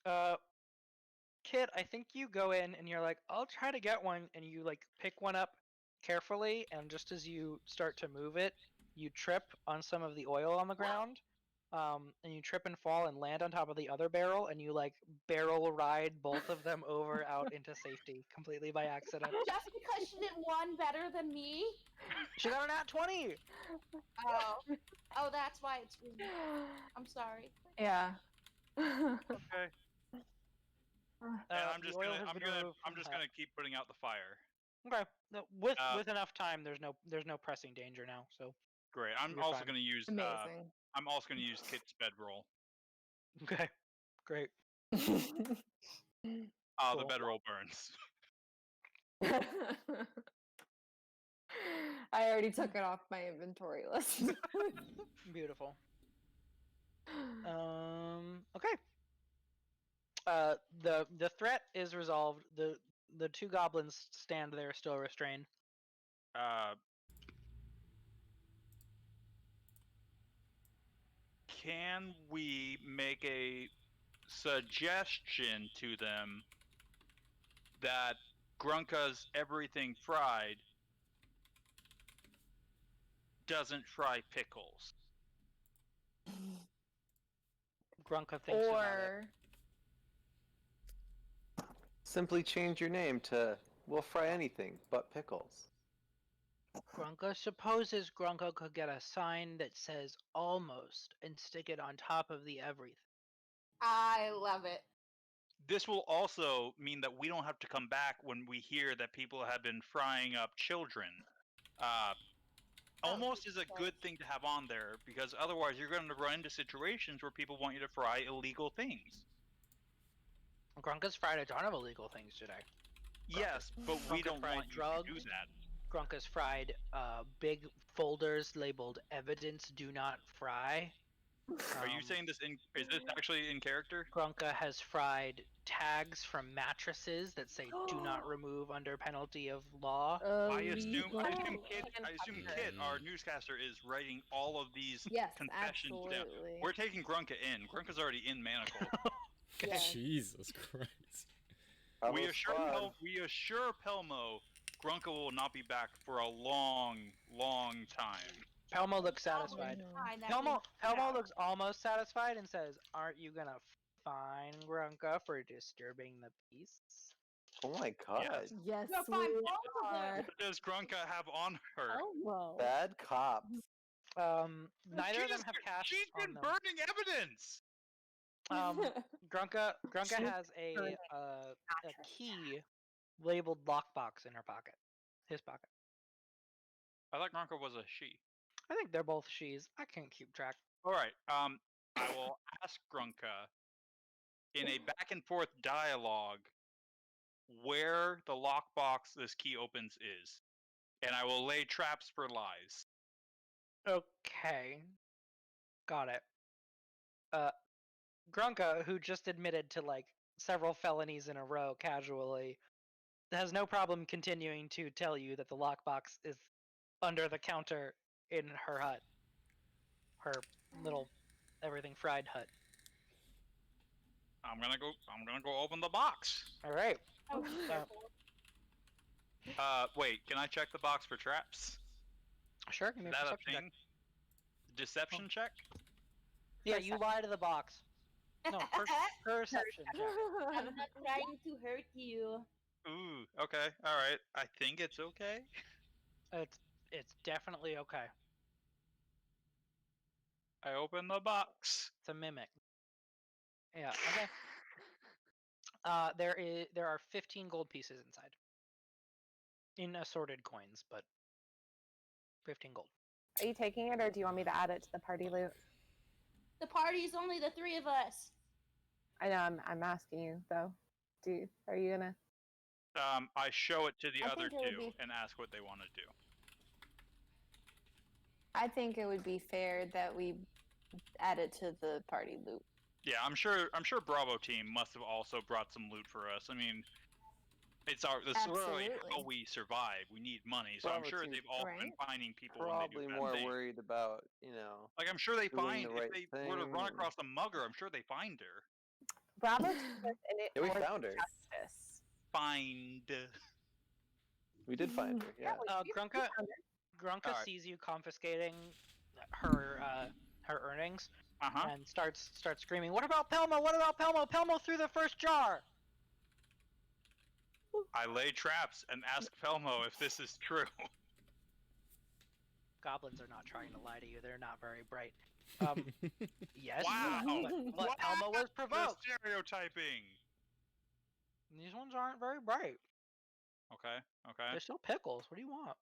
god. Kit, I think you go in and you're like, I'll try to get one, and you like pick one up carefully, and just as you start to move it, you trip on some of the oil on the ground, and you trip and fall and land on top of the other barrel, and you like barrel ride both of them over out into safety completely by accident. Just because she did one better than me? She got an at 20. Oh, that's why it's weird. I'm sorry. Yeah. Okay. And I'm The just oil gonna has been removed from the hut. keep putting out the fire. Okay. No, with Uh, enough time, there's no pressing danger now. So Great. I'm You're also fine. gonna use Amazing. I'm also gonna use Kit's bedroll. okay, great. The Cool. bedroll burns. I already took it off my inventory list. Beautiful. Okay. The threat is resolved. The two goblins stand there still restrained. Can we make a suggestion to them that Grunka's everything fried doesn't fry pickles? Grunka thinks about it. Or Simply change your name to "We'll fry anything but pickles." Grunka supposes Grunka could get a sign that says almost and stick it on top of the everything. I love it. This will also mean that we don't have to come back when we hear that people have been frying up children. Almost is a good thing to have on there, because otherwise you're going to run into situations where people want you to fry illegal things. Grunka's fried a ton of illegal things today. Yes, but we Grunka don't fried want you drugs. to do that. Grunka's fried big folders labeled "Evidence Do Not Fry." Are you saying this is this actually in character? Grunka has fried tags from mattresses that say "Do not remove under penalty of law." I assume illegal Kit, our newscaster, is writing all of these Yes, confessions down. absolutely. We're taking Grunka in. Grunka's already in Manacle. Yes. Jesus Christ. we Bravo assure Pelmo Grunka will not be back for a long, long time. Pelmo looks satisfied. Fine, that Pelmo means- looks almost satisfied and says, "Aren't you gonna fine Grunka for disturbing the peace?" Oh my god. Yes, You'll find we both of them. are. What does Grunka have on her? Oh, well. Bad cops. Neither of them have cash She's on been them. burning evidence. Grunka She's has burning a key labeled lockbox in her pocket. His pocket. I thought Grunka was a she. I think they're both she's. I can't keep track. All right. I will ask Grunka in a back and forth dialogue where the lockbox this key opens is. and I will lay traps for lies. Okay. Got it. Grunka, who just admitted to like several felonies in a row casually, has no problem continuing to tell you that the lockbox is under the counter in her hut. Her little everything fried hut. I'm gonna go open the box. All right. Oh, Wait, can I check the box for traps? Sure. Give me Is a that a perception check. thing? Deception check? Yeah, you lie to the box. No, perception check. I'm not trying to hurt you. Ooh, okay, alright. I think it's okay. It's definitely okay. I open the box. It's a mimic. Yeah. Okay. There are 15 gold pieces inside. In assorted coins, but 15 gold. Are you taking it, or do you want me to add it to the party loot? The party's only the three of us. I know. I'm asking you though. Are you gonna? I show it to the I other think it would two be- and ask what they want to do. I think it would be fair that we add it to the party loot. Yeah, I'm sure Bravo team must have also brought some loot for us. I mean, this is literally how Absolutely. we survive. We need money, so I'm Bravo sure team- they've all been Right. finding people Probably when they do more bad things. worried about, Like, I'm sure they doing find, the right if they were to thing run and- across a mugger, I'm sure they find her. Bravo took us in it Yeah, we for found her. justice. Find. we did find her. Yeah. Grunka Alright. sees you confiscating her earnings Uh-huh. and starts screaming, "What about Pelmo? What about Pelmo? Pelmo threw the first jar!" I lay traps and ask Pelmo if this is true. Goblins are not trying to lie to you. They're not very bright. Yes. Wow. But Pelmo was The provoked. stereotyping. These ones aren't very bright. Okay. They're still pickles. What do you want?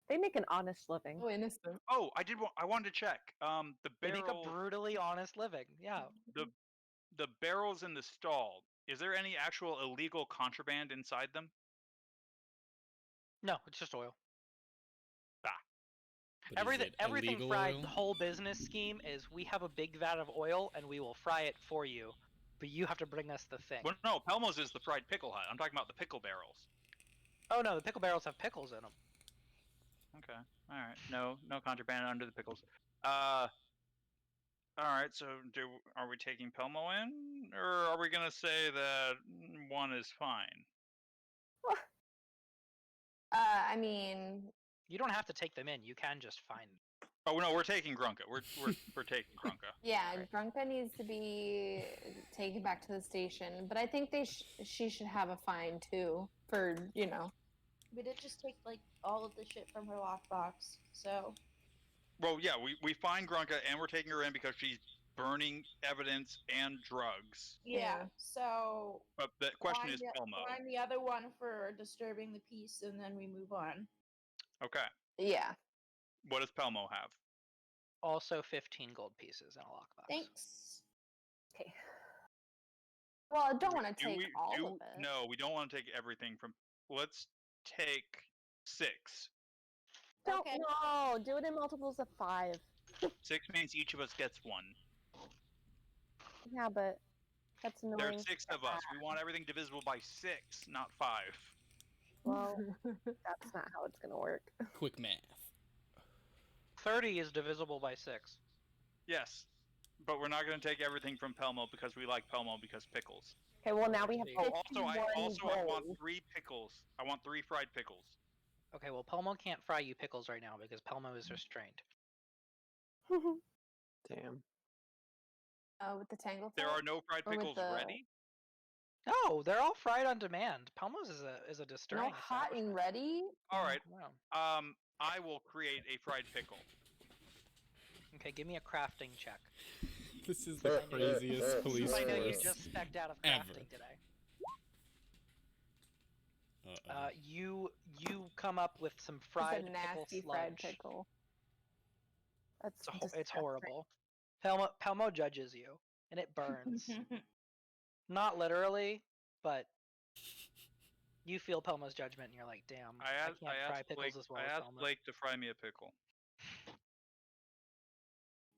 They make an honest living. Oh, innocent. Oh, I wanted to check. The They make a barrel, brutally honest living. Yeah. the barrels in the stall. Is there any actual illegal contraband inside them? No, it's just oil. But is it Everything illegal fried. oil? The whole business scheme is we have a big vat of oil and we will fry it for you, but you have to bring us the thing. Well, no, Pelmo's is the fried pickle hut. I'm talking about the pickle barrels. Oh no, the pickle barrels have pickles in them. Okay. All right. No contraband under the pickles. All right. So, are we taking Pelmo in, or are we gonna say that one is fine? I mean, You don't have to take them in. You can just find them. Oh no, we're taking Grunka. We're taking Grunka. yeah, Right. Grunka needs to be taken back to the station, but I think she should have a fine too for We did just take like all of the shit from her lockbox, so Well, yeah, we find Grunka and we're taking her in because she's burning evidence and drugs. yeah. So But the question is find Pelmo. find the other one for disturbing the peace, and then we move on. Okay. yeah. What does Pelmo have? Also 15 gold pieces in a lockbox. Thanks. Okay. Well, I don't want to Do take we- all do- of it. No, we don't want to take everything from. Let's take 6. Don't Okay. no. Do it in multiples of 5. 6 means each of us gets 1. Yeah, but that's annoying. There's 6 of us. We want everything divisible by 6, not 5. Well, that's not how it's gonna work. Quick math. 30 is divisible by 6. Yes, but we're not going to take everything from Pelmo because we like Pelmo because pickles. Okay, well now we have Oh, 51 I want gold. 3 pickles. I want 3 fried pickles. Okay, well Pelmo can't fry you pickles right now because Pelmo is restrained. Damn. With the tangle. There are no fried Or with pickles the- ready. No, they're all fried on demand. Pelmo's is a discerning no hot and establishment. ready. All right. Wow. I will create a fried pickle. Okay, give me a crafting check. This is the craziest police I know you force. just specced out of ever. crafting today. Uh-oh. You come up with some fried It's a nasty pickle fried sludge. pickle. That's It's disgusting. horrible. Pelmo judges you, and it burns. Not literally, but You feel Pelma's judgment, and you're like, "Damn, I I asked, can't fry pickles Blake, as well I as asked Pelma." Blake to fry me a pickle. I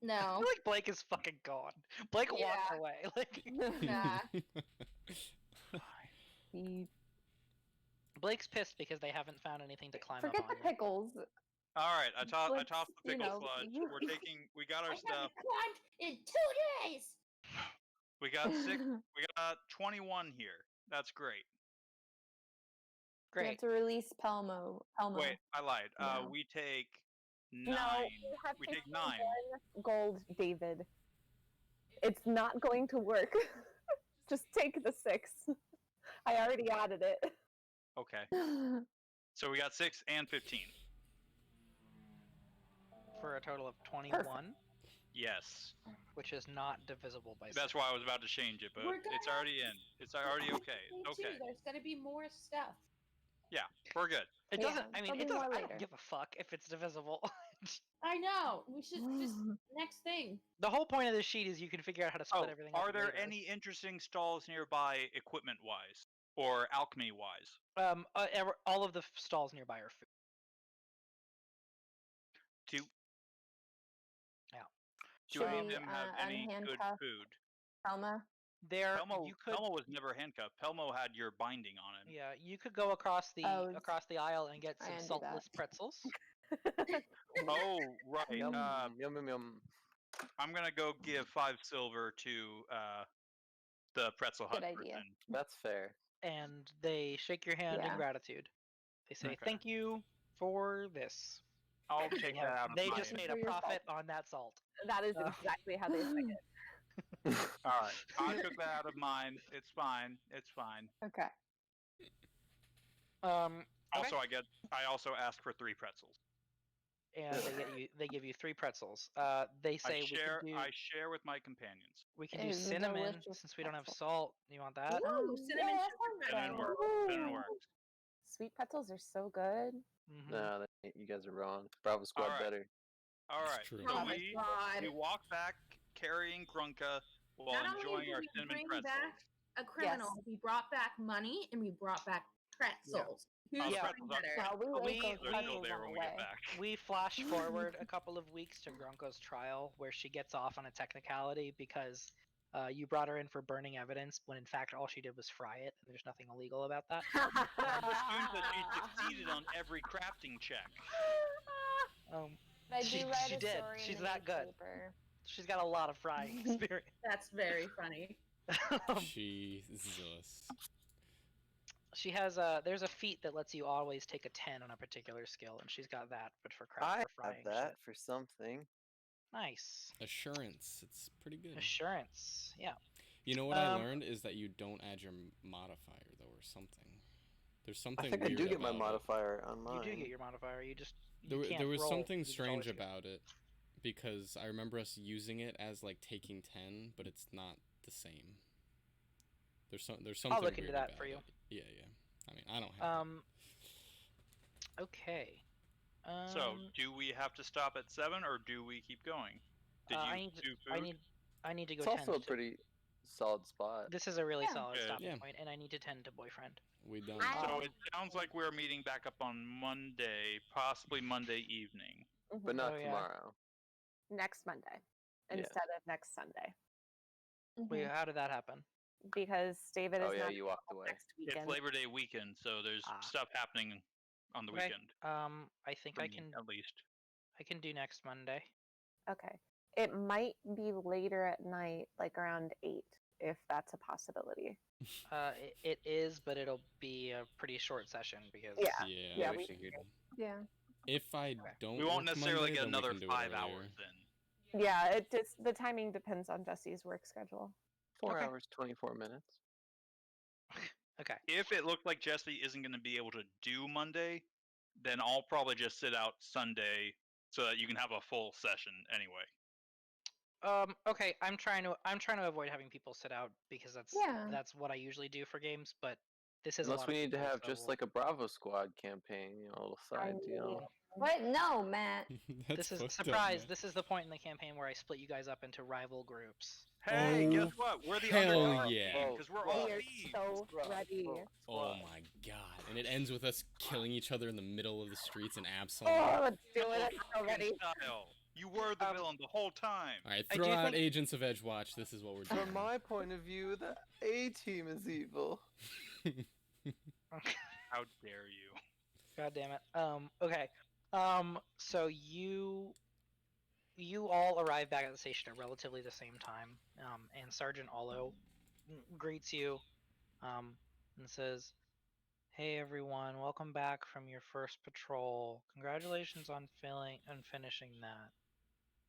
No. feel like Blake is fucking gone. Blake walked Yeah. away. Like Nah. You Blake's pissed because they haven't found anything to climb forget up the on yet. pickles. All right, I tossed Let's, the you pickle know, sludge. you- We got I our haven't stuff. climbed in 2 days. We got 6. We got 21 here. That's great. You have Great. to release Pelmo. Wait, I lied. No. We take 9. No, you have We to take pay 9. 1 gold, David. It's not going to work. Just take the 6. I already added it. Okay. So we got 6 and 15. For a total of 21, Yes. which is not divisible by 6. That's why I was about to change it, but We're gonna it's already in. It's already okay. Me It's okay. too. There's gonna be more stuff. Yeah, we're good. It Yeah, doesn't. I mean, there'll it be more doesn't. I later. don't give a fuck if it's divisible. I know. We should just next thing. The whole point of this sheet is you can figure out how to split Oh, everything. up are there later. any interesting stalls nearby, equipment-wise or alchemy-wise? All of the stalls nearby are food. Do Should any of we them have any good unhandcuff food? Pelma? There, Pelmo, you could. Pelmo was never handcuffed. Pelmo had your binding on him. Yeah, you could go across the Oh, aisle and get I some undo that. saltless pretzels. Oh, right. Yum, yum, yum, yum. I'm gonna go give 5 silver to the pretzel hut Good idea. person. That's fair. And they shake your hand in Yeah. gratitude. They say, Okay. "Thank you for this." I'll And take they that out of They my. just made For a your profit on that salt. That is Uh, exactly how they say it. All right, I took that out of mine. It's fine. It's fine. Okay. Okay. Also, I also asked for 3 pretzels. And they give you 3 pretzels. They say I share with my companions. we can It do is a cinnamon delicious since we don't have pretzel. salt. You want that? Ooh, cinnamon yeah, sugar Cinnamon pretzel. works. Cinnamon works. Sweet pretzels are so good. Mhm. No, you guys are wrong. Bravo Squad Alright. better. All It's right. true. So Oh my we god. walk back carrying Grunka while Not only enjoying did our we cinnamon bring pretzels. back a criminal, we brought back money and we brought back pretzels. Who's the Yeah. pretzels are- better? Well, we We- ate those They're still pretzels there on when the we get way. back. We flash forward a couple of weeks to Grunko's trial, where she gets off on a technicality because you brought her in for burning evidence, when in fact all she did was fry it, and there's nothing illegal about that. It assumes that she succeeded on every crafting check. Um, But I do She- write she a did. story in She's the that good. newspaper. she's got a lot of frying experience. That's very funny. Jesus. She has there's a feat that lets you always take a 10 on a particular skill, and she's got that, but for I for have frying that shit. for something. Nice. Assurance. It's pretty good. Assurance. Yeah. You know what I Um, learned is that you don't add your modifier though, or something. There's something I think I weird do get my about it. modifier on mine. You do get your modifier. You just There, can't there was roll, something you just strange always do. about it because I remember us using it as like taking 10, but it's not the same. There's something look into weird that about for you. it. Yeah. I mean, I don't have it. Okay. So, do we have to stop at 7 or do we keep going? Did you I need to, do food? I need to go It's also a tend to- pretty solid spot. This is a really Yeah. solid Good. stopping Yeah. point, and I need to tend to boyfriend. We done. So it sounds like we're meeting back up on Monday, possibly Monday evening. But not Oh, yeah. tomorrow. Next Monday instead of next Sunday, Wait, how did that happen? because David is Oh yeah, not you walked available away. next weekend. It's Labor Day weekend, so there's Ah. stuff happening on the Okay. weekend. I think for I me, can at least. do next Monday. Okay. It might be later at night, like around 8, if that's a possibility. It is, but it'll be a pretty short session because Yeah. Yeah. Yeah, I we figured. Yeah. If I don't, We won't work necessarily Monday, get then we another can do it 5 earlier. hours then. Yeah, it just the timing depends on Jesse's work schedule. 4 Okay. hours, 24 minutes. Okay. If it looks like Jesse isn't going to be able to do Monday, then I'll probably just sit out Sunday so that you can have a full session anyway. Okay, I'm trying to avoid having people sit out because Yeah. that's what I usually do for games, but this is a Unless lot we of need to people, have so just like a Bravo Squad campaign, a little side deal. What? No, Matt. That's this is fucked up, surprise. man. This is the point in the campaign where I split you guys up into rival groups. Hey, Oh, guess what? We're the hell underdog yeah. because we're all We are thieves. so ready. Oh my god. And it ends with us killing each other in the middle of the streets in Absalom. Oh, let's do Double it already. Dragon style. You were the villain the whole time. Alright, I throw do out think- Agents of Edgewatch. This is what we're doing. From my point of view, the A team is evil. How dare you? God damn it. Okay. So you all arrive back at the station at relatively the same time. And Sergeant Olo greets you, and says, "Hey everyone, welcome back from your first patrol. Congratulations on finishing that.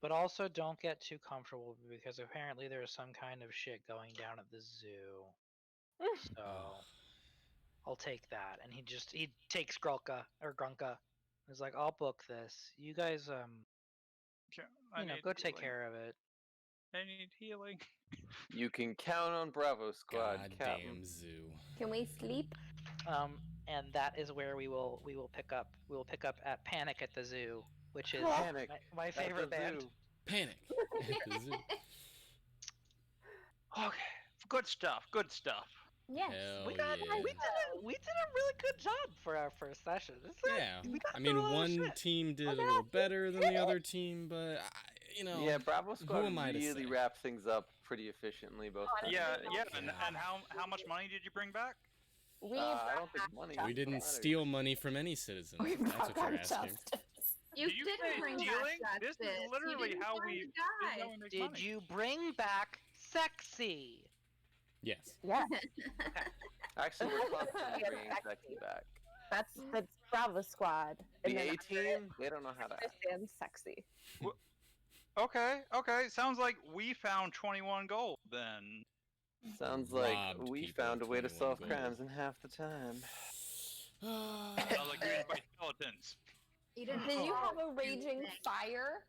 But also don't get too comfortable because apparently there's some kind of shit going down at the zoo. So I'll take that." And he takes Grunka. He's like, "I'll book this. You guys go take care of it." I need healing. You can count on Bravo Squad, Captain. Goddamn zoo. Can we sleep? And that is where we will pick up. We will pick up at Panic at the Zoo, which is Panic my at the favorite band. zoo. Panic at the zoo. Okay, good stuff. Good stuff. Yes. Hell We yeah. did a really good job for our first session. Yeah. We got I mean, through a lot of one shit. team did a little better than the other team, but, Yeah, Bravo Squad am I to really say? wrapped things up pretty efficiently both times. Yeah. Yeah. And how much money did you bring back? We I don't think money. we didn't matters. steal money from any citizen. We That's brought what you're back asking. justice. You Did you didn't say bring stealing? back This is justice. literally You didn't how find we- the This is guy. how we make Did money. you bring back sexy? Yes. Yeah, Actually, we're constantly Yeah, bringing sexy. Becky back. that's Bravo Squad. The And then A team, they don't know how to act. understand sexy. Okay. Sounds like we found 21 gold then. Sounds like Robbed we people found a of way to 21 solve gold. crimes in half the time. Sounds like we didn't fight skeletons. You didn't Did you have a solve raging anything. fire?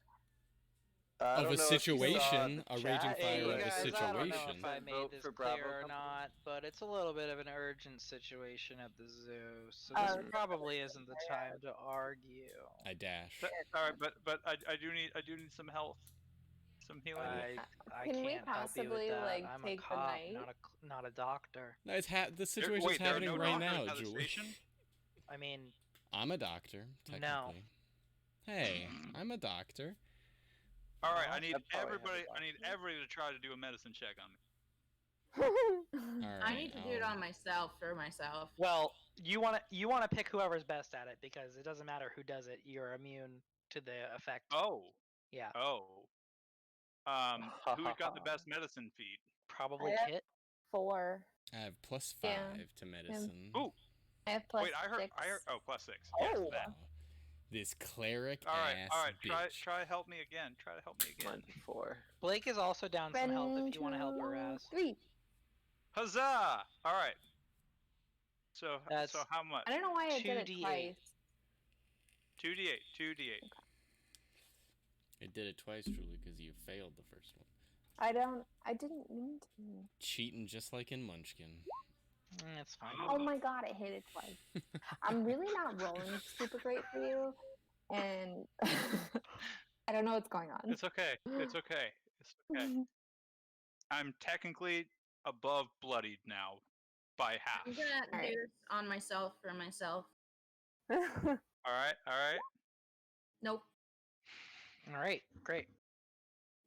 I Of don't a know if you saw situation, the a chat. raging Hey, fire you of a guys, I don't know situation. if I Vote made this for Bravo clear or Company. not, but it's a little bit of an urgent situation at the zoo, so Oh, this probably isn't the time to argue. I dash. All right, but I do need some health, some healing. I Can we can't help you with possibly, that. like, I'm take a the cop, night? not a doctor. No, the situation's Wait, there are happening no right doctors now, at the Julie. station? I mean, I'm a doctor, technically. Hey, I'm a doctor. All right, Well, I need I'd probably have a everybody to try to do a medicine check on me. All right, I need to do it on myself for myself. well, you want to pick whoever's best at it because it doesn't matter who does it. You're immune to the effect. Oh, Yeah, who's got the best medicine feat? probably Yeah. Kit. 4. I have +5 Yeah. to medicine. Ooh, I have +6. wait, I heard. Oh, +6. Yes, Oh. that. Wow. This cleric All right, ass bitch. Try to help me again. Try to help me again. Mine's 4. Blake is also down some help if you want to help her 1, ass. 2, 3. Huzzah! All right. So That's- how much? I don't know why I did it 2d8. twice. 2d8. 2d8. I did it twice, Julie, because you failed the first one. I didn't mean to. Cheating just like in Munchkin. It's fine. Oh my god, I hit it twice. I'm really not rolling super great for you, and I don't know what's going on. It's okay. It's okay. It's okay. I'm technically above bloodied now by half. I'm gonna Alright. do this on myself for myself. All right. Nope. All right, great.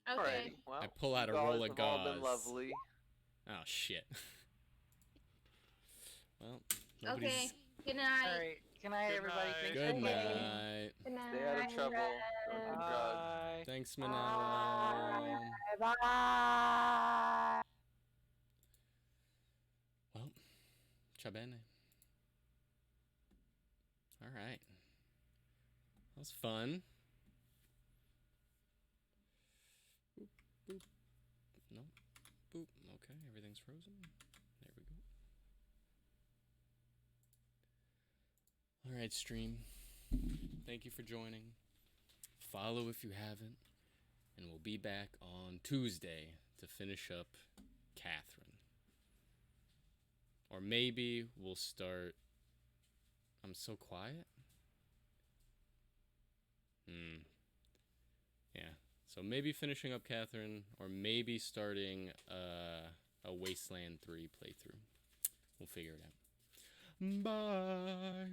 Okay. Alrighty. Well, I pull out a you roll guys of have all been gauze. lovely. Oh shit. Well, nobody's. Okay. Good All night. right, good night, Good everybody. night. Thanks Good for playing. night. Good night. Stay out of trouble. Don't do drugs. Bye. Thanks, Manila. Bye. Well, ciao bene. All right. That was fun. Boop, boop. No. Boop. Okay, everything's frozen. There we go. All right, stream. Thank you for joining. Follow if you haven't. And we'll be back on Tuesday to finish up Catherine. Or maybe we'll start... I'm so quiet? Yeah. So maybe finishing up Catherine, or maybe starting a Wasteland 3 playthrough. We'll figure it out. Bye!